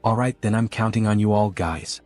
Alright, then I'm counting on you all, guys.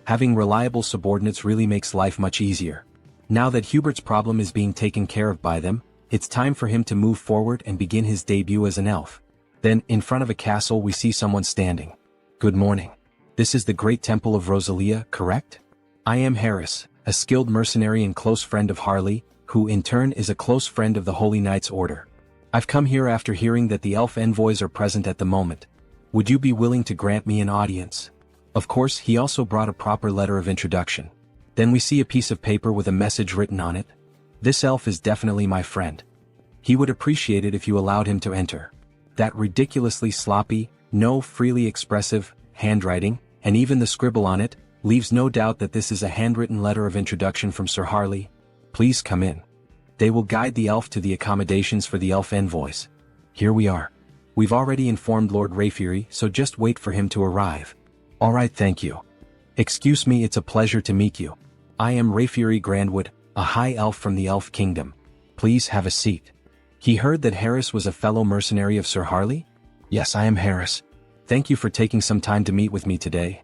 Having reliable subordinates really makes life much easier. Now that Hubert's problem is being taken care of by them, it's time for him to move forward and begin his debut as an elf. Then, in front of a castle, we see someone standing. Good morning. This is the Great Temple of Rosalia, correct? I am Harris, a skilled mercenary and close friend of Harley, who in turn is a close friend of the Holy Knights Order. I've come here after hearing that the elf envoys are present at the moment. Would you be willing to grant me an audience? Of course, he also brought a proper letter of introduction. Then we see a piece of paper with a message written on it. This elf is definitely my friend. He would appreciate it if you allowed him to enter. That ridiculously sloppy, no freely expressive, handwriting, and even the scribble on it, leaves no doubt that this is a handwritten letter of introduction from Sir Harley. Please come in. They will guide the elf to the accommodations for the elf envoys. Here we are. We've already informed Lord Rayfury, so just wait for him to arrive. Alright, thank you. Excuse me, it's a pleasure to meet you. I am Rayfury Grandwood, a high elf from the Elf Kingdom. Please have a seat. He heard that Harris was a fellow mercenary of Sir Harley? Yes, I am Harris. Thank you for taking some time to meet with me today.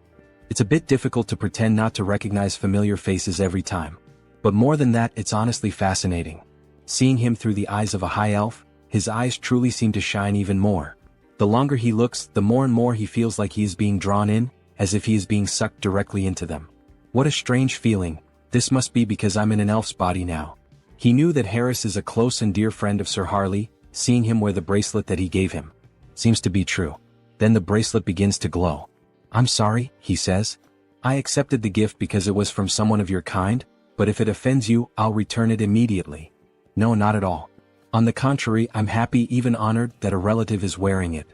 It's a bit difficult to pretend not to recognize familiar faces every time. But more than that, it's honestly fascinating. Seeing him through the eyes of a high elf, his eyes truly seem to shine even more. The longer he looks, the more and more he feels like he is being drawn in, as if he is being sucked directly into them. What a strange feeling. This must be because I'm in an elf's body now. He knew that Harris is a close and dear friend of Sir Harley, seeing him wear the bracelet that he gave him. Seems to be true. Then the bracelet begins to glow. I'm sorry, he says. I accepted the gift because it was from someone of your kind, but if it offends you, I'll return it immediately. No, not at all. On the contrary, I'm happy, even honored, that a relative is wearing it.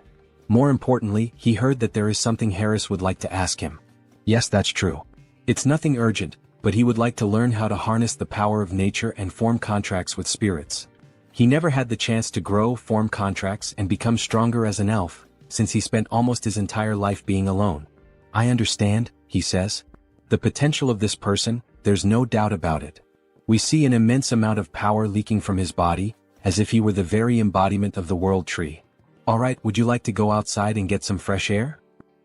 More importantly, he heard that there is something Harris would like to ask him. Yes, that's true. It's nothing urgent, but he would like to learn how to harness the power of nature and form contracts with spirits. He never had the chance to grow, form contracts, and become stronger as an elf, since he spent almost his entire life being alone. I understand, he says. The potential of this person, there's no doubt about it. We see an immense amount of power leaking from his body, as if he were the very embodiment of the world tree. Alright, would you like to go outside and get some fresh air?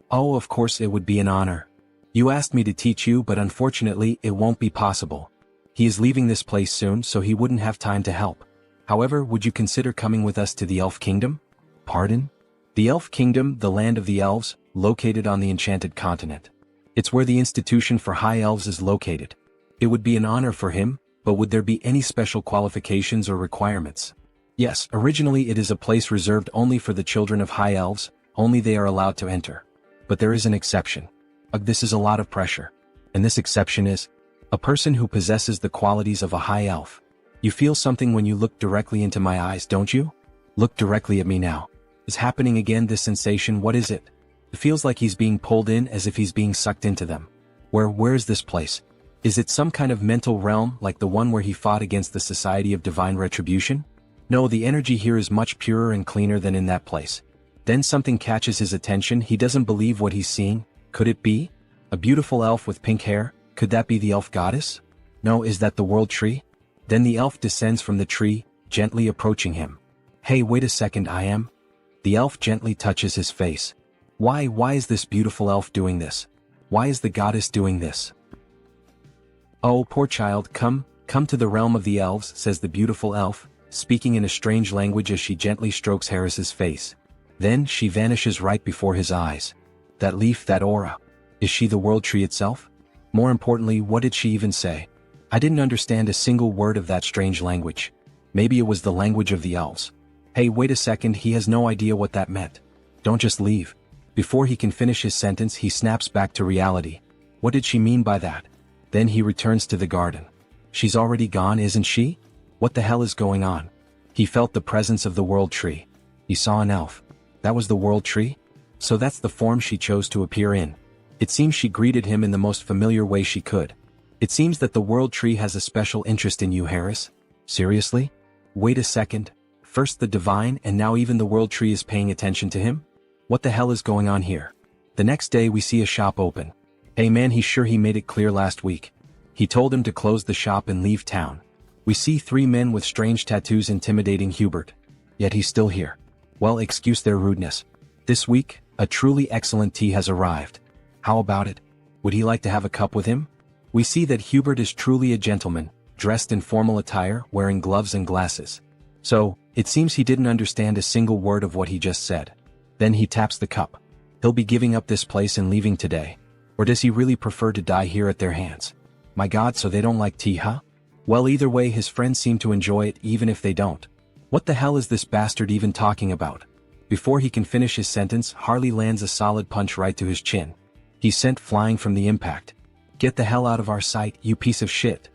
Oh, of course, it would be an honor. You asked me to teach you, but unfortunately, it won't be possible. He is leaving this place soon, so he wouldn't have time to help. However, would you consider coming with us to the Elf Kingdom? Pardon? The Elf Kingdom, the land of the elves, located on the Enchanted Continent. It's where the Institution for High Elves is located. It would be an honor for him, but would there be any special qualifications or requirements? Yes, originally it is a place reserved only for the children of High Elves, only they are allowed to enter. But there is an exception. This is a lot of pressure. And this exception is a person who possesses the qualities of a high elf. You feel something when you look directly into my eyes, don't you? Look directly at me now. Is happening again, this sensation, what is it? It feels like he's being pulled in, as if he's being sucked into them. Where is this place? Is it some kind of mental realm like the one where he fought against the Society of Divine Retribution? No, the energy here is much purer and cleaner than in that place. Then something catches his attention. He doesn't believe what he's seeing. Could it be? A beautiful elf with pink hair? Could that be the elf goddess? No, is that the world tree? Then the elf descends from the tree, gently approaching him. Hey, wait a second, I am? The elf gently touches his face. Why is this beautiful elf doing this? Why is the goddess doing this? Oh, poor child, come to the realm of the elves, says the beautiful elf, speaking in a strange language as she gently strokes Harris's face. Then she vanishes right before his eyes. That leaf, that aura. Is she the world tree itself? More importantly, what did she even say? I didn't understand a single word of that strange language. Maybe it was the language of the elves. Hey, wait a second, he has no idea what that meant. Don't just leave. Before he can finish his sentence, he snaps back to reality. What did she mean by that? Then he returns to the garden. She's already gone, isn't she? What the hell is going on? He felt the presence of the world tree. He saw an elf. That was the world tree? So that's the form she chose to appear in. It seems she greeted him in the most familiar way she could. It seems that the world tree has a special interest in you, Harris. Seriously? Wait a second. First the divine, and now even the world tree is paying attention to him? What the hell is going on here? The next day we see a shop open. Hey man, he's sure he made it clear last week. He told him to close the shop and leave town. We see 3 men with strange tattoos intimidating Hubert. Yet he's still here. Well, excuse their rudeness. This week, a truly excellent tea has arrived. How about it? Would he like to have a cup with him? We see that Hubert is truly a gentleman, dressed in formal attire, wearing gloves and glasses. So, it seems he didn't understand a single word of what he just said. Then he taps the cup. He'll be giving up this place and leaving today. Or does he really prefer to die here at their hands? My god, so they don't like tea, huh? Well, either way, his friends seem to enjoy it even if they don't. What the hell is this bastard even talking about? Before he can finish his sentence, Harley lands a solid punch right to his chin. He's sent flying from the impact. Get the hell out of our sight, you piece of shit.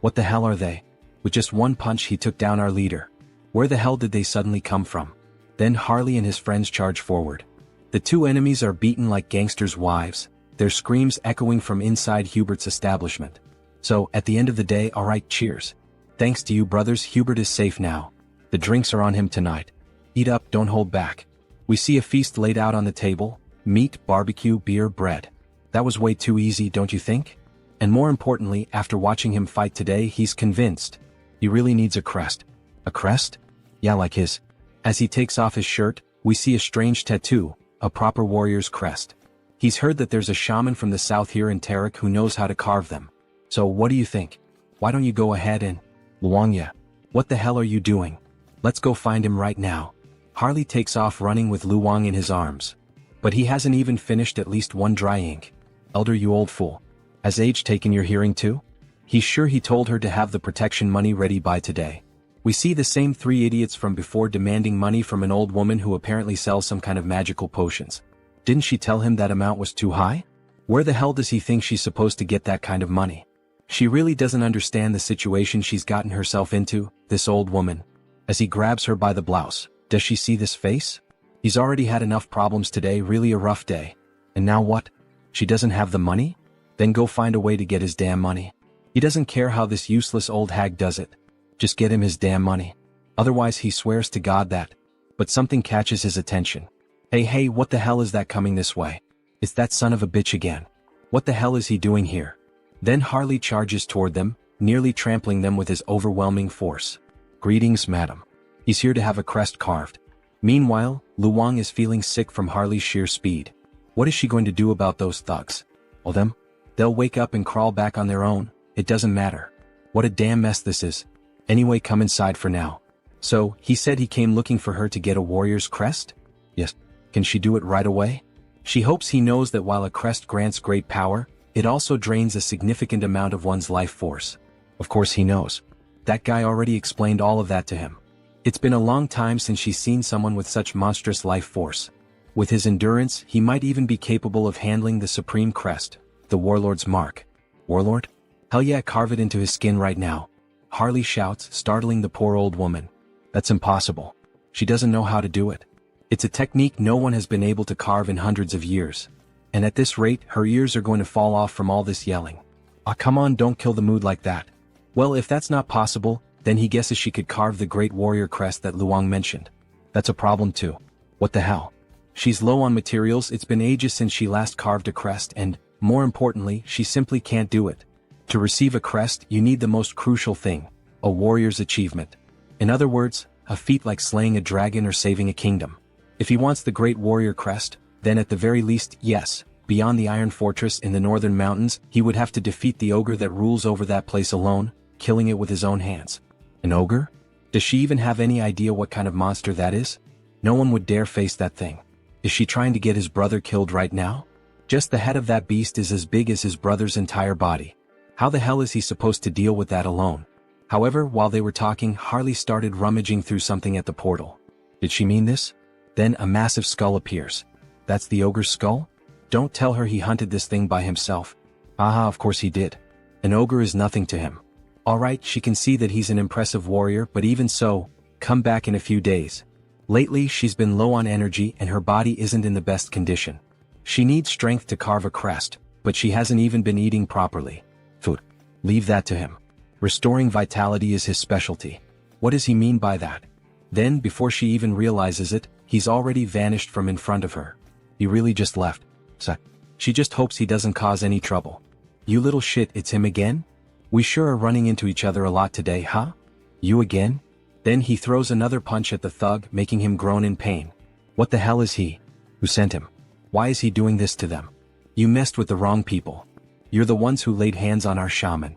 What the hell are they? With just one punch he took down our leader. Where the hell did they suddenly come from? Then Harley and his friends charge forward. The two enemies are beaten like gangsters' wives, their screams echoing from inside Hubert's establishment. So, at the end of the day, alright, cheers. Thanks to you brothers, Hubert is safe now. The drinks are on him tonight. Eat up, don't hold back. We see a feast laid out on the table: meat, barbecue, beer, bread. That was way too easy, don't you think? And more importantly, after watching him fight today, he's convinced he really needs a crest. A crest? Yeah, like his. As he takes off his shirt, we see a strange tattoo, a proper warrior's crest. He's heard that there's a shaman from the south here in Tarik who knows how to carve them. So what do you think? Why don't you go ahead and... Luangya, what the hell are you doing? Let's go find him right now. Harley takes off running with Luang in his arms. But he hasn't even finished at least one dry ink. Elder, you old fool. Has age taken your hearing too? He's sure he told her to have the protection money ready by today. We see the same three idiots from before demanding money from an old woman who apparently sells some kind of magical potions. Didn't she tell him that amount was too high? Where the hell does he think she's supposed to get that kind of money? She really doesn't understand the situation she's gotten herself into, this old woman. As he grabs her by the blouse, does she see this face? He's already had enough problems today, really a rough day. And now what? She doesn't have the money? Then go find a way to get his damn money. He doesn't care how this useless old hag does it. Just get him his damn money. Otherwise he swears to God that. But something catches his attention. Hey, what the hell is that coming this way? It's that son of a bitch again. What the hell is he doing here? Then Harley charges toward them, nearly trampling them with his overwhelming force. Greetings, madam. He's here to have a crest carved. Meanwhile, Luang is feeling sick from Harley's sheer speed. What is she going to do about those thugs? Well, them? They'll wake up and crawl back on their own. It doesn't matter. What a damn mess this is. Anyway, come inside for now. So, he said he came looking for her to get a warrior's crest? Yes. Can she do it right away? She hopes he knows that while a crest grants great power, it also drains a significant amount of one's life force. Of course he knows. That guy already explained all of that to him. It's been a long time since she's seen someone with such monstrous life force. With his endurance, he might even be capable of handling the supreme crest, the warlord's mark. Warlord? Hell yeah, carve it into his skin right now. Harley shouts, startling the poor old woman. That's impossible. She doesn't know how to do it. It's a technique no one has been able to carve in hundreds of years. And at this rate, her ears are going to fall off from all this yelling. Ah, come on, don't kill the mood like that. Well, if that's not possible, then he guesses she could carve the great warrior crest that Luang mentioned. That's a problem too. What the hell? She's low on materials, it's been ages since she last carved a crest and, more importantly, she simply can't do it. To receive a crest, you need the most crucial thing, a warrior's achievement. In other words, a feat like slaying a dragon or saving a kingdom. If he wants the great warrior crest, then at the very least, yes, beyond the Iron Fortress in the northern mountains, he would have to defeat the ogre that rules over that place alone, killing it with his own hands. An ogre? Does she even have any idea what kind of monster that is? No one would dare face that thing. Is she trying to get his brother killed right now? Just the head of that beast is as big as his brother's entire body. How the hell is he supposed to deal with that alone? However, while they were talking, Harley started rummaging through something at the portal. Did she mean this? Then a massive skull appears. That's the ogre's skull? Don't tell her he hunted this thing by himself. Aha, of course he did. An ogre is nothing to him. Alright, she can see that he's an impressive warrior, but even so, come back in a few days. Lately, she's been low on energy and her body isn't in the best condition. She needs strength to carve a crest, but she hasn't even been eating properly. Food. Leave that to him. Restoring vitality is his specialty. What does he mean by that? Then, before she even realizes it, he's already vanished from in front of her. He really just left. So, she just hopes he doesn't cause any trouble. You little shit, it's him again? We sure are running into each other a lot today, huh? You again? Then he throws another punch at the thug, making him groan in pain. What the hell is he? Who sent him? Why is he doing this to them? You messed with the wrong people. You're the ones who laid hands on our shaman.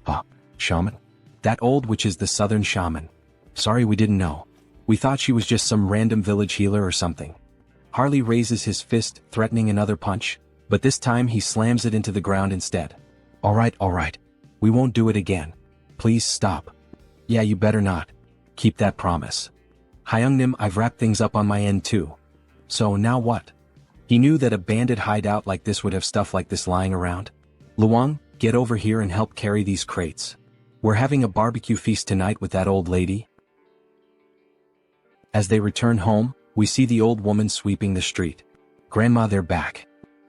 Huh? Shaman? That old witch is the southern shaman. Sorry, we didn't know. We thought she was just some random village healer or something. Harley raises his fist, threatening another punch, but this time he slams it into the ground instead. Alright. We won't do it again. Please stop. Yeah, you better not. Keep that promise. Hyungnim, I've wrapped things up on my end too. So now what? He knew that a bandit hideout like this would have stuff like this lying around. Luong, get over here and help carry these crates. We're having a barbecue feast tonight with that old lady. As they return home, we see the old woman sweeping the street. Grandma, they're back.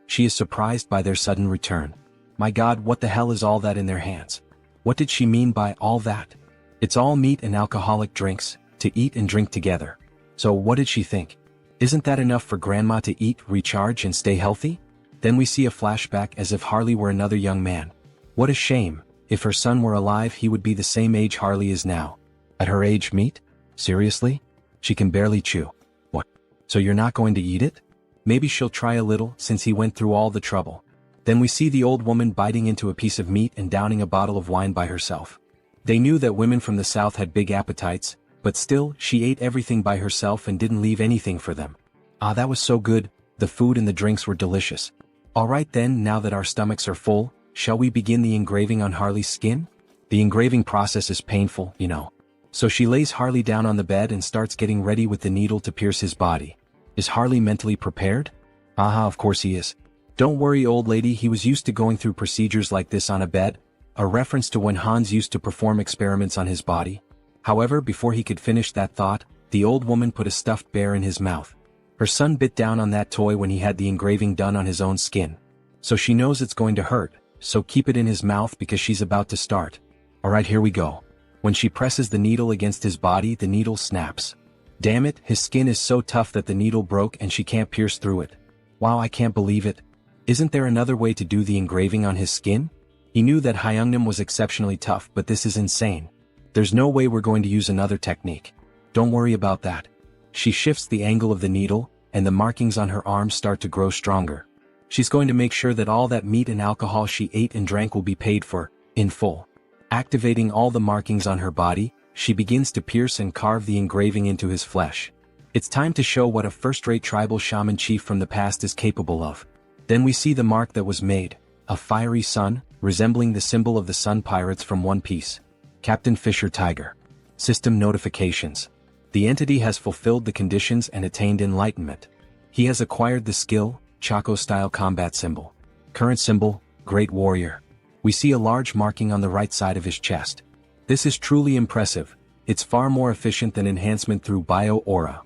She is surprised by their sudden return. My God, what the hell is all that in their hands? What did she mean by all that? It's all meat and alcoholic drinks, to eat and drink together. So what did she think? Isn't that enough for Grandma to eat, recharge and stay healthy? Then we see a flashback as if Harley were another young man. What a shame. If her son were alive, he would be the same age Harley is now. At her age, meat? Seriously? She can barely chew. What? So you're not going to eat it? Maybe she'll try a little, since he went through all the trouble. Then we see the old woman biting into a piece of meat and downing a bottle of wine by herself. They knew that women from the south had big appetites, but still, she ate everything by herself and didn't leave anything for them. Ah, that was so good. The food and the drinks were delicious. Alright then, now that our stomachs are full, shall we begin the engraving on Harley's skin? The engraving process is painful, you know. So she lays Harley down on the bed and starts getting ready with the needle to pierce his body. Is Harley mentally prepared? Aha, of course he is. Don't worry, old lady, he was used to going through procedures like this on a bed, a reference to when Hans used to perform experiments on his body. However, before he could finish that thought, the old woman put a stuffed bear in his mouth. Her son bit down on that toy when he had the engraving done on his own skin. So she knows it's going to hurt, so keep it in his mouth because she's about to start. Alright, here we go. When she presses the needle against his body, the needle snaps. Damn it, his skin is so tough that the needle broke and she can't pierce through it. Wow, I can't believe it. Isn't there another way to do the engraving on his skin? He knew that Hyungnim was exceptionally tough, but this is insane. There's no way we're going to use another technique. Don't worry about that. She shifts the angle of the needle, and the markings on her arms start to grow stronger. She's going to make sure that all that meat and alcohol she ate and drank will be paid for, in full. Activating all the markings on her body, she begins to pierce and carve the engraving into his flesh. It's time to show what a first-rate tribal shaman chief from the past is capable of. Then we see the mark that was made, a fiery sun, resembling the symbol of the Sun Pirates from One Piece. Captain Fisher Tiger. System notifications. The entity has fulfilled the conditions and attained enlightenment. He has acquired the skill, Chaco-style combat symbol. Current symbol, Great Warrior. We see a large marking on the right side of his chest. This is truly impressive. It's far more efficient than enhancement through bio-aura.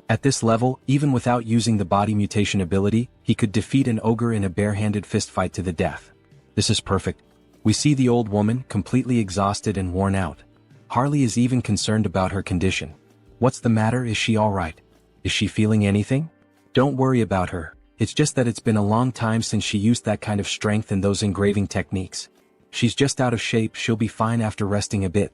At this level, even without using the body mutation ability, he could defeat an ogre in a barehanded fistfight to the death. This is perfect. We see the old woman, completely exhausted and worn out. Harley is even concerned about her condition. What's the matter? Is she alright? Is she feeling anything? Don't worry about her. It's just that it's been a long time since she used that kind of strength and those engraving techniques. She's just out of shape, she'll be fine after resting a bit.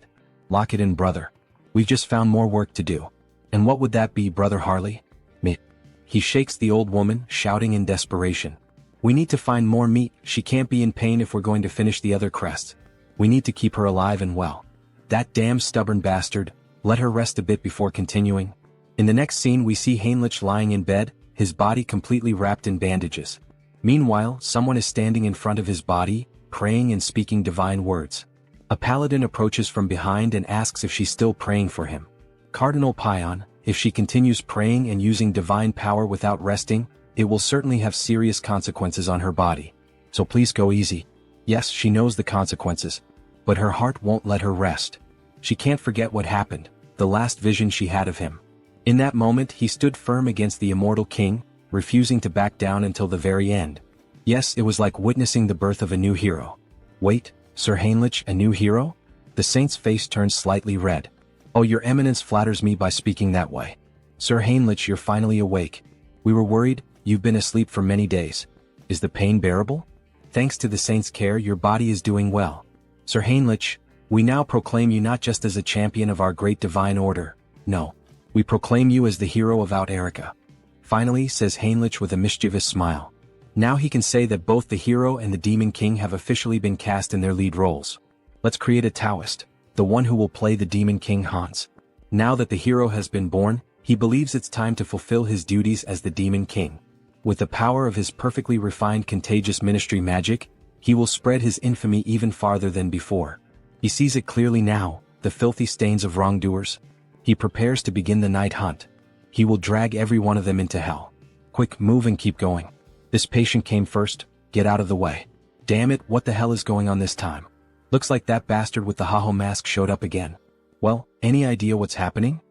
Lock it in, brother. We've just found more work to do. And what would that be, brother Harley? Meat. He shakes the old woman, shouting in desperation. We need to find more meat, she can't be in pain if we're going to finish the other crests. We need to keep her alive and well. That damn stubborn bastard, let her rest a bit before continuing. In the next scene we see Heinrich lying in bed, his body completely wrapped in bandages. Meanwhile, someone is standing in front of his body, praying and speaking divine words. A paladin approaches from behind and asks if she's still praying for him. Cardinal Pion, if she continues praying and using divine power without resting, it will certainly have serious consequences on her body. So please go easy. Yes, she knows the consequences. But her heart won't let her rest. She can't forget what happened, the last vision she had of him. In that moment he stood firm against the immortal king, refusing to back down until the very end. Yes, it was like witnessing the birth of a new hero. Wait, Sir Heinrich, a new hero? The saint's face turned slightly red. Oh, your eminence flatters me by speaking that way. Sir Heinrich, you're finally awake. We were worried, you've been asleep for many days. Is the pain bearable? Thanks to the saint's care, your body is doing well. Sir Heinrich, we now proclaim you not just as a champion of our great divine order, no. We proclaim you as the hero of Out Erica. Finally, says Heinrich with a mischievous smile. Now he can say that both the hero and the demon king have officially been cast in their lead roles. Let's create a Taoist, the one who will play the demon king Hans. Now that the hero has been born, he believes it's time to fulfill his duties as the demon king. With the power of his perfectly refined contagious ministry magic, He will spread his infamy even farther than before. He sees it clearly now, the filthy stains of wrongdoers. He prepares to begin the night hunt. He will drag every one of them into hell. Quick, move and keep going. This patient came first, get out of the way. Damn it, what the hell is going on this time? Looks like that bastard with the Haho mask showed up again. Well, any idea what's happening?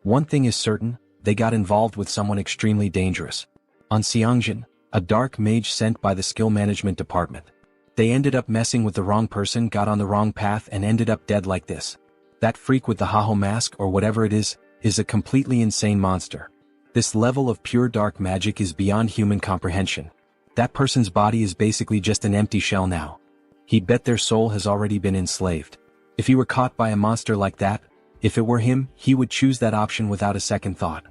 One thing is certain, they got involved with someone extremely dangerous. On Xiangjin, a dark mage sent by the skill management department. They ended up messing with the wrong person, got on the wrong path and ended up dead like this. That freak with the Haho mask or whatever it is a completely insane monster. This level of pure dark magic is beyond human comprehension. That person's body is basically just an empty shell now. He'd bet their soul has already been enslaved. If he were caught by a monster like that, if it were him, he would choose that option without a second thought.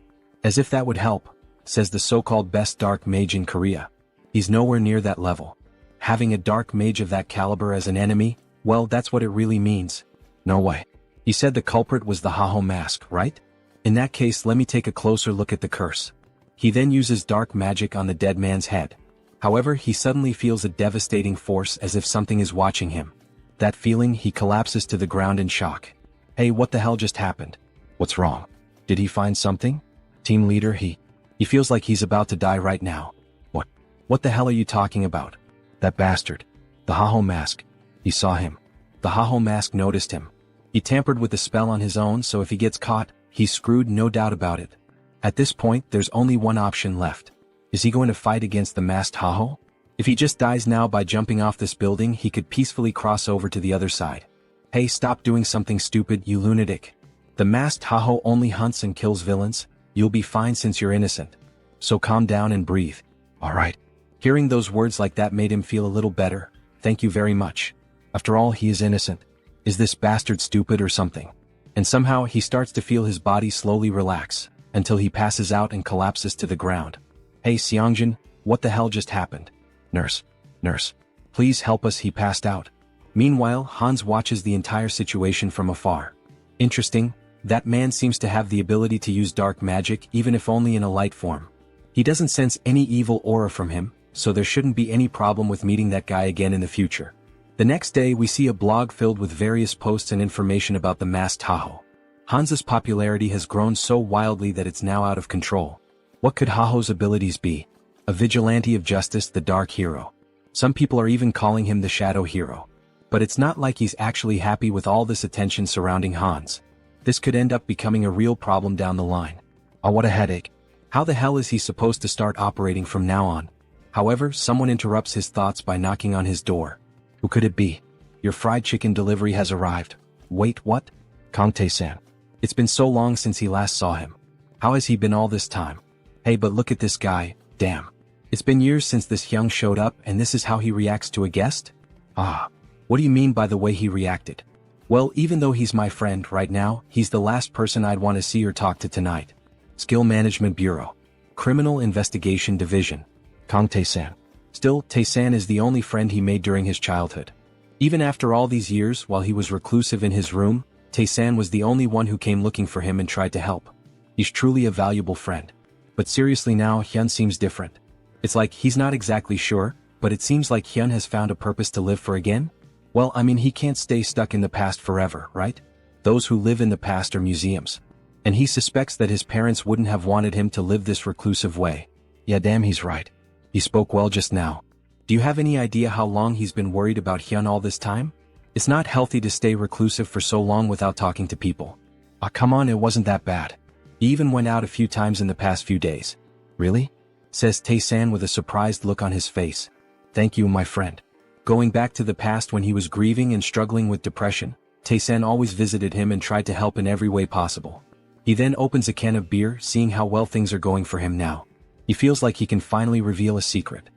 As if that would help, says the so-called best dark mage in Korea. He's nowhere near that level. Having a dark mage of that caliber as an enemy, well, that's what it really means. No way. He said the culprit was the Haho mask, right? In that case, let me take a closer look at the curse. He then uses dark magic on the dead man's head. However, he suddenly feels a devastating force as if something is watching him. That feeling, he collapses to the ground in shock. Hey, what the hell just happened? What's wrong? Did he find something? Team leader, he feels like he's about to die right now. What the hell are you talking about? That bastard. The Haho mask. He saw him. The Haho mask noticed him. He tampered with the spell on his own, so if he gets caught, he's screwed, no doubt about it. At this point, there's only one option left. Is he going to fight against the masked Haho? If he just dies now by jumping off this building, he could peacefully cross over to the other side. Hey, stop doing something stupid, you lunatic. The masked Haho only hunts and kills villains. You'll be fine since you're innocent. So calm down and breathe. Alright. Hearing those words like that made him feel a little better. Thank you very much. After all, he is innocent. Is this bastard stupid or something? And somehow he starts to feel his body slowly relax, until he passes out and collapses to the ground. Hey Xiangjin, what the hell just happened? Nurse. Please help us, he passed out. Meanwhile, Hans watches the entire situation from afar. Interesting, that man seems to have the ability to use dark magic even if only in a light form. He doesn't sense any evil aura from him, so there shouldn't be any problem with meeting that guy again in the future. The next day we see a blog filled with various posts and information about the masked Haho. Hans's popularity has grown so wildly that it's now out of control. What could Haho's abilities be? A vigilante of justice, the dark hero. Some people are even calling him the shadow hero. But it's not like he's actually happy with all this attention surrounding Hans. This could end up becoming a real problem down the line. Oh, what a headache. How the hell is he supposed to start operating from now on? However, someone interrupts his thoughts by knocking on his door. Who could it be? Your fried chicken delivery has arrived. Wait, what? Kangtae-san. It's been so long since he last saw him. How has he been all this time? Hey, but look at this guy, damn. It's been years since this Hyung showed up and this is how he reacts to a guest? Ah. What do you mean by the way he reacted? Well, even though he's my friend right now, he's the last person I'd want to see or talk to tonight. Skill Management Bureau. Criminal Investigation Division. Kang Tae-san. Still, Tae-san is the only friend he made during his childhood. Even after all these years while he was reclusive in his room, Tae-san was the only one who came looking for him and tried to help. He's truly a valuable friend. But seriously now, Hyun seems different. It's like he's not exactly sure, but it seems like Hyun has found a purpose to live for again? Well, I mean, he can't stay stuck in the past forever, right? Those who live in the past are museums. And he suspects that his parents wouldn't have wanted him to live this reclusive way. Yeah, damn, he's right. He spoke well just now. Do you have any idea how long he's been worried about Hyun all this time? It's not healthy to stay reclusive for so long without talking to people. Ah, come on, it wasn't that bad. He even went out a few times in the past few days. Really? Says Tae-san with a surprised look on his face. Thank you, my friend. Going back to the past when he was grieving and struggling with depression, Tae-san always visited him and tried to help in every way possible. He then opens a can of beer, seeing how well things are going for him now. He feels like he can finally reveal a secret.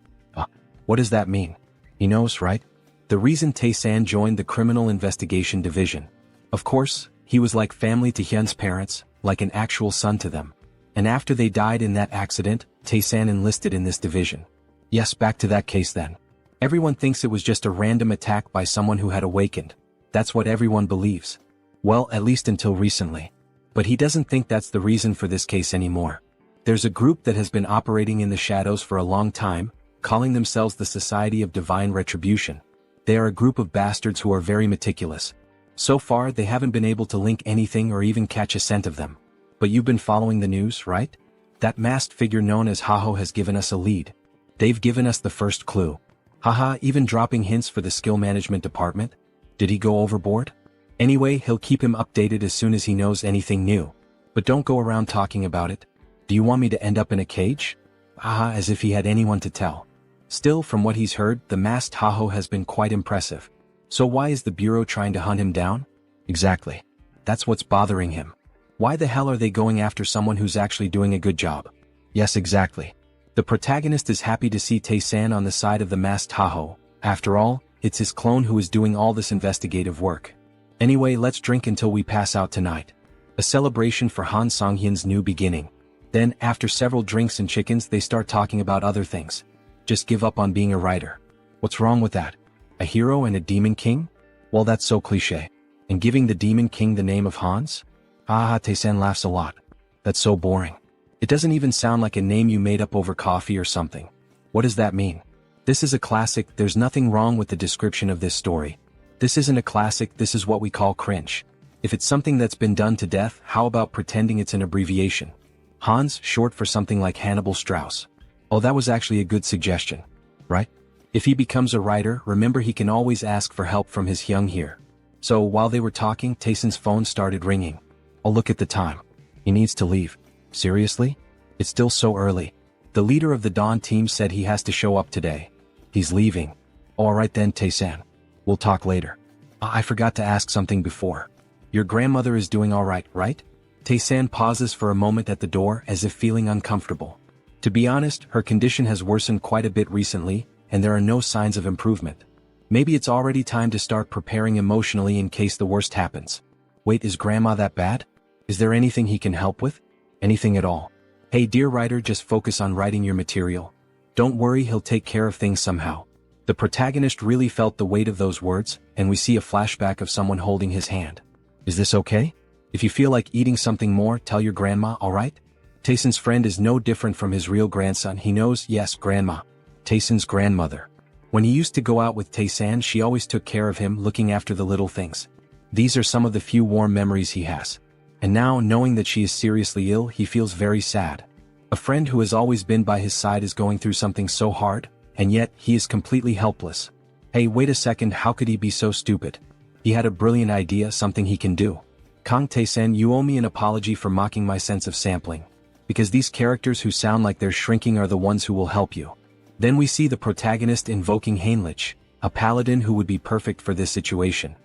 What does that mean? He knows, right? The reason Tae-san joined the Criminal Investigation Division. Of course, he was like family to Hyun's parents, like an actual son to them. And after they died in that accident, Tae-san enlisted in this division. Yes, back to that case then. Everyone thinks it was just a random attack by someone who had awakened. That's what everyone believes. Well, at least until recently. But he doesn't think that's the reason for this case anymore. There's a group that has been operating in the shadows for a long time, calling themselves the Society of Divine Retribution. They are a group of bastards who are very meticulous. So far they haven't been able to link anything or even catch a scent of them. But you've been following the news, right? That masked figure known as Haho has given us a lead. They've given us the first clue. Haha, even dropping hints for the skill management department? Did he go overboard? Anyway, he'll keep him updated as soon as he knows anything new. But don't go around talking about it. Do you want me to end up in a cage? Haha, as if he had anyone to tell. Still, from what he's heard, the masked Haho has been quite impressive. So why is the Bureau trying to hunt him down? Exactly. That's what's bothering him. Why the hell are they going after someone who's actually doing a good job? Yes, exactly. The protagonist is happy to see Tae-san on the side of the masked Haho. After all, it's his clone who is doing all this investigative work. Anyway, let's drink until we pass out tonight. A celebration for Han Song-hyun's new beginning. Then, after several drinks and chickens, they start talking about other things. Just give up on being a writer. What's wrong with that? A hero and a demon king? Well, that's so cliché. And giving the demon king the name of Hans? Haha, Tae-san laughs a lot. That's so boring. It doesn't even sound like a name you made up over coffee or something. What does that mean? This is a classic. There's nothing wrong with the description of this story. This isn't a classic, this is what we call cringe. If it's something that's been done to death, how about pretending it's an abbreviation? Hans, short for something like Hannibal Strauss. Oh, that was actually a good suggestion. Right? If he becomes a writer, remember he can always ask for help from his Hyung here. So while they were talking, Tae-san's phone started ringing. Oh, look at the time. He needs to leave. Seriously? It's still so early. The leader of the Dawn team said he has to show up today. He's leaving. Alright then, Tae-san. We'll talk later. I forgot to ask something before. Your grandmother is doing alright, right? Tae-san pauses for a moment at the door as if feeling uncomfortable. To be honest, her condition has worsened quite a bit recently, and there are no signs of improvement. Maybe it's already time to start preparing emotionally in case the worst happens. Wait, is Grandma that bad? Is there anything he can help with? Anything at all? Hey dear writer, just focus on writing your material. Don't worry, he'll take care of things somehow. The protagonist really felt the weight of those words, and we see a flashback of someone holding his hand. Is this okay? If you feel like eating something more, tell your grandma, alright? Tae-san's friend is no different from his real grandson. He knows, yes, grandma. Tae-san's grandmother. When he used to go out with Tae-san, she always took care of him, looking after the little things. These are some of the few warm memories he has. And now, knowing that she is seriously ill, he feels very sad. A friend who has always been by his side is going through something so hard, and yet, he is completely helpless. Hey, wait a second, how could he be so stupid? He had a brilliant idea, something he can do. Kang Tae-san, you owe me an apology for mocking my sense of sampling. Because these characters who sound like they're shrinking are the ones who will help you. Then we see the protagonist invoking Heinrich, a paladin who would be perfect for this situation.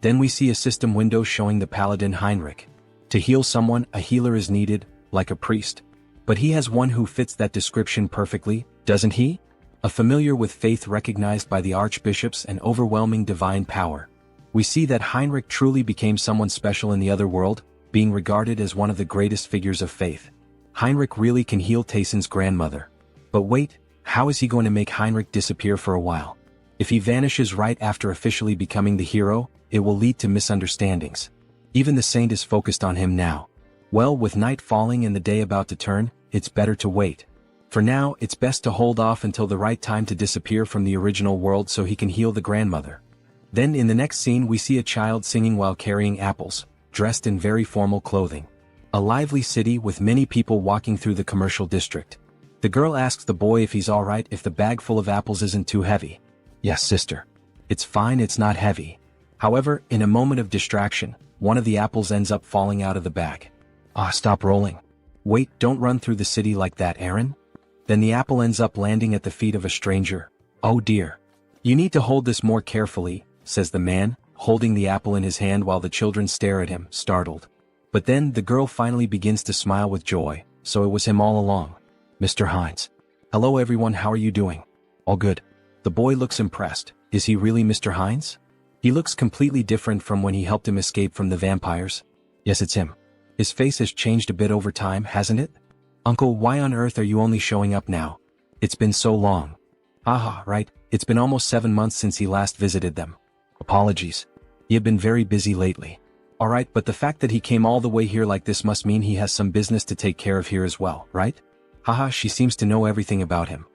Then we see a system window showing the paladin Heinrich. To heal someone, a healer is needed, like a priest. But he has one who fits that description perfectly, doesn't he? A familiar with faith recognized by the archbishops and overwhelming divine power. We see that Heinrich truly became someone special in the other world, being regarded as one of the greatest figures of faith. Heinrich really can heal Tae-san's grandmother. But wait, how is he going to make Heinrich disappear for a while? If he vanishes right after officially becoming the hero, it will lead to misunderstandings. Even the saint is focused on him now. Well, with night falling and the day about to turn, it's better to wait. For now, it's best to hold off until the right time to disappear from the original world so he can heal the grandmother. Then in the next scene we see a child singing while carrying apples, dressed in very formal clothing. A lively city with many people walking through the commercial district. The girl asks the boy if he's alright if the bag full of apples isn't too heavy. Yes, sister. It's fine, it's not heavy. However, in a moment of distraction, one of the apples ends up falling out of the bag. Stop rolling. Wait, don't run through the city like that, Aaron. Then the apple ends up landing at the feet of a stranger. Oh dear. You need to hold this more carefully, says the man, holding the apple in his hand while the children stare at him, startled. But then the girl finally begins to smile with joy, so it was him all along. Mr. Hines. Hello everyone, how are you doing? All good. The boy looks impressed. Is he really Mr. Hines? He looks completely different from when he helped him escape from the vampires. Yes, it's him. His face has changed a bit over time, hasn't it? Uncle, why on earth are you only showing up now? It's been so long. Haha, right, it's been almost 7 months since he last visited them. Apologies. He had been very busy lately. Alright, but the fact that he came all the way here like this must mean he has some business to take care of here as well, right? Haha, she seems to know everything about him.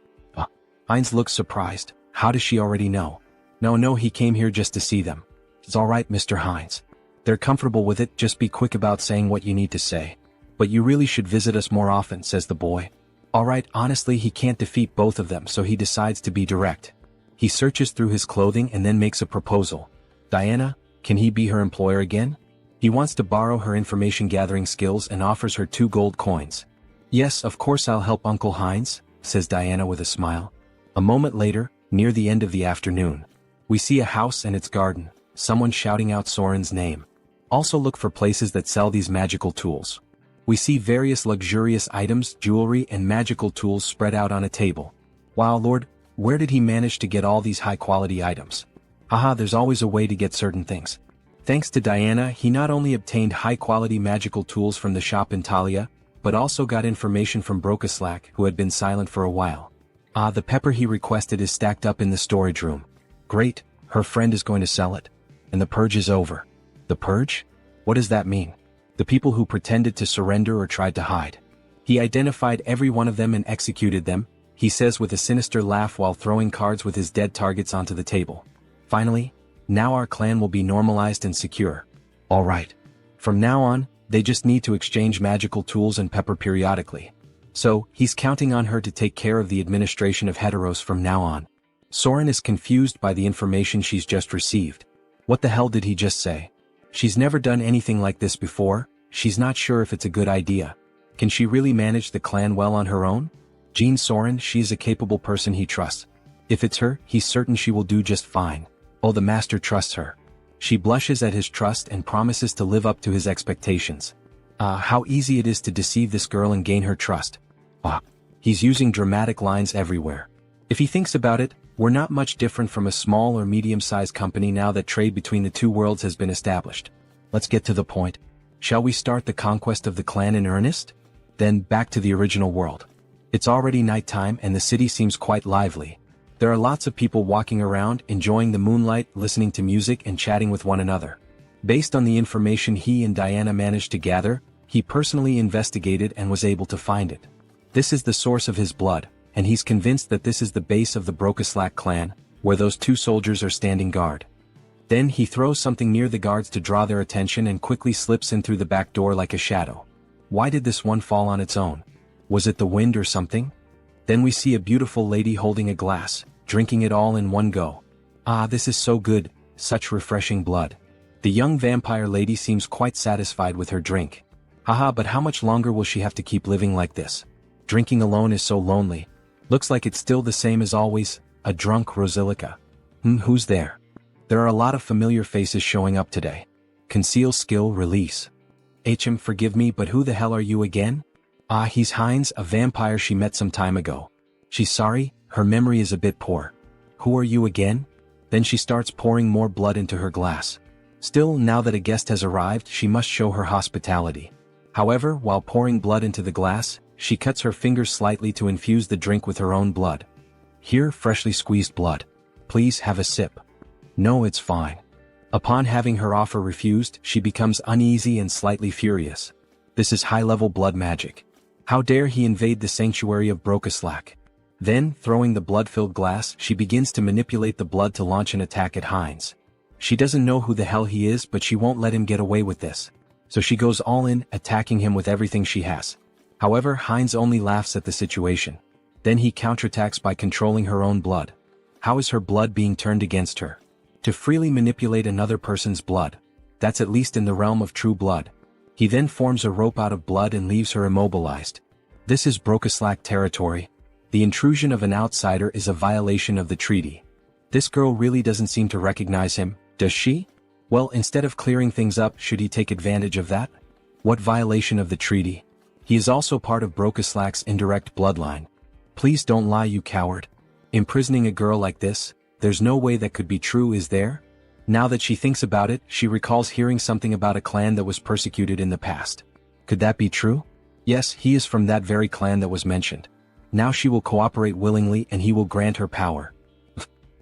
Heinz looks surprised. How does she already know? No, he came here just to see them. It's alright, Mr. Heinz. They're comfortable with it, just be quick about saying what you need to say. But you really should visit us more often, says the boy. Alright, honestly he can't defeat both of them, so he decides to be direct. He searches through his clothing and then makes a proposal. Diana, can he be her employer again? He wants to borrow her information gathering skills and offers her 2 gold coins. Yes, of course I'll help Uncle Heinz, says Diana with a smile. A moment later, near the end of the afternoon, we see a house and its garden, someone shouting out Soren's name. Also look for places that sell these magical tools. We see various luxurious items, jewelry and magical tools spread out on a table. Wow Lord, where did he manage to get all these high-quality items? Haha, there's always a way to get certain things. Thanks to Diana, he not only obtained high-quality magical tools from the shop in Talia, but also got information from Brokaslak, who had been silent for a while. The pepper he requested is stacked up in the storage room. Great, her friend is going to sell it. And the purge is over. The purge? What does that mean? The people who pretended to surrender or tried to hide. He identified every one of them and executed them, he says with a sinister laugh while throwing cards with his dead targets onto the table. Finally, now our clan will be normalized and secure. Alright. From now on, they just need to exchange magical tools and pepper periodically. So, he's counting on her to take care of the administration of Heteros from now on. Soren is confused by the information she's just received. What the hell did he just say? She's never done anything like this before, she's not sure if it's a good idea. Can she really manage the clan well on her own? Jean Soren, she's a capable person he trusts. If it's her, he's certain she will do just fine. Oh, the master trusts her. She blushes at his trust and promises to live up to his expectations. How easy it is to deceive this girl and gain her trust. He's using dramatic lines everywhere. If he thinks about it, we're not much different from a small or medium-sized company now that trade between the 2 worlds has been established. Let's get to the point. Shall we start the conquest of the clan in earnest? Then back to the original world. It's already nighttime and the city seems quite lively. There are lots of people walking around, enjoying the moonlight, listening to music and chatting with one another. Based on the information he and Diana managed to gather, he personally investigated and was able to find it. This is the source of his blood, and he's convinced that this is the base of the Brokaslak clan, where those 2 soldiers are standing guard. Then he throws something near the guards to draw their attention and quickly slips in through the back door like a shadow. Why did this one fall on its own? Was it the wind or something? Then we see a beautiful lady holding a glass, drinking it all in one go. This is so good, such refreshing blood. The young vampire lady seems quite satisfied with her drink. But how much longer will she have to keep living like this? Drinking alone is so lonely. Looks like it's still the same as always, a drunk Rosilica. Who's there? There are a lot of familiar faces showing up today. Conceal skill release. Forgive me, but who the hell are you again? He's Heinz, a vampire she met some time ago. She's sorry, her memory is a bit poor. Who are you again? Then she starts pouring more blood into her glass. Still, now that a guest has arrived, she must show her hospitality. However, while pouring blood into the glass, she cuts her fingers slightly to infuse the drink with her own blood. Here, freshly squeezed blood. Please have a sip. No, it's fine. Upon having her offer refused, she becomes uneasy and slightly furious. This is high-level blood magic. How dare he invade the sanctuary of Brokaslak? Then, throwing the blood-filled glass, she begins to manipulate the blood to launch an attack at Heinz. She doesn't know who the hell he is, but she won't let him get away with this. So she goes all in, attacking him with everything she has. However, Heinz only laughs at the situation. Then he counterattacks by controlling her own blood. How is her blood being turned against her? To freely manipulate another person's blood. That's at least in the realm of true blood. He then forms a rope out of blood and leaves her immobilized. This is Brokaslak territory. The intrusion of an outsider is a violation of the treaty. This girl really doesn't seem to recognize him, does she? Well, instead of clearing things up, should he take advantage of that? What violation of the treaty? He is also part of Brokaslak's indirect bloodline. Please don't lie, you coward. Imprisoning a girl like this, there's no way that could be true, is there? Now that she thinks about it, she recalls hearing something about a clan that was persecuted in the past. Could that be true? Yes, he is from that very clan that was mentioned. Now she will cooperate willingly and he will grant her power.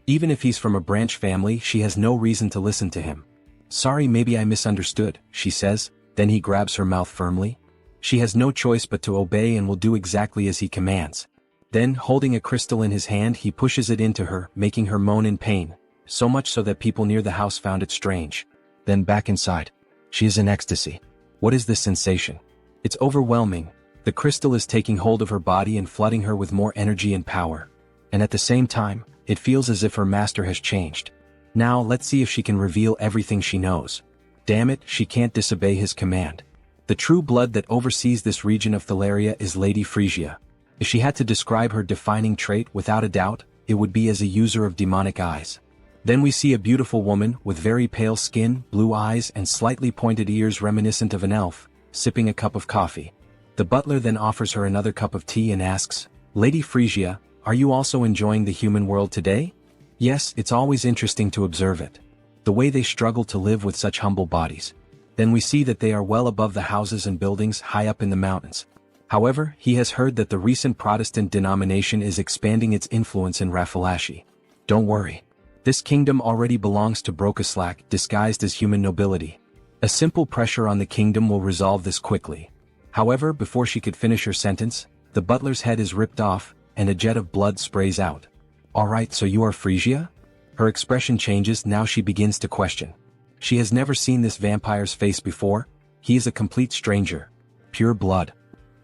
Even if he's from a branch family, she has no reason to listen to him. Sorry, maybe I misunderstood, she says, then he grabs her mouth firmly. She has no choice but to obey and will do exactly as he commands. Then, holding a crystal in his hand, he pushes it into her, making her moan in pain, so much so that people near the house found it strange. Then back inside. She is in ecstasy. What is this sensation? It's overwhelming. The crystal is taking hold of her body and flooding her with more energy and power. And at the same time, it feels as if her master has changed. Now let's see if she can reveal everything she knows. Damn it, she can't disobey his command. The true blood that oversees this region of Thalaria is Lady Frisia. If she had to describe her defining trait without a doubt, it would be as a user of demonic eyes. Then we see a beautiful woman with very pale skin, blue eyes and slightly pointed ears reminiscent of an elf, sipping a cup of coffee. The butler then offers her another cup of tea and asks, "Lady Frisia, are you also enjoying the human world today?" Yes, it's always interesting to observe it. The way they struggle to live with such humble bodies. Then we see that they are well above the houses and buildings high up in the mountains. However, he has heard that the recent Protestant denomination is expanding its influence in Rafalashi. Don't worry. This kingdom already belongs to Brokaslak, disguised as human nobility. A simple pressure on the kingdom will resolve this quickly. However, before she could finish her sentence, the butler's head is ripped off, and a jet of blood sprays out. "Alright, so you are Frisia?" Her expression changes, now she begins to question. She has never seen this vampire's face before. He is a complete stranger. Pure blood.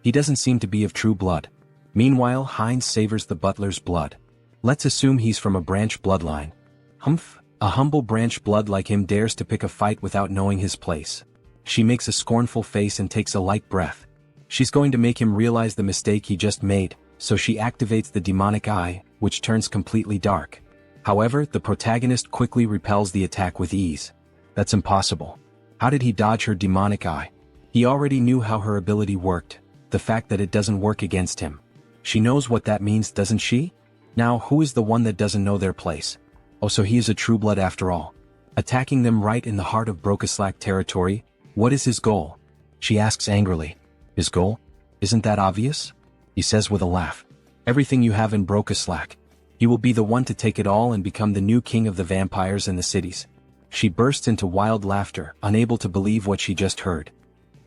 He doesn't seem to be of true blood. Meanwhile, Heinz savors the butler's blood. Let's assume he's from a branch bloodline. Humph, a humble branch blood like him dares to pick a fight without knowing his place. She makes a scornful face and takes a light breath. She's going to make him realize the mistake he just made, so she activates the demonic eye, which turns completely dark. However, the protagonist quickly repels the attack with ease. That's impossible. How did he dodge her demonic eye? He already knew how her ability worked, the fact that it doesn't work against him. She knows what that means, doesn't she? Now, who is the one that doesn't know their place? Oh, so he is a true blood after all. Attacking them right in the heart of Brokaslak territory, what is his goal? She asks angrily. His goal? Isn't that obvious? He says with a laugh. Everything you have in Brokaslak. He will be the one to take it all and become the new king of the vampires in the cities. She bursts into wild laughter, unable to believe what she just heard.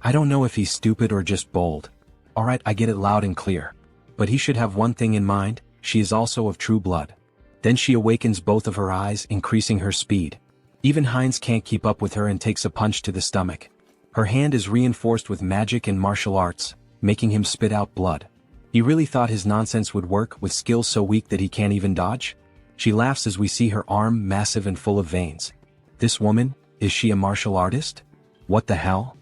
I don't know if he's stupid or just bold. Alright, I get it loud and clear. But he should have one thing in mind, she is also of true blood. Then she awakens both of her eyes, increasing her speed. Even Heinz can't keep up with her and takes a punch to the stomach. Her hand is reinforced with magic and martial arts, making him spit out blood. He really thought his nonsense would work with skills so weak that he can't even dodge? She laughs as we see her arm massive and full of veins. This woman, is she a martial artist? What the hell?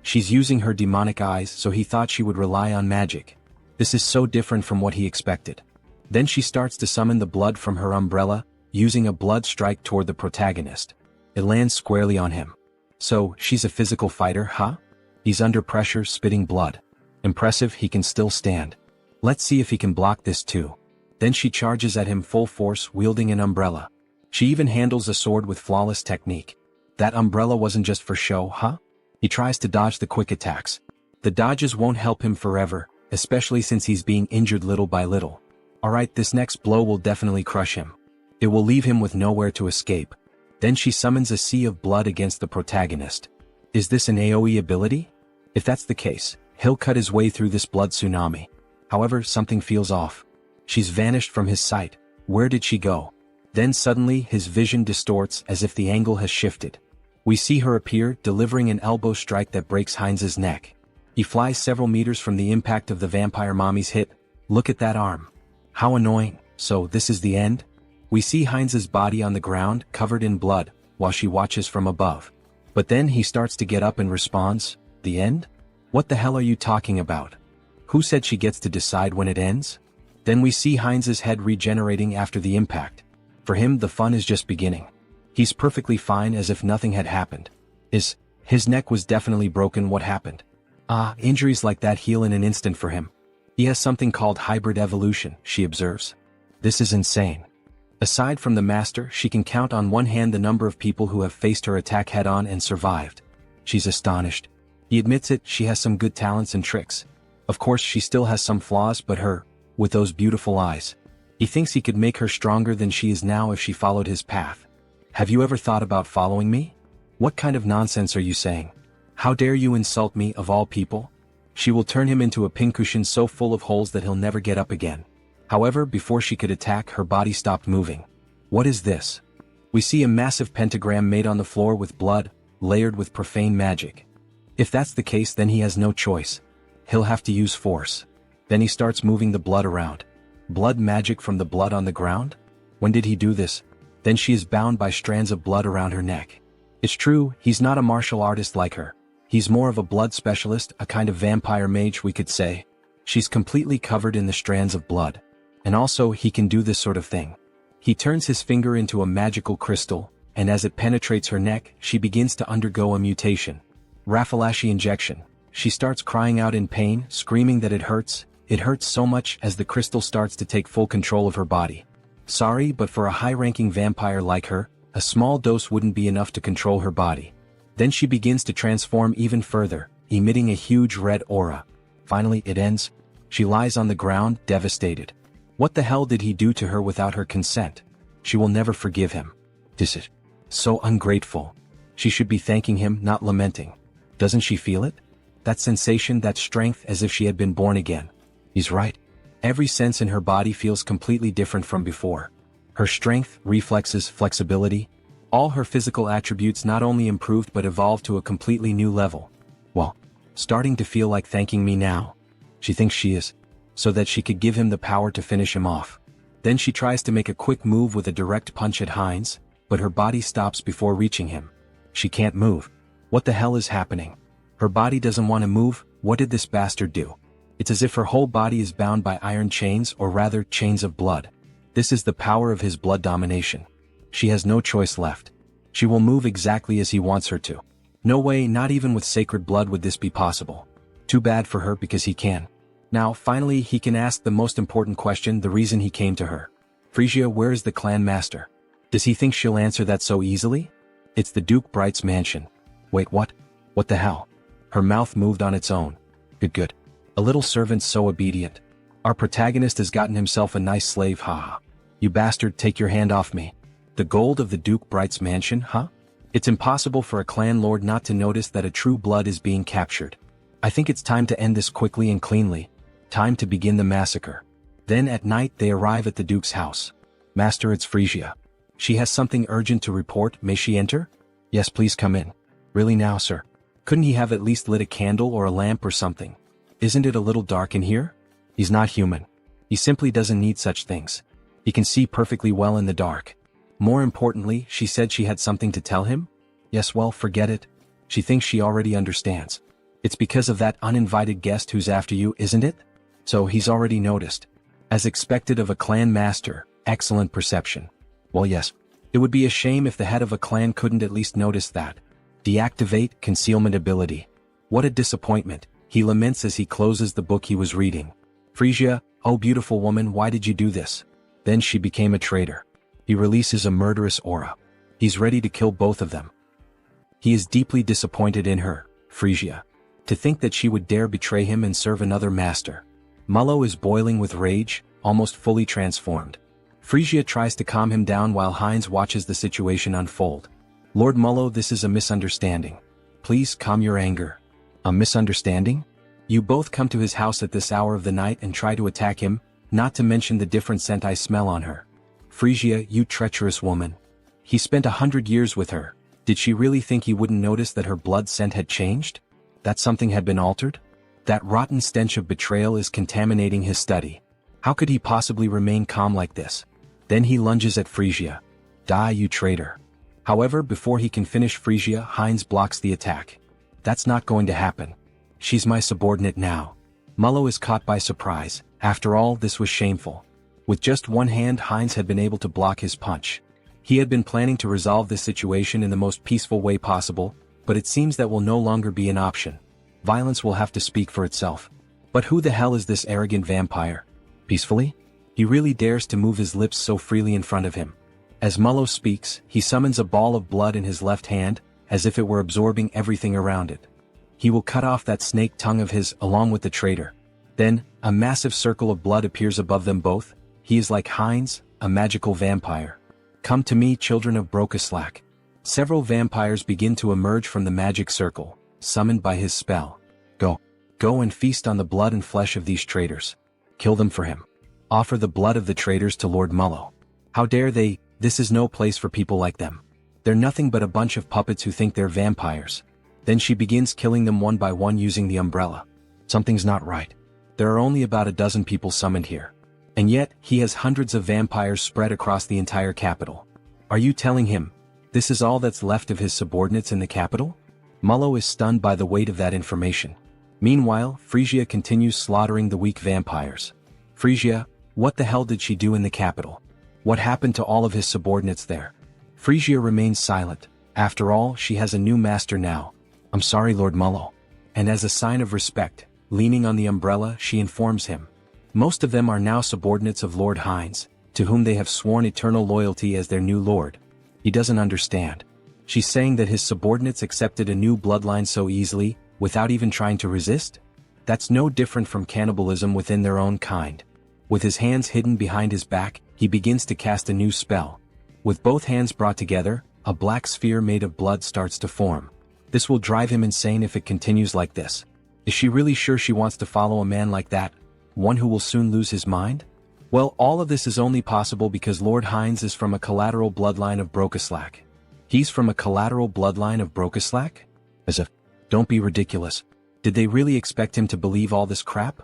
She's using her demonic eyes, so he thought she would rely on magic. This is so different from what he expected. Then she starts to summon the blood from her umbrella, using a blood strike toward the protagonist. It lands squarely on him. So, she's a physical fighter, huh? He's under pressure, spitting blood. Impressive, he can still stand. Let's see if he can block this too. Then she charges at him full force, wielding an umbrella. She even handles a sword with flawless technique. That umbrella wasn't just for show, huh? He tries to dodge the quick attacks. The dodges won't help him forever, especially since he's being injured little by little. Alright, this next blow will definitely crush him. It will leave him with nowhere to escape. Then she summons a sea of blood against the protagonist. Is this an AoE ability? If that's the case, he'll cut his way through this blood tsunami. However, something feels off. She's vanished from his sight. Where did she go? Then suddenly, his vision distorts as if the angle has shifted. We see her appear, delivering an elbow strike that breaks Heinz's neck. He flies several meters from the impact of the vampire mommy's hit. Look at that arm. How annoying. So, this is the end? We see Heinz's body on the ground, covered in blood, while she watches from above. But then he starts to get up and responds, "The end? What the hell are you talking about? Who said she gets to decide when it ends?" Then we see Heinz's head regenerating after the impact. For him, the fun is just beginning. He's perfectly fine as if nothing had happened. His neck was definitely broken. What happened? Injuries like that heal in an instant for him. He has something called hybrid evolution, she observes. This is insane. Aside from the master, she can count on one hand the number of people who have faced her attack head-on and survived. She's astonished. He admits it, she has some good talents and tricks. Of course, she still has some flaws, but with those beautiful eyes. He thinks he could make her stronger than she is now if she followed his path. Have you ever thought about following me? What kind of nonsense are you saying? How dare you insult me, of all people? She will turn him into a pincushion so full of holes that he'll never get up again. However, before she could attack, her body stopped moving. What is this? We see a massive pentagram made on the floor with blood, layered with profane magic. If that's the case, then he has no choice. He'll have to use force. Then he starts moving the blood around. Blood magic from the blood on the ground? When did he do this? Then she is bound by strands of blood around her neck. It's true, he's not a martial artist like her. He's more of a blood specialist, a kind of vampire mage, we could say. She's completely covered in the strands of blood. And also, he can do this sort of thing. He turns his finger into a magical crystal, and as it penetrates her neck, she begins to undergo a mutation. Raffalashi injection. She starts crying out in pain, screaming that it hurts so much as the crystal starts to take full control of her body. Sorry, but for a high-ranking vampire like her, a small dose wouldn't be enough to control her body. Then she begins to transform even further, emitting a huge red aura. Finally, it ends. She lies on the ground, devastated. What the hell did he do to her without her consent? She will never forgive him. This is so ungrateful. She should be thanking him, not lamenting. Doesn't she feel it? That sensation, that strength, as if she had been born again. He's right. Every sense in her body feels completely different from before. Her strength, reflexes, flexibility, all her physical attributes not only improved but evolved to a completely new level. Well, starting to feel like thanking me now. She thinks she is, so that she could give him the power to finish him off. Then she tries to make a quick move with a direct punch at Heinz, but her body stops before reaching him. She can't move. What the hell is happening? Her body doesn't want to move. What did this bastard do? It's as if her whole body is bound by iron chains, or rather, chains of blood. This is the power of his blood domination. She has no choice left. She will move exactly as he wants her to. No way, not even with sacred blood would this be possible. Too bad for her, because he can. Now, finally, he can ask the most important question, the reason he came to her. Frisia, where is the clan master? Does he think she'll answer that so easily? It's the Duke Bright's mansion. Wait, what? What the hell? Her mouth moved on its own. Good. A little servant so obedient. Our protagonist has gotten himself a nice slave, haha. You bastard, take your hand off me. The gold of the Duke Bright's mansion, huh? It's impossible for a clan lord not to notice that a true blood is being captured. I think it's time to end this quickly and cleanly. Time to begin the massacre. Then at night they arrive at the Duke's house. Master, it's Frisia. She has something urgent to report, may she enter? Yes, please come in. Really now, sir? Couldn't he have at least lit a candle or a lamp or something? Isn't it a little dark in here? He's not human. He simply doesn't need such things. He can see perfectly well in the dark. More importantly, she said she had something to tell him? Yes, well, forget it. She thinks she already understands. It's because of that uninvited guest who's after you, isn't it? So he's already noticed. As expected of a clan master, excellent perception. Well, yes. It would be a shame if the head of a clan couldn't at least notice that. Deactivate concealment ability. What a disappointment, he laments as he closes the book he was reading. Frisia, oh beautiful woman, why did you do this? Then she became a traitor. He releases a murderous aura. He's ready to kill both of them. He is deeply disappointed in her, Frisia. To think that she would dare betray him and serve another master. Mullo is boiling with rage, almost fully transformed. Frisia tries to calm him down while Heinz watches the situation unfold. Lord Mullo, this is a misunderstanding. Please calm your anger. A misunderstanding? You both come to his house at this hour of the night and try to attack him, not to mention the different scent I smell on her. Frisia, you treacherous woman. He spent 100 years with her. Did she really think he wouldn't notice that her blood scent had changed? That something had been altered? That rotten stench of betrayal is contaminating his study. How could he possibly remain calm like this? Then he lunges at Frisia. Die, you traitor. However, before he can finish Frisia, Heinz blocks the attack. That's not going to happen. She's my subordinate now. Mullo is caught by surprise. After all, this was shameful. With just one hand, Heinz had been able to block his punch. He had been planning to resolve this situation in the most peaceful way possible, but it seems that will no longer be an option. Violence will have to speak for itself. But who the hell is this arrogant vampire? Peacefully? He really dares to move his lips so freely in front of him. As Mullo speaks, he summons a ball of blood in his left hand, as if it were absorbing everything around it. He will cut off that snake tongue of his, along with the traitor. Then, a massive circle of blood appears above them both. He is like Heinz, a magical vampire. Come to me, children of Brokaslak. Several vampires begin to emerge from the magic circle, summoned by his spell. Go and feast on the blood and flesh of these traitors. Kill them for him. Offer the blood of the traitors to Lord Mullo. How dare they? This is no place for people like them. They're nothing but a bunch of puppets who think they're vampires. Then she begins killing them one by one using the umbrella. Something's not right. There are only about a dozen people summoned here. And yet, he has hundreds of vampires spread across the entire capital. Are you telling him this is all that's left of his subordinates in the capital? Mullo is stunned by the weight of that information. Meanwhile, Frisia continues slaughtering the weak vampires. Frisia, what the hell did she do in the capital? What happened to all of his subordinates there? Frisia remains silent. After all, she has a new master now. I'm sorry, Lord Mullo. And as a sign of respect, leaning on the umbrella, she informs him. Most of them are now subordinates of Lord Hines, to whom they have sworn eternal loyalty as their new lord. He doesn't understand. She's saying that his subordinates accepted a new bloodline so easily, without even trying to resist? That's no different from cannibalism within their own kind. With his hands hidden behind his back, he begins to cast a new spell. With both hands brought together, a black sphere made of blood starts to form. This will drive him insane if it continues like this. Is she really sure she wants to follow a man like that? One who will soon lose his mind? Well, all of this is only possible because Lord Hines is from a collateral bloodline of Brokeslack. He's from a collateral bloodline of Brokeslack? As if, don't be ridiculous. Did they really expect him to believe all this crap?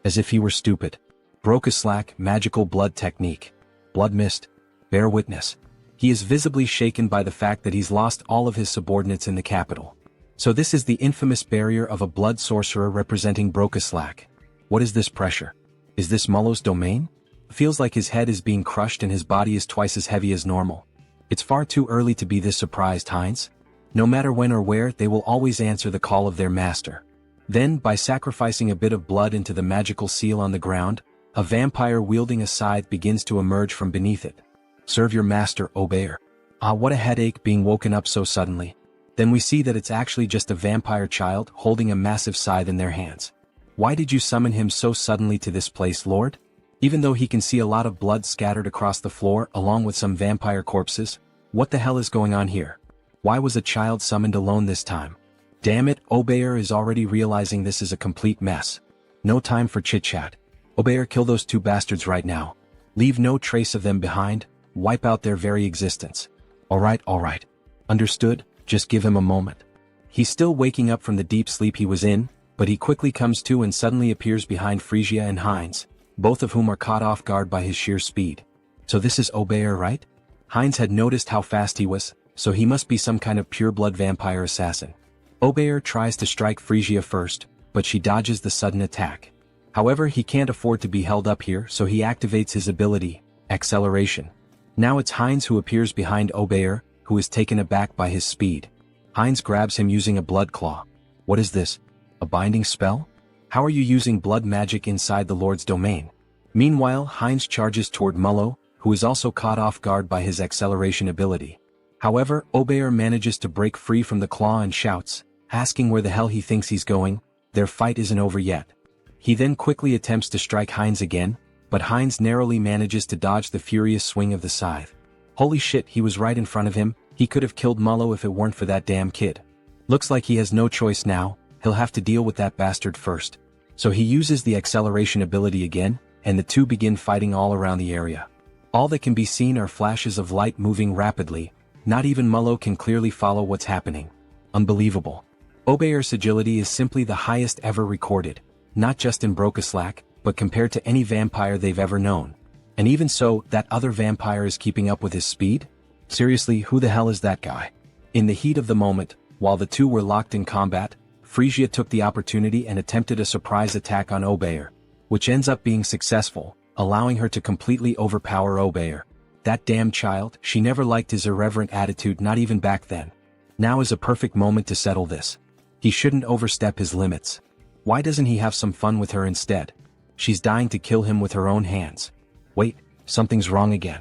As if he were stupid. Brokeslack, magical blood technique. Blood mist. Bear witness. He is visibly shaken by the fact that he's lost all of his subordinates in the capital. So this is the infamous barrier of a blood sorcerer representing Brokeslack. What is this pressure? Is this Mullo's domain? Feels like his head is being crushed and his body is twice as heavy as normal. It's far too early to be this surprised, Hines. No matter when or where, they will always answer the call of their master. Then, by sacrificing a bit of blood into the magical seal on the ground, a vampire wielding a scythe begins to emerge from beneath it. Serve your master, Obeyer. Ah, what a headache being woken up so suddenly. Then we see that it's actually just a vampire child holding a massive scythe in their hands. Why did you summon him so suddenly to this place, Lord? Even though he can see a lot of blood scattered across the floor along with some vampire corpses, what the hell is going on here? Why was a child summoned alone this time? Damn it, Obeyer is already realizing this is a complete mess. No time for chit-chat. Obeyer, kill those two bastards right now. Leave no trace of them behind, wipe out their very existence. Alright. Understood, just give him a moment. He's still waking up from the deep sleep he was in, but he quickly comes to and suddenly appears behind Frisia and Hines, both of whom are caught off guard by his sheer speed. So this is Obeyer, right? Hines had noticed how fast he was, so he must be some kind of pure-blood vampire assassin. Obeyer tries to strike Frisia first, but she dodges the sudden attack. However, he can't afford to be held up here, so he activates his ability, Acceleration. Now it's Hines who appears behind Obeyer, who is taken aback by his speed. Hines grabs him using a blood claw. What is this? A binding spell? How are you using blood magic inside the Lord's domain? Meanwhile, Hines charges toward Mullo, who is also caught off guard by his acceleration ability. However, Obeyer manages to break free from the claw and shouts, asking where the hell he thinks he's going. Their fight isn't over yet. He then quickly attempts to strike Hines again, but Hines narrowly manages to dodge the furious swing of the scythe. Holy shit, he was right in front of him. He could have killed Mullo if it weren't for that damn kid. Looks like he has no choice now. He'll have to deal with that bastard first. So he uses the acceleration ability again, and the two begin fighting all around the area. All that can be seen are flashes of light moving rapidly. Not even Mullo can clearly follow what's happening. Unbelievable. Obeyer's agility is simply the highest ever recorded, not just in Brokeslack, but compared to any vampire they've ever known. And even so, that other vampire is keeping up with his speed? Seriously, who the hell is that guy? In the heat of the moment, while the two were locked in combat, Frisia took the opportunity and attempted a surprise attack on Obeyer, which ends up being successful, allowing her to completely overpower Obeyer. That damn child, she never liked his irreverent attitude, not even back then. Now is a perfect moment to settle this. He shouldn't overstep his limits. Why doesn't he have some fun with her instead? She's dying to kill him with her own hands. Wait, something's wrong again.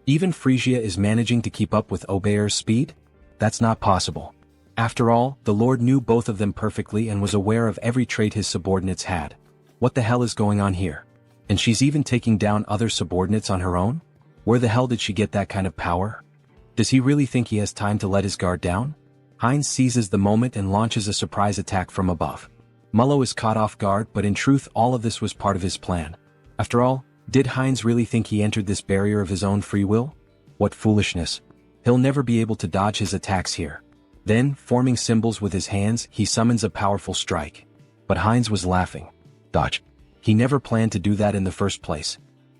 Even Frisia is managing to keep up with Obeyer's speed? That's not possible. After all, the Lord knew both of them perfectly and was aware of every trait his subordinates had. What the hell is going on here? And she's even taking down other subordinates on her own? Where the hell did she get that kind of power? Does he really think he has time to let his guard down? Hines seizes the moment and launches a surprise attack from above. Mullo is caught off guard, but in truth all of this was part of his plan. After all, Did Heinz really think he entered this barrier of his own free will? What foolishness. He'll never be able to dodge his attacks here. Then, forming symbols with his hands, he summons a powerful strike. But Heinz was laughing. Dodge. He never planned to do that in the first place.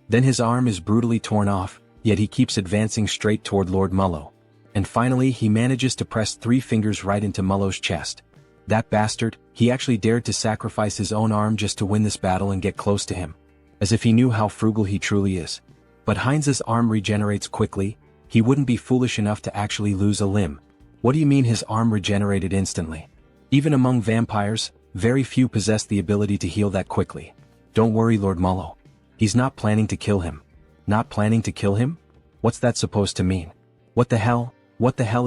Then his arm is brutally torn off, yet he keeps advancing straight toward Lord Mullo. And finally he manages to press 3 fingers right into Mullo's chest. That bastard, he actually dared to sacrifice his own arm just to win this battle and get close to him. As if he knew how frugal he truly is. But Heinz's arm regenerates quickly. He wouldn't be foolish enough to actually lose a limb. What do you mean his arm regenerated instantly? Even among vampires, very few possess the ability to heal that quickly. Don't worry, Lord Mullo. He's not planning to kill him. Not planning to kill him? What's that supposed to mean? What the hell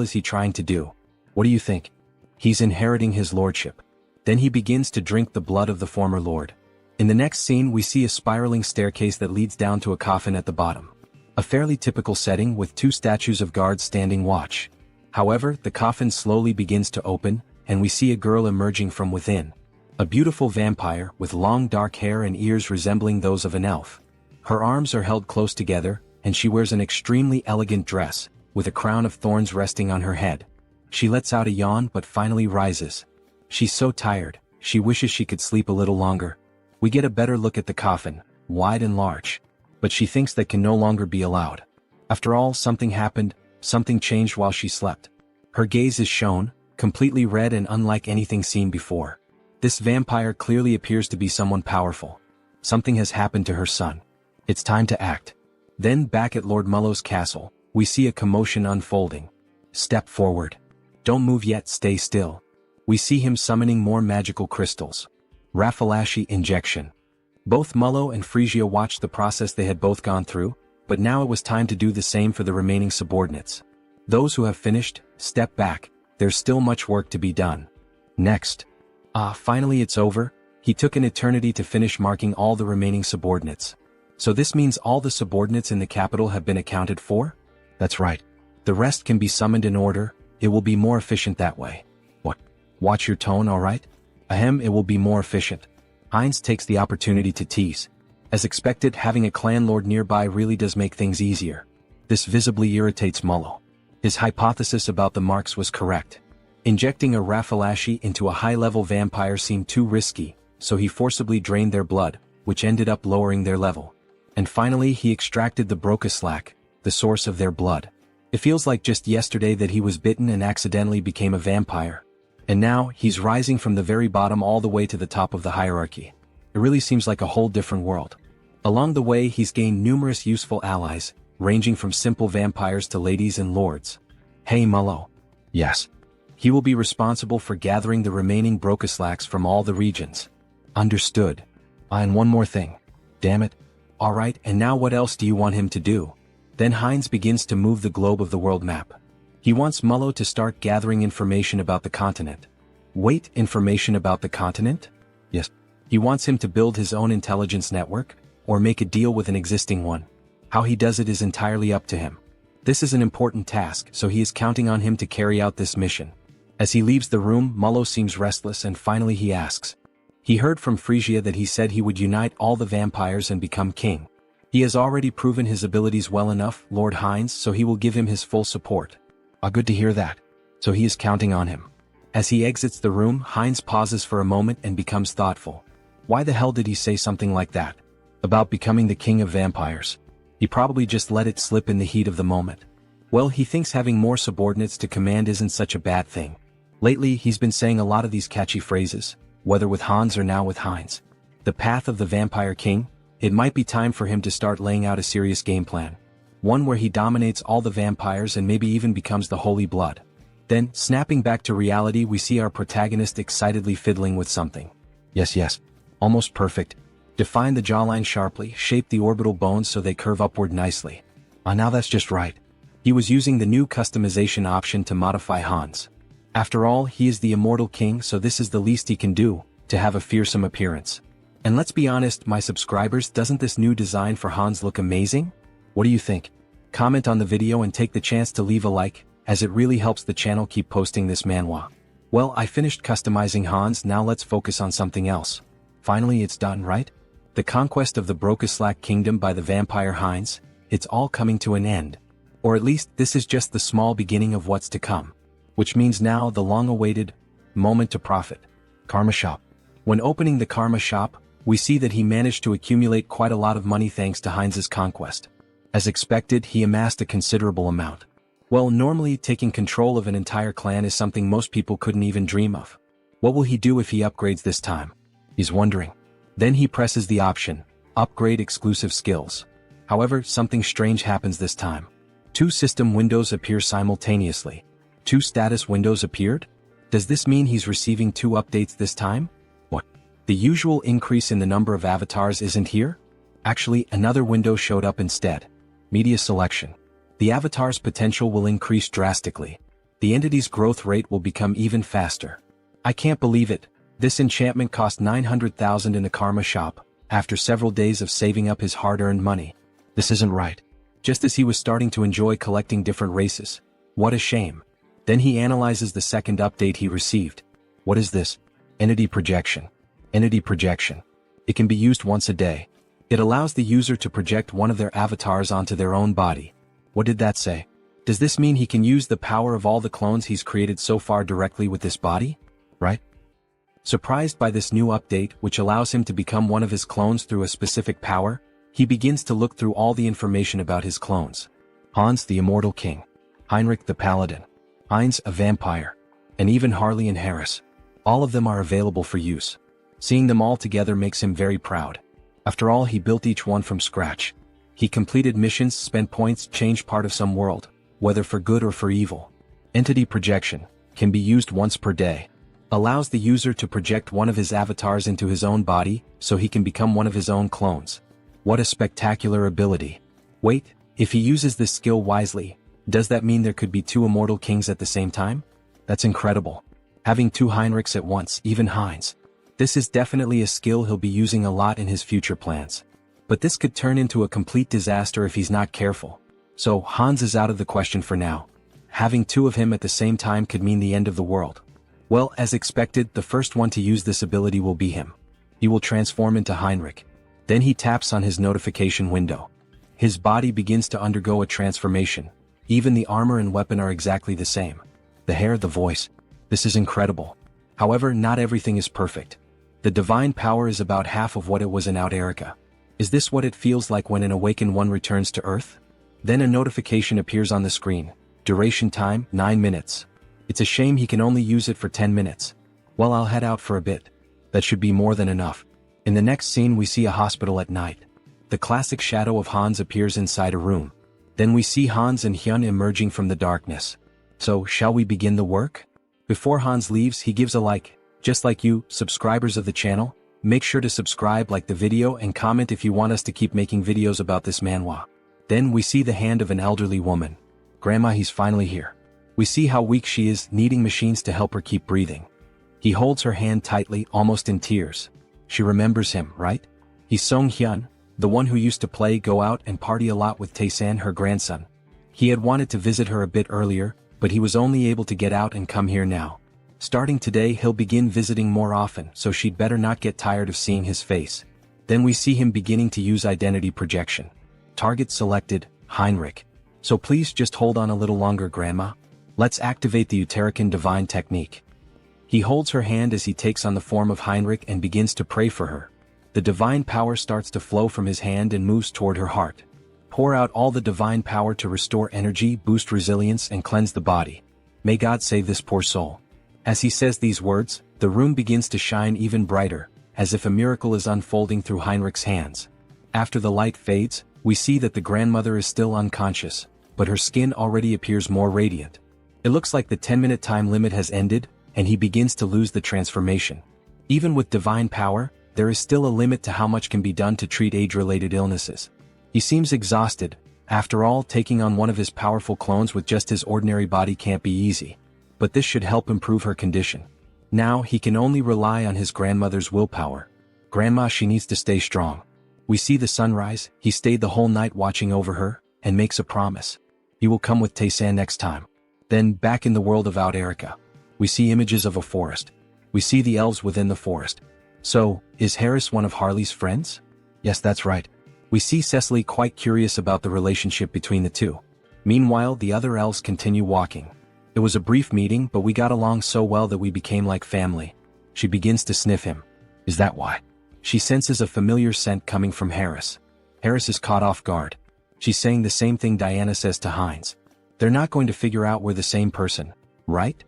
is he trying to do? What do you think? He's inheriting his lordship. Then he begins to drink the blood of the former lord. In the next scene we see a spiraling staircase that leads down to a coffin at the bottom. A fairly typical setting with 2 statues of guards standing watch. However, the coffin slowly begins to open, and we see a girl emerging from within. A beautiful vampire with long dark hair and ears resembling those of an elf. Her arms are held close together, and she wears an extremely elegant dress, with a crown of thorns resting on her head. She lets out a yawn but finally rises. She's so tired, she wishes she could sleep a little longer. We get a better look at the coffin, wide and large. But she thinks that can no longer be allowed. After all, something happened, something changed while she slept. Her gaze is shown, completely red and unlike anything seen before. This vampire clearly appears to be someone powerful. Something has happened to her son. It's time to act. Then back at Lord Mullo's castle, we see a commotion unfolding. Step forward. Don't move yet, stay still. We see him summoning more magical crystals. Raffalashi injection. Both Mullo and Frisia watched the process they had both gone through, but now it was time to do the same for the remaining subordinates. Those who have finished, step back, there's still much work to be done. Next. Finally it's over. He took an eternity to finish marking all the remaining subordinates. So this means all the subordinates in the capital have been accounted for? That's right. The rest can be summoned in order, it will be more efficient that way. What? Watch your tone, alright? Ahem, it will be more efficient. Heinz takes the opportunity to tease. As expected, having a clan lord nearby really does make things easier. This visibly irritates Mullo. His hypothesis about the marks was correct. Injecting a Raffalashi into a high-level vampire seemed too risky, so he forcibly drained their blood, which ended up lowering their level. And finally he extracted the Brocaslack, the source of their blood. It feels like just yesterday that he was bitten and accidentally became a vampire. And now, he's rising from the very bottom all the way to the top of the hierarchy. It really seems like a whole different world. Along the way he's gained numerous useful allies, ranging from simple vampires to ladies and lords. Hey Mullo. Yes. He will be responsible for gathering the remaining Brocaslacks from all the regions. Understood. And one more thing. Damn it. Alright, and now what else do you want him to do? Then Heinz begins to move the globe of the world map. He wants Mullo to start gathering information about the continent. Wait, information about the continent? Yes. He wants him to build his own intelligence network, or make a deal with an existing one. How he does it is entirely up to him. This is an important task, so he is counting on him to carry out this mission. As he leaves the room, Mullo seems restless and finally he asks. He heard from Frisia that he said he would unite all the vampires and become king. He has already proven his abilities well enough, Lord Heinz, so he will give him his full support. Good to hear that. So he is counting on him. As he exits the room, Heinz pauses for a moment and becomes thoughtful. Why the hell did he say something like that? About becoming the king of vampires. He probably just let it slip in the heat of the moment. Well, he thinks having more subordinates to command isn't such a bad thing. Lately, he's been saying a lot of these catchy phrases, whether with Hans or now with Heinz. The path of the vampire king? It might be time for him to start laying out a serious game plan. One where he dominates all the vampires and maybe even becomes the Holy Blood. Then, snapping back to reality, we see our protagonist excitedly fiddling with something. Yes. Almost perfect. Define the jawline sharply, shape the orbital bones so they curve upward nicely. Now that's just right. He was using the new customization option to modify Hans. After all, he is the immortal king, so this is the least he can do, to have a fearsome appearance. And let's be honest, my subscribers, doesn't this new design for Hans look amazing? What do you think? Comment on the video and take the chance to leave a like, as it really helps the channel keep posting this manhwa. Well, I finished customizing Hans, now let's focus on something else. Finally it's done, right? The conquest of the Brokeslack kingdom by the vampire hinds, it's all coming to an end. Or at least this is just the small beginning of what's to come. Which means now the long-awaited moment to profit. Karma Shop. When opening the Karma Shop, we see that he managed to accumulate quite a lot of money thanks to Heinz's conquest. As expected, he amassed a considerable amount. Well, normally taking control of an entire clan is something most people couldn't even dream of. What will he do if he upgrades this time? He's wondering. Then he presses the option, Upgrade Exclusive Skills. However, something strange happens this time. 2 system windows appear simultaneously. 2 status windows appeared? Does this mean he's receiving 2 updates this time? What? The usual increase in the number of avatars isn't here? Actually, another window showed up instead. Media Selection. The avatar's potential will increase drastically. The entity's growth rate will become even faster. I can't believe it. This enchantment cost 900,000 in the Karma Shop, after several days of saving up his hard-earned money. This isn't right. Just as he was starting to enjoy collecting different races. What a shame. Then he analyzes the second update he received. What is this? Entity Projection. Entity Projection. It can be used once a day. It allows the user to project one of their avatars onto their own body. What did that say? Does this mean he can use the power of all the clones he's created so far directly with this body? Right? Surprised by this new update, which allows him to become one of his clones through a specific power, he begins to look through all the information about his clones. Hans the Immortal King. Heinrich the Paladin. Heinz a vampire. And even Harley and Harris. All of them are available for use. Seeing them all together makes him very proud. After all, he built each one from scratch. He completed missions, spent points, changed part of some world, whether for good or for evil. Entity Projection. Can be used once per day. Allows the user to project one of his avatars into his own body, so he can become one of his own clones. What a spectacular ability. Wait, if he uses this skill wisely, does that mean there could be 2 immortal kings at the same time? That's incredible. Having 2 Heinrichs at once, even Heinz. This is definitely a skill he'll be using a lot in his future plans. But this could turn into a complete disaster if he's not careful. So Hans is out of the question for now. Having 2 of him at the same time could mean the end of the world. Well, as expected, the first one to use this ability will be him. He will transform into Heinrich. Then he taps on his notification window. His body begins to undergo a transformation. Even the armor and weapon are exactly the same. The hair, the voice. This is incredible. However, not everything is perfect. The divine power is about half of what it was in Out Erica. Is this what it feels like when an awakened one returns to Earth? Then a notification appears on the screen. Duration time, 9 minutes. It's a shame he can only use it for 10 minutes. Well, I'll head out for a bit. That should be more than enough. In the next scene we see a hospital at night. The classic shadow of Hans appears inside a room. Then we see Hans and Hyun emerging from the darkness. So, shall we begin the work? Before Hans leaves, he gives a like. Just like you, subscribers of the channel, make sure to subscribe, like the video, and comment if you want us to keep making videos about this manhwa. Then we see the hand of an elderly woman. Grandma, he's finally here. We see how weak she is, needing machines to help her keep breathing. He holds her hand tightly, almost in tears. She remembers him, right? He's Song Hyun, the one who used to play, go out, and party a lot with Tae-san, her grandson. He had wanted to visit her a bit earlier, but he was only able to get out and come here now. Starting today, he'll begin visiting more often, so she'd better not get tired of seeing his face. Then we see him beginning to use identity projection. Target selected, Heinrich. So please just hold on a little longer, Grandma. Let's activate the Uterican Divine Technique. He holds her hand as he takes on the form of Heinrich and begins to pray for her. The divine power starts to flow from his hand and moves toward her heart. Pour out all the divine power to restore energy, boost resilience, and cleanse the body. May God save this poor soul. As he says these words, the room begins to shine even brighter, as if a miracle is unfolding through Heinrich's hands. After the light fades, we see that the grandmother is still unconscious, but her skin already appears more radiant. It looks like the 10-minute time limit has ended, and he begins to lose the transformation. Even with divine power, there is still a limit to how much can be done to treat age-related illnesses. He seems exhausted. After all, taking on one of his powerful clones with just his ordinary body can't be easy. But this should help improve her condition. Now he can only rely on his grandmother's willpower. Grandma, she needs to stay strong. We see the sunrise. He stayed the whole night watching over her, and makes a promise. He will come with Tae-san next time. Then, back in the world of Out Erica, we see images of a forest. We see the elves within the forest. So, is Harris one of Harley's friends? Yes, that's right. We see Cecily quite curious about the relationship between the two. Meanwhile, the other elves continue walking. It was a brief meeting, but we got along so well that we became like family. She begins to sniff him. Is that why? She senses a familiar scent coming from Harris. Harris is caught off guard. She's saying the same thing Diana says to Hines. They're not going to figure out we're the same person, right?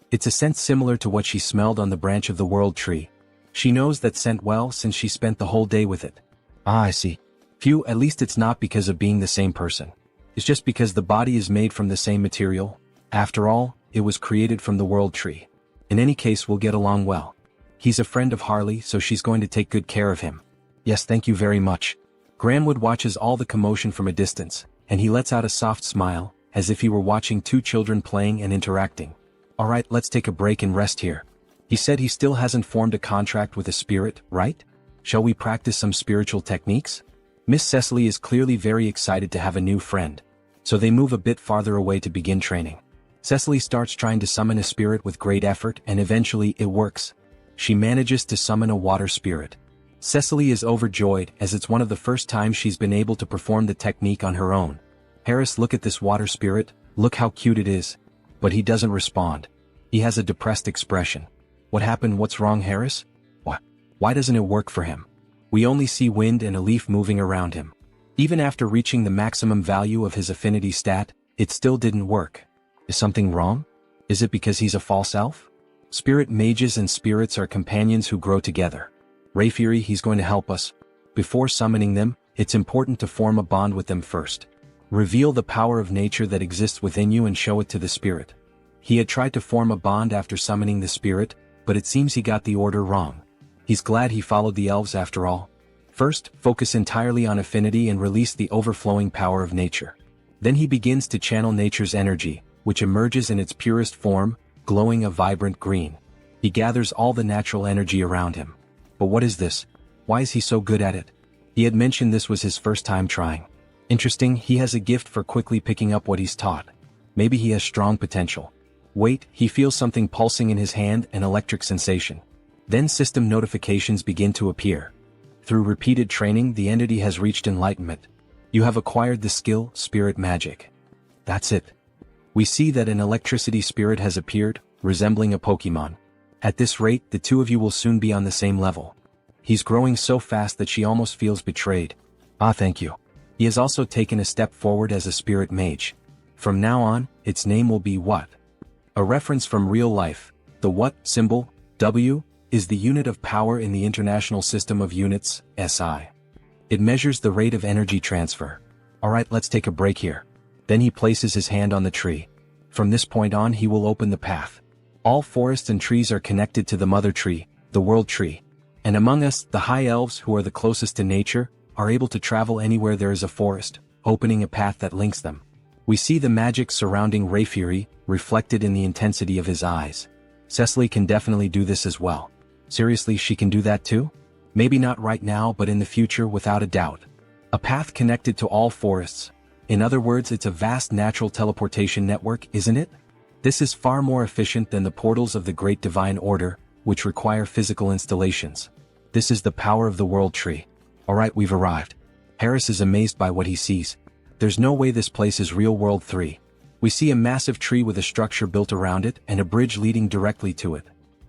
It's a scent similar to what she smelled on the branch of the world tree. She knows that scent well since she spent the whole day with it. Ah, I see. Phew, at least it's not because of being the same person. It's just because the body is made from the same material. After all, it was created from the world tree. In any case, we'll get along well. He's a friend of Harley, so she's going to take good care of him. Yes, thank you very much. Granwood watches all the commotion from a distance, and he lets out a soft smile, as if he were watching two children playing and interacting. Alright, let's take a break and rest here. He said he still hasn't formed a contract with a spirit, right? Shall we practice some spiritual techniques? Miss Cecily is clearly very excited to have a new friend, so they move a bit farther away to begin training. Cecily starts trying to summon a spirit with great effort, and eventually it works. She manages to summon a water spirit. Cecily is overjoyed as it's one of the first times she's been able to perform the technique on her own. Harris, look at this water spirit, look how cute it is. But he doesn't respond. He has a depressed expression. What happened? What's wrong, Harris? Why doesn't it work for him? We only see wind and a leaf moving around him. Even after reaching the maximum value of his affinity stat, it still didn't work. Is something wrong? Is it because he's a false elf? Spirit mages and spirits are companions who grow together. Rayfury, he's going to help us. Before summoning them, it's important to form a bond with them first. Reveal the power of nature that exists within you and show it to the spirit. He had tried to form a bond after summoning the spirit, but it seems he got the order wrong. He's glad he followed the elves after all. First, focus entirely on affinity and release the overflowing power of nature. Then he begins to channel nature's energy, which emerges in its purest form, glowing a vibrant green. He gathers all the natural energy around him. But what is this? Why is he so good at it? He had mentioned this was his first time trying. Interesting, he has a gift for quickly picking up what he's taught. Maybe he has strong potential. Wait, he feels something pulsing in his hand, an electric sensation. Then system notifications begin to appear. Through repeated training, the entity has reached enlightenment. You have acquired the skill, Spirit Magic. That's it. We see that an electricity spirit has appeared, resembling a Pokemon. At this rate, the two of you will soon be on the same level. He's growing so fast that she almost feels betrayed. Ah, thank you. He has also taken a step forward as a spirit mage. From now on, its name will be What? A reference from real life. The What symbol, W, is the unit of power in the International System of Units, SI. It measures the rate of energy transfer. Alright, let's take a break here. Then he places his hand on the tree. From this point on, he will open the path. All forests and trees are connected to the mother tree, the world tree. And among us, the high elves who are the closest to nature, are able to travel anywhere there is a forest, opening a path that links them. We see the magic surrounding Rayfury, reflected in the intensity of his eyes. Cecily can definitely do this as well. Seriously, she can do that too? Maybe not right now, but in the future, without a doubt. A path connected to all forests. In other words, it's a vast natural teleportation network, isn't it? This is far more efficient than the portals of the Great Divine Order, which require physical installations. This is the power of the world tree. Alright, we've arrived. Harris is amazed by what he sees. There's no way this place is Real World 3. We see a massive tree with a structure built around it and a bridge leading directly to it.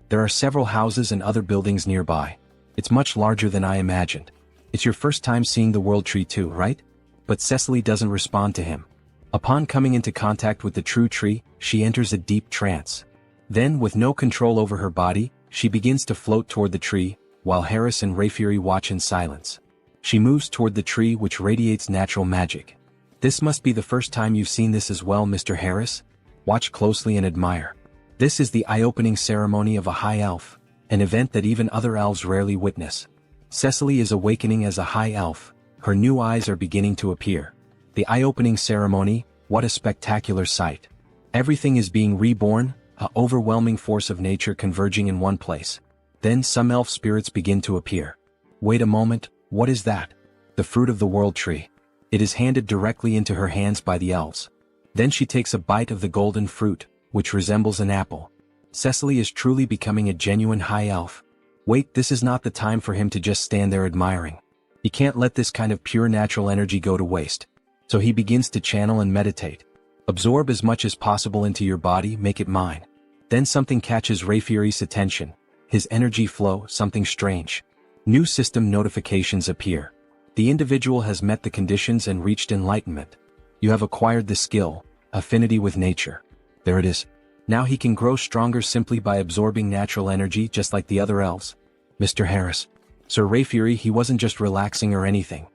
There are several houses and other buildings nearby. It's much larger than I imagined. It's your first time seeing the world tree too, right? But Cecily doesn't respond to him. Upon coming into contact with the true tree, she enters a deep trance. Then, with no control over her body, she begins to float toward the tree, while Harris and Rayfury watch in silence. She moves toward the tree, which radiates natural magic. This must be the first time you've seen this as well, Mr. Harris. Watch closely and admire. This is the eye-opening ceremony of a high elf, an event that even other elves rarely witness. Cecily is awakening as a high elf. Her new eyes are beginning to appear. The eye-opening ceremony, what a spectacular sight. Everything is being reborn, an overwhelming force of nature converging in one place. Then some elf spirits begin to appear. Wait a moment, what is that? The fruit of the world tree. It is handed directly into her hands by the elves. Then she takes a bite of the golden fruit, which resembles an apple. Cecily is truly becoming a genuine high elf. Wait, this is not the time for him to just stand there admiring. He can't let this kind of pure natural energy go to waste. So he begins to channel and meditate. Absorb as much as possible into your body, make it mine. Then something catches Rayfury's attention. His energy flow, something strange. New system notifications appear. The individual has met the conditions and reached enlightenment. You have acquired the skill, affinity with nature. There it is. Now he can grow stronger simply by absorbing natural energy just like the other elves. Mr. Harris. Sir Rayfury, he wasn't just relaxing or anything.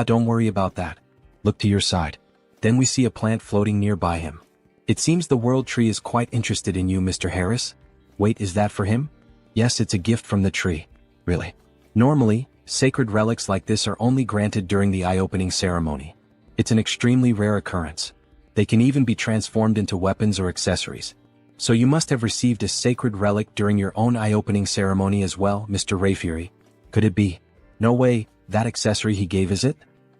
Don't worry about that. Look to your side. Then we see a plant floating nearby him. It seems the world tree is quite interested in you, Mr. Harris. Wait, is that for him? Yes, it's a gift from the tree. Really? Normally, sacred relics like this are only granted during the eye-opening ceremony. It's an extremely rare occurrence. They can even be transformed into weapons or accessories. So you must have received a sacred relic during your own eye-opening ceremony as well, Mr. Rayfury. Could it be? No way, that accessory he gave, is it?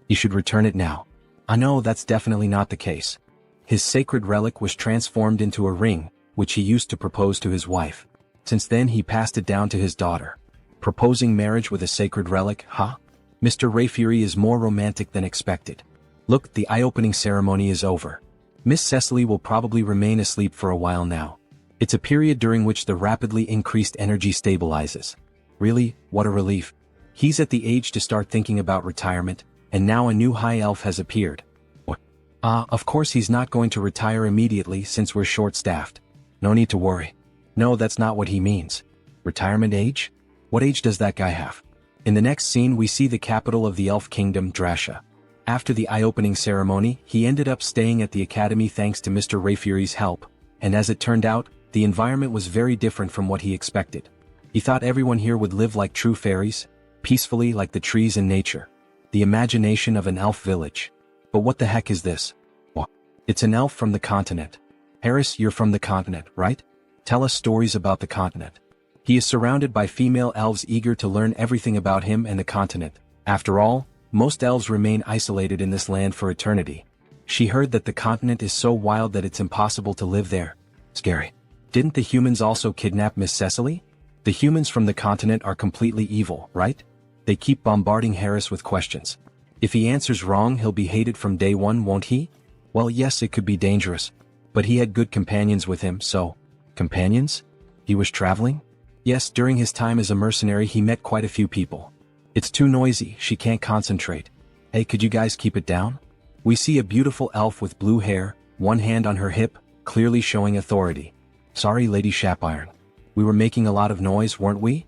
You should return it now. I know that's definitely not the case. His sacred relic was transformed into a ring, which he used to propose to his wife. Since then he passed it down to his daughter. Proposing marriage with a sacred relic, huh? Mr. Rayfury is more romantic than expected. Look, the eye-opening ceremony is over. Miss Cecily will probably remain asleep for a while now. It's a period during which the rapidly increased energy stabilizes. Really, what a relief. He's at the age to start thinking about retirement, and now a new high elf has appeared. What? Of course he's not going to retire immediately since we're short-staffed. No need to worry. No, that's not what he means. Retirement age? What age does that guy have? In the next scene we see the capital of the elf kingdom, Drasha. After the eye-opening ceremony, he ended up staying at the academy thanks to Mr. Rayfury's help, and as it turned out, the environment was very different from what he expected. He thought everyone here would live like true fairies, peacefully like the trees in nature. The imagination of an elf village. But what the heck is this? What? It's an elf from the continent. Harris, you're from the continent, right? Tell us stories about the continent. He is surrounded by female elves eager to learn everything about him and the continent. After all, most elves remain isolated in this land for eternity. She heard that the continent is so wild that it's impossible to live there. Scary. Didn't the humans also kidnap Miss Cecily? The humans from the continent are completely evil, right? They keep bombarding Harris with questions. If he answers wrong, he'll be hated from day one, won't he? Well, yes, it could be dangerous. But he had good companions with him, so... Companions? He was traveling? Yes, during his time as a mercenary he met quite a few people. It's too noisy, she can't concentrate. Hey, could you guys keep it down? We see a beautiful elf with blue hair, one hand on her hip, clearly showing authority. Sorry, Lady Shapiron. We were making a lot of noise, weren't we?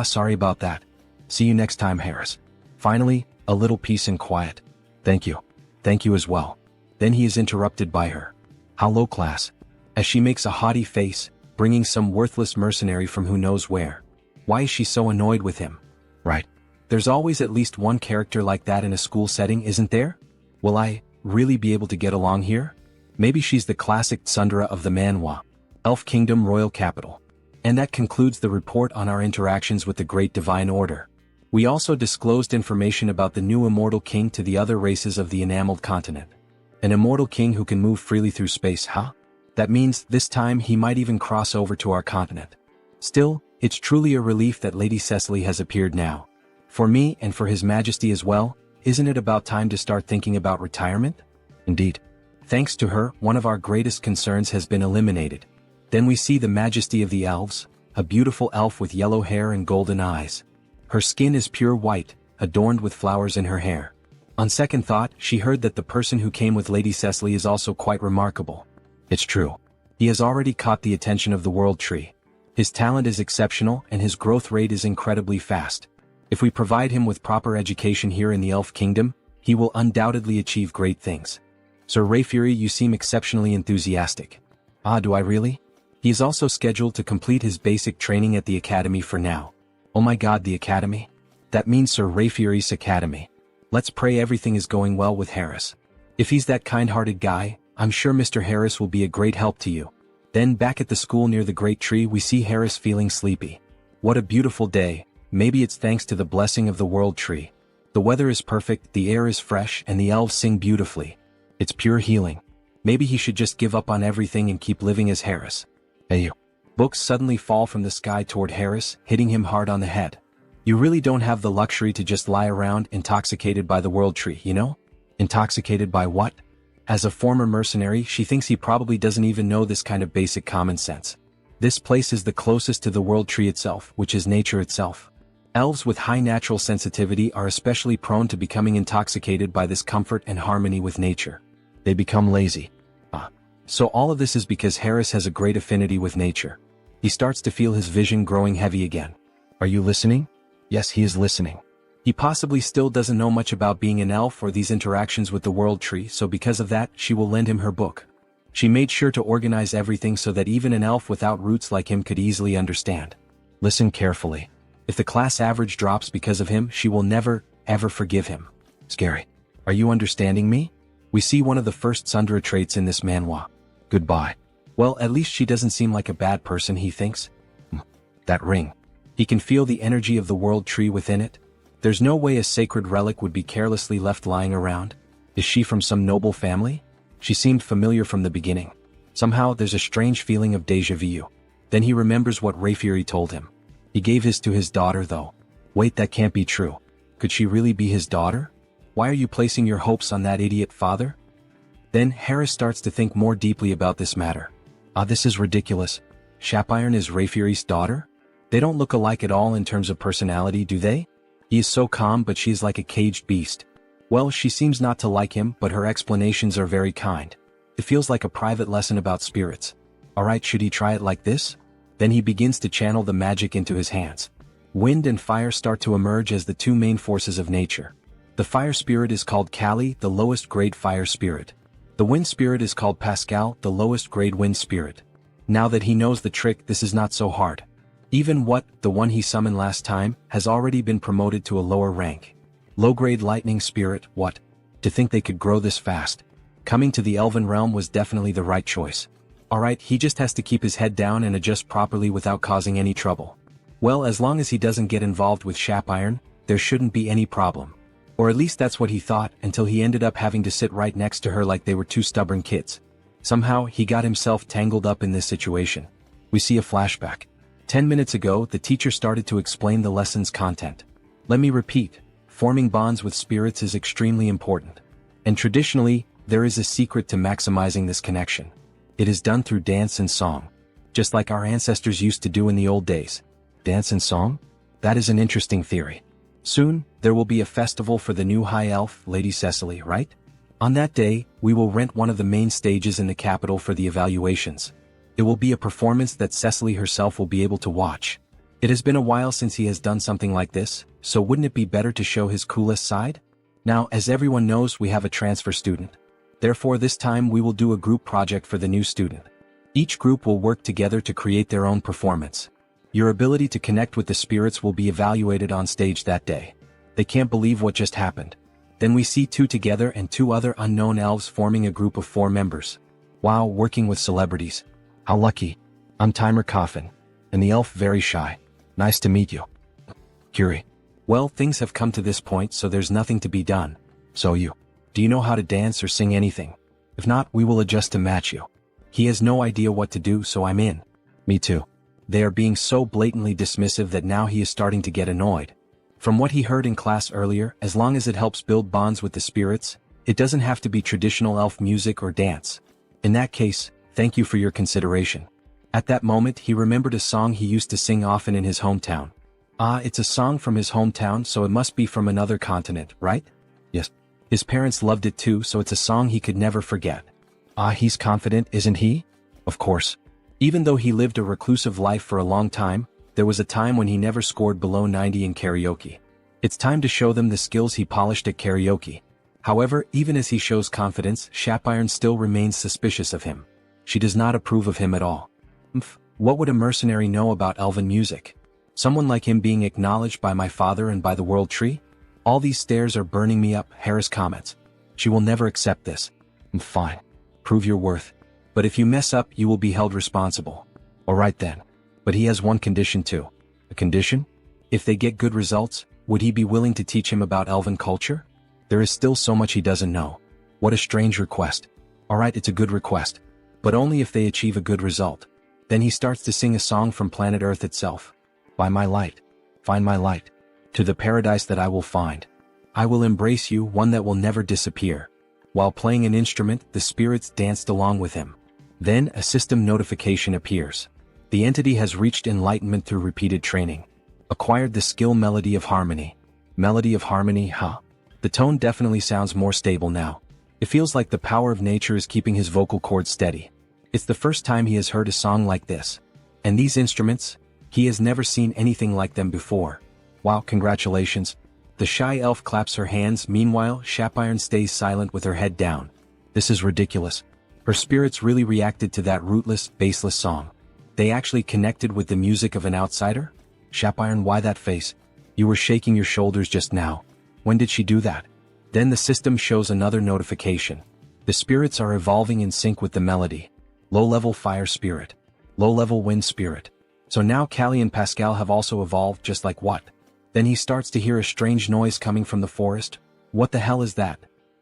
Sorry about that. See you next time, Harris. Finally, a little peace and quiet. Thank you. Thank you as well. Then he is interrupted by her. How low class. As she makes a haughty face, bringing some worthless mercenary from who knows where. Why is she so annoyed with him? Right. There's always at least one character like that in a school setting, isn't there? Will I really be able to get along here? Maybe she's the classic Tsundere of the Manhwa, Elf Kingdom Royal Capital. And that concludes the report on our interactions with the Great Divine Order. We also disclosed information about the new immortal king to the other races of the enameled continent. An immortal king who can move freely through space, huh? That means this time he might even cross over to our continent. Still, it's truly a relief that Lady Cecily has appeared now. For me and for His Majesty as well, isn't it about time to start thinking about retirement? Indeed. Thanks to her, one of our greatest concerns has been eliminated. Then we see the Majesty of the Elves, a beautiful elf with yellow hair and golden eyes. Her skin is pure white, adorned with flowers in her hair. On second thought, she heard that the person who came with Lady Cecily is also quite remarkable. It's true. He has already caught the attention of the World Tree. His talent is exceptional and his growth rate is incredibly fast. If we provide him with proper education here in the Elf Kingdom, he will undoubtedly achieve great things. Sir Rayfury, you seem exceptionally enthusiastic. Do I really? He is also scheduled to complete his basic training at the academy for now. Oh my god, the academy? That means Sir Rayfury's academy. Let's pray everything is going well with Harris. If he's that kind-hearted guy, I'm sure Mr. Harris will be a great help to you. Then back at the school near the great tree we see Harris feeling sleepy. What a beautiful day. Maybe it's thanks to the blessing of the World Tree. The weather is perfect, the air is fresh, and the elves sing beautifully. It's pure healing. Maybe he should just give up on everything and keep living as Harris. Hey you. Books suddenly fall from the sky toward Harris, hitting him hard on the head. You really don't have the luxury to just lie around intoxicated by the world tree, you know? Intoxicated by what? As a former mercenary, she thinks he probably doesn't even know this kind of basic common sense. This place is the closest to the world tree itself, which is nature itself. Elves with high natural sensitivity are especially prone to becoming intoxicated by this comfort and harmony with nature. They become lazy. So all of this is because Harris has a great affinity with nature. He starts to feel his vision growing heavy again. Are you listening? Yes, he is listening. He possibly still doesn't know much about being an elf or these interactions with the world tree, so because of that, she will lend him her book. She made sure to organize everything so that even an elf without roots like him could easily understand. Listen carefully. If the class average drops because of him, she will never, ever forgive him. Scary. Are you understanding me? We see one of the first Sundra traits in this manhwa. Goodbye. Well, at least she doesn't seem like a bad person, he thinks. That ring. He can feel the energy of the world tree within it. There's no way a sacred relic would be carelessly left lying around. Is she from some noble family? She seemed familiar from the beginning. Somehow there's a strange feeling of déjà vu. Then he remembers what Rayfury told him. He gave his to his daughter though. Wait, that can't be true. Could she really be his daughter? Why are you placing your hopes on that idiot father? Then Harris starts to think more deeply about this matter. This is ridiculous. Shapiron is Rayfury's daughter? They don't look alike at all in terms of personality, do they? He is so calm, but she is like a caged beast. Well, she seems not to like him, but her explanations are very kind. It feels like a private lesson about spirits. Alright, should he try it like this? Then he begins to channel the magic into his hands. Wind and fire start to emerge as the two main forces of nature. The fire spirit is called Kali, the lowest grade fire spirit. The wind spirit is called Pascal, the lowest grade wind spirit. Now that he knows the trick, this is not so hard. Even the one he summoned last time, has already been promoted to a lower rank. Low-grade lightning spirit, what? To think they could grow this fast. Coming to the elven realm was definitely the right choice. Alright, he just has to keep his head down and adjust properly without causing any trouble. Well, as long as he doesn't get involved with Shapiron, there shouldn't be any problem. Or at least that's what he thought, until he ended up having to sit right next to her like they were two stubborn kids. Somehow, he got himself tangled up in this situation. We see a flashback. 10 minutes ago, the teacher started to explain the lesson's content. Let me repeat, forming bonds with spirits is extremely important. And traditionally, there is a secret to maximizing this connection. It is done through dance and song. Just like our ancestors used to do in the old days. Dance and song? That is an interesting theory. Soon, there will be a festival for the new High Elf, Lady Cecily, right? On that day, we will rent one of the main stages in the capital for the evaluations. It will be a performance that Cecily herself will be able to watch. It has been a while since he has done something like this, so wouldn't it be better to show his coolest side? Now, as everyone knows, we have a transfer student. Therefore, this time we will do a group project for the new student. Each group will work together to create their own performance. Your ability to connect with the spirits will be evaluated on stage that day. They can't believe what just happened. Then we see two together and two other unknown elves forming a group of 4 members. Wow, working with celebrities. How lucky. I'm Timer Coffin. And the elf very shy. Nice to meet you. Curie. Well, things have come to this point, so there's nothing to be done. So do you know how to dance or sing anything? If not, we will adjust to match you. He has no idea what to do, so I'm in. Me too. They are being so blatantly dismissive that now he is starting to get annoyed. From what he heard in class earlier, as long as it helps build bonds with the spirits, it doesn't have to be traditional elf music or dance. In that case, thank you for your consideration. At that moment, he remembered a song he used to sing often in his hometown. It's a song from his hometown, so it must be from another continent, right? Yes. His parents loved it too, so it's a song he could never forget. He's confident, isn't he? Of course. Even though he lived a reclusive life for a long time, there was a time when he never scored below 90 in karaoke. It's time to show them the skills he polished at karaoke. However, even as he shows confidence, Shapiron still remains suspicious of him. She does not approve of him at all. What would a mercenary know about elven music? Someone like him being acknowledged by my father and by the world tree? All these stares are burning me up, Harris comments. She will never accept this. Fine. Prove your worth. But if you mess up, you will be held responsible. Alright then. But he has one condition too. A condition? If they get good results, would he be willing to teach him about elven culture? There is still so much he doesn't know. What a strange request. Alright, it's a good request. But only if they achieve a good result. Then he starts to sing a song from planet Earth itself. By my light. Find my light. To the paradise that I will find. I will embrace you, one that will never disappear. While playing an instrument, the spirits danced along with him. Then, a system notification appears. The entity has reached enlightenment through repeated training. Acquired the skill Melody of Harmony. Melody of Harmony, huh? The tone definitely sounds more stable now. It feels like the power of nature is keeping his vocal cords steady. It's the first time he has heard a song like this. And these instruments? He has never seen anything like them before. Wow, congratulations. The shy elf claps her hands, meanwhile, Shapiron stays silent with her head down. This is ridiculous. Her spirits really reacted to that rootless, baseless song. They actually connected with the music of an outsider? Shapiron, why that face? You were shaking your shoulders just now. When did she do that? Then the system shows another notification. The spirits are evolving in sync with the melody. Low-level fire spirit. Low-level wind spirit. So now Callie and Pascal have also evolved, just like what? Then he starts to hear a strange noise coming from the forest. What the hell is that?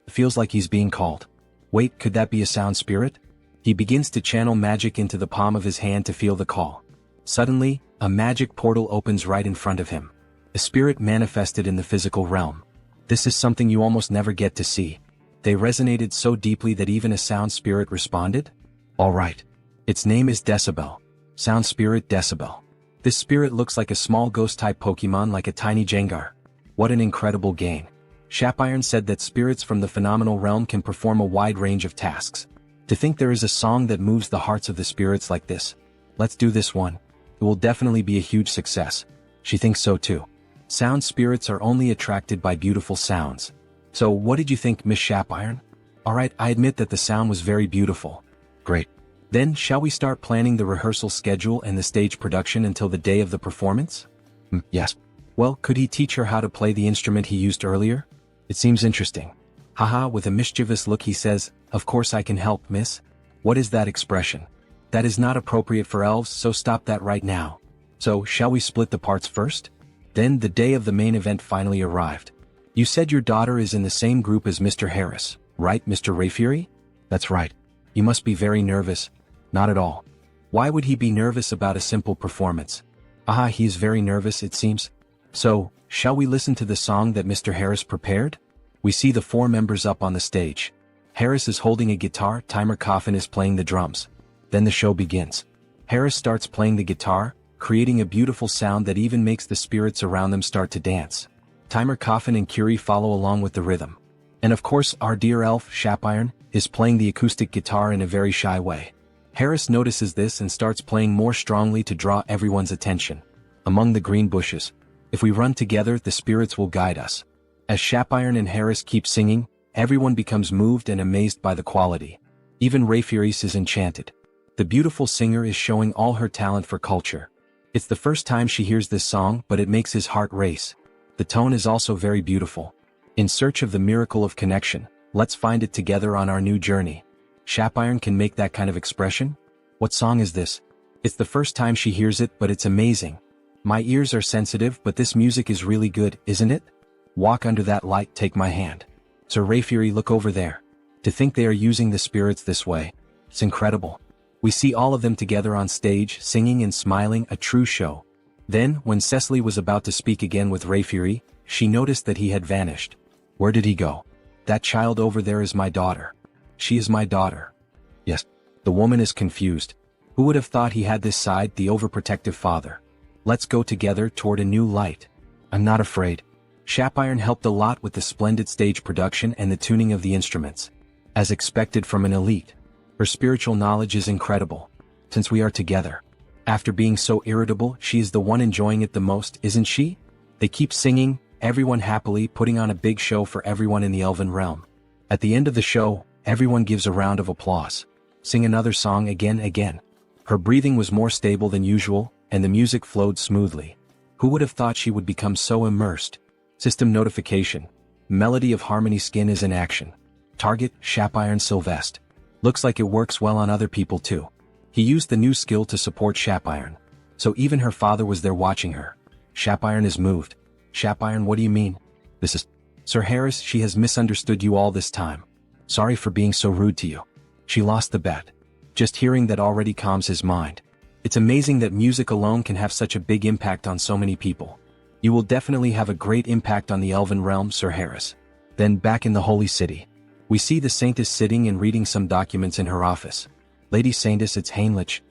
It feels like he's being called. Wait, could that be a sound spirit? He begins to channel magic into the palm of his hand to feel the call. Suddenly, a magic portal opens right in front of him. A spirit manifested in the physical realm. This is something you almost never get to see. They resonated so deeply that even a sound spirit responded? Alright. Its name is Decibel. Sound spirit Decibel. This spirit looks like a small ghost-type Pokemon, like a tiny Jengar. What an incredible gain. Shapiron said that spirits from the phenomenal realm can perform a wide range of tasks. To think there is a song that moves the hearts of the spirits like this. Let's do this one. It will definitely be a huge success. She thinks so too. Sound spirits are only attracted by beautiful sounds. So what did you think, Miss Shapiron? Alright, I admit that the sound was very beautiful. Great. Then shall we start planning the rehearsal schedule and the stage production until the day of the performance? Yes. Well, could he teach her how to play the instrument he used earlier? It seems interesting. Haha, with a mischievous look he says, of course I can help, miss. What is that expression? That is not appropriate for elves, so stop that right now. So, shall we split the parts first? Then the day of the main event finally arrived. You said your daughter is in the same group as Mr. Harris, right, Mr. Rayfury? That's right. You must be very nervous. Not at all. Why would he be nervous about a simple performance? Aha, he is very nervous, it seems. So, shall we listen to the song that Mr. Harris prepared? We see the four members up on the stage. Harris is holding a guitar, Timer Coffin is playing the drums. Then the show begins. Harris starts playing the guitar, creating a beautiful sound that even makes the spirits around them start to dance. Timer Coffin and Curie follow along with the rhythm. And of course, our dear elf, Shapiron, is playing the acoustic guitar in a very shy way. Harris notices this and starts playing more strongly to draw everyone's attention. Among the green bushes. If we run together, the spirits will guide us. As Shapiron and Harris keep singing, everyone becomes moved and amazed by the quality. Even Rayfury is enchanted. The beautiful singer is showing all her talent for culture. It's the first time she hears this song, but it makes his heart race. The tone is also very beautiful. In search of the miracle of connection, let's find it together on our new journey. Shapiron can make that kind of expression? What song is this? It's the first time she hears it, but it's amazing. My ears are sensitive, but this music is really good, isn't it? Walk under that light, take my hand. Sir Rayfury, look over there. To think they are using the spirits this way. It's incredible. We see all of them together on stage, singing and smiling, a true show. Then, when Cecily was about to speak again with Rayfury, she noticed that he had vanished. Where did he go? That child over there is my daughter. She is my daughter. Yes. The woman is confused. Who would have thought he had this side, the overprotective father? Let's go together toward a new light. I'm not afraid. Shapiron helped a lot with the splendid stage production and the tuning of the instruments. As expected from an elite. Her spiritual knowledge is incredible. Since we are together. After being so irritable, she is the one enjoying it the most, isn't she? They keep singing, everyone happily putting on a big show for everyone in the elven realm. At the end of the show, everyone gives a round of applause. Sing another song again. Her breathing was more stable than usual, and the music flowed smoothly. Who would have thought she would become so immersed? System notification. Melody of Harmony skin is in action. Target, Shapiron Sylvest. Looks like it works well on other people too. He used the new skill to support Shapiron. So even her father was there watching her. Shapiron is moved. Shapiron, what do you mean? This is... Sir Harris, she has misunderstood you all this time. Sorry for being so rude to you. She lost the bet. Just hearing that already calms his mind. It's amazing that music alone can have such a big impact on so many people. You will definitely have a great impact on the elven realm, Sir Harris. Then back in the Holy City. We see the Saintess sitting and reading some documents in her office. Lady Saintess, it's Heinrich.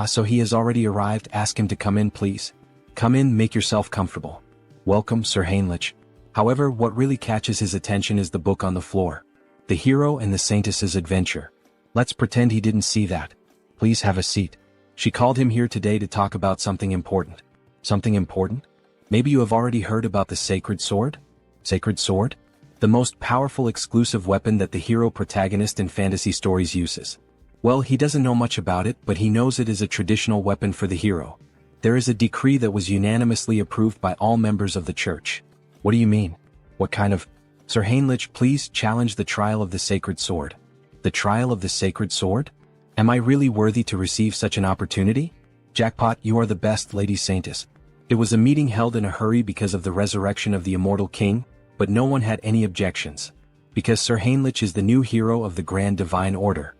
So he has already arrived, ask him to come in please. Come in, make yourself comfortable. Welcome, Sir Heinrich. However, what really catches his attention is the book on the floor. The Hero and the Saintess's Adventure. Let's pretend he didn't see that. Please have a seat. She called him here today to talk about something important. Something important? Maybe you have already heard about the Sacred Sword? Sacred Sword? The most powerful exclusive weapon that the hero protagonist in fantasy stories uses. Well, he doesn't know much about it, but he knows it is a traditional weapon for the hero. There is a decree that was unanimously approved by all members of the church. What do you mean? What kind of... Sir Heinrich, please challenge the trial of the Sacred Sword. The trial of the Sacred Sword? Am I really worthy to receive such an opportunity? Jackpot, you are the best, Lady Saintess. It was a meeting held in a hurry because of the resurrection of the immortal king, but no one had any objections. Because Sir Heinrich is the new hero of the Grand Divine Order.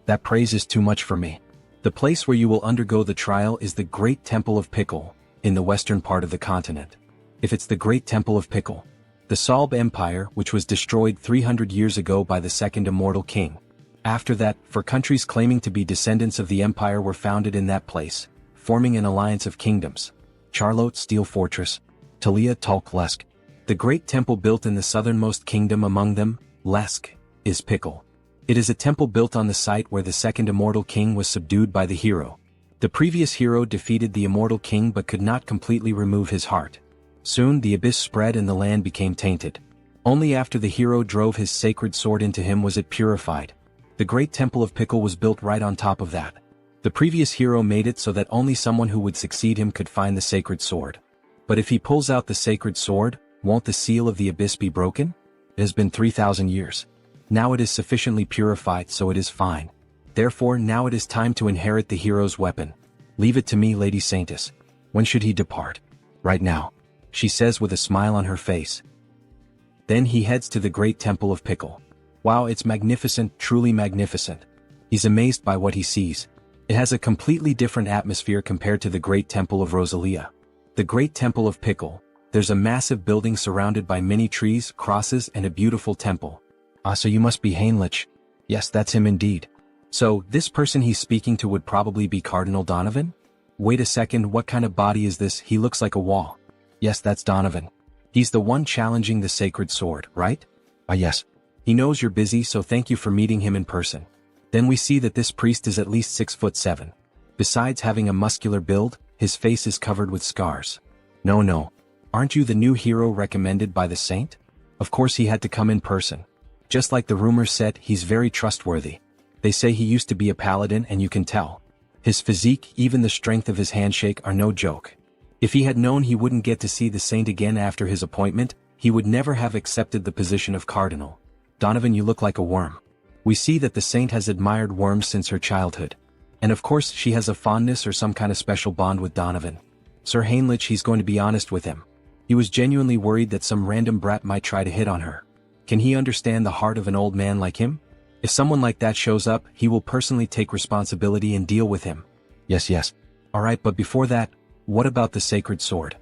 That praise is too much for me. The place where you will undergo the trial is the Great Temple of Pickle, in the western part of the continent. If it's the Great Temple of Pickle, the Salb Empire, which was destroyed 300 years ago by the second immortal king. After that, for countries claiming to be descendants of the empire were founded in that place, forming an alliance of kingdoms. Charlotte Steel Fortress, Talia Talk Lesk. The great temple built in the southernmost kingdom among them, Lesk, is Pickle. It is a temple built on the site where the second immortal king was subdued by the hero. The previous hero defeated the immortal king but could not completely remove his heart. Soon the abyss spread and the land became tainted. Only after the hero drove his sacred sword into him was it purified. The great temple of Pickle was built right on top of that. The previous hero made it so that only someone who would succeed him could find the sacred sword. But if he pulls out the sacred sword, won't the seal of the abyss be broken? It has been 3,000 years. Now it is sufficiently purified, so it is fine. Therefore now it is time to inherit the hero's weapon. Leave it to me, Lady Saintess. When should he depart? Right now, she says with a smile on her face. Then he heads to the great temple of Pickle. Wow, it's magnificent, truly magnificent. He's amazed by what he sees. It has a completely different atmosphere compared to the great temple of Rosalia. The great temple of Pickle, there's a massive building surrounded by many trees, crosses, and a beautiful temple. So you must be Heinrich. Yes, that's him indeed. So, this person he's speaking to would probably be Cardinal Donovan? Wait a second, what kind of body is this? He looks like a wall. Yes, that's Donovan. He's the one challenging the sacred sword, right? Yes. He knows you're busy, so thank you for meeting him in person. Then we see that this priest is at least 6'7". Besides having a muscular build, his face is covered with scars. No. Aren't you the new hero recommended by the saint? Of course he had to come in person. Just like the rumors said, he's very trustworthy. They say he used to be a paladin and you can tell. His physique, even the strength of his handshake are no joke. If he had known he wouldn't get to see the saint again after his appointment, he would never have accepted the position of cardinal. Donovan, you look like a worm. We see that the saint has admired worms since her childhood. And of course she has a fondness or some kind of special bond with Donovan. Sir Heinrich, he's going to be honest with him. He was genuinely worried that some random brat might try to hit on her. Can he understand the heart of an old man like him? If someone like that shows up, he will personally take responsibility and deal with him. Yes. Alright, but before that, what about the sacred sword?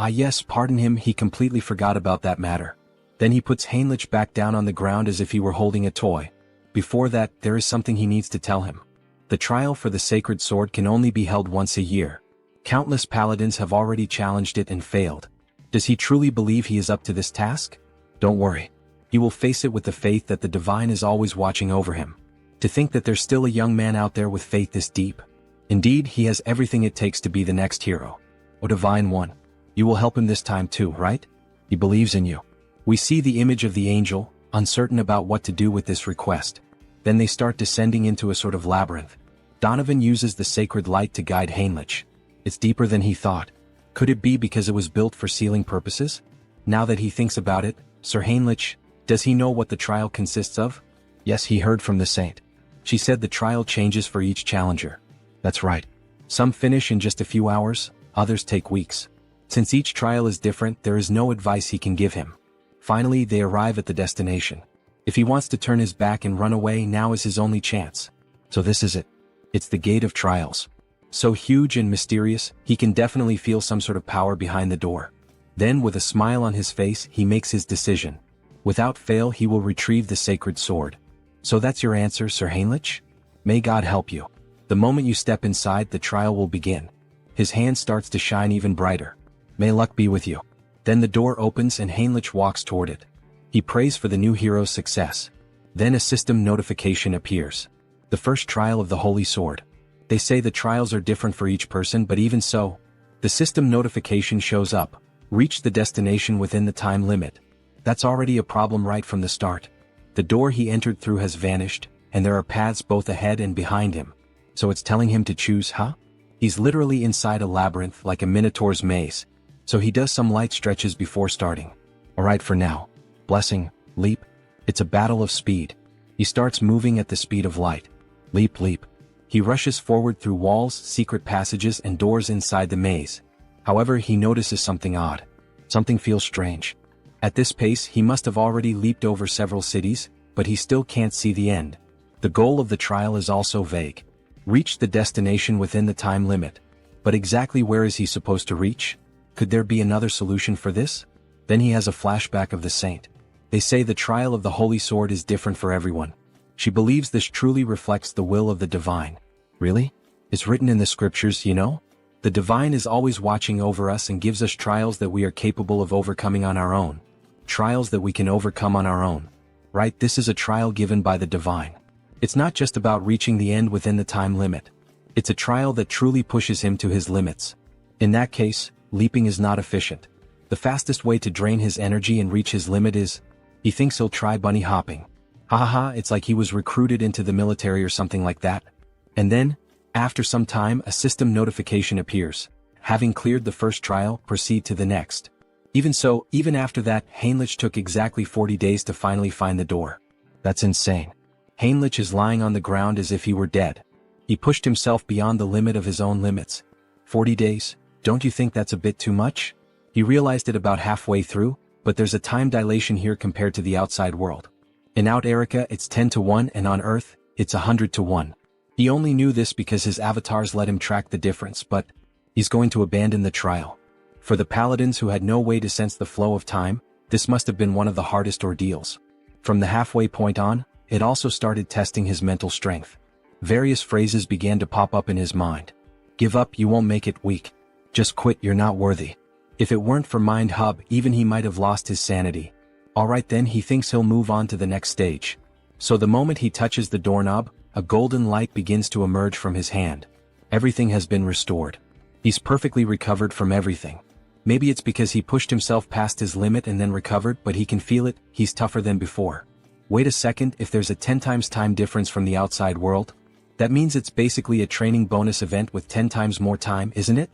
Yes, pardon him, he completely forgot about that matter. Then he puts Heinrich back down on the ground as if he were holding a toy. Before that, there is something he needs to tell him. The trial for the sacred sword can only be held once a year. Countless paladins have already challenged it and failed. Does he truly believe he is up to this task? Don't worry. He will face it with the faith that the divine is always watching over him. To think that there's still a young man out there with faith this deep. Indeed, he has everything it takes to be the next hero. O divine one. You will help him this time too, right? He believes in you. We see the image of the angel, uncertain about what to do with this request. Then they start descending into a sort of labyrinth. Donovan uses the sacred light to guide Heinrich. It's deeper than he thought. Could it be because it was built for sealing purposes? Now that he thinks about it, Sir Heinrich, does he know what the trial consists of? Yes, he heard from the saint. She said the trial changes for each challenger. That's right. Some finish in just a few hours, others take weeks. Since each trial is different, there is no advice he can give him. Finally, they arrive at the destination. If he wants to turn his back and run away, now is his only chance. So this is it. It's the Gate of Trials. So huge and mysterious, he can definitely feel some sort of power behind the door. Then with a smile on his face he makes his decision. Without fail he will retrieve the sacred sword. So that's your answer, Sir Heinrich? May God help you. The moment you step inside, the trial will begin. His hand starts to shine even brighter. May luck be with you. Then the door opens and Heinrich walks toward it. He prays for the new hero's success. Then a system notification appears. The first trial of the Holy Sword. They say the trials are different for each person, but even so, the system notification shows up. Reach the destination within the time limit. That's already a problem right from the start. The door he entered through has vanished, and there are paths both ahead and behind him. So it's telling him to choose, huh? He's literally inside a labyrinth like a minotaur's maze. So he does some light stretches before starting. Alright for now. Blessing, leap. It's a battle of speed. He starts moving at the speed of light. Leap, leap. He rushes forward through walls, secret passages, and doors inside the maze. However, he notices something odd. Something feels strange. At this pace, he must have already leaped over several cities, but he still can't see the end. The goal of the trial is also vague. Reach the destination within the time limit. But exactly where is he supposed to reach? Could there be another solution for this? Then he has a flashback of the saint. They say the trial of the Holy Sword is different for everyone. She believes this truly reflects the will of the divine. Really? It's written in the scriptures, you know? The divine is always watching over us and gives us trials that we are capable of overcoming on our own. Trials that we can overcome on our own. Right? This is a trial given by the divine. It's not just about reaching the end within the time limit. It's a trial that truly pushes him to his limits. In that case, leaping is not efficient. The fastest way to drain his energy and reach his limit is, he thinks he'll try bunny hopping. Haha, it's like he was recruited into the military or something like that. And then, after some time, a system notification appears. Having cleared the first trial, proceed to the next. Even so, even after that, Heinrich took exactly 40 days to finally find the door. That's insane. Heinrich is lying on the ground as if he were dead. He pushed himself beyond the limit of his own limits. 40 days? Don't you think that's a bit too much? He realized it about halfway through, but there's a time dilation here compared to the outside world. In Out Erica it's 10 to 1 and on Earth, it's 100 to 1. He only knew this because his avatars let him track the difference, but he's going to abandon the trial. For the paladins who had no way to sense the flow of time, this must have been one of the hardest ordeals. From the halfway point on, it also started testing his mental strength. Various phrases began to pop up in his mind. Give up, you won't make it, weak. Just quit, you're not worthy. If it weren't for Mind Hub, even he might have lost his sanity. Alright then, he thinks he'll move on to the next stage. So the moment he touches the doorknob, a golden light begins to emerge from his hand. Everything has been restored. He's perfectly recovered from everything. Maybe it's because he pushed himself past his limit and then recovered, but he can feel it, he's tougher than before. Wait a second, if there's a 10 times time difference from the outside world, that means it's basically a training bonus event with 10 times more time, isn't it?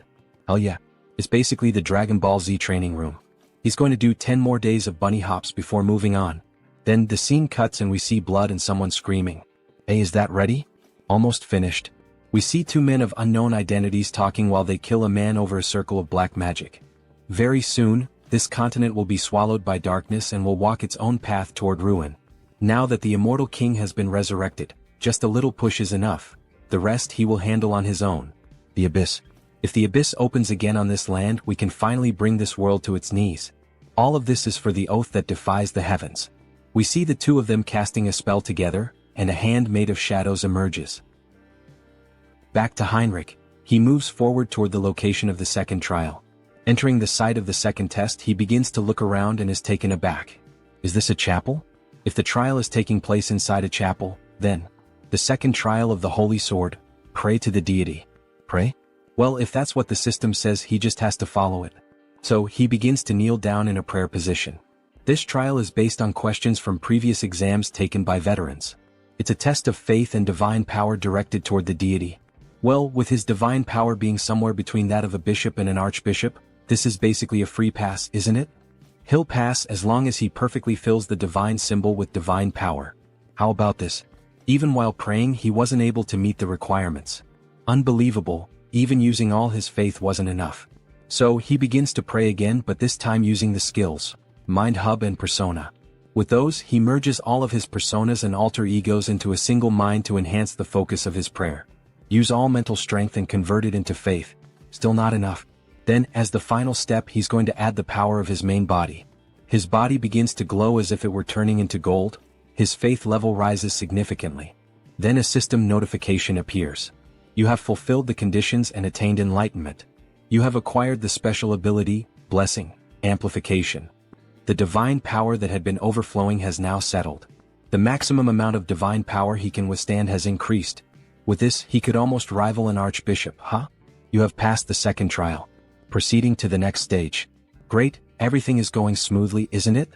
Hell yeah. It's basically the Dragon Ball Z training room. He's going to do 10 more days of bunny hops before moving on. Then the scene cuts and we see blood and someone screaming. Hey, is that ready? Almost finished. We see two men of unknown identities talking while they kill a man over a circle of black magic. Very soon, this continent will be swallowed by darkness and will walk its own path toward ruin. Now that the immortal king has been resurrected, just a little push is enough. The rest he will handle on his own. The abyss. If the abyss opens again on this land, we can finally bring this world to its knees. All of this is for the oath that defies the heavens. We see the two of them casting a spell together, and a hand made of shadows emerges. Back to Heinrich, he moves forward toward the location of the second trial. Entering the site of the second test, he begins to look around and is taken aback. Is this a chapel? If the trial is taking place inside a chapel, then the second trial of the Holy Sword, pray to the deity. Pray? Well, if that's what the system says, he just has to follow it. So, he begins to kneel down in a prayer position. This trial is based on questions from previous exams taken by veterans. It's a test of faith and divine power directed toward the deity. Well, with his divine power being somewhere between that of a bishop and an archbishop, this is basically a free pass, isn't it? He'll pass as long as he perfectly fills the divine symbol with divine power. How about this? Even while praying, he wasn't able to meet the requirements. Unbelievable, even using all his faith wasn't enough. So, he begins to pray again, but this time using the skills, Mind Hub and Persona. With those, he merges all of his personas and alter egos into a single mind to enhance the focus of his prayer. Use all mental strength and convert it into faith. Still not enough. Then, as the final step, he's going to add the power of his main body. His body begins to glow as if it were turning into gold. His faith level rises significantly. Then a system notification appears. You have fulfilled the conditions and attained enlightenment. You have acquired the special ability, Blessing, Amplification. The divine power that had been overflowing has now settled. The maximum amount of divine power he can withstand has increased. With this, he could almost rival an archbishop, huh? You have passed the second trial. Proceeding to the next stage. Great, everything is going smoothly, isn't it?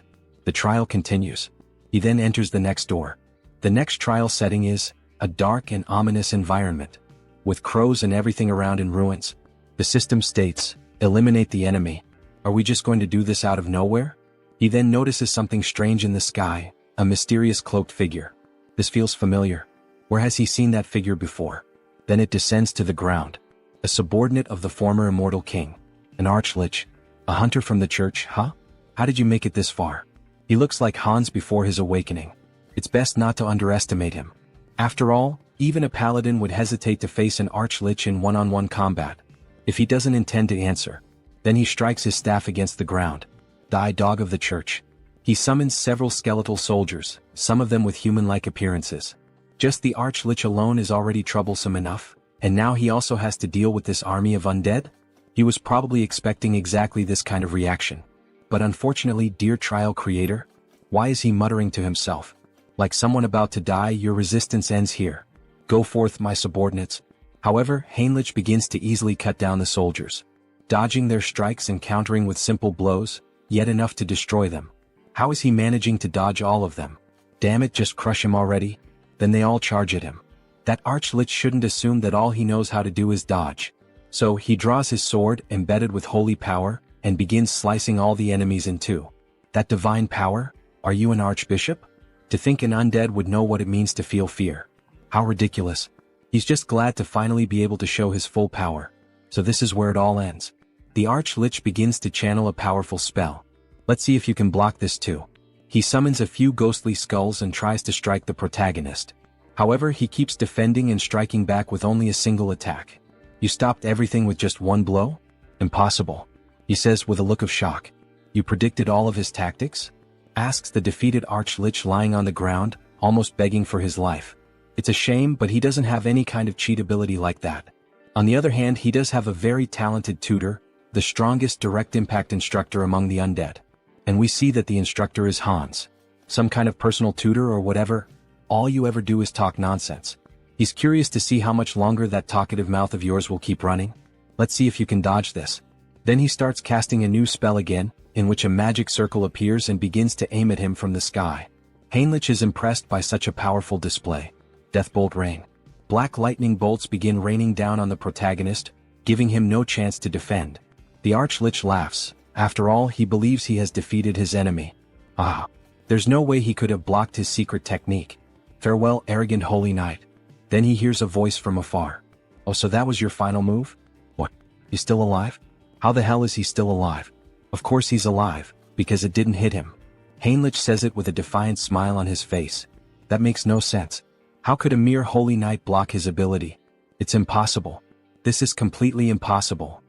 The trial continues. He then enters the next door. The next trial setting is a dark and ominous environment, with crows and everything around in ruins. The system states, eliminate the enemy. Are we just going to do this out of nowhere? He then notices something strange in the sky, a mysterious cloaked figure. This feels familiar. Where has he seen that figure before? Then it descends to the ground. A subordinate of the former immortal king. An archlich. A hunter from the church, huh? How did you make it this far? He looks like Hans before his awakening. It's best not to underestimate him. After all, even a paladin would hesitate to face an archlich in one-on-one combat. If he doesn't intend to answer, then he strikes his staff against the ground. Die, dog of the church. He summons several skeletal soldiers, some of them with human-like appearances. Just the archlich alone is already troublesome enough, and now he also has to deal with this army of undead? He was probably expecting exactly this kind of reaction. But unfortunately, dear trial creator, why is he muttering to himself? Like someone about to die, your resistance ends here. Go forth, my subordinates. However, Heinrich begins to easily cut down the soldiers, dodging their strikes and countering with simple blows, yet enough to destroy them. How is he managing to dodge all of them? Damn it, just crush him already. Then they all charge at him. That archlich shouldn't assume that all he knows how to do is dodge. So he draws his sword, embedded with holy power, and begins slicing all the enemies in two. That divine power? Are you an archbishop? To think an undead would know what it means to feel fear. How ridiculous. He's just glad to finally be able to show his full power. So this is where it all ends. The archlich begins to channel a powerful spell. Let's see if you can block this too. He summons a few ghostly skulls and tries to strike the protagonist. However, he keeps defending and striking back with only a single attack. You stopped everything with just one blow? Impossible. He says with a look of shock. You predicted all of his tactics? Asks the defeated archlich lying on the ground, almost begging for his life. It's a shame, but he doesn't have any kind of cheat ability like that. On the other hand, he does have a very talented tutor, the strongest direct impact instructor among the undead. And we see that the instructor is Hans. Some kind of personal tutor or whatever. All you ever do is talk nonsense. He's curious to see how much longer that talkative mouth of yours will keep running. Let's see if you can dodge this. Then he starts casting a new spell again, in which a magic circle appears and begins to aim at him from the sky. Heinrich is impressed by such a powerful display. Deathbolt rain. Black lightning bolts begin raining down on the protagonist, giving him no chance to defend. The archlich laughs. After all, he believes he has defeated his enemy. Ah, there's no way he could have blocked his secret technique. Farewell, arrogant holy knight. Then he hears a voice from afar. Oh, so that was your final move? What? He's still alive? How the hell is he still alive? Of course he's alive, because it didn't hit him. Heinrich says it with a defiant smile on his face. That makes no sense. How could a mere holy knight block his ability? It's impossible. This is completely impossible.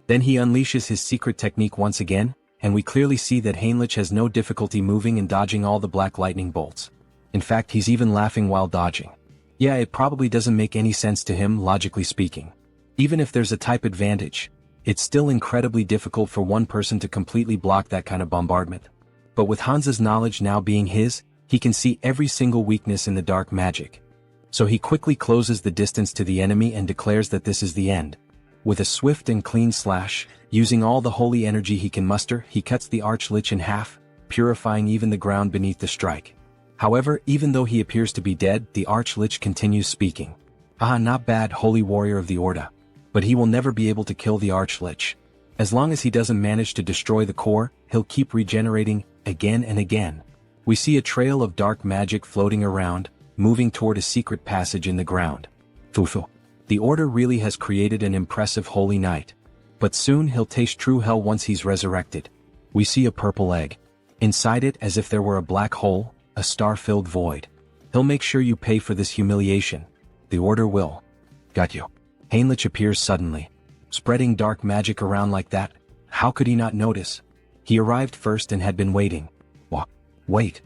Then he unleashes his secret technique once again, and we clearly see that Heinrich has no difficulty moving and dodging all the black lightning bolts. In fact, he's even laughing while dodging. Yeah, it probably doesn't make any sense to him, logically speaking. Even if there's a type advantage, it's still incredibly difficult for one person to completely block that kind of bombardment. But with Hans's knowledge now being his, he can see every single weakness in the dark magic. So he quickly closes the distance to the enemy and declares that this is the end. With a swift and clean slash, using all the holy energy he can muster, he cuts the archlich in half, purifying even the ground beneath the strike. However, even though he appears to be dead, the archlich continues speaking. Ah, not bad, holy warrior of the Orda. But he will never be able to kill the archlich. As long as he doesn't manage to destroy the core, he'll keep regenerating, again and again. We see a trail of dark magic floating around, moving toward a secret passage in the ground. Fufu. The Order really has created an impressive holy knight. But soon he'll taste true hell once he's resurrected. We see a purple egg. Inside it, as if there were a black hole, a star-filled void. He'll make sure you pay for this humiliation. The Order will. Got you. Heinrich appears suddenly. Spreading dark magic around like that, how could he not notice? He arrived first and had been waiting. Wait.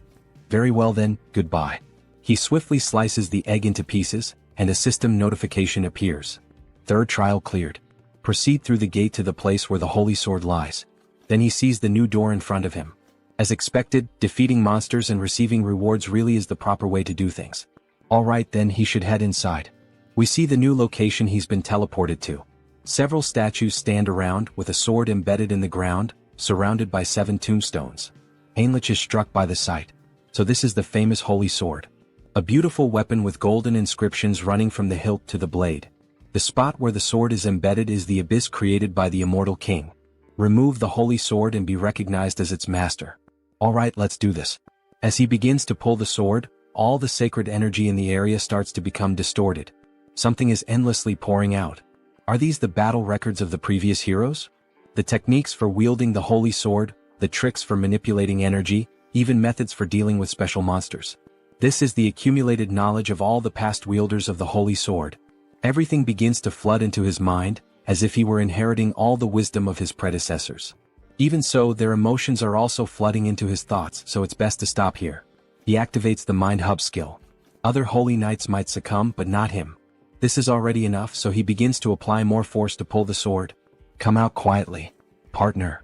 Very well then, goodbye. He swiftly slices the egg into pieces, and a system notification appears. Third trial cleared. Proceed through the gate to the place where the holy sword lies. Then he sees the new door in front of him. As expected, defeating monsters and receiving rewards really is the proper way to do things. Alright then, he should head inside. We see the new location he's been teleported to. Several statues stand around with a sword embedded in the ground, surrounded by 7 tombstones. Heinrich is struck by the sight. So this is the famous holy sword. A beautiful weapon with golden inscriptions running from the hilt to the blade. The spot where the sword is embedded is the abyss created by the immortal king. Remove the holy sword and be recognized as its master. Alright, let's do this. As he begins to pull the sword, all the sacred energy in the area starts to become distorted. Something is endlessly pouring out. Are these the battle records of the previous heroes? The techniques for wielding the holy sword, the tricks for manipulating energy, even methods for dealing with special monsters. This is the accumulated knowledge of all the past wielders of the holy sword. Everything begins to flood into his mind, as if he were inheriting all the wisdom of his predecessors. Even so, their emotions are also flooding into his thoughts, so it's best to stop here. He activates the Mind Hub skill. Other holy knights might succumb, but not him. This is already enough, so he begins to apply more force to pull the sword. Come out quietly. Partner.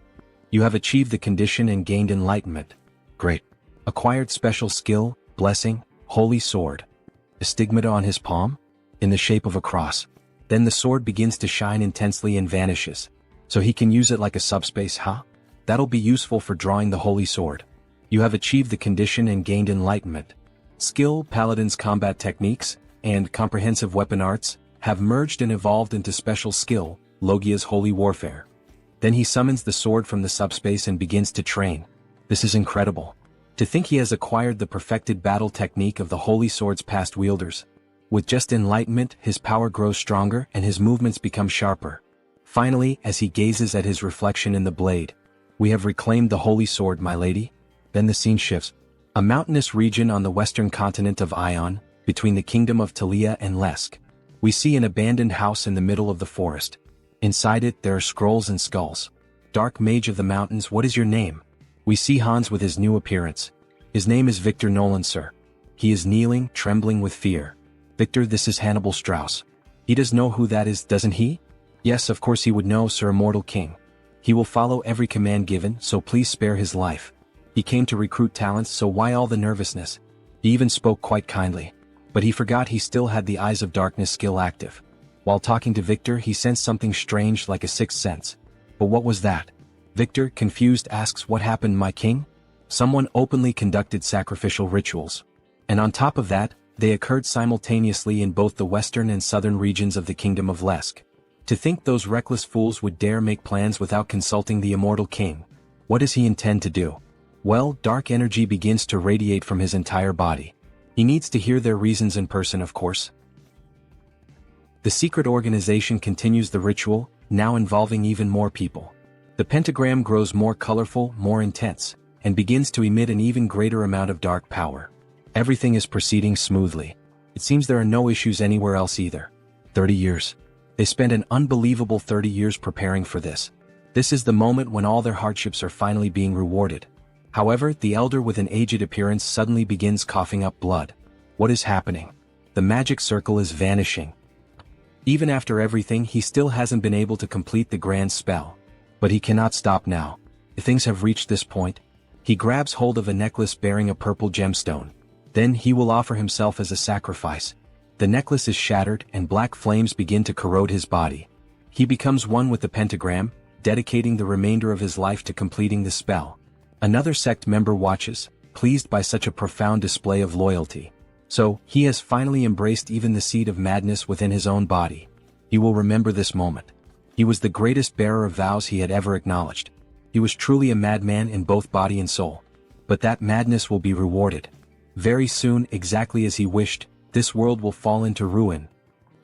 You have achieved the condition and gained enlightenment. Great. Acquired special skill, blessing, holy sword. A stigmata on his palm? In the shape of a cross. Then the sword begins to shine intensely and vanishes. So he can use it like a subspace, huh? That'll be useful for drawing the holy sword. You have achieved the condition and gained enlightenment. Skill, Paladin's combat techniques, and comprehensive weapon arts, have merged and evolved into special skill, Logia's holy warfare. Then he summons the sword from the subspace and begins to train. This is incredible. To think he has acquired the perfected battle technique of the holy sword's past wielders. With just enlightenment, his power grows stronger and his movements become sharper. Finally, as he gazes at his reflection in the blade, we have reclaimed the holy sword, my lady. Then the scene shifts. A mountainous region on the western continent of Ion, between the kingdom of Talia and Lesk. We see an abandoned house in the middle of the forest. Inside it, there are scrolls and skulls. Dark mage of the mountains, what is your name? We see Hans with his new appearance. His name is Victor Nolan, sir. He is kneeling, trembling with fear. Victor, this is Hannibal Strauss. He does know who that is, doesn't he? Yes, of course he would know, Sir Immortal King. He will follow every command given, so please spare his life. He came to recruit talents, so why all the nervousness? He even spoke quite kindly. But he forgot he still had the Eyes of Darkness skill active. While talking to Victor, he sensed something strange like a sixth sense. But what was that? Victor, confused, asks, what happened, my king? Someone openly conducted sacrificial rituals. And on top of that, they occurred simultaneously in both the western and southern regions of the kingdom of Lesk. To think those reckless fools would dare make plans without consulting the immortal king. What does he intend to do? Well, dark energy begins to radiate from his entire body. He needs to hear their reasons in person, of course. The secret organization continues the ritual, now involving even more people. The pentagram grows more colorful, more intense, and begins to emit an even greater amount of dark power. Everything is proceeding smoothly. It seems there are no issues anywhere else either. 30 years. They spent an unbelievable 30 years preparing for this. This is the moment when all their hardships are finally being rewarded. However, the elder with an aged appearance suddenly begins coughing up blood. What is happening? The magic circle is vanishing. Even after everything, he still hasn't been able to complete the grand spell. But he cannot stop now. If things have reached this point, he grabs hold of a necklace bearing a purple gemstone. Then he will offer himself as a sacrifice. The necklace is shattered and black flames begin to corrode his body. He becomes one with the pentagram, dedicating the remainder of his life to completing the spell. Another sect member watches, pleased by such a profound display of loyalty. So, he has finally embraced even the seed of madness within his own body. He will remember this moment. He was the greatest bearer of vows he had ever acknowledged. He was truly a madman in both body and soul. But that madness will be rewarded. Very soon, exactly as he wished, this world will fall into ruin.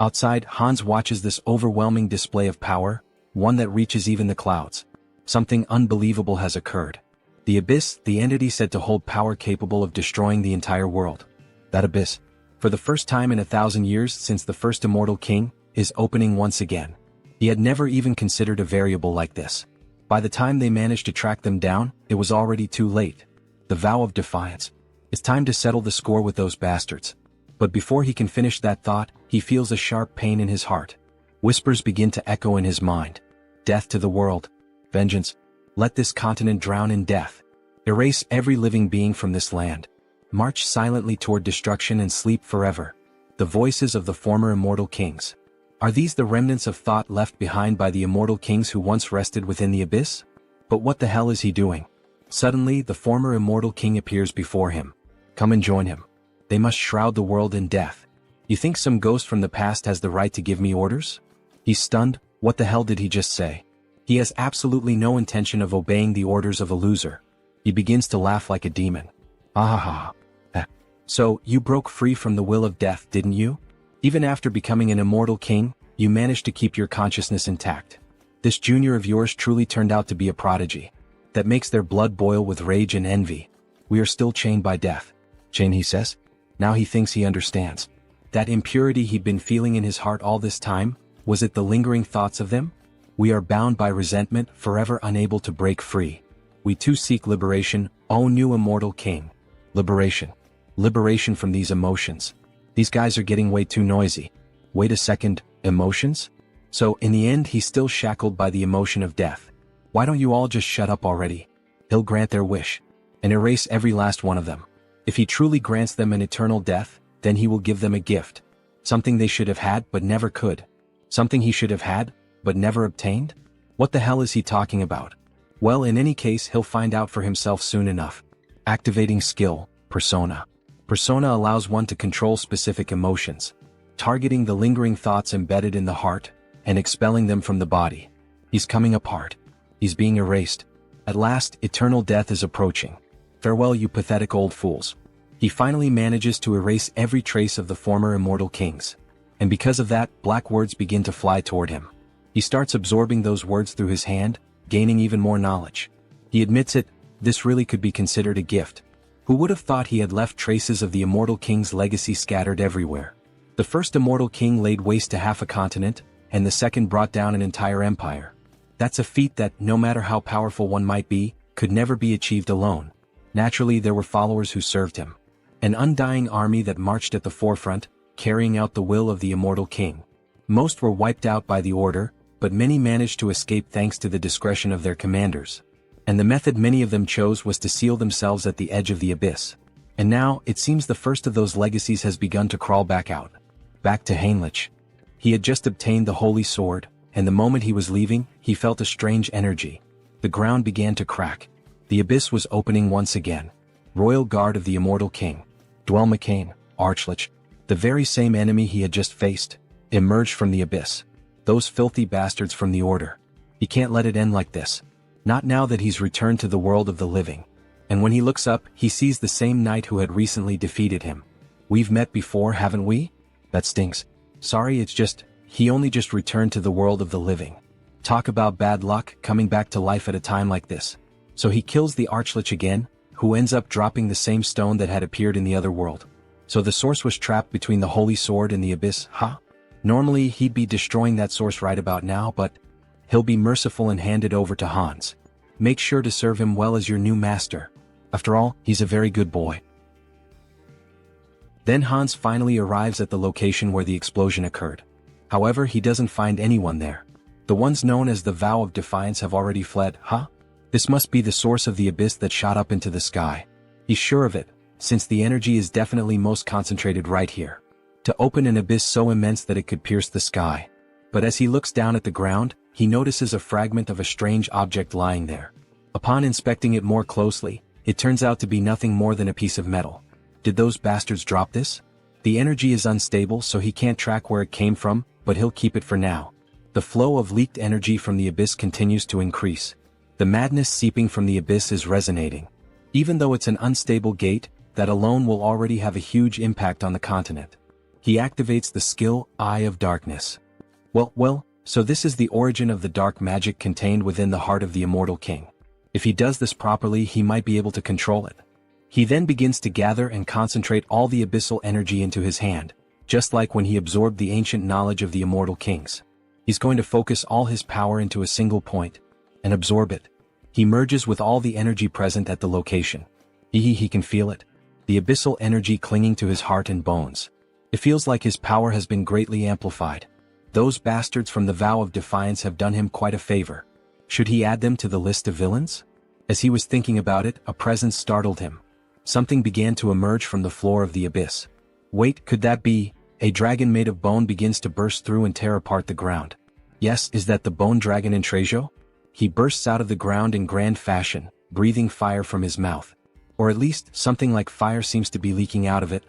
Outside, Hans watches this overwhelming display of power, one that reaches even the clouds. Something unbelievable has occurred. The Abyss, the entity said to hold power capable of destroying the entire world. That Abyss, for the first time in 1,000 years since the first Immortal King, is opening once again. He had never even considered a variable like this. By the time they managed to track them down, it was already too late. The vow of defiance. It's time to settle the score with those bastards. But before he can finish that thought, he feels a sharp pain in his heart. Whispers begin to echo in his mind. Death to the world. Vengeance. Let this continent drown in death. Erase every living being from this land. March silently toward destruction and sleep forever. The voices of the former immortal kings. Are these the remnants of thought left behind by the immortal kings who once rested within the abyss? But what the hell is he doing? Suddenly, the former immortal king appears before him. Come and join him. They must shroud the world in death. You think some ghost from the past has the right to give me orders? He's stunned. What the hell did he just say? He has absolutely no intention of obeying the orders of a loser. He begins to laugh like a demon. Ah ha ha. So, you broke free from the will of death, didn't you? Even after becoming an immortal king, you managed to keep your consciousness intact. This junior of yours truly turned out to be a prodigy. That makes their blood boil with rage and envy. We are still chained by death. Chained, he says? Now he thinks he understands. That impurity he'd been feeling in his heart all this time, was it the lingering thoughts of them? We are bound by resentment, forever unable to break free. We too seek liberation, O new immortal king. Liberation. Liberation from these emotions. These guys are getting way too noisy. Wait a second, emotions? So in the end he's still shackled by the emotion of death. Why don't you all just shut up already? He'll grant their wish. And erase every last one of them. If he truly grants them an eternal death, then he will give them a gift. Something they should have had but never could. Something he should have had, but never obtained? What the hell is he talking about? Well, in any case he'll find out for himself soon enough. Activating skill, persona. Persona allows one to control specific emotions, targeting the lingering thoughts embedded in the heart, and expelling them from the body. He's coming apart. He's being erased. At last, eternal death is approaching. Farewell, you pathetic old fools. He finally manages to erase every trace of the former immortal kings. And because of that, black words begin to fly toward him. He starts absorbing those words through his hand, gaining even more knowledge. He admits it, this really could be considered a gift. Who would have thought he had left traces of the immortal king's legacy scattered everywhere? The first immortal king laid waste to half a continent, and the second brought down an entire empire. That's a feat that, no matter how powerful one might be, could never be achieved alone. Naturally, there were followers who served him. An undying army that marched at the forefront, carrying out the will of the immortal king. Most were wiped out by the order, but many managed to escape thanks to the discretion of their commanders. And the method many of them chose was to seal themselves at the edge of the abyss. And now, it seems the first of those legacies has begun to crawl back out. Back to Heinrich. He had just obtained the holy sword, and the moment he was leaving, he felt a strange energy. The ground began to crack. The abyss was opening once again. Royal Guard of the Immortal King. Dwell McCain, Archlich, the very same enemy he had just faced, emerged from the abyss. Those filthy bastards from the Order. He can't let it end like this. Not now that he's returned to the world of the living. And when he looks up, he sees the same knight who had recently defeated him. We've met before, haven't we? That stinks. Sorry, it's just, he only just returned to the world of the living. Talk about bad luck, coming back to life at a time like this. So he kills the Archlich again, who ends up dropping the same stone that had appeared in the other world. So the source was trapped between the holy sword and the abyss, huh? Normally he'd be destroying that source right about now, but he'll be merciful and hand it over to Hans. Make sure to serve him well as your new master. After all, he's a very good boy. Then Hans finally arrives at the location where the explosion occurred. However, he doesn't find anyone there. The ones known as the Vow of Defiance have already fled, huh? This must be the source of the abyss that shot up into the sky. He's sure of it, since the energy is definitely most concentrated right here. To open an abyss so immense that it could pierce the sky. But as he looks down at the ground, he notices a fragment of a strange object lying there. Upon inspecting it more closely, it turns out to be nothing more than a piece of metal. Did those bastards drop this? The energy is unstable, so he can't track where it came from, but he'll keep it for now. The flow of leaked energy from the abyss continues to increase. The madness seeping from the abyss is resonating. Even though it's an unstable gate, that alone will already have a huge impact on the continent. He activates the skill, Eye of Darkness. Well, so this is the origin of the dark magic contained within the heart of the Immortal King. If he does this properly, he might be able to control it. He then begins to gather and concentrate all the abyssal energy into his hand, just like when he absorbed the ancient knowledge of the Immortal Kings. He's going to focus all his power into a single point and absorb it. He merges with all the energy present at the location. He can feel it. The abyssal energy clinging to his heart and bones. It feels like his power has been greatly amplified. Those bastards from the Vow of Defiance have done him quite a favor. Should he add them to the list of villains? As he was thinking about it, a presence startled him. Something began to emerge from the floor of the abyss. Wait, could that be? A dragon made of bone begins to burst through and tear apart the ground. Yes, is that the bone dragon in Trejo? He bursts out of the ground in grand fashion, breathing fire from his mouth. Or at least, something like fire seems to be leaking out of it.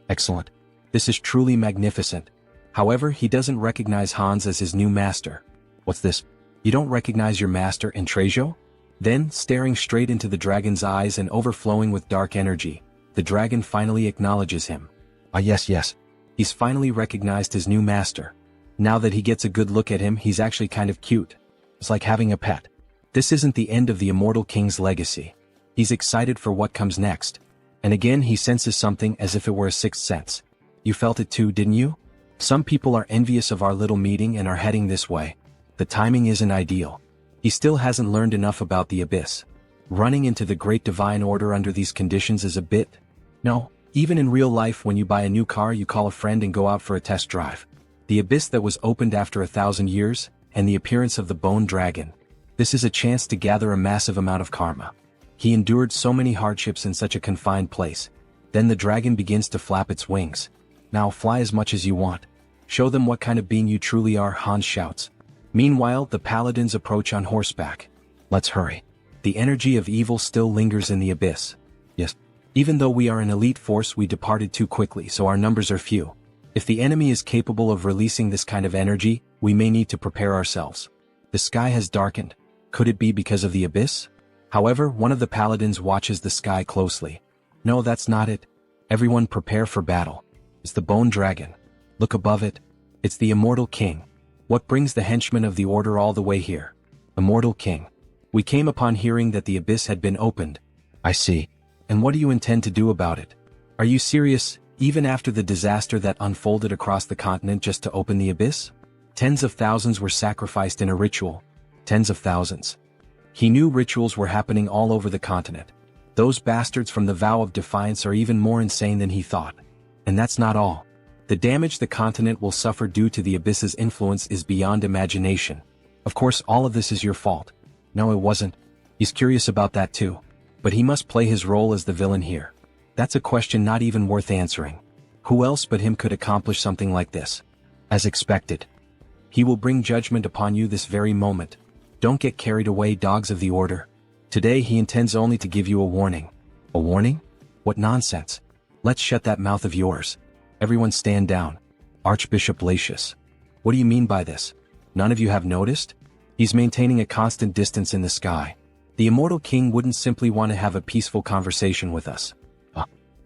Excellent. This is truly magnificent. However, he doesn't recognize Hans as his new master. What's this? You don't recognize your master in Trejo? Then, staring straight into the dragon's eyes and overflowing with dark energy, the dragon finally acknowledges him. Ah yes. He's finally recognized his new master. Now that he gets a good look at him, he's actually kind of cute. It's like having a pet. This isn't the end of the Immortal King's legacy. He's excited for what comes next. And again he senses something as if it were a sixth sense. You felt it too, didn't you? Some people are envious of our little meeting and are heading this way. The timing isn't ideal. He still hasn't learned enough about the abyss. Running into the Great Divine Order under these conditions is a bit... No, even in real life when you buy a new car you call a friend and go out for a test drive. The abyss that was opened after 1,000 years, and the appearance of the bone dragon. This is a chance to gather a massive amount of karma. He endured so many hardships in such a confined place. Then the dragon begins to flap its wings. Now fly as much as you want. Show them what kind of being you truly are, Hans shouts. Meanwhile, the paladins approach on horseback. Let's hurry. The energy of evil still lingers in the abyss. Yes. Even though we are an elite force, we departed too quickly, so our numbers are few. If the enemy is capable of releasing this kind of energy, we may need to prepare ourselves. The sky has darkened. Could it be because of the abyss? However, one of the paladins watches the sky closely. No, that's not it. Everyone prepare for battle. It's the bone dragon. Look above it. It's the Immortal King. What brings the henchmen of the order all the way here? Immortal King. We came upon hearing that the abyss had been opened. I see. And what do you intend to do about it? Are you serious? Even after the disaster that unfolded across the continent just to open the abyss? Tens of thousands were sacrificed in a ritual. Tens of thousands. He knew rituals were happening all over the continent. Those bastards from the Vow of Defiance are even more insane than he thought. And that's not all. The damage the continent will suffer due to the abyss's influence is beyond imagination. Of course, all of this is your fault. No, it wasn't. He's curious about that too. But he must play his role as the villain here. That's a question not even worth answering. Who else but him could accomplish something like this? As expected. He will bring judgment upon you this very moment. Don't get carried away, dogs of the order. Today he intends only to give you a warning. A warning? What nonsense. Let's shut that mouth of yours. Everyone stand down. Archbishop Latius. What do you mean by this? None of you have noticed? He's maintaining a constant distance in the sky. The Immortal King wouldn't simply want to have a peaceful conversation with us.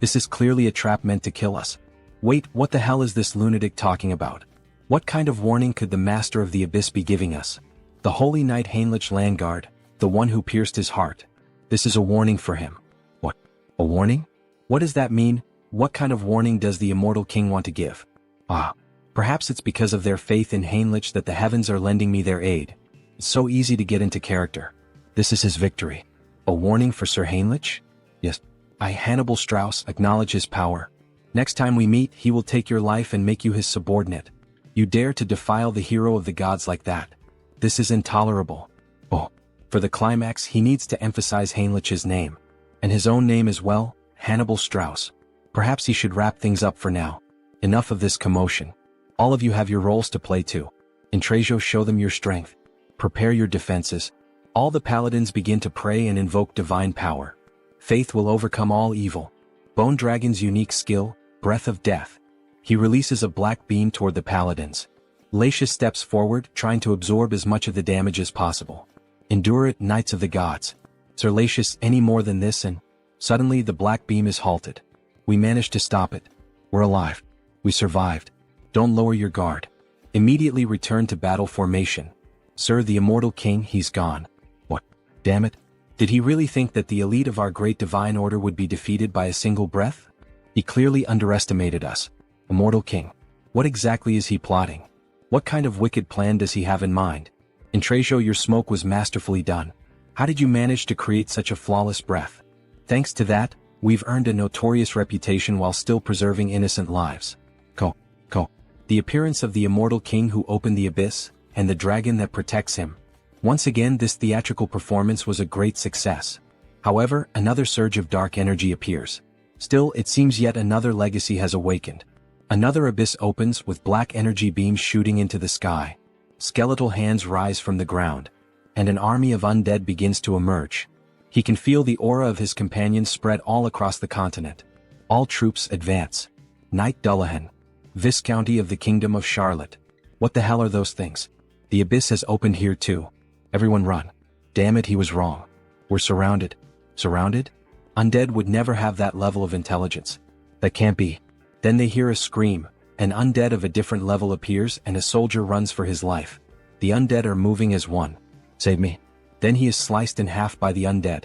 This is clearly a trap meant to kill us. Wait, what the hell is this lunatic talking about? What kind of warning could the Master of the Abyss be giving us? The Holy Knight Heinrich Landgard, the one who pierced his heart. This is a warning for him. What? A warning? What does that mean? What kind of warning does the Immortal King want to give? Perhaps it's because of their faith in Heinrich that the heavens are lending me their aid. It's so easy to get into character. This is his victory. A warning for Sir Heinrich? Yes. I, Hannibal Strauss, acknowledge his power. Next time we meet, he will take your life and make you his subordinate. You dare to defile the hero of the gods like that. This is intolerable. For the climax, he needs to emphasize Heinrich's name. And his own name as well, Hannibal Strauss. Perhaps he should wrap things up for now. Enough of this commotion. All of you have your roles to play too. In Trejo, show them your strength. Prepare your defenses. All the paladins begin to pray and invoke divine power. Faith will overcome all evil. Bone Dragon's unique skill, Breath of Death. He releases a black beam toward the paladins. Latius steps forward, trying to absorb as much of the damage as possible. Endure it, Knights of the Gods. Sir Latius, any more than this and... Suddenly the black beam is halted. We managed to stop it. We're alive. We survived. Don't lower your guard. Immediately return to battle formation. Sir, the Immortal King, he's gone. What? Damn it. Did he really think that the elite of our great divine order would be defeated by a single breath? He clearly underestimated us. Immortal King. What exactly is he plotting? What kind of wicked plan does he have in mind? In Trejo, your smoke was masterfully done. How did you manage to create such a flawless breath? Thanks to that, we've earned a notorious reputation while still preserving innocent lives. Ko. The appearance of the immortal king who opened the abyss, and the dragon that protects him. Once again, this theatrical performance was a great success. However, another surge of dark energy appears. Still, it seems yet another legacy has awakened. Another abyss opens with black energy beams shooting into the sky. Skeletal hands rise from the ground. And an army of undead begins to emerge. He can feel the aura of his companions spread all across the continent. All troops advance. Knight Dullahan. Viscounty of the Kingdom of Charlotte. What the hell are those things? The abyss has opened here too. Everyone run. Damn it, he was wrong. We're surrounded. Surrounded? Undead would never have that level of intelligence. That can't be. Then they hear a scream. An undead of a different level appears and a soldier runs for his life. The undead are moving as one. Save me. Then he is sliced in half by the undead.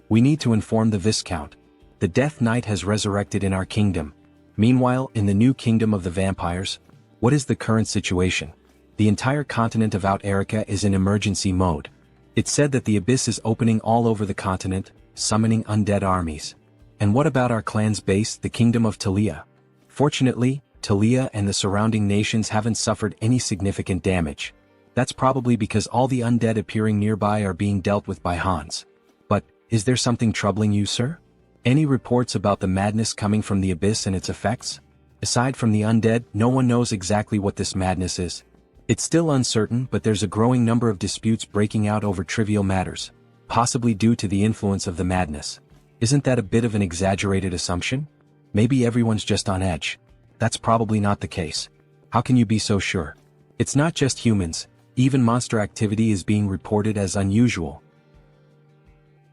We need to inform the Viscount. The Death Knight has resurrected in our kingdom. Meanwhile, in the new kingdom of the vampires, what is the current situation? The entire continent of Out Erica is in emergency mode. It's said that the abyss is opening all over the continent, summoning undead armies. And what about our clan's base, the kingdom of Talia? Fortunately, Talia and the surrounding nations haven't suffered any significant damage. That's probably because all the undead appearing nearby are being dealt with by Hans. But, is there something troubling you, sir? Any reports about the madness coming from the abyss and its effects? Aside from the undead, no one knows exactly what this madness is. It's still uncertain, but there's a growing number of disputes breaking out over trivial matters, possibly due to the influence of the madness. Isn't that a bit of an exaggerated assumption? Maybe everyone's just on edge. That's probably not the case. How can you be so sure? It's not just humans. Even monster activity is being reported as unusual.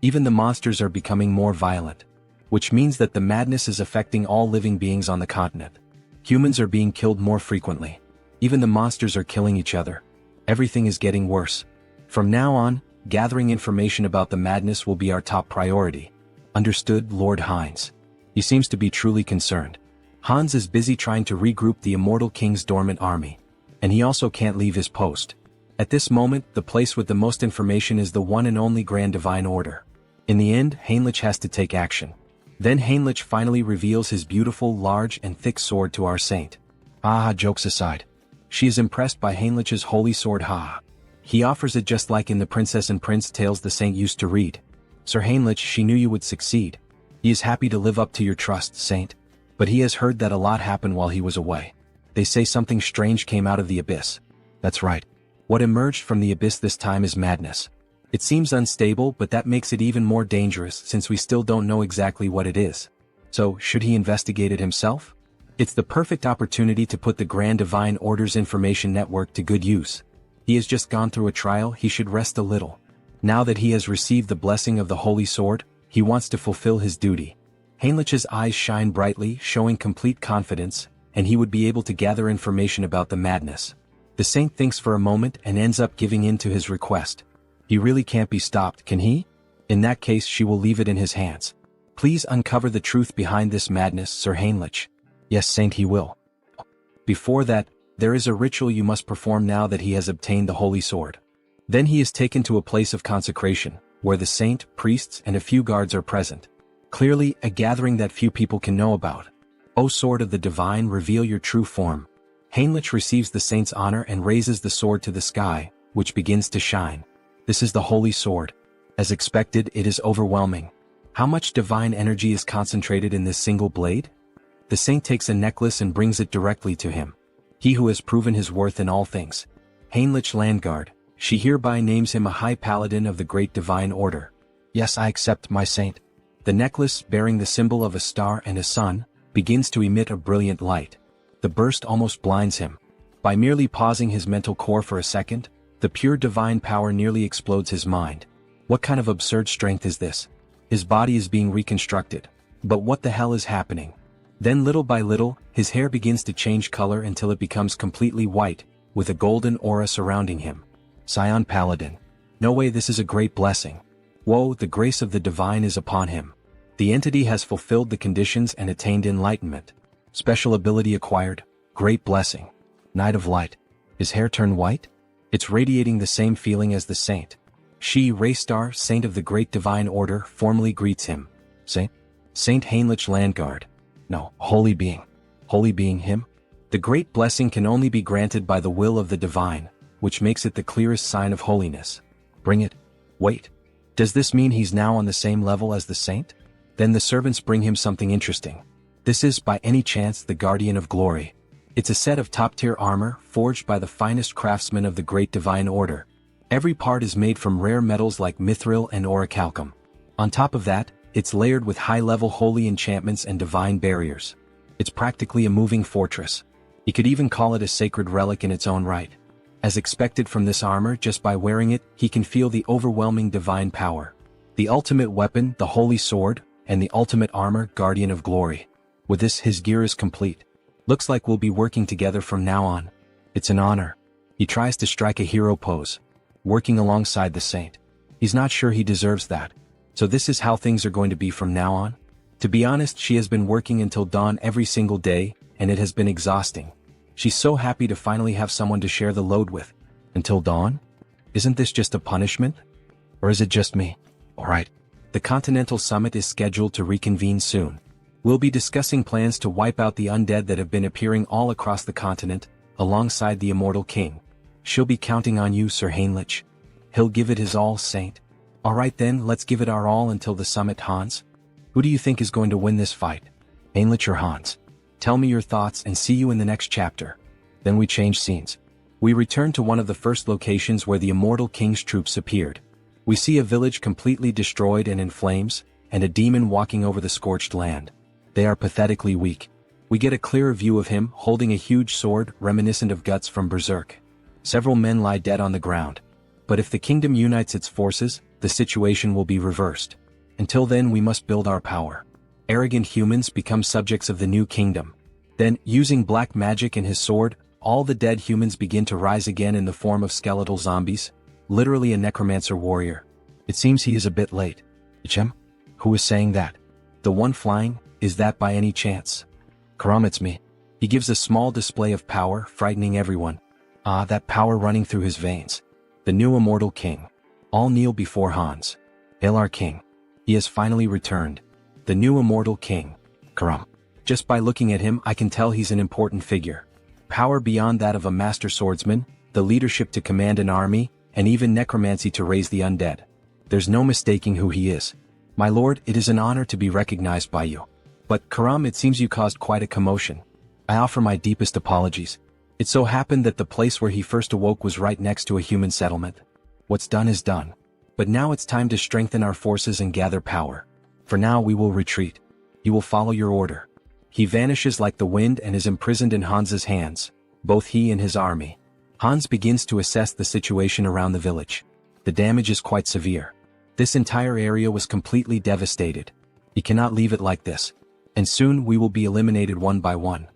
Even the monsters are becoming more violent. Which means that the madness is affecting all living beings on the continent. Humans are being killed more frequently. Even the monsters are killing each other. Everything is getting worse. From now on, gathering information about the madness will be our top priority. Understood, Lord Hines. He seems to be truly concerned. Hans is busy trying to regroup the Immortal King's dormant army. And he also can't leave his post. At this moment, the place with the most information is the one and only Grand Divine Order. In the end, Heinrich has to take action. Then Heinrich finally reveals his beautiful, large and thick sword to our saint. Jokes aside. She is impressed by Heinrich's holy sword. He offers it just like in the Princess and Prince tales the saint used to read. Sir Heinrich, she knew you would succeed. He is happy to live up to your trust, saint. But he has heard that a lot happened while he was away. They say something strange came out of the abyss. That's right. What emerged from the abyss this time is madness. It seems unstable, but that makes it even more dangerous since we still don't know exactly what it is. So, should he investigate it himself? It's the perfect opportunity to put the Grand Divine Order's information network to good use. He has just gone through a trial, he should rest a little. Now that he has received the blessing of the Holy Sword, he wants to fulfill his duty. Heinrich's eyes shine brightly, showing complete confidence, and he would be able to gather information about the madness. The saint thinks for a moment and ends up giving in to his request. He really can't be stopped, can he? In that case, she will leave it in his hands. Please uncover the truth behind this madness, Sir Heinrich. Yes, saint, he will. Before that, there is a ritual you must perform now that he has obtained the holy sword. Then he is taken to a place of consecration, where the saint, priests, and a few guards are present. Clearly, a gathering that few people can know about. O sword of the divine, reveal your true form. Heinrich receives the saint's honor and raises the sword to the sky, which begins to shine. This is the holy sword. As expected, it is overwhelming. How much divine energy is concentrated in this single blade? The saint takes a necklace and brings it directly to him. He who has proven his worth in all things. Heinrich Landgard, she hereby names him a high paladin of the great divine order. Yes, I accept, my saint. The necklace, bearing the symbol of a star and a sun, begins to emit a brilliant light. The burst almost blinds him. By merely pausing his mental core for a second, the pure divine power nearly explodes his mind. What kind of absurd strength is this? His body is being reconstructed. But what the hell is happening? Then little by little, his hair begins to change color until it becomes completely white, with a golden aura surrounding him. Scion Paladin. No way, this is a great blessing. Whoa, the grace of the divine is upon him. The entity has fulfilled the conditions and attained enlightenment. Special ability acquired. Great blessing. Knight of Light. His hair turned white? It's radiating the same feeling as the saint. She, Raystar, saint of the Great Divine Order, formally greets him. Saint? Saint Heinrich Landguard. No, holy being. Holy being him? The great blessing can only be granted by the will of the divine, which makes it the clearest sign of holiness. Bring it. Wait. Does this mean he's now on the same level as the saint? Then the servants bring him something interesting. This is, by any chance, the Guardian of Glory. It's a set of top-tier armor, forged by the finest craftsmen of the Great Divine Order. Every part is made from rare metals like mithril and orichalcum. On top of that, it's layered with high-level holy enchantments and divine barriers. It's practically a moving fortress. You could even call it a sacred relic in its own right. As expected from this armor, just by wearing it, he can feel the overwhelming divine power. The ultimate weapon, the holy sword, and the ultimate armor, Guardian of Glory. With this, his gear is complete. Looks like we'll be working together from now on. It's an honor. He tries to strike a hero pose, working alongside the saint. He's not sure he deserves that. So this is how things are going to be from now on? To be honest, she has been working until dawn every single day, and it has been exhausting. She's so happy to finally have someone to share the load with. Until dawn? Isn't this just a punishment? Or is it just me? Alright. The Continental Summit is scheduled to reconvene soon. We'll be discussing plans to wipe out the undead that have been appearing all across the continent, alongside the Immortal King. She'll be counting on you, Sir Heinrich. He'll give it his all, Saint. Alright then, let's give it our all until the summit, Hans. Who do you think is going to win this fight? Heinrich or Hans? Tell me your thoughts and see you in the next chapter. Then we change scenes. We return to one of the first locations where the Immortal King's troops appeared. We see a village completely destroyed and in flames, and a demon walking over the scorched land. They are pathetically weak. We get a clearer view of him holding a huge sword reminiscent of Guts from Berserk. Several men lie dead on the ground. But if the kingdom unites its forces, the situation will be reversed. Until then, we must build our power. Arrogant humans become subjects of the new kingdom. Then, using black magic and his sword, all the dead humans begin to rise again in the form of skeletal zombies. Literally a necromancer warrior. It seems he is a bit late. Ichem? Who is saying that? The one flying? Is that by any chance? Karam, it's me. He gives a small display of power, frightening everyone. Ah, that power running through his veins. The new Immortal King. All kneel before Hans. Hail our king. He has finally returned. The new Immortal King. Karam. Just by looking at him, I can tell he's an important figure. Power beyond that of a master swordsman, the leadership to command an army, and even necromancy to raise the undead. There's no mistaking who he is. My lord, it is an honor to be recognized by you. But, Karam, it seems you caused quite a commotion. I offer my deepest apologies. It so happened that the place where he first awoke was right next to a human settlement. What's done is done. But now it's time to strengthen our forces and gather power. For now we will retreat. You will follow your order. He vanishes like the wind and is imprisoned in Hans's hands, both he and his army. Hans begins to assess the situation around the village. The damage is quite severe. This entire area was completely devastated. He cannot leave it like this. And soon we will be eliminated one by one.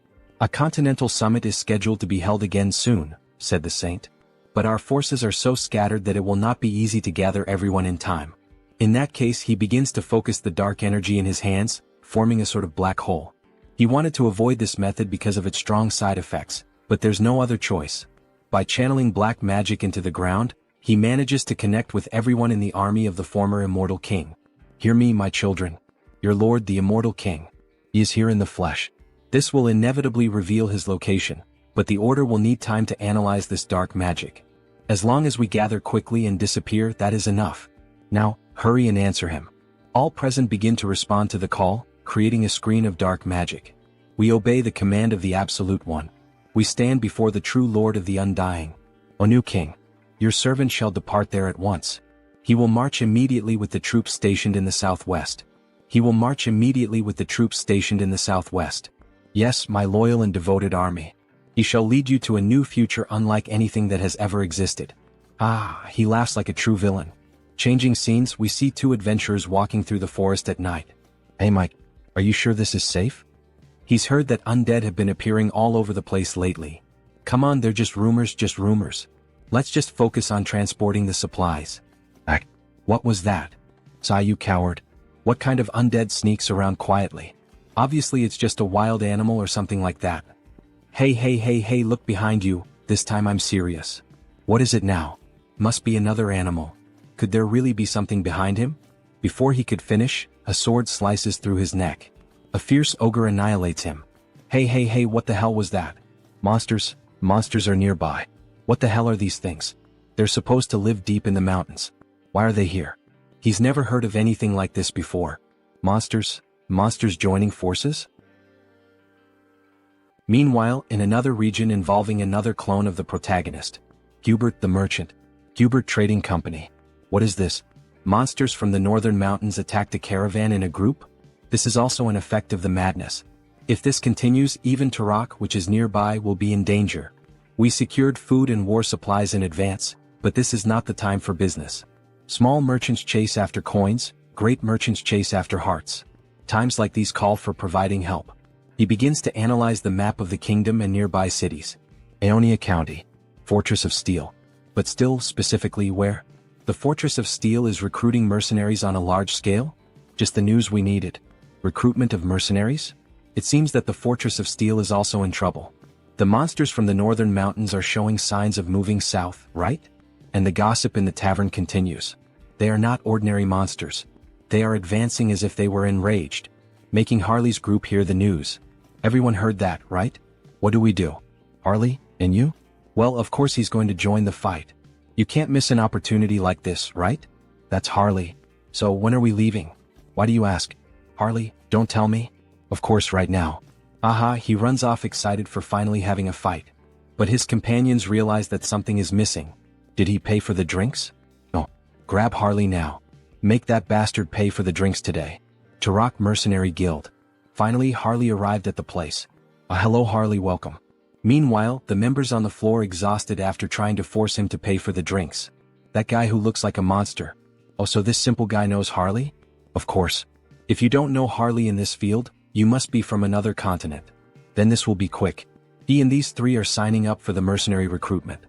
A continental summit is scheduled to be held again soon, said the saint. But our forces are so scattered that it will not be easy to gather everyone in time. In that case, he begins to focus the dark energy in his hands, forming a sort of black hole. He wanted to avoid this method because of its strong side effects, but there's no other choice. By channeling black magic into the ground, he manages to connect with everyone in the army of the former Immortal King. Hear me, my children. Your lord, the Immortal King. He is here in the flesh. This will inevitably reveal his location, but the Order will need time to analyze this dark magic. As long as we gather quickly and disappear, that is enough. Now, hurry and answer him. All present begin to respond to the call, creating a screen of dark magic. We obey the command of the Absolute One. We stand before the true Lord of the Undying. O new King, your servant shall depart there at once. He will march immediately with the troops stationed in the southwest. He will march immediately with the troops stationed in the southwest. Yes, my loyal and devoted army. He shall lead you to a new future unlike anything that has ever existed. Ah, he laughs like a true villain. Changing scenes, we see two adventurers walking through the forest at night. Hey Mike, are you sure this is safe? He's heard that undead have been appearing all over the place lately. Come on, they're just rumors, just rumors. Let's just focus on transporting the supplies. What was that? Sigh, you coward. What kind of undead sneaks around quietly? Obviously it's just a wild animal or something like that. Hey, look behind you. This time I'm serious. What is it now? Must be another animal. Could there really be something behind him? Before he could finish, a sword slices through his neck. A fierce ogre annihilates him. Hey, what the hell was that? Monsters are nearby. What the hell are these things? They're supposed to live deep in the mountains. Why are they here? He's never heard of anything like this before. Monsters joining forces? Meanwhile, in another region involving another clone of the protagonist, Hubert the Merchant, Hubert Trading Company. What is this? Monsters from the northern mountains attacked a caravan in a group? This is also an effect of the madness. If this continues, even Tarak, which is nearby, will be in danger. We secured food and war supplies in advance, but this is not the time for business. Small merchants chase after coins, great merchants chase after hearts. Times like these call for providing help. He begins to analyze the map of the kingdom and nearby cities. Aeonia County. Fortress of Steel. But still, specifically where? The Fortress of Steel is recruiting mercenaries on a large scale? Just the news we needed. Recruitment of mercenaries? It seems that the Fortress of Steel is also in trouble. The monsters from the northern mountains are showing signs of moving south, right? And the gossip in the tavern continues. They are not ordinary monsters. They are advancing as if they were enraged, making Harley's group hear the news. Everyone heard that, right? What do we do? Harley, and you? Well, of course he's going to join the fight. You can't miss an opportunity like this, right? That's Harley. So when are we leaving? Why do you ask? Harley, don't tell me. Of course right now. Aha, he runs off excited for finally having a fight. But his companions realize that something is missing. Did he pay for the drinks? No. Grab Harley now. Make that bastard pay for the drinks today. Tarak Mercenary Guild. Finally, Harley arrived at the place. Hello Harley, welcome. Meanwhile, the members on the floor exhausted after trying to force him to pay for the drinks. That guy who looks like a monster. Oh, so this simple guy knows Harley? Of course. If you don't know Harley in this field, you must be from another continent. Then this will be quick. He and these three are signing up for the mercenary recruitment.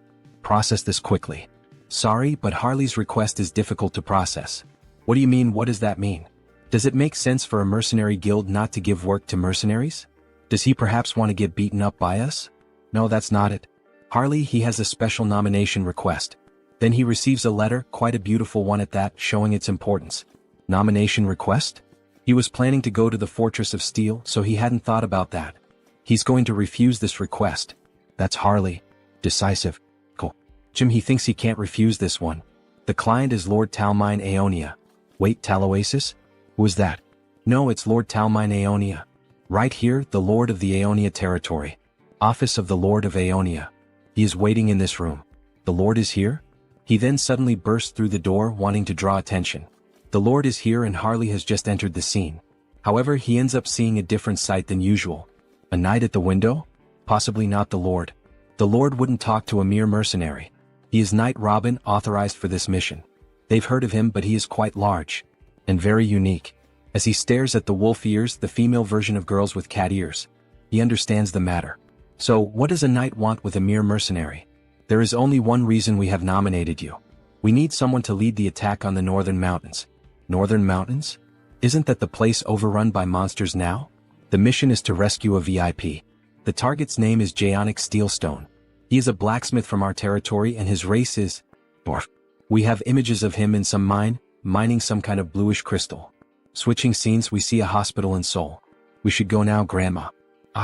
Process this quickly. Sorry, but Harley's request is difficult to process. What do you mean? What does that mean? Does it make sense for a mercenary guild not to give work to mercenaries? Does he perhaps want to get beaten up by us? No, that's not it. Harley, he has a special nomination request. Then he receives a letter, quite a beautiful one at that, showing its importance. Nomination request? He was planning to go to the Fortress of Steel, so he hadn't thought about that. He's going to refuse this request. That's Harley. Decisive. Cool. Jim, he thinks he can't refuse this one. The client is Lord Talmine Aeonia. Wait, Taloasis? Who is that? No, it's Lord Talmine Aeonia. Right here, the Lord of the Aeonia territory. Office of the Lord of Aeonia. He is waiting in this room. The Lord is here? He then suddenly bursts through the door, wanting to draw attention. The Lord is here and Harley has just entered the scene. However, he ends up seeing a different sight than usual. A knight at the window? Possibly not the Lord. The Lord wouldn't talk to a mere mercenary. He is Knight Robin, authorized for this mission. They've heard of him, but he is quite large. And very unique. As he stares at the wolf ears, the female version of girls with cat ears. He understands the matter. So, what does a knight want with a mere mercenary? There is only one reason we have nominated you. We need someone to lead the attack on the northern mountains. Northern mountains? Isn't that the place overrun by monsters now? The mission is to rescue a VIP. The target's name is Jaonic Steelstone. He is a blacksmith from our territory and his race is dwarf. We have images of him in some mine, mining some kind of bluish crystal. Switching scenes, we see a hospital in Seoul. We should go now, Grandma.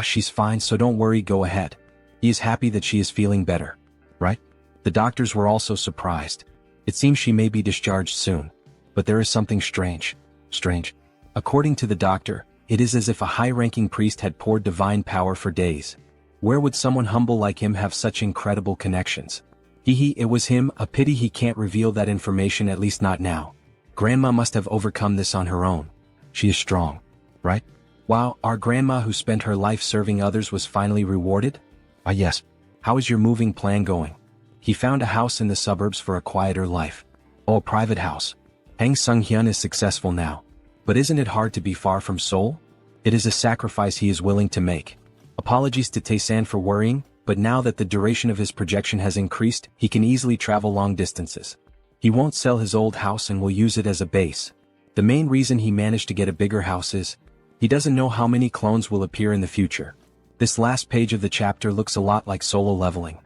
She's fine, so don't worry, go ahead. He is happy that she is feeling better. Right? The doctors were also surprised. It seems she may be discharged soon. But there is something strange. Strange. According to the doctor, it is as if a high-ranking priest had poured divine power for days. Where would someone humble like him have such incredible connections? It was him, a pity he can't reveal that information, at least not now. Grandma must have overcome this on her own. She is strong. Right? Wow, our grandma who spent her life serving others was finally rewarded? Yes. How is your moving plan going? He found a house in the suburbs for a quieter life. Oh, a private house. Hang Sung-hyun is successful now. But isn't it hard to be far from Seoul? It is a sacrifice he is willing to make. Apologies to Tae-san for worrying, but now that the duration of his projection has increased, he can easily travel long distances. He won't sell his old house and will use it as a base. The main reason he managed to get a bigger house is, he doesn't know how many clones will appear in the future. This last page of the chapter looks a lot like solo leveling.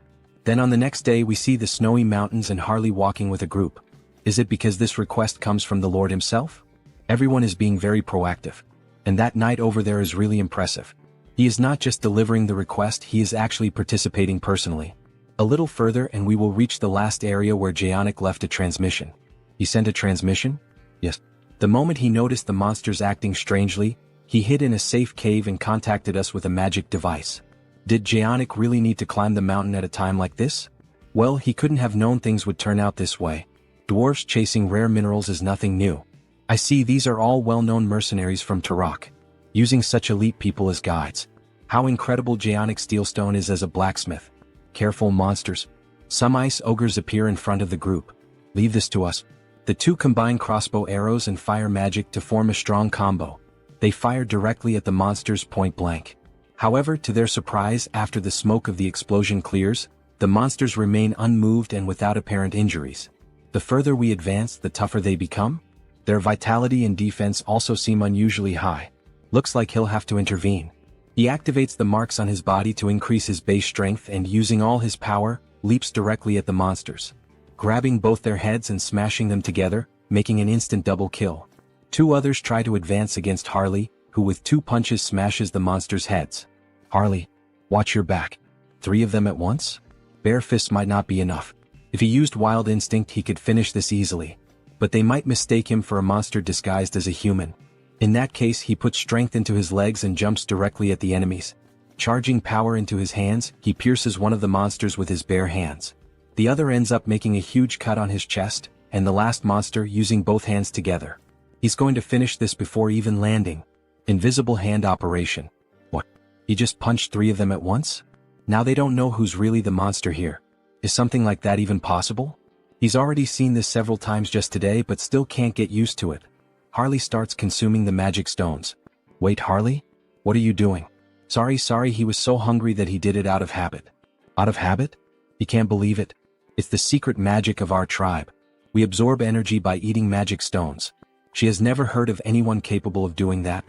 Then on the next day we see the snowy mountains and Harley walking with a group. Is it because this request comes from the Lord himself? Everyone is being very proactive. And that knight over there is really impressive. He is not just delivering the request, he is actually participating personally. A little further and we will reach the last area where Jaonic left a transmission. He sent a transmission? Yes. The moment he noticed the monsters acting strangely, he hid in a safe cave and contacted us with a magic device. Did Jaonic really need to climb the mountain at a time like this? Well, he couldn't have known things would turn out this way. Dwarfs chasing rare minerals is nothing new. I see these are all well-known mercenaries from Turok, using such elite people as guides. How incredible Jaonic Steelstone is as a blacksmith. Careful monsters. Some ice ogres appear in front of the group. Leave this to us. The two combine crossbow arrows and fire magic to form a strong combo. They fire directly at the monsters point blank. However, to their surprise, after the smoke of the explosion clears, the monsters remain unmoved and without apparent injuries. The further we advance, the tougher they become. Their vitality and defense also seem unusually high. Looks like he'll have to intervene. He activates the marks on his body to increase his base strength and using all his power, leaps directly at the monsters, grabbing both their heads and smashing them together, making an instant double kill. Two others try to advance against Harley, who with 2 punches smashes the monsters' heads. Harley, watch your back. 3 of them at once? Bare fists might not be enough. If he used wild instinct he could finish this easily. But they might mistake him for a monster disguised as a human. In that case he puts strength into his legs and jumps directly at the enemies. Charging power into his hands, he pierces one of the monsters with his bare hands. The other ends up making a huge cut on his chest, and the last monster using both hands together. He's going to finish this before even landing. Invisible hand operation. What? He just punched 3 of them at once? Now they don't know who's really the monster here. Is something like that even possible? He's already seen this several times just today but still can't get used to it. Harley starts consuming the magic stones. Wait, Harley? What are you doing? Sorry, he was so hungry that he did it out of habit. Out of habit? He can't believe it. It's the secret magic of our tribe. We absorb energy by eating magic stones. She has never heard of anyone capable of doing that.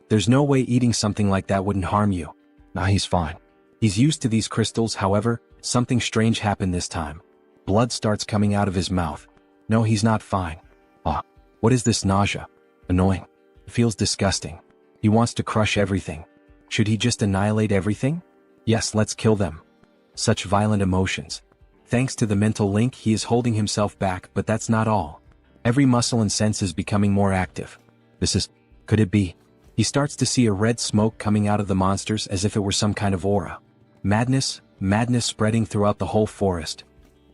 There's no way eating something like that wouldn't harm you. Nah, he's fine. He's used to these crystals, however, something strange happened this time. Blood starts coming out of his mouth. No, he's not fine. What is this nausea? Annoying. It feels disgusting. He wants to crush everything. Should he just annihilate everything? Yes, let's kill them. Such violent emotions. Thanks to the mental link he is holding himself back, but that's not all. Every muscle and sense is becoming more active. Could it be? He starts to see a red smoke coming out of the monsters as if it were some kind of aura. Madness spreading throughout the whole forest.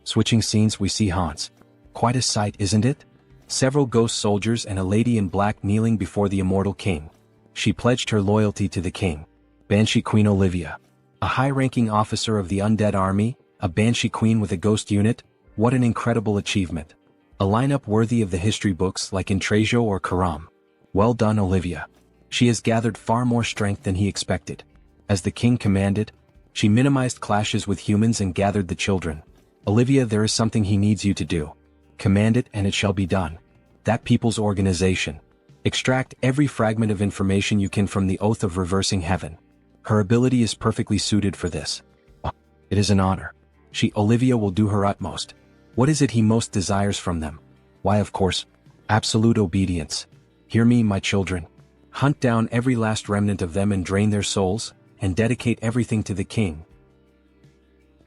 Switching scenes, we see Hans. Quite a sight, isn't it? Several ghost soldiers and a lady in black kneeling before the immortal king. She pledged her loyalty to the king. Banshee Queen Olivia. A high-ranking officer of the undead army, a Banshee Queen with a ghost unit. What an incredible achievement. A lineup worthy of the history books like in Trejo or Karam. Well done, Olivia. She has gathered far more strength than he expected. As the king commanded, she minimized clashes with humans and gathered the children. Olivia, there is something he needs you to do. Command it and it shall be done. That people's organization. Extract every fragment of information you can from the Oath of Reversing Heaven. Her ability is perfectly suited for this. It is an honor. Olivia will do her utmost. What is it he most desires from them? Why, of course, absolute obedience. Hear me, my children. Hunt down every last remnant of them and drain their souls, and dedicate everything to the king.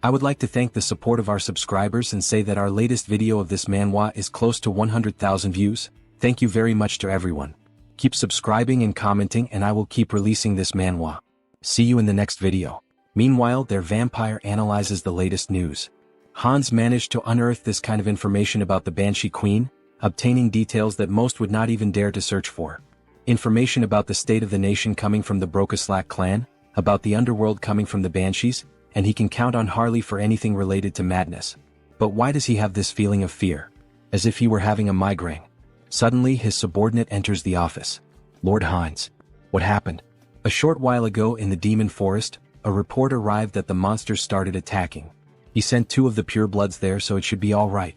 I would like to thank the support of our subscribers and say that our latest video of this manhwa is close to 100,000 views. Thank you very much to everyone. Keep subscribing and commenting and I will keep releasing this manhwa. See you in the next video. Meanwhile, their vampire analyzes the latest news. Hans managed to unearth this kind of information about the Banshee Queen, obtaining details that most would not even dare to search for. Information about the state of the nation coming from the Brokaslak clan, about the underworld coming from the Banshees, and he can count on Harley for anything related to madness. But why does he have this feeling of fear? As if he were having a migraine. Suddenly his subordinate enters the office. Lord Hines. What happened? A short while ago in the demon forest, a report arrived that the monsters started attacking. He sent 2 of the purebloods there, so it should be all right.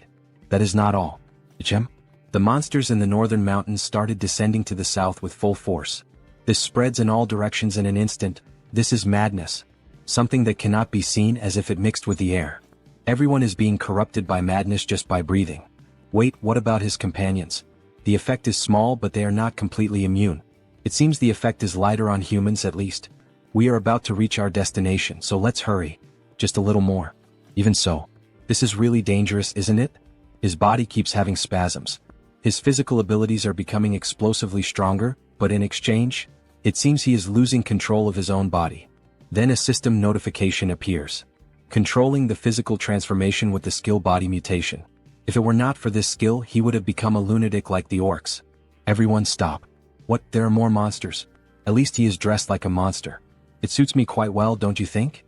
That is not all. Jem? The monsters in the northern mountains started descending to the south with full force. This spreads in all directions in an instant. This is madness. Something that cannot be seen, as if it mixed with the air. Everyone is being corrupted by madness just by breathing. Wait, what about his companions? The effect is small, but they are not completely immune. It seems the effect is lighter on humans at least. We are about to reach our destination, so let's hurry. Just a little more. Even so. This is really dangerous, isn't it? His body keeps having spasms. His physical abilities are becoming explosively stronger, but in exchange, it seems he is losing control of his own body. Then a system notification appears. Controlling the physical transformation with the skill body mutation. If it were not for this skill, he would have become a lunatic like the orcs. Everyone stop. What, there are more monsters? At least he is dressed like a monster. It suits me quite well, don't you think?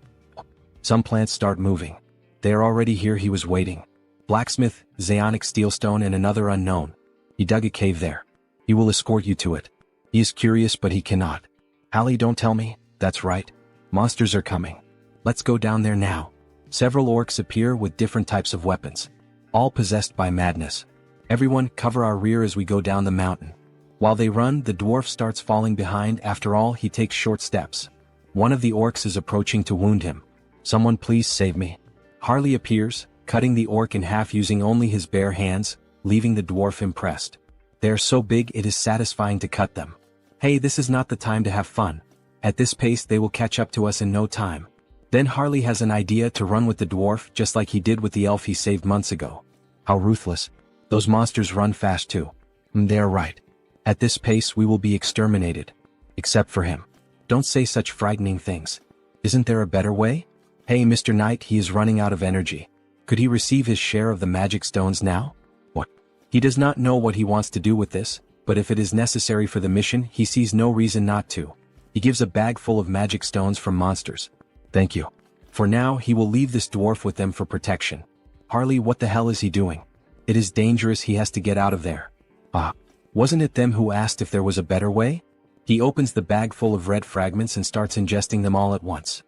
Some plants start moving. They are already here. He was waiting. Blacksmith, Zeonic Steelstone and another unknown. He dug a cave there. He will escort you to it. He is curious but he cannot. Hallie, don't tell me. That's right. Monsters are coming. Let's go down there now. Several orcs appear with different types of weapons. All possessed by madness. Everyone cover our rear as we go down the mountain. While they run, the dwarf starts falling behind. After all, he takes short steps. One of the orcs is approaching to wound him. Someone please save me. Harley appears, cutting the orc in half using only his bare hands, leaving the dwarf impressed. They are so big it is satisfying to cut them. Hey, this is not the time to have fun. At this pace they will catch up to us in no time. Then Harley has an idea to run with the dwarf just like he did with the elf he saved months ago. How ruthless. Those monsters run fast too. They are right. At this pace we will be exterminated. Except for him. Don't say such frightening things. Isn't there a better way? Hey Mr. Knight, he is running out of energy. Could he receive his share of the magic stones now? What? He does not know what he wants to do with this, but if it is necessary for the mission, he sees no reason not to. He gives a bag full of magic stones from monsters. Thank you. For now, he will leave this dwarf with them for protection. Harley, what the hell is he doing? It is dangerous, he has to get out of there. Wasn't it them who asked if there was a better way? He opens the bag full of red fragments and starts ingesting them all at once.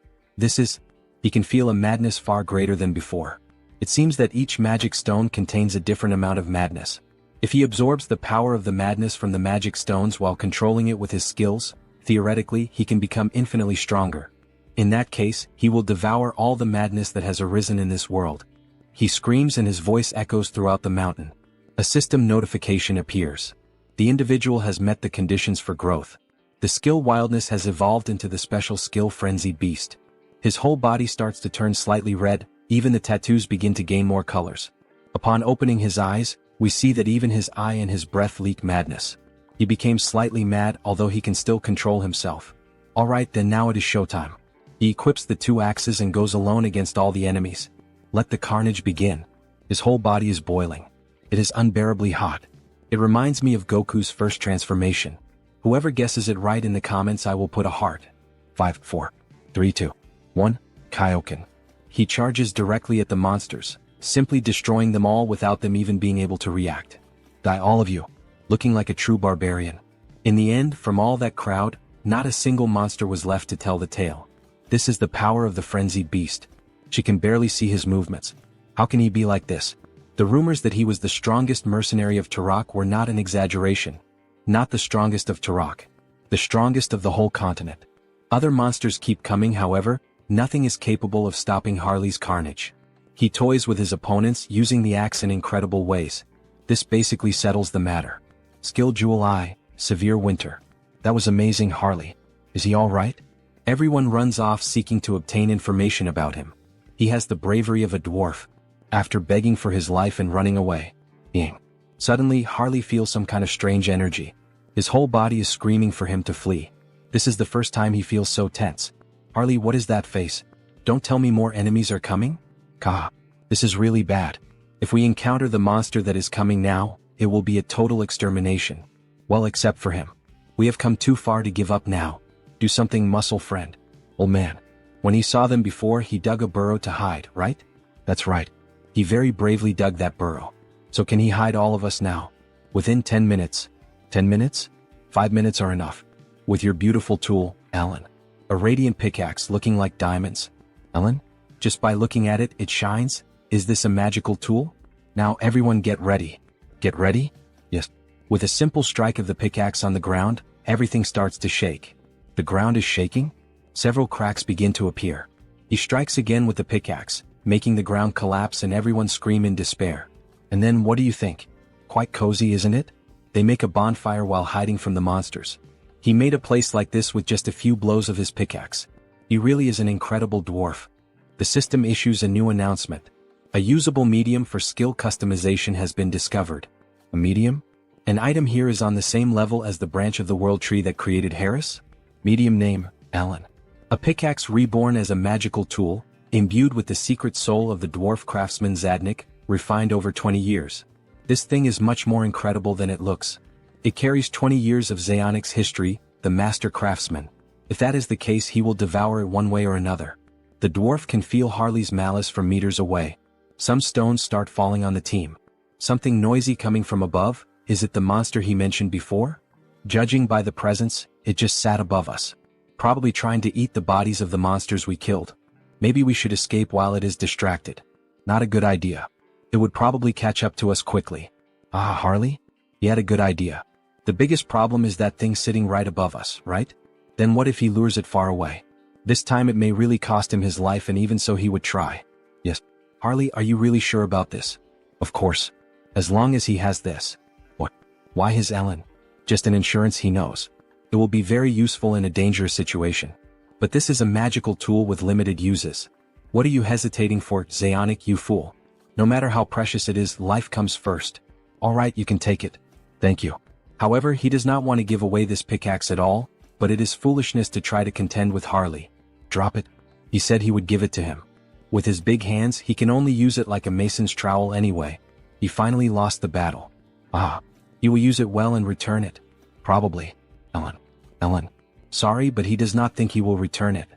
He can feel a madness far greater than before. It seems that each magic stone contains a different amount of madness. If he absorbs the power of the madness from the magic stones while controlling it with his skills, theoretically he can become infinitely stronger. In that case, he will devour all the madness that has arisen in this world. He screams and his voice echoes throughout the mountain. A system notification appears. The individual has met the conditions for growth. The skill Wildness has evolved into the special skill Frenzied Beast. His whole body starts to turn slightly red, even the tattoos begin to gain more colors. Upon opening his eyes, we see that even his eye and his breath leak madness. He became slightly mad, although he can still control himself. Alright then, now it is showtime. He equips the 2 axes and goes alone against all the enemies. Let the carnage begin. His whole body is boiling. It is unbearably hot. It reminds me of Goku's first transformation. Whoever guesses it right in the comments, I will put a heart. 5, 4, 3, 2, 1, Kaioken. He charges directly at the monsters, simply destroying them all without them even being able to react. Die all of you, looking like a true barbarian. In the end, from all that crowd, not a single monster was left to tell the tale. This is the power of the Frenzied Beast. She can barely see his movements. How can he be like this? The rumors that he was the strongest mercenary of Turok were not an exaggeration. Not the strongest of Turok. The strongest of the whole continent. Other monsters keep coming, however, nothing is capable of stopping Harley's carnage. He toys with his opponents using the axe in incredible ways. This basically settles the matter. Skill Jewel Eye, Severe Winter. That was amazing. Harley. Is he alright? Everyone runs off seeking to obtain information about him. He has the bravery of a dwarf. After begging for his life and running away. Suddenly, Harley feels some kind of strange energy. His whole body is screaming for him to flee. This is the first time he feels so tense. Harley, what is that face? Don't tell me more enemies are coming? This is really bad. If we encounter the monster that is coming now, it will be a total extermination. Well, except for him. We have come too far to give up now. Do something, muscle friend. Old man. When he saw them before, he dug a burrow to hide, right? That's right. He very bravely dug that burrow. So can he hide all of us now? Within 10 minutes. 10 minutes? 5 minutes are enough. With your beautiful tool, Alan. A radiant pickaxe looking like diamonds. Alan? Just by looking at it, it shines? Is this a magical tool? Now everyone get ready. Get ready? Yes. With a simple strike of the pickaxe on the ground, everything starts to shake. The ground is shaking? Several cracks begin to appear. He strikes again with the pickaxe. making the ground collapse and everyone scream in despair. And then what do you think? Quite cozy, isn't it? They make a bonfire while hiding from the monsters. He made a place like this with just a few blows of his pickaxe. He really is an incredible dwarf. The system issues a new announcement. A usable medium for skill customization has been discovered. A medium? An item here is on the same level as the branch of the world tree that created Harris? Medium name, Alan. A pickaxe reborn as a magical tool, imbued with the secret soul of the dwarf craftsman Zadnik, refined over 20 years. This thing is much more incredible than it looks. It carries 20 years of Zaonic's history, the master craftsman. If that is the case, he will devour it one way or another. The dwarf can feel Harley's malice from meters away. Some stones start falling on the team. Something noisy coming from above. Is it the monster he mentioned before? Judging by the presence, it just sat above us. Probably trying to eat the bodies of the monsters we killed. Maybe we should escape while it is distracted. Not a good idea. It would probably catch up to us quickly. Ah, Harley? He had a good idea. The biggest problem is that thing sitting right above us, right? Then what if he lures it far away? This time it may really cost him his life, and even so he would try. Yes. Harley, are you really sure about this? Of course. As long as he has this. What? Why his Ellen? Just an insurance, he knows. It will be very useful in a dangerous situation. But this is a magical tool with limited uses. What are you hesitating for, Zaonic, you fool? No matter how precious it is, life comes first. Alright, you can take it. Thank you. However, he does not want to give away this pickaxe at all, but it is foolishness to try to contend with Harley. Drop it. He said he would give it to him. With his big hands, he can only use it like a mason's trowel anyway. He finally lost the battle. Ah. He will use it well and return it. Probably. Ellen. Sorry, but he does not think he will return it.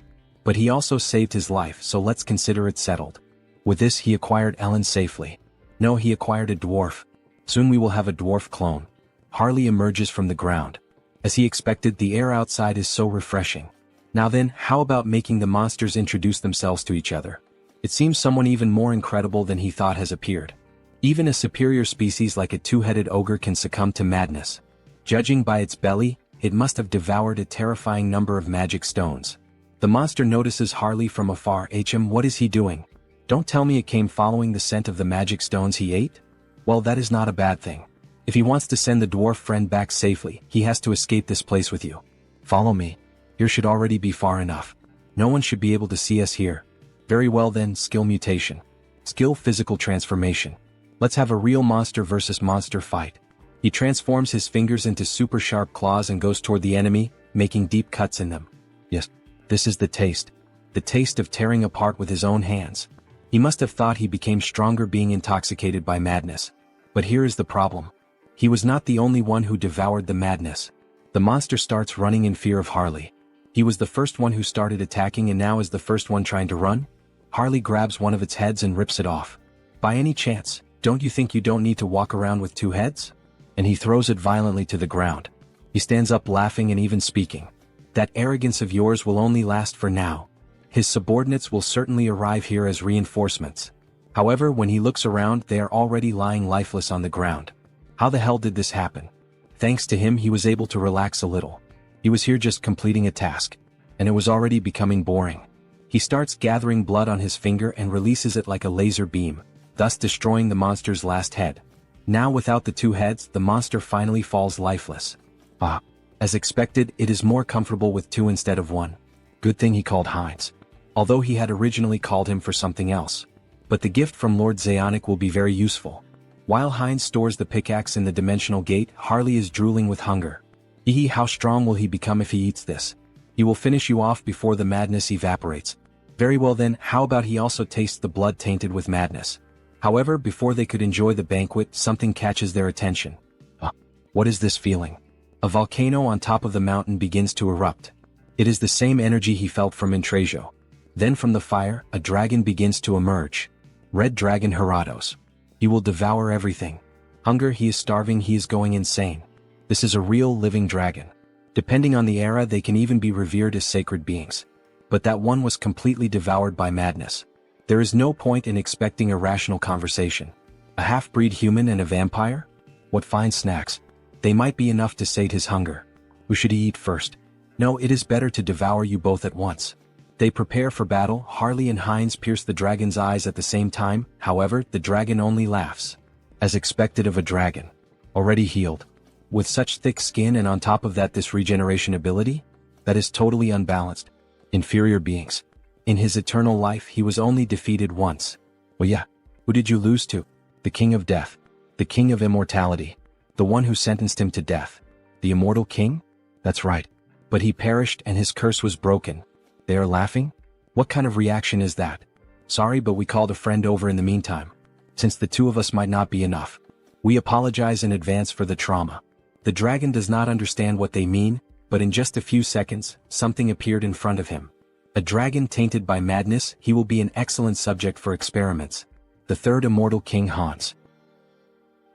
But he also saved his life, so let's consider it settled. With this, he acquired Ellen safely. No, he acquired a dwarf. Soon we will have a dwarf clone. Harley emerges from the ground. As he expected, the air outside is so refreshing. Now then, how about making the monsters introduce themselves to each other? It seems someone even more incredible than he thought has appeared. Even a superior species like a two-headed ogre can succumb to madness. Judging by its belly, it must have devoured a terrifying number of magic stones. The monster notices Harley from afar. What is he doing? Don't tell me it came following the scent of the magic stones he ate? Well, that is not a bad thing. If he wants to send the dwarf friend back safely, he has to escape this place with you. Follow me. Here should already be far enough. No one should be able to see us here. Very well then, skill mutation. Skill physical transformation. Let's have a real monster versus monster fight. He transforms his fingers into super sharp claws and goes toward the enemy, making deep cuts in them. Yes, this is the taste. The taste of tearing apart with his own hands. He must have thought he became stronger being intoxicated by madness. But here is the problem. He was not the only one who devoured the madness. The monster starts running in fear of Harley. He was the first one who started attacking and now is the first one trying to run? Harley grabs one of its heads and rips it off. By any chance, don't you think you don't need to walk around with two heads? And he throws it violently to the ground. He stands up laughing and even speaking. That arrogance of yours will only last for now. His subordinates will certainly arrive here as reinforcements. However, when he looks around, they are already lying lifeless on the ground. How the hell did this happen? Thanks to him, he was able to relax a little. He was here just completing a task. And it was already becoming boring. He starts gathering blood on his finger and releases it like a laser beam, thus destroying the monster's last head. Now without the two heads, the monster finally falls lifeless. Ah. As expected, it is more comfortable with two instead of one. Good thing he called Heinz. Although he had originally called him for something else. But the gift from Lord Zaonic will be very useful. While Heinz stores the pickaxe in the dimensional gate, Harley is drooling with hunger. How strong will he become if he eats this? He will finish you off before the madness evaporates. Very well then, how about he also tastes the blood tainted with madness? However, before they could enjoy the banquet, something catches their attention. What is this feeling? A volcano on top of the mountain begins to erupt. It is the same energy he felt from Intrajo. Then from the fire, a dragon begins to emerge. Red Dragon Herados. He will devour everything. Hunger, he is starving, he is going insane. This is a real living dragon. Depending on the era, they can even be revered as sacred beings. But that one was completely devoured by madness. There is no point in expecting a rational conversation. A half-breed human and a vampire? What fine snacks. They might be enough to sate his hunger. Who should he eat first? No, it is better to devour you both at once. They prepare for battle. Harley and Heinz pierce the dragon's eyes at the same time, however, the dragon only laughs. As expected of a dragon. Already healed. With such thick skin and on top of that this regeneration ability? That is totally unbalanced. Inferior beings. In his eternal life he was only defeated once. Well yeah, who did you lose to? The king of death. The king of immortality. The one who sentenced him to death. The immortal king? That's right. But he perished and his curse was broken. They are laughing? What kind of reaction is that? Sorry, but we called a friend over in the meantime. Since the two of us might not be enough. We apologize in advance for the trauma. The dragon does not understand what they mean, but in just a few seconds, something appeared in front of him. A dragon tainted by madness, he will be an excellent subject for experiments. The third immortal king Hans.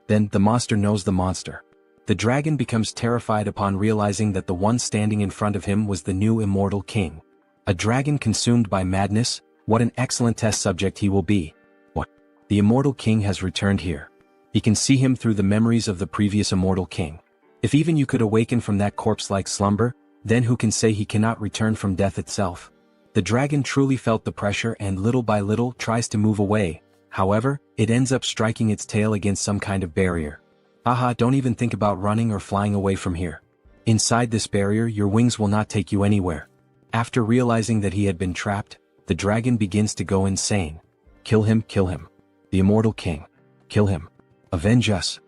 Then, the monster knows the monster. The dragon becomes terrified upon realizing that the one standing in front of him was the new immortal king. A dragon consumed by madness, what an excellent test subject he will be. What? The immortal king has returned here. He can see him through the memories of the previous immortal king. If even you could awaken from that corpse-like slumber, then who can say he cannot return from death itself? The dragon truly felt the pressure and little by little tries to move away. However, it ends up striking its tail against some kind of barrier. Haha, don't even think about running or flying away from here. Inside this barrier your wings will not take you anywhere. After realizing that he had been trapped, the dragon begins to go insane. Kill him, kill him. The immortal king. Kill him. Avenge us.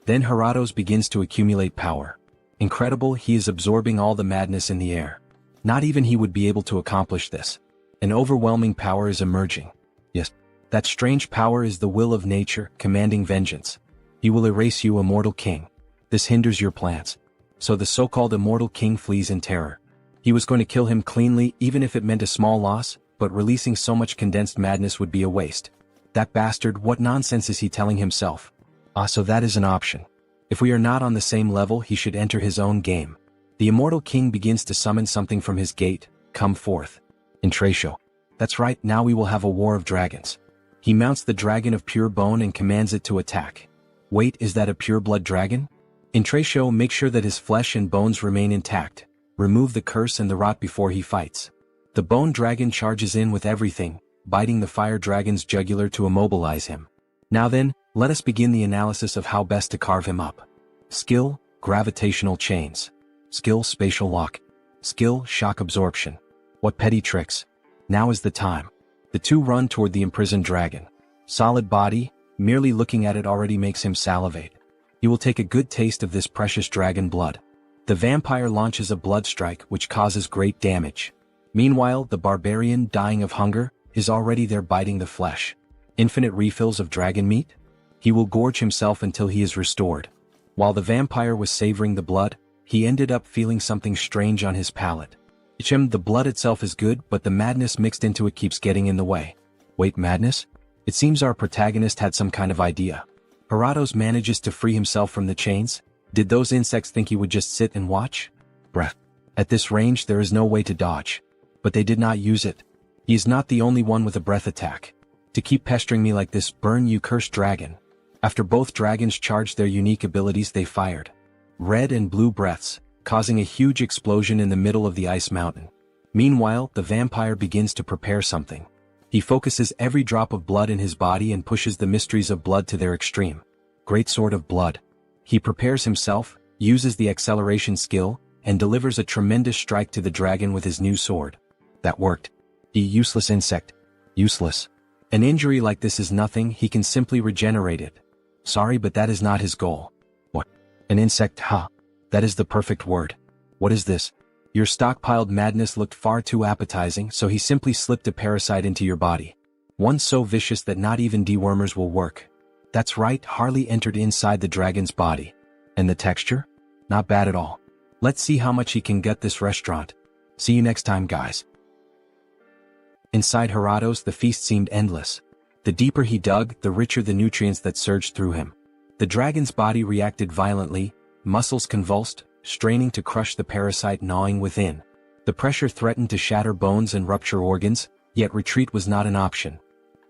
Then Heratos begins to accumulate power. Incredible, he is absorbing all the madness in the air. Not even he would be able to accomplish this. An overwhelming power is emerging. Yes, that strange power is the will of nature, commanding vengeance. He will erase you, immortal king. This hinders your plans. So the so-called immortal king flees in terror. He was going to kill him cleanly even if it meant a small loss, but releasing so much condensed madness would be a waste. That bastard, what nonsense is he telling himself? So that is an option. If we are not on the same level, he should enter his own game. The immortal king begins to summon something from his gate. Come forth. Intratio. That's right, now we will have a war of dragons. He mounts the dragon of pure bone and commands it to attack. Wait, is that a pure blood dragon? Intratio, make sure that his flesh and bones remain intact. Remove the curse and the rot before he fights. The bone dragon charges in with everything, biting the fire dragon's jugular to immobilize him. Now then, let us begin the analysis of how best to carve him up. Skill, gravitational chains. Skill, spatial lock. Skill, shock absorption. What petty tricks. Now is the time. The two run toward the imprisoned dragon. Solid body, merely looking at it already makes him salivate. He will take a good taste of this precious dragon blood. The vampire launches a blood strike which causes great damage. Meanwhile, the barbarian, dying of hunger, is already there biting the flesh. Infinite refills of dragon meat? He will gorge himself until he is restored. While the vampire was savoring the blood, he ended up feeling something strange on his palate. The blood itself is good, but the madness mixed into it keeps getting in the way. Wait, madness? It seems our protagonist had some kind of idea. Heratos manages to free himself from the chains. Did those insects think he would just sit and watch? Bruh. At this range there is no way to dodge. But they did not use it. He is not the only one with a breath attack. To keep pestering me like this, burn you cursed dragon. After both dragons charged their unique abilities they fired red and blue breaths, causing a huge explosion in the middle of the ice mountain. Meanwhile, the vampire begins to prepare something. He focuses every drop of blood in his body and pushes the mysteries of blood to their extreme. Great sword of blood. He prepares himself, uses the acceleration skill, and delivers a tremendous strike to the dragon with his new sword. That worked. Useless insect. Useless. An injury like this is nothing, he can simply regenerate it. Sorry, but that is not his goal. What? An insect, ha? That is the perfect word. What is this? Your stockpiled madness looked far too appetizing, so he simply slipped a parasite into your body. One so vicious that not even dewormers will work. That's right, Harley entered inside the dragon's body. And the texture? Not bad at all. Let's see how much he can gut this restaurant. See you next time, guys. Inside Heratos, the feast seemed endless. The deeper he dug, the richer the nutrients that surged through him. The dragon's body reacted violently, muscles convulsed, straining to crush the parasite gnawing within. The pressure threatened to shatter bones and rupture organs, yet retreat was not an option.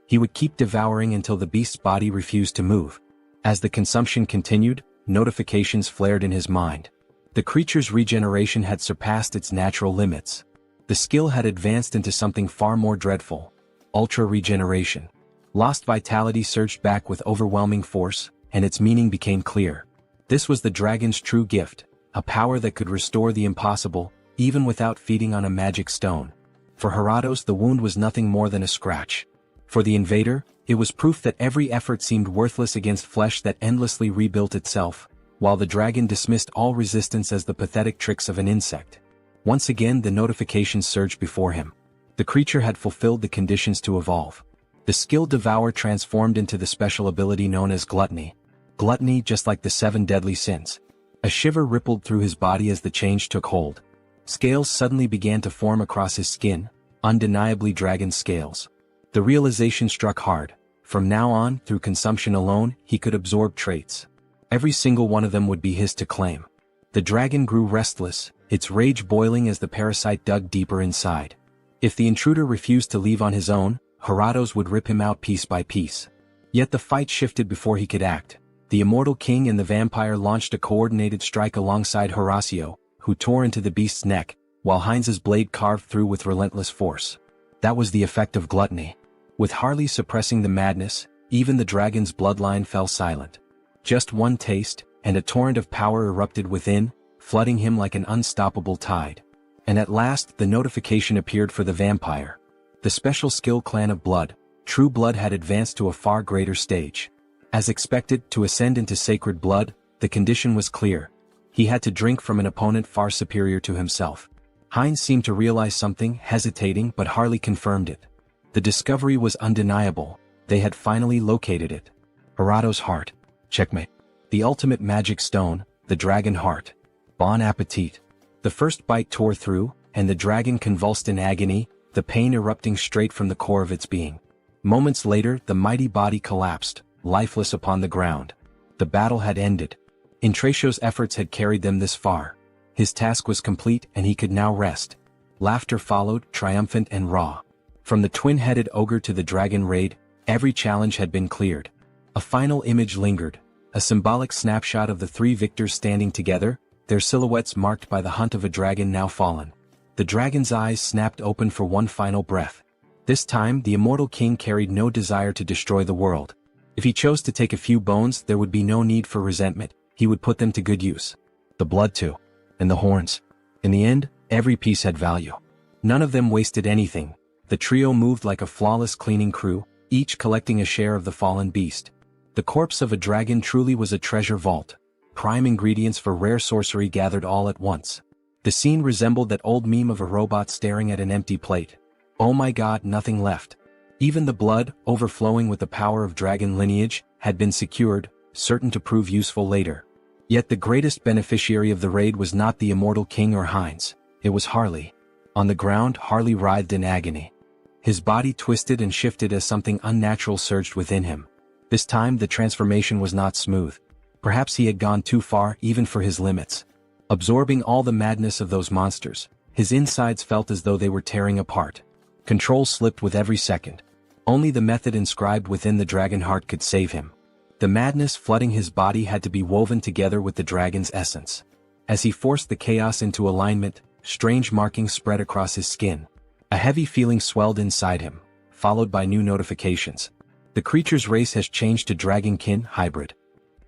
He would keep devouring until the beast's body refused to move. As the consumption continued, notifications flared in his mind. The creature's regeneration had surpassed its natural limits. The skill had advanced into something far more dreadful. Ultra regeneration. Lost vitality surged back with overwhelming force, and its meaning became clear. This was the dragon's true gift, a power that could restore the impossible, even without feeding on a magic stone. For Heratos, the wound was nothing more than a scratch. For the invader, it was proof that every effort seemed worthless against flesh that endlessly rebuilt itself, while the dragon dismissed all resistance as the pathetic tricks of an insect. Once again the notifications surged before him. The creature had fulfilled the conditions to evolve. The skill Devour transformed into the special ability known as Gluttony. Gluttony, just like the 7 deadly sins. A shiver rippled through his body as the change took hold. Scales suddenly began to form across his skin, undeniably dragon scales. The realization struck hard. From now on, through consumption alone, he could absorb traits. Every single one of them would be his to claim. The dragon grew restless, its rage boiling as the parasite dug deeper inside. If the intruder refused to leave on his own, Heratos would rip him out piece by piece. Yet the fight shifted before he could act. The immortal king and the vampire launched a coordinated strike alongside Horatio, who tore into the beast's neck, while Heinz's blade carved through with relentless force. That was the effect of gluttony. With Harley suppressing the madness, even the dragon's bloodline fell silent. Just one taste, and a torrent of power erupted within, flooding him like an unstoppable tide. And at last the notification appeared for the vampire. The special skill Clan of Blood, True Blood, had advanced to a far greater stage. As expected, to ascend into sacred blood, the condition was clear. He had to drink from an opponent far superior to himself. Heinz seemed to realize something, hesitating, but Harley confirmed it. The discovery was undeniable. They had finally located it. Heratos' heart. Checkmate. The ultimate magic stone, the dragon heart. Bon appetit. The first bite tore through, and the dragon convulsed in agony, the pain erupting straight from the core of its being. Moments later, the mighty body collapsed, lifeless upon the ground. The battle had ended. Intracio's efforts had carried them this far. His task was complete and he could now rest. Laughter followed, triumphant and raw. From the twin-headed ogre to the dragon raid, every challenge had been cleared. A final image lingered, a symbolic snapshot of the 3 victors standing together, their silhouettes marked by the hunt of a dragon now fallen. The dragon's eyes snapped open for one final breath. This time the immortal king carried no desire to destroy the world. If he chose to take a few bones, there would be no need for resentment. He would put them to good use. The blood too. And the horns. In the end, every piece had value. None of them wasted anything. The trio moved like a flawless cleaning crew, each collecting a share of the fallen beast. The corpse of a dragon truly was a treasure vault. Prime ingredients for rare sorcery gathered all at once. The scene resembled that old meme of a robot staring at an empty plate. Oh my god, nothing left. Even the blood, overflowing with the power of dragon lineage, had been secured, certain to prove useful later. Yet the greatest beneficiary of the raid was not the immortal king or Heinz, it was Harley. On the ground, Harley writhed in agony. His body twisted and shifted as something unnatural surged within him. This time the transformation was not smooth. Perhaps he had gone too far even for his limits. Absorbing all the madness of those monsters, his insides felt as though they were tearing apart. Control slipped with every second. Only the method inscribed within the dragon heart could save him. The madness flooding his body had to be woven together with the dragon's essence. As he forced the chaos into alignment, strange markings spread across his skin. A heavy feeling swelled inside him, followed by new notifications. The creature's race has changed to Dragonkin Hybrid.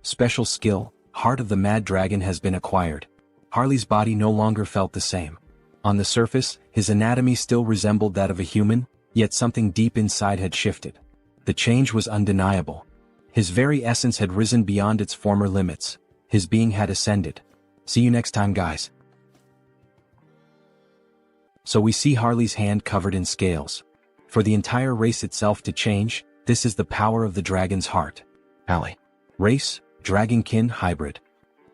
Special skill, Heart of the Mad Dragon, has been acquired. Harley's body no longer felt the same. On the surface, his anatomy still resembled that of a human, yet something deep inside had shifted. The change was undeniable. His very essence had risen beyond its former limits. His being had ascended. See you next time, guys. So we see Harley's hand covered in scales. For the entire race itself to change, this is the power of the dragon's heart. Alley. Race, Dragonkin Hybrid.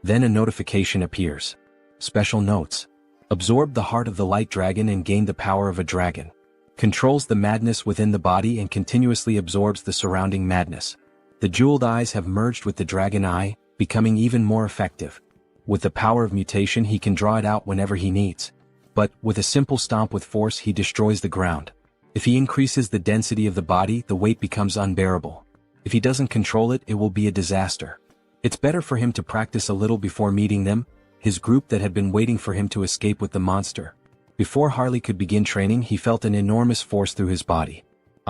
Then a notification appears. Special notes. Absorb the heart of the light dragon and gain the power of a dragon. Controls the madness within the body and continuously absorbs the surrounding madness. The jeweled eyes have merged with the dragon eye, becoming even more effective. With the power of mutation, he can draw it out whenever he needs. But, with a simple stomp with force, he destroys the ground. If he increases the density of the body, the weight becomes unbearable. If he doesn't control it, it will be a disaster. It's better for him to practice a little before meeting them, his group that had been waiting for him to escape with the monster. Before Harley could begin training, he felt an enormous force through his body.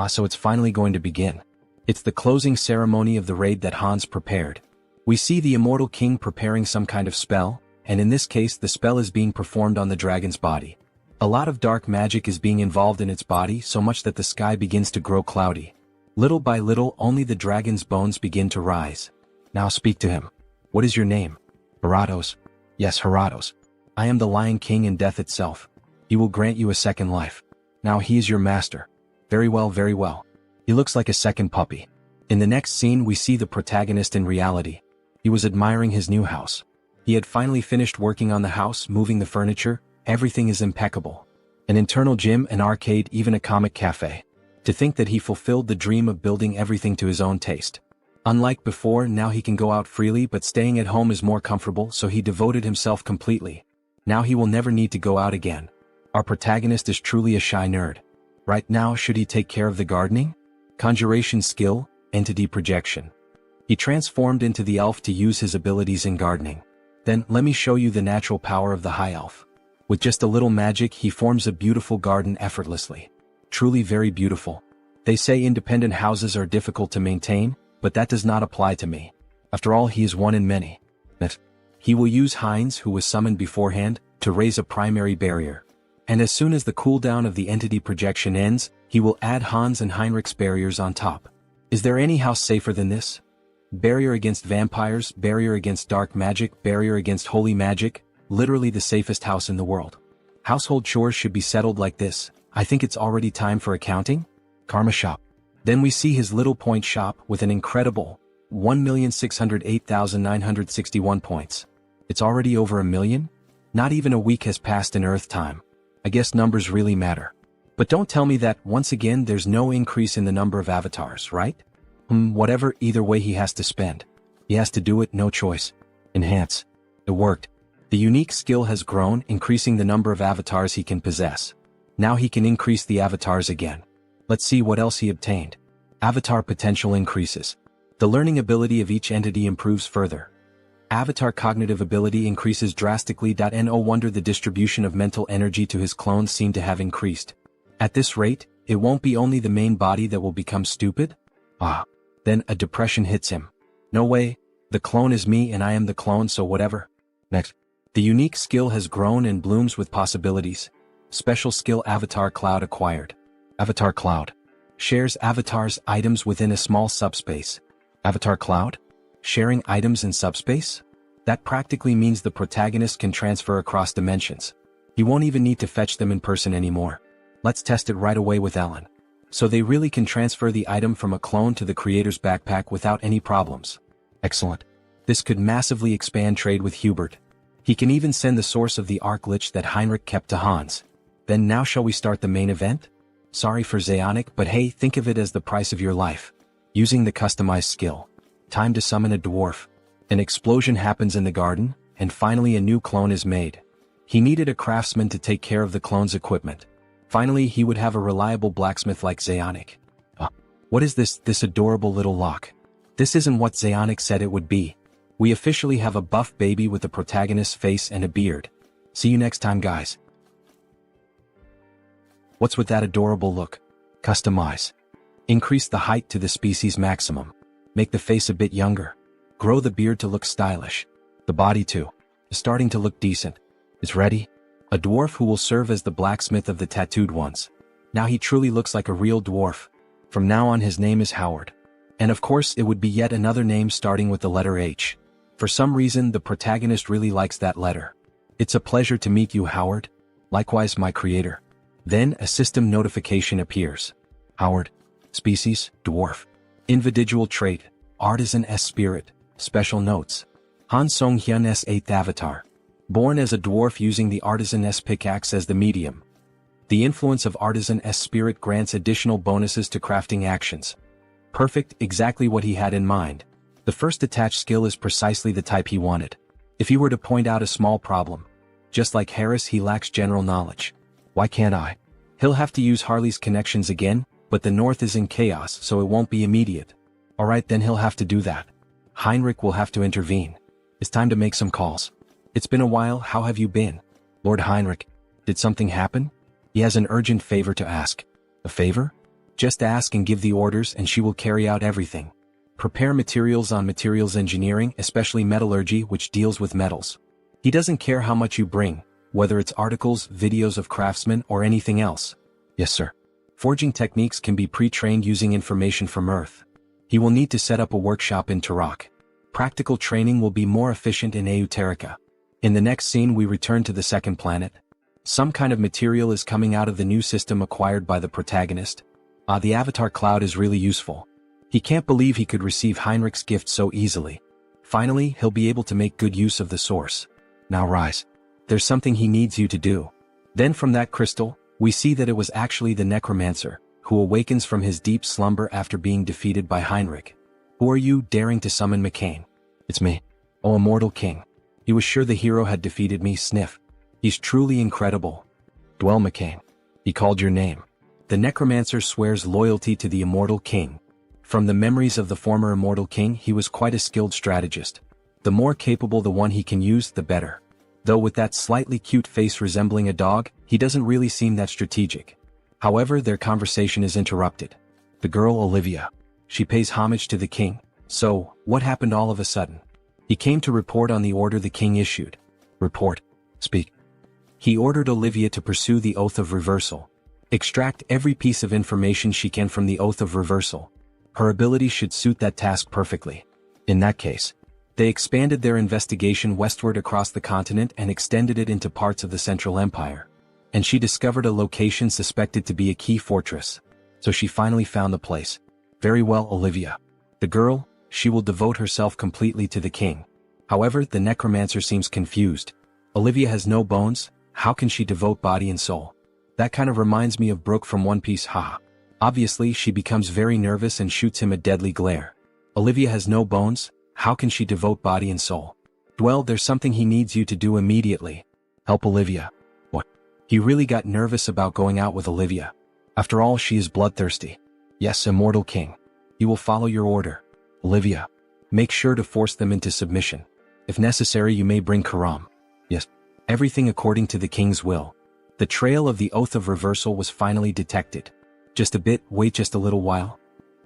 So it's finally going to begin. It's the closing ceremony of the raid that Hans prepared. We see the immortal king preparing some kind of spell, and in this case the spell is being performed on the dragon's body. A lot of dark magic is being involved in its body, so much that the sky begins to grow cloudy. Little by little only the dragon's bones begin to rise. Now speak to him. What is your name? Heratos. Yes, Heratos. I am the Lion King and death itself. He will grant you a second life. Now he is your master. Very well, very well. He looks like a second puppy. In the next scene we see the protagonist in reality. He was admiring his new house. He had finally finished working on the house, moving the furniture. Everything is impeccable. An internal gym, an arcade, even a comic cafe. To think that he fulfilled the dream of building everything to his own taste. Unlike before, now he can go out freely, but staying at home is more comfortable, so he devoted himself completely. Now he will never need to go out again. Our protagonist is truly a shy nerd. Right now, should he take care of the gardening? Conjuration skill, entity projection. He transformed into the elf to use his abilities in gardening. Then, let me show you the natural power of the high elf. With just a little magic, he forms a beautiful garden effortlessly. Truly very beautiful. They say independent houses are difficult to maintain, but that does not apply to me. After all, he is one in many. He will use Heinz, who was summoned beforehand, to raise a primary barrier. And as soon as the cooldown of the entity projection ends, he will add Hans and Heinrich's barriers on top. Is there any house safer than this? Barrier against vampires, barrier against dark magic, barrier against holy magic, literally the safest house in the world. Household chores should be settled like this. I think it's already time for accounting? Karma shop. Then we see his little point shop with an incredible 1,608,961 points. It's already over 1 million? Not even a week has passed in Earth time. I guess numbers really matter. But don't tell me that, once again, there's no increase in the number of avatars, right? Whatever, either way he has to spend. He has to do it, no choice. Enhance. It worked. The unique skill has grown, increasing the number of avatars he can possess. Now he can increase the avatars again. Let's see what else he obtained. Avatar potential increases. The learning ability of each entity improves further. Avatar cognitive ability increases drastically. No wonder the distribution of mental energy to his clones seem to have increased. At this rate, it won't be only the main body that will become stupid? Then a depression hits him. No way, the clone is me and I am the clone, so whatever. Next. The unique skill has grown and blooms with possibilities. Special skill Avatar Cloud acquired. Avatar Cloud. Shares avatars items within a small subspace. Avatar Cloud? Sharing items in subspace? That practically means the protagonist can transfer across dimensions. He won't even need to fetch them in person anymore. Let's test it right away with Ellen. So they really can transfer the item from a clone to the creator's backpack without any problems. Excellent. This could massively expand trade with Hubert. He can even send the source of the arc glitch that Heinrich kept to Hans. Then now shall we start the main event? Sorry for Zeonic, but hey, think of it as the price of your life. Using the customized skill. Time to summon a dwarf. An explosion happens in the garden, and finally a new clone is made. He needed a craftsman to take care of the clone's equipment. Finally he would have a reliable blacksmith like Zeonic. What is this adorable little lock? This isn't what Zeonic said it would be. We officially have a buff baby with the protagonist's face and a beard. See you next time, guys. What's with that adorable look? Customize. Increase the height to the species maximum. Make the face a bit younger. Grow the beard to look stylish. The body too. Is starting to look decent. Is ready? A dwarf who will serve as the blacksmith of the tattooed ones. Now he truly looks like a real dwarf. From now on his name is Howard. And of course it would be yet another name starting with the letter H. For some reason the protagonist really likes that letter. It's a pleasure to meet you, Howard. Likewise, my creator. Then a system notification appears. Howard. Species, dwarf. Individual trait, Artisan S Spirit. Special notes. Han Song-hyun S 8th Avatar. Born as a dwarf using the Artisan S pickaxe as the medium. The influence of Artisan S Spirit grants additional bonuses to crafting actions. Perfect, exactly what he had in mind. The first attached skill is precisely the type he wanted. If he were to point out a small problem. Just like Harris, he lacks general knowledge. Why can't I? He'll have to use Harley's connections again, but the north is in chaos, so it won't be immediate. Alright, then he'll have to do that. Heinrich will have to intervene. It's time to make some calls. It's been a while, how have you been? Lord Heinrich. Did something happen? He has an urgent favor to ask. A favor? Just ask and give the orders and she will carry out everything. Prepare materials on materials engineering, especially metallurgy, which deals with metals. He doesn't care how much you bring, whether it's articles, videos of craftsmen, or anything else. Yes, sir. Forging techniques can be pre-trained using information from Earth. He will need to set up a workshop in Turok. Practical training will be more efficient in Euterica. In the next scene we return to the second planet. Some kind of material is coming out of the new system acquired by the protagonist. The avatar cloud is really useful. He can't believe he could receive Heinrich's gift so easily. Finally, he'll be able to make good use of the source. Now rise. There's something he needs you to do. Then from that crystal, we see that it was actually the necromancer, who awakens from his deep slumber after being defeated by Heinrich. Who are you daring to summon McCain? It's me. Oh, immortal king. He was sure the hero had defeated me, sniff. He's truly incredible. Dwell McCain. He called your name. The necromancer swears loyalty to the immortal king. From the memories of the former immortal king, he was quite a skilled strategist. The more capable the one he can use, the better. Though with that slightly cute face resembling a dog, he doesn't really seem that strategic. However, their conversation is interrupted. The girl Olivia. She pays homage to the king. So, what happened all of a sudden? He came to report on the order the king issued. Report. Speak. He ordered Olivia to pursue the Oath of Reversal. Extract every piece of information she can from the Oath of Reversal. Her ability should suit that task perfectly. In that case, they expanded their investigation westward across the continent and extended it into parts of the Central Empire. And she discovered a location suspected to be a key fortress. So she finally found the place. Very well, Olivia. The girl, she will devote herself completely to the king. However, the necromancer seems confused. Olivia has no bones, how can she devote body and soul? That kind of reminds me of Brooke from One Piece, haha. Obviously, she becomes very nervous and shoots him a deadly glare. Olivia has no bones, how can she devote body and soul? Well, there's something he needs you to do immediately. Help Olivia. What? He really got nervous about going out with Olivia. After all, she is bloodthirsty. Yes, immortal king. He will follow your order. Olivia. Make sure to force them into submission. If necessary, you may bring Karam. Yes. Everything according to the king's will. The trail of the Oath of Reversal was finally detected. Just a bit, wait just a little while.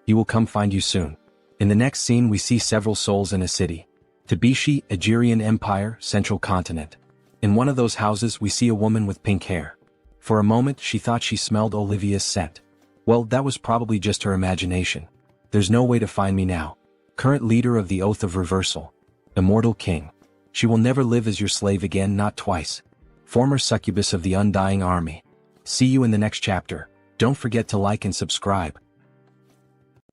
He will come find you soon. In the next scene we see several souls in a city. Tabishi, Agirian Empire, Central Continent. In one of those houses we see a woman with pink hair. For a moment she thought she smelled Olivia's scent. Well, that was probably just her imagination. There's no way to find me now. Current leader of the Oath of Reversal. Immortal king. She will never live as your slave again, not twice. Former succubus of the Undying Army. See you in the next chapter. Don't forget to like and subscribe.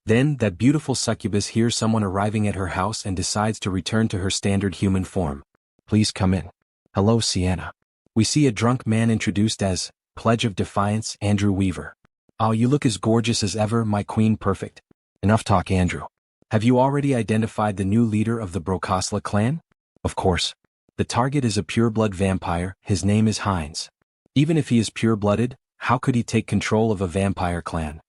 Then, that beautiful succubus hears someone arriving at her house and decides to return to her standard human form. Please come in. Hello, Sienna. We see a drunk man introduced as Pledge of Defiance, Andrew Weaver. Oh, you look as gorgeous as ever, my queen perfect. Enough talk, Andrew. Have you already identified the new leader of the Brokosla clan? Of course. The target is a pureblood vampire, his name is Heinz. Even if he is pure-blooded, how could he take control of a vampire clan?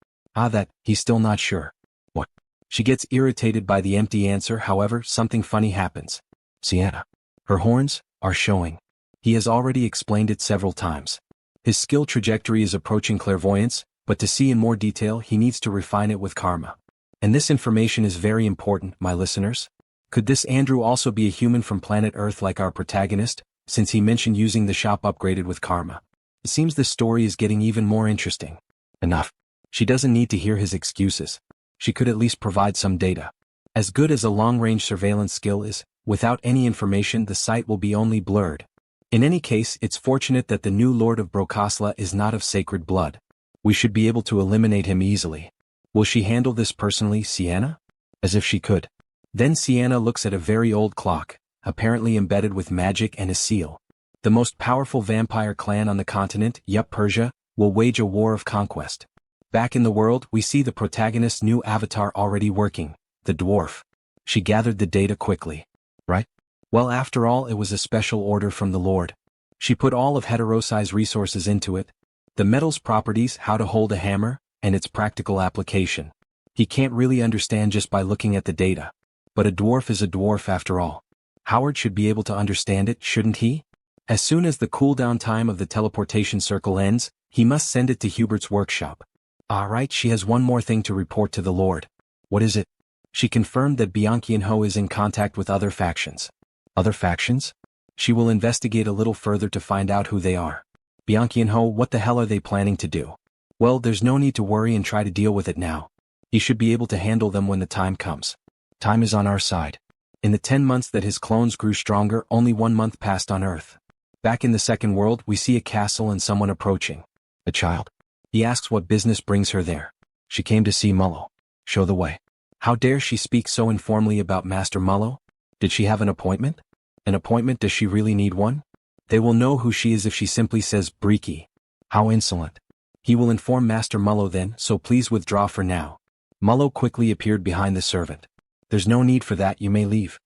He's still not sure. What? She gets irritated by the empty answer, however, something funny happens. Sienna. Her horns are showing. He has already explained it several times. His skill trajectory is approaching clairvoyance, but to see in more detail he needs to refine it with karma. And this information is very important, my listeners. Could this Andrew also be a human from planet Earth like our protagonist, since he mentioned using the shop upgraded with karma? It seems the story is getting even more interesting. Enough. She doesn't need to hear his excuses. She could at least provide some data. As good as a long-range surveillance skill is, without any information the sight will be only blurred. In any case, it's fortunate that the new Lord of Brokosla is not of sacred blood. We should be able to eliminate him easily. Will she handle this personally, Sienna? As if she could. Then Sienna looks at a very old clock, apparently embedded with magic and a seal. The most powerful vampire clan on the continent, Persia, will wage a war of conquest. Back in the world, we see the protagonist's new avatar already working, the dwarf. She gathered the data quickly. Right? Well, after all, it was a special order from the Lord. She put all of Heterosai's resources into it. The metal's properties, how to hold a hammer, and its practical application. He can't really understand just by looking at the data. But a dwarf is a dwarf after all. Howard should be able to understand it, shouldn't he? As soon as the cooldown time of the teleportation circle ends, he must send it to Hubert's workshop. Alright, she has one more thing to report to the Lord. What is it? She confirmed that Bianchianho is in contact with other factions. Other factions? She will investigate a little further to find out who they are. Bianchianho, what the hell are they planning to do? Well, there's no need to worry and try to deal with it now. He should be able to handle them when the time comes. Time is on our side. In the 10 months that his clones grew stronger, only 1 month passed on Earth. Back in the second world, we see a castle and someone approaching. A child. He asks what business brings her there. She came to see Mullo. Show the way. How dare she speak so informally about Master Mullo? Did she have an appointment? An appointment? Does she really need one? They will know who she is if she simply says Briki. How insolent. He will inform Master Mullo then, so please withdraw for now. Mullo quickly appeared behind the servant. There's no need for that, you may leave.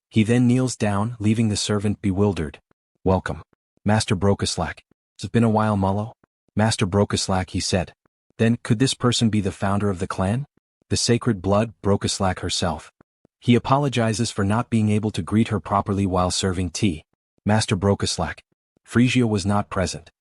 He then kneels down, leaving the servant bewildered. Welcome. Master Brokislack. It's been a while, Mullo. Master Brokislack, he said. Then, could this person be the founder of the clan? The sacred blood, Brokislack herself. He apologizes for not being able to greet her properly while serving tea. Master Brokislack. Frigio was not present.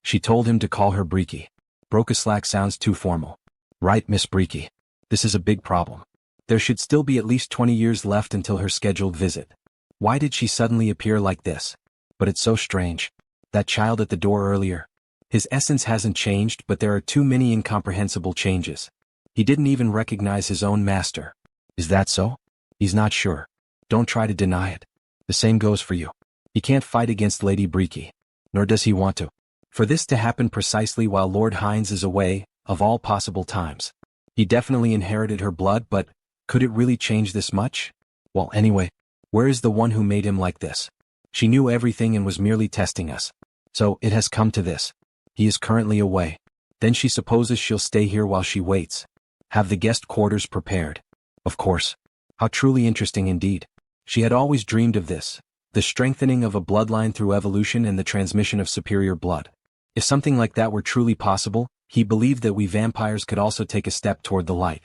She told him to call her Briki. Brokislack sounds too formal. Right, Miss Briki. This is a big problem. There should still be at least 20 years left until her scheduled visit. Why did she suddenly appear like this? But it's so strange. That child at the door earlier. His essence hasn't changed, but there are too many incomprehensible changes. He didn't even recognize his own master. Is that so? He's not sure. Don't try to deny it. The same goes for you. He can't fight against Lady Briki. Nor does he want to. For this to happen precisely while Lord Hines is away, of all possible times. He definitely inherited her blood, but could it really change this much? Well, anyway, where is the one who made him like this? She knew everything and was merely testing us. So, it has come to this. He is currently away. Then she supposes she'll stay here while she waits. Have the guest quarters prepared. Of course. How truly interesting indeed. She had always dreamed of this. The strengthening of a bloodline through evolution and the transmission of superior blood. If something like that were truly possible, he believed that we vampires could also take a step toward the light.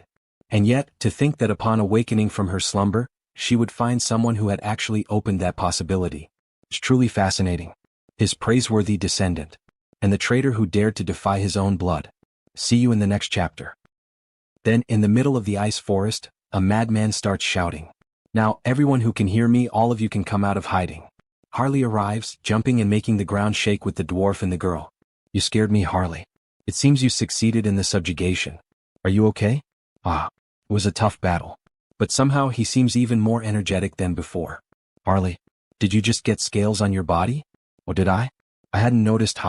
And yet, to think that upon awakening from her slumber, she would find someone who had actually opened that possibility. It's truly fascinating. His praiseworthy descendant. And the traitor who dared to defy his own blood. See you in the next chapter. Then, in the middle of the ice forest, a madman starts shouting. Now, everyone who can hear me, all of you can come out of hiding. Harley arrives, jumping and making the ground shake with the dwarf and the girl. You scared me, Harley. It seems you succeeded in the subjugation. Are you okay? It was a tough battle. But somehow he seems even more energetic than before. Harley, did you just get scales on your body? Or did I? I hadn't noticed,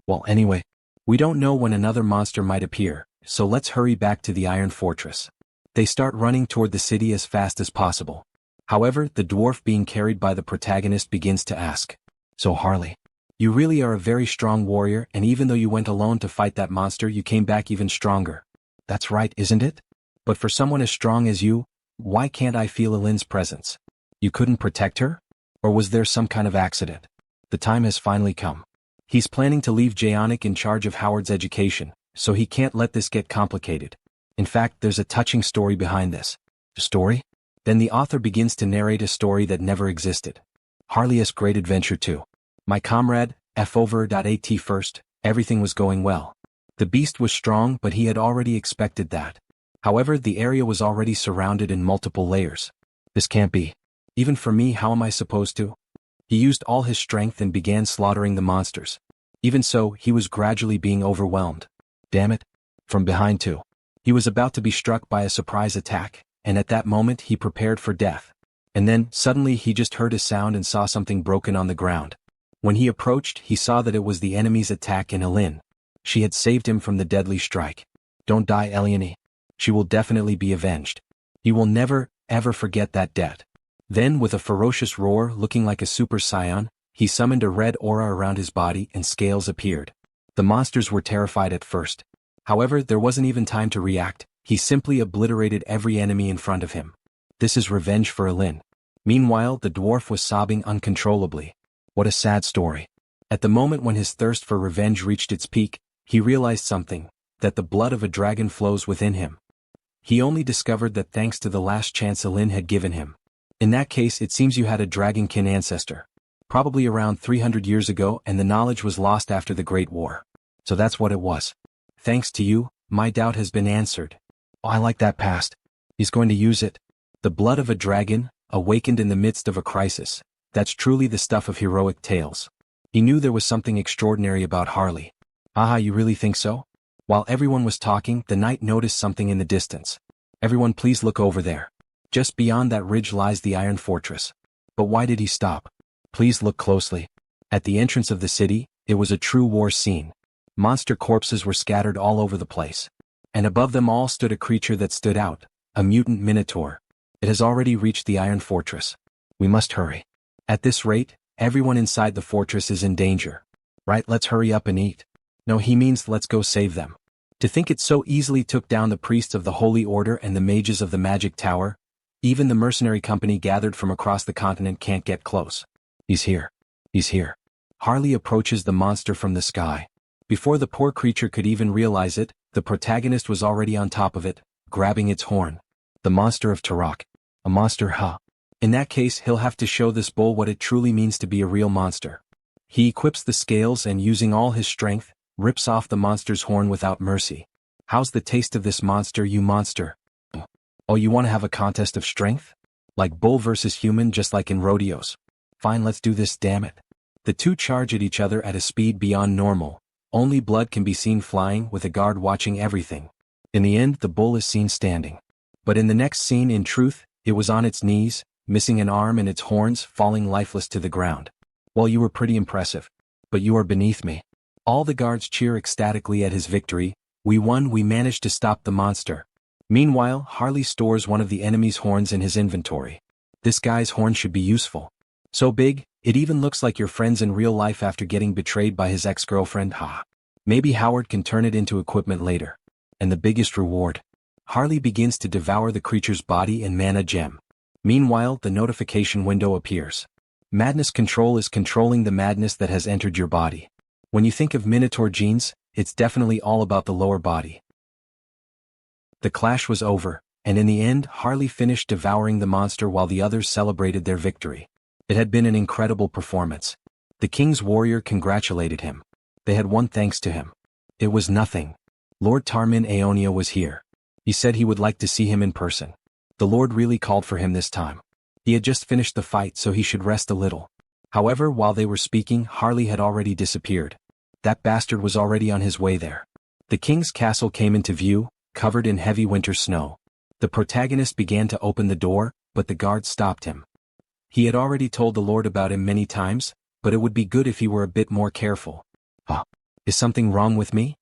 Well, anyway, we don't know when another monster might appear, so let's hurry back to the Iron Fortress. They start running toward the city as fast as possible. However, the dwarf being carried by the protagonist begins to ask. So Harley, you really are a very strong warrior, and even though you went alone to fight that monster, you came back even stronger. That's right, isn't it? But for someone as strong as you, why can't I feel Elin's presence? You couldn't protect her? Or was there some kind of accident? The time has finally come. He's planning to leave Jaonic in charge of Howard's education, so he can't let this get complicated. In fact, there's a touching story behind this. A story? Then the author begins to narrate a story that never existed. Harley's Great Adventure 2. My comrade, F.Over.at first, everything was going well. The beast was strong, but he had already expected that. However, the area was already surrounded in multiple layers. This can't be. Even for me, how am I supposed to? He used all his strength and began slaughtering the monsters. Even so, he was gradually being overwhelmed. Damn it. From behind too. He was about to be struck by a surprise attack, and at that moment he prepared for death. And then, suddenly he just heard a sound and saw something broken on the ground. When he approached, he saw that it was the enemy's attack in Elin. She had saved him from the deadly strike. Don't die, Eliane. She will definitely be avenged. He will never, ever forget that debt. Then, with a ferocious roar looking like a super scion, he summoned a red aura around his body and scales appeared. The monsters were terrified at first. However, there wasn't even time to react. He simply obliterated every enemy in front of him. This is revenge for Elin. Meanwhile, the dwarf was sobbing uncontrollably. What a sad story. At the moment when his thirst for revenge reached its peak, he realized something, that the blood of a dragon flows within him. He only discovered that thanks to the last chance Elin had given him. In that case, it seems you had a dragonkin ancestor. Probably around 300 years ago, and the knowledge was lost after the Great War. So that's what it was. Thanks to you, my doubt has been answered. Oh, I like that past. He's going to use it. The blood of a dragon, awakened in the midst of a crisis. That's truly the stuff of heroic tales. He knew there was something extraordinary about Harley. Aha, you really think so? While everyone was talking, the knight noticed something in the distance. Everyone please look over there. Just beyond that ridge lies the Iron Fortress. But why did he stop? Please look closely. At the entrance of the city, it was a true war scene. Monster corpses were scattered all over the place. And above them all stood a creature that stood out, a mutant minotaur. It has already reached the Iron Fortress. We must hurry. At this rate, everyone inside the fortress is in danger. Right, let's hurry up and eat. No, he means let's go save them. To think it so easily took down the priests of the Holy Order and the mages of the Magic Tower. Even the mercenary company gathered from across the continent can't get close. He's here. He's here. Harley approaches the monster from the sky. Before the poor creature could even realize it, the protagonist was already on top of it, grabbing its horn. The monster of Turok. A monster, huh? In that case, he'll have to show this bull what it truly means to be a real monster. He equips the scales and, using all his strength, rips off the monster's horn without mercy. How's the taste of this monster, you monster? Oh, you want to have a contest of strength? Like bull versus human, just like in rodeos. Fine, let's do this, damn it. The two charge at each other at a speed beyond normal. Only blood can be seen flying, with a guard watching everything. In the end, the bull is seen standing. But in the next scene, in truth, it was on its knees, missing an arm and its horns falling lifeless to the ground. Well, you were pretty impressive. But you are beneath me. All the guards cheer ecstatically at his victory. We won, we managed to stop the monster. Meanwhile, Harley stores one of the enemy's horns in his inventory. This guy's horn should be useful. So big, it even looks like your friend's in real life after getting betrayed by his ex-girlfriend, ha. Maybe Howard can turn it into equipment later. And the biggest reward. Harley begins to devour the creature's body and mana gem. Meanwhile, the notification window appears. Madness Control is controlling the madness that has entered your body. When you think of Minotaur genes, it's definitely all about the lower body. The clash was over, and in the end, Harley finished devouring the monster while the others celebrated their victory. It had been an incredible performance. The king's warrior congratulated him. They had won thanks to him. It was nothing. Lord Tarmin Aeonia was here. He said he would like to see him in person. The Lord really called for him this time. He had just finished the fight, so he should rest a little. However, while they were speaking, Harley had already disappeared. That bastard was already on his way there. The king's castle came into view, covered in heavy winter snow. The protagonist began to open the door, but the guard stopped him. He had already told the Lord about him many times, but it would be good if he were a bit more careful. Is something wrong with me?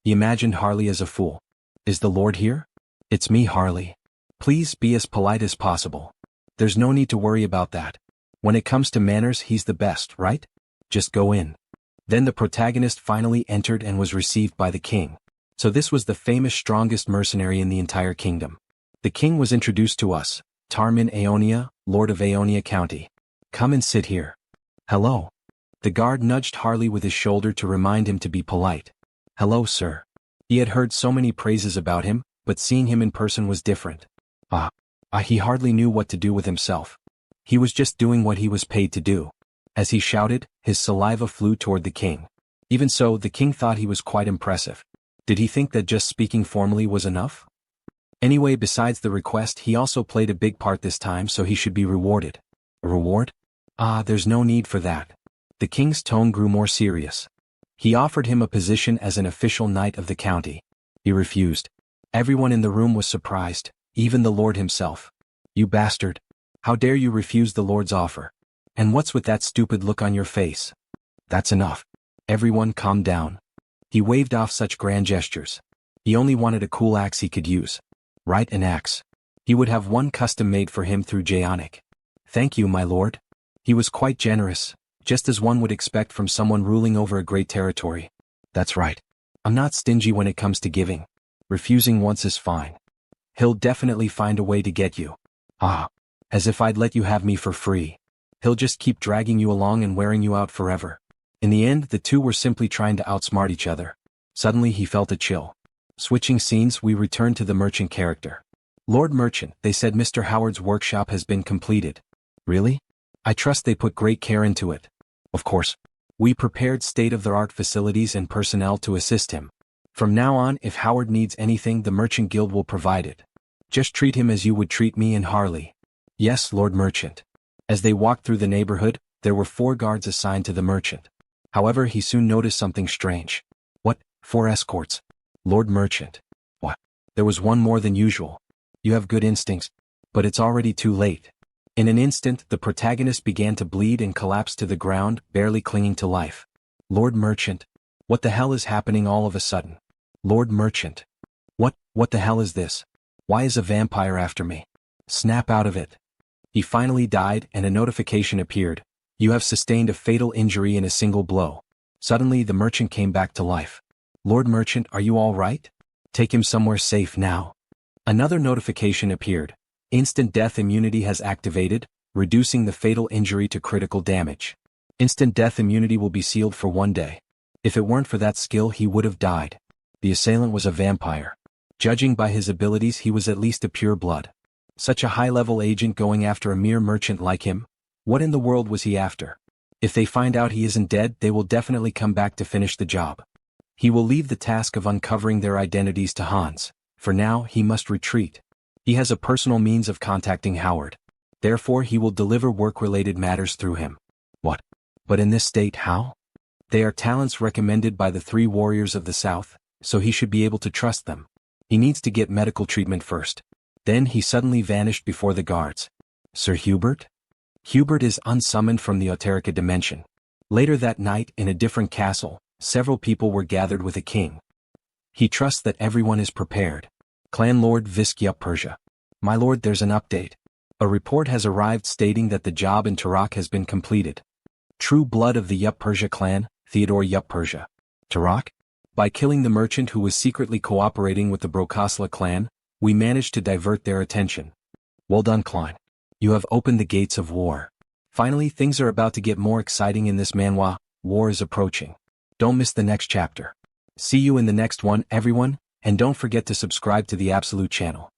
He imagined Harley as a fool. Is the Lord here? It's me, Harley. Please be as polite as possible. There's no need to worry about that. When it comes to manners, he's the best, right? Just go in. Then the protagonist finally entered and was received by the king. So this was the famous strongest mercenary in the entire kingdom. The king was introduced to us, Tarmin Aeonia, Lord of Aeonia County. Come and sit here. Hello. The guard nudged Harley with his shoulder to remind him to be polite. Hello, sir. He had heard so many praises about him, but seeing him in person was different. He hardly knew what to do with himself. He was just doing what he was paid to do. As he shouted, his saliva flew toward the king. Even so, the king thought he was quite impressive. Did he think that just speaking formally was enough? Anyway, besides the request, he also played a big part this time, so he should be rewarded. A reward? There's no need for that. The king's tone grew more serious. He offered him a position as an official knight of the county. He refused. Everyone in the room was surprised, even the Lord himself. You bastard. How dare you refuse the Lord's offer? And what's with that stupid look on your face? That's enough. Everyone calm down. He waved off such grand gestures. He only wanted a cool axe he could use. Right, an axe. He would have one custom made for him through Jaonic. Thank you, my lord. He was quite generous, just as one would expect from someone ruling over a great territory. That's right. I'm not stingy when it comes to giving. Refusing once is fine. He'll definitely find a way to get you. As if I'd let you have me for free. He'll just keep dragging you along and wearing you out forever. In the end, the two were simply trying to outsmart each other. Suddenly he felt a chill. Switching scenes, we return to the merchant character. Lord Merchant, they said Mr. Howard's workshop has been completed. Really? I trust they put great care into it. Of course. We prepared state-of-the-art facilities and personnel to assist him. From now on, if Howard needs anything, the Merchant Guild will provide it. Just treat him as you would treat me and Harley. Yes, Lord Merchant. As they walked through the neighborhood, there were 4 guards assigned to the merchant. However, he soon noticed something strange. What? 4 escorts? Lord Merchant. What? There was one more than usual. You have good instincts, but it's already too late. In an instant, the protagonist began to bleed and collapsed to the ground, barely clinging to life. Lord Merchant. What the hell is happening all of a sudden? Lord Merchant. What the hell is this? Why is a vampire after me? Snap out of it. He finally died and a notification appeared. You have sustained a fatal injury in a single blow. Suddenly the merchant came back to life. Lord Merchant, are you all right? Take him somewhere safe now. Another notification appeared. Instant death immunity has activated, reducing the fatal injury to critical damage. Instant death immunity will be sealed for 1 day. If it weren't for that skill, he would have died. The assailant was a vampire. Judging by his abilities, he was at least a pure blood. Such a high-level agent going after a mere merchant like him? What in the world was he after? If they find out he isn't dead, they will definitely come back to finish the job. He will leave the task of uncovering their identities to Hans. For now, he must retreat. He has a personal means of contacting Howard. Therefore, he will deliver work-related matters through him. What? But in this state, how? They are talents recommended by the 3 warriors of the South, so he should be able to trust them. He needs to get medical treatment first. Then he suddenly vanished before the guards. Sir Hubert? Hubert is unsummoned from the Oterica dimension. Later that night, in a different castle, several people were gathered with a king. He trusts that everyone is prepared. Clan Lord Visk Yup Persia. My lord, there's an update. A report has arrived stating that the job in Tarak has been completed. True blood of the Yup Persia clan, Theodore Yup Persia. Tarak? By killing the merchant who was secretly cooperating with the Brokosla clan, we managed to divert their attention. Well done, Klein. You have opened the gates of war. Finally, things are about to get more exciting in this manhwa. War is approaching. Don't miss the next chapter. See you in the next one, everyone, and don't forget to subscribe to the Absolute channel.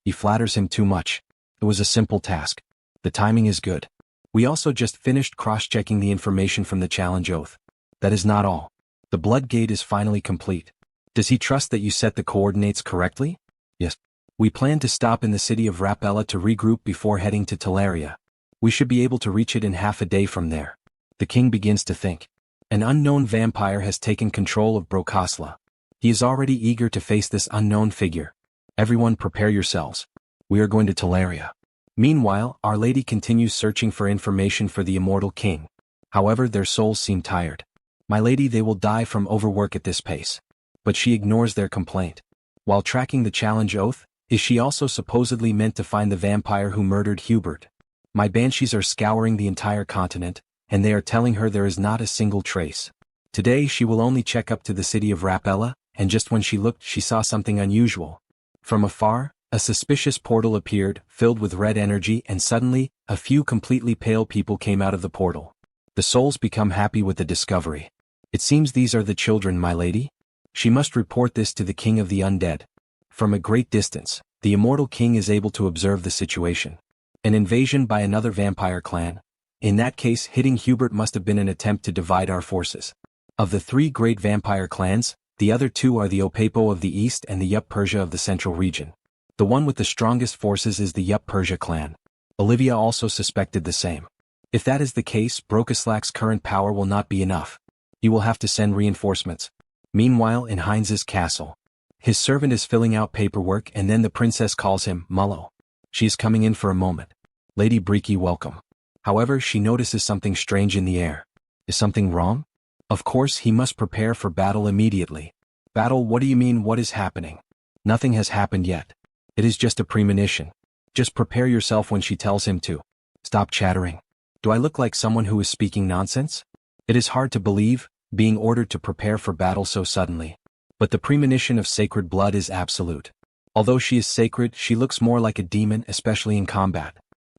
He flatters him too much. It was a simple task. The timing is good. We also just finished cross-checking the information from the challenge oath. That is not all. The blood gate is finally complete. Does he trust that you set the coordinates correctly? Yes. We plan to stop in the city of Rapella to regroup before heading to Teleria. We should be able to reach it in half a day from there. The king begins to think. An unknown vampire has taken control of Brokosla. He is already eager to face this unknown figure. Everyone prepare yourselves. We are going to Teleria. Meanwhile, Our Lady continues searching for information for the immortal king. However, their souls seem tired. My lady, they will die from overwork at this pace. But she ignores their complaint. While tracking the challenge oath, is she also supposedly meant to find the vampire who murdered Hubert? My banshees are scouring the entire continent, and they are telling her there is not a single trace. Today she will only check up to the city of Rapella, and just when she looked, she saw something unusual. From afar, a suspicious portal appeared, filled with red energy, and suddenly, a few completely pale people came out of the portal. The souls become happy with the discovery. It seems these are the children, my lady. She must report this to the king of the undead. From a great distance, the immortal king is able to observe the situation. An invasion by another vampire clan. In that case, hitting Hubert must have been an attempt to divide our forces. Of the 3 great vampire clans, the other 2 are the Opapo of the east and the Yup Persia of the central region. The one with the strongest forces is the Yup Persia clan. Olivia also suspected the same. If that is the case, Brokoslak's current power will not be enough. He will have to send reinforcements. Meanwhile, in Heinz's castle, his servant is filling out paperwork, and then the princess calls him Mullo. She is coming in for a moment. Lady Breaky, welcome. However, she notices something strange in the air. Is something wrong? Of course, he must prepare for battle immediately. Battle? What do you mean, what is happening? Nothing has happened yet. It is just a premonition. Just prepare yourself when she tells him to. Stop chattering. Do I look like someone who is speaking nonsense? It is hard to believe, being ordered to prepare for battle so suddenly. But the premonition of sacred blood is absolute. Although she is sacred, she looks more like a demon, especially in combat.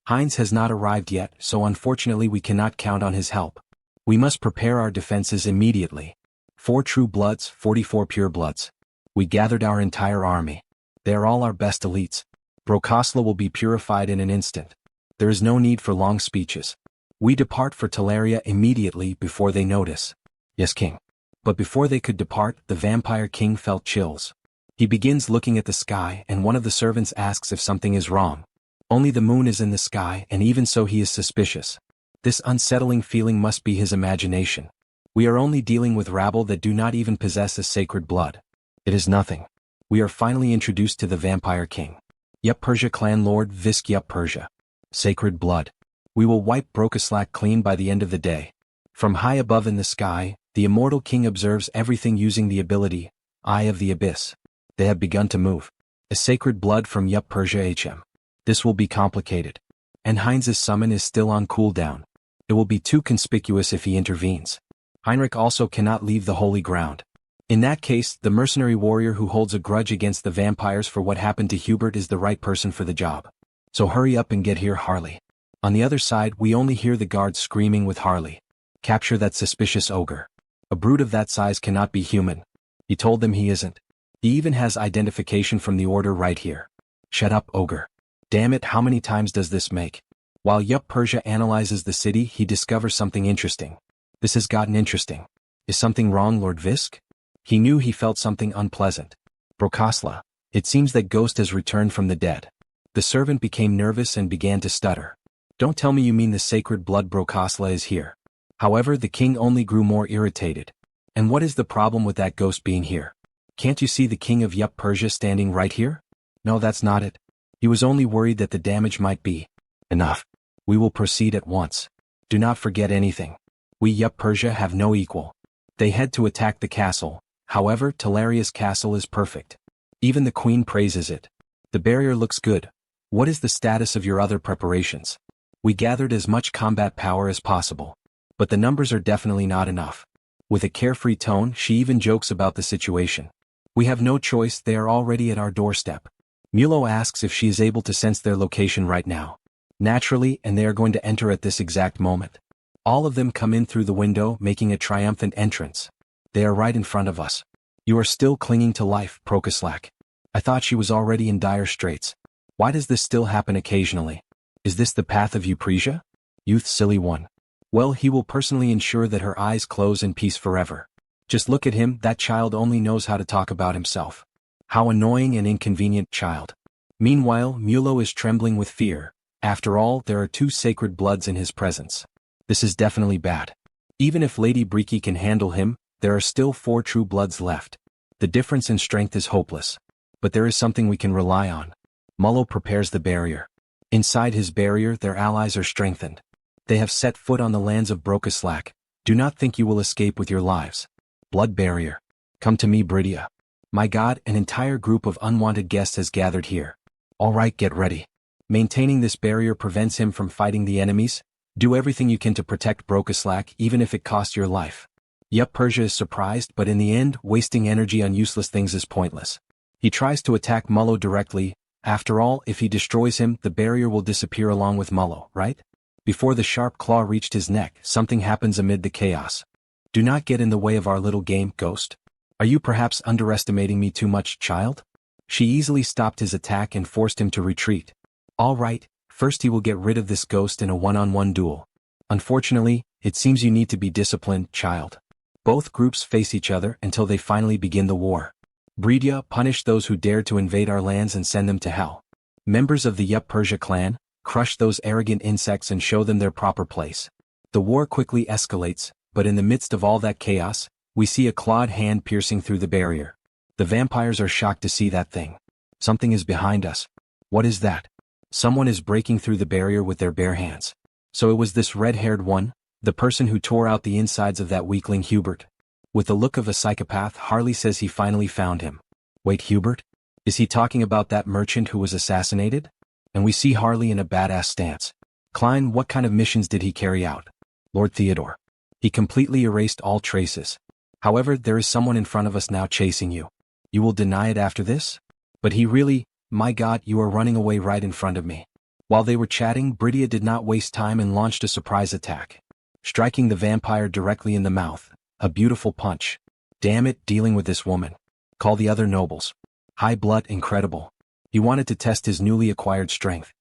Heinz has not arrived yet, so unfortunately we cannot count on his help. We must prepare our defenses immediately. 4 true bloods, 44 pure bloods. We gathered our entire army. They are all our best elites. Brokosla will be purified in an instant. There is no need for long speeches. We depart for Teleria immediately before they notice. Yes, king. But before they could depart, the vampire king felt chills. He begins looking at the sky, and one of the servants asks if something is wrong. Only the moon is in the sky, and even so he is suspicious. This unsettling feeling must be his imagination. We are only dealing with rabble that do not even possess a sacred blood. It is nothing. We are finally introduced to the vampire king. Yup Persia clan lord Visk Yup Persia. Sacred blood. We will wipe Brokaslak clean by the end of the day. From high above in the sky, the immortal king observes everything using the ability, Eye of the Abyss. They have begun to move. A sacred blood from Yup Persia HM. This will be complicated. And Heinz's summon is still on cooldown. It will be too conspicuous if he intervenes. Heinrich also cannot leave the holy ground. In that case, the mercenary warrior who holds a grudge against the vampires for what happened to Hubert is the right person for the job. So hurry up and get here, Harley. On the other side, we only hear the guards screaming with Harley. Capture that suspicious ogre. A brute of that size cannot be human. He told them he isn't. He even has identification from the order right here. Shut up, ogre. Damn it, how many times does this make? While Yup Persia analyzes the city, he discovers something interesting. This has gotten interesting. Is something wrong, Lord Visk? He knew he felt something unpleasant. Brokasla, it seems that Ghost has returned from the dead. The servant became nervous and began to stutter. Don't tell me you mean the sacred blood Brokasla is here. However, the king only grew more irritated. And what is the problem with that ghost being here? Can't you see the king of Yup Persia standing right here? No, that's not it. He was only worried that the damage might be enough. We will proceed at once. Do not forget anything. We Yup Persia have no equal. They head to attack the castle. However, Telaria's castle is perfect. Even the queen praises it. The barrier looks good. What is the status of your other preparations? We gathered as much combat power as possible. But the numbers are definitely not enough. With a carefree tone, she even jokes about the situation. We have no choice, they are already at our doorstep. Mulo asks if she is able to sense their location right now. Naturally, and they are going to enter at this exact moment. All of them come in through the window, making a triumphant entrance. They are right in front of us. You are still clinging to life, Prokaslak. I thought she was already in dire straits. Why does this still happen occasionally? Is this the path of Eupresia? Youth silly one. Well, he will personally ensure that her eyes close in peace forever. Just look at him, that child only knows how to talk about himself. How annoying and inconvenient child. Meanwhile, Mulo is trembling with fear. After all, there are 2 sacred bloods in his presence. This is definitely bad. Even if Lady Briki can handle him, there are still 4 true bloods left. The difference in strength is hopeless. But there is something we can rely on. Mullo prepares the barrier. Inside his barrier, their allies are strengthened. They have set foot on the lands of Brokaslak. Do not think you will escape with your lives. Blood barrier. Come to me, Bridia. My god, an entire group of unwanted guests has gathered here. Alright, get ready. Maintaining this barrier prevents him from fighting the enemies. Do everything you can to protect Brokaslak, even if it costs your life. Yup Persia is surprised, but in the end, wasting energy on useless things is pointless. He tries to attack Mullo directly. After all, if he destroys him, the barrier will disappear along with Mullo, right? Before the sharp claw reached his neck, something happens amid the chaos. Do not get in the way of our little game, Ghost. Are you perhaps underestimating me too much, child? She easily stopped his attack and forced him to retreat. All right, first he will get rid of this ghost in a one-on-one duel. Unfortunately, it seems you need to be disciplined, child. Both groups face each other until they finally begin the war. Bridia, punish those who dare to invade our lands and send them to hell. Members of the Yup Persia clan, crush those arrogant insects and show them their proper place. The war quickly escalates, but in the midst of all that chaos, we see a clawed hand piercing through the barrier. The vampires are shocked to see that thing. Something is behind us. What is that? Someone is breaking through the barrier with their bare hands. So it was this red-haired one, the person who tore out the insides of that weakling Hubert. With the look of a psychopath, Harley says he finally found him. Wait, Hubert? Is he talking about that merchant who was assassinated? And we see Harley in a badass stance. Klein, what kind of missions did he carry out? Lord Theodore. He completely erased all traces. However, there is someone in front of us now chasing you. You will deny it after this? But he really, my god, you are running away right in front of me. While they were chatting, Bridia did not waste time and launched a surprise attack. Striking the vampire directly in the mouth. A beautiful punch. Damn it, dealing with this woman. Call the other nobles. High blood, incredible. He wanted to test his newly acquired strength.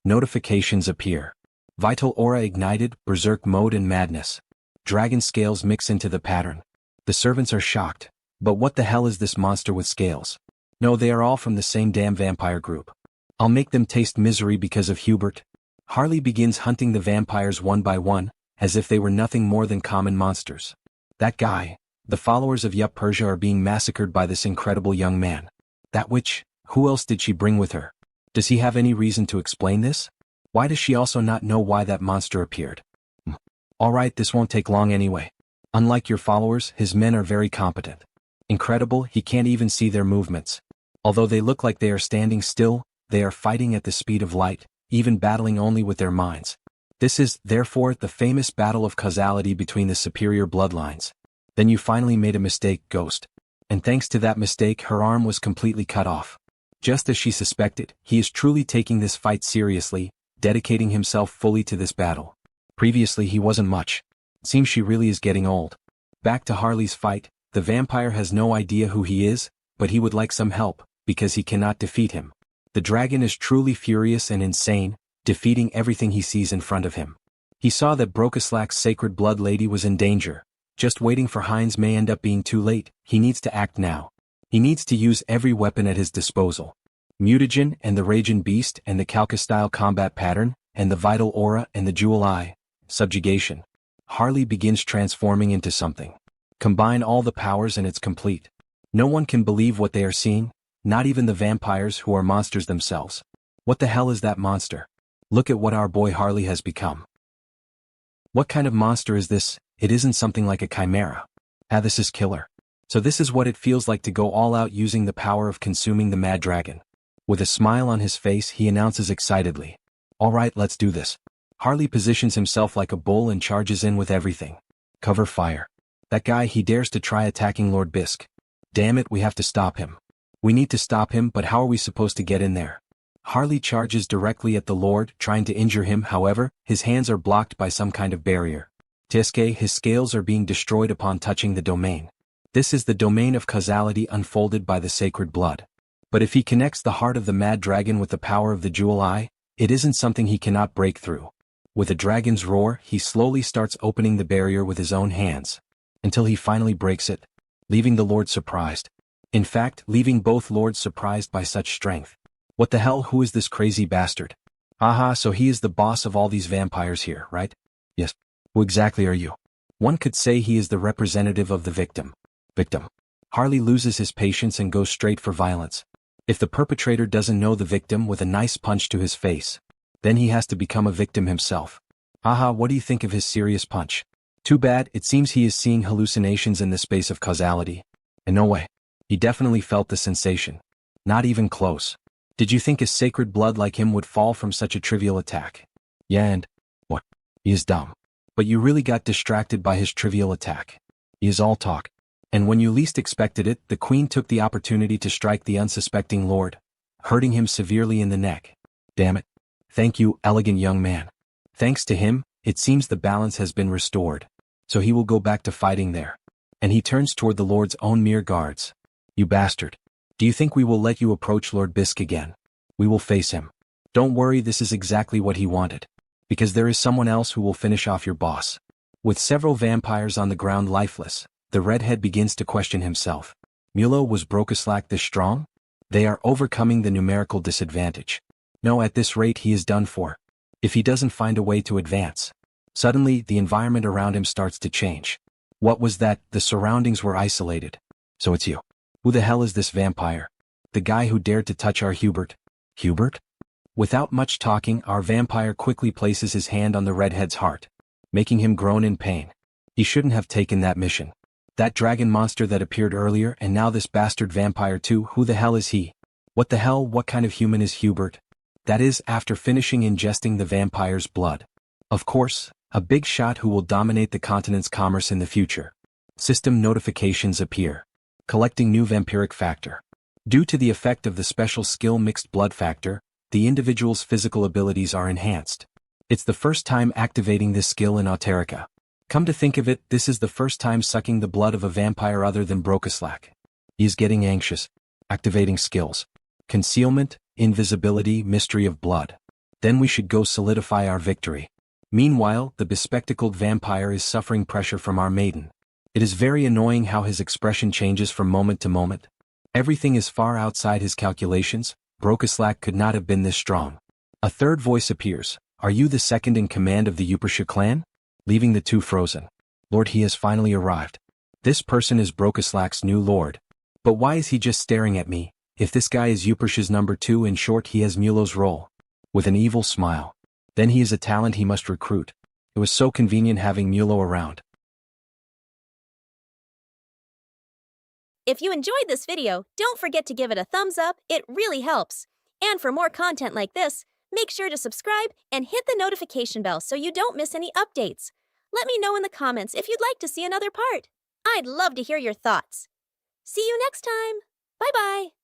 Notifications appear. Vital aura ignited, berserk mode and madness. Dragon scales mix into the pattern. The servants are shocked. But what the hell is this monster with scales? No, they are all from the same damn vampire group. I'll make them taste misery because of Hubert. Harley begins hunting the vampires one by one, as if they were nothing more than common monsters. That guy, the followers of Yup Persia are being massacred by this incredible young man. That witch, who else did she bring with her? Does he have any reason to explain this? Why does she also not know why that monster appeared? Alright, this won't take long anyway. Unlike your followers, his men are very competent. Incredible, he can't even see their movements. Although they look like they are standing still, they are fighting at the speed of light, even battling only with their minds. This is, therefore, the famous battle of causality between the superior bloodlines. Then you finally made a mistake, Ghost. And thanks to that mistake, her arm was completely cut off. Just as she suspected, he is truly taking this fight seriously, dedicating himself fully to this battle. Previously he wasn't much. Seems she really is getting old. Back to Harley's fight, the vampire has no idea who he is, but he would like some help, because he cannot defeat him. The dragon is truly furious and insane, defeating everything he sees in front of him. He saw that Brokeslak's sacred blood lady was in danger. Just waiting for Heinz may end up being too late. He needs to act now. He needs to use every weapon at his disposal. Mutagen and the Raging Beast and the Calca-style combat pattern, and the Vital Aura and the Jewel Eye. Subjugation. Harley begins transforming into something. Combine all the powers and it's complete. No one can believe what they are seeing, not even the vampires who are monsters themselves. What the hell is that monster? Look at what our boy Harley has become. What kind of monster is this? It isn't something like a chimera. This is killer. So this is what it feels like to go all out using the power of consuming the mad dragon. With a smile on his face, he announces excitedly. Alright, let's do this. Harley positions himself like a bull and charges in with everything. Cover fire. That guy, he dares to try attacking Lord Bisk. Damn it, we have to stop him. We need to stop him, but how are we supposed to get in there? Harley charges directly at the Lord, trying to injure him. However, his hands are blocked by some kind of barrier. Tiske, his scales are being destroyed upon touching the domain. This is the domain of causality unfolded by the sacred blood. But if he connects the heart of the mad dragon with the power of the Jewel Eye, it isn't something he cannot break through. With a dragon's roar, he slowly starts opening the barrier with his own hands, until he finally breaks it, leaving the Lord surprised. In fact, leaving both lords surprised by such strength. What the hell, who is this crazy bastard? Aha, so he is the boss of all these vampires here, right? Yes. Who exactly are you? One could say he is the representative of the victim. Harley loses his patience and goes straight for violence. If the perpetrator doesn't know the victim with a nice punch to his face, then he has to become a victim himself. Aha, what do you think of his serious punch? Too bad, it seems he is seeing hallucinations in the space of causality. And no way. He definitely felt the sensation. Not even close. Did you think a sacred blood like him would fall from such a trivial attack? Yeah, and what? He is dumb. But you really got distracted by his trivial attack. He is all talk. And when you least expected it, the queen took the opportunity to strike the unsuspecting lord, hurting him severely in the neck. Damn it. Thank you, elegant young man. Thanks to him, it seems the balance has been restored. So he will go back to fighting there. And he turns toward the lord's own mere guards. You bastard. Do you think we will let you approach Lord Bisk again? We will face him. Don't worry, this is exactly what he wanted. Because there is someone else who will finish off your boss. With several vampires on the ground lifeless, the redhead begins to question himself. Mulo, was Brokeslak this strong? They are overcoming the numerical disadvantage. No, at this rate he is done for. If he doesn't find a way to advance. Suddenly, the environment around him starts to change. What was that? The surroundings were isolated. So it's you. Who the hell is this vampire? The guy who dared to touch our Hubert? Hubert? Without much talking, our vampire quickly places his hand on the redhead's heart, making him groan in pain. He shouldn't have taken that mission. That dragon monster that appeared earlier, and now this bastard vampire too. Who the hell is he? What the hell, what kind of human is Hubert? That is, after finishing ingesting the vampire's blood. Of course, a big shot who will dominate the continent's commerce in the future. System notifications appear. Collecting new vampiric factor. Due to the effect of the special skill mixed blood factor, the individual's physical abilities are enhanced. It's the first time activating this skill in Auterica. Come to think of it, this is the first time sucking the blood of a vampire other than Brokeslak. He is getting anxious. Activating skills. Concealment, invisibility, mystery of blood. Then we should go solidify our victory. Meanwhile, the bespectacled vampire is suffering pressure from our maiden. It is very annoying how his expression changes from moment to moment. Everything is far outside his calculations. Brokislak could not have been this strong. A third voice appears. Are you the second in command of the Upasha clan? Leaving the two frozen. Lord, he has finally arrived. This person is Brokislak's new lord. But why is he just staring at me? If this guy is Upasha's number 2, in short, he has Mulo's role. With an evil smile. Then he is a talent he must recruit. It was so convenient having Mulo around. If you enjoyed this video, don't forget to give it a thumbs up, it really helps. And for more content like this, make sure to subscribe and hit the notification bell so you don't miss any updates. Let me know in the comments if you'd like to see another part. I'd love to hear your thoughts. See you next time. Bye-bye.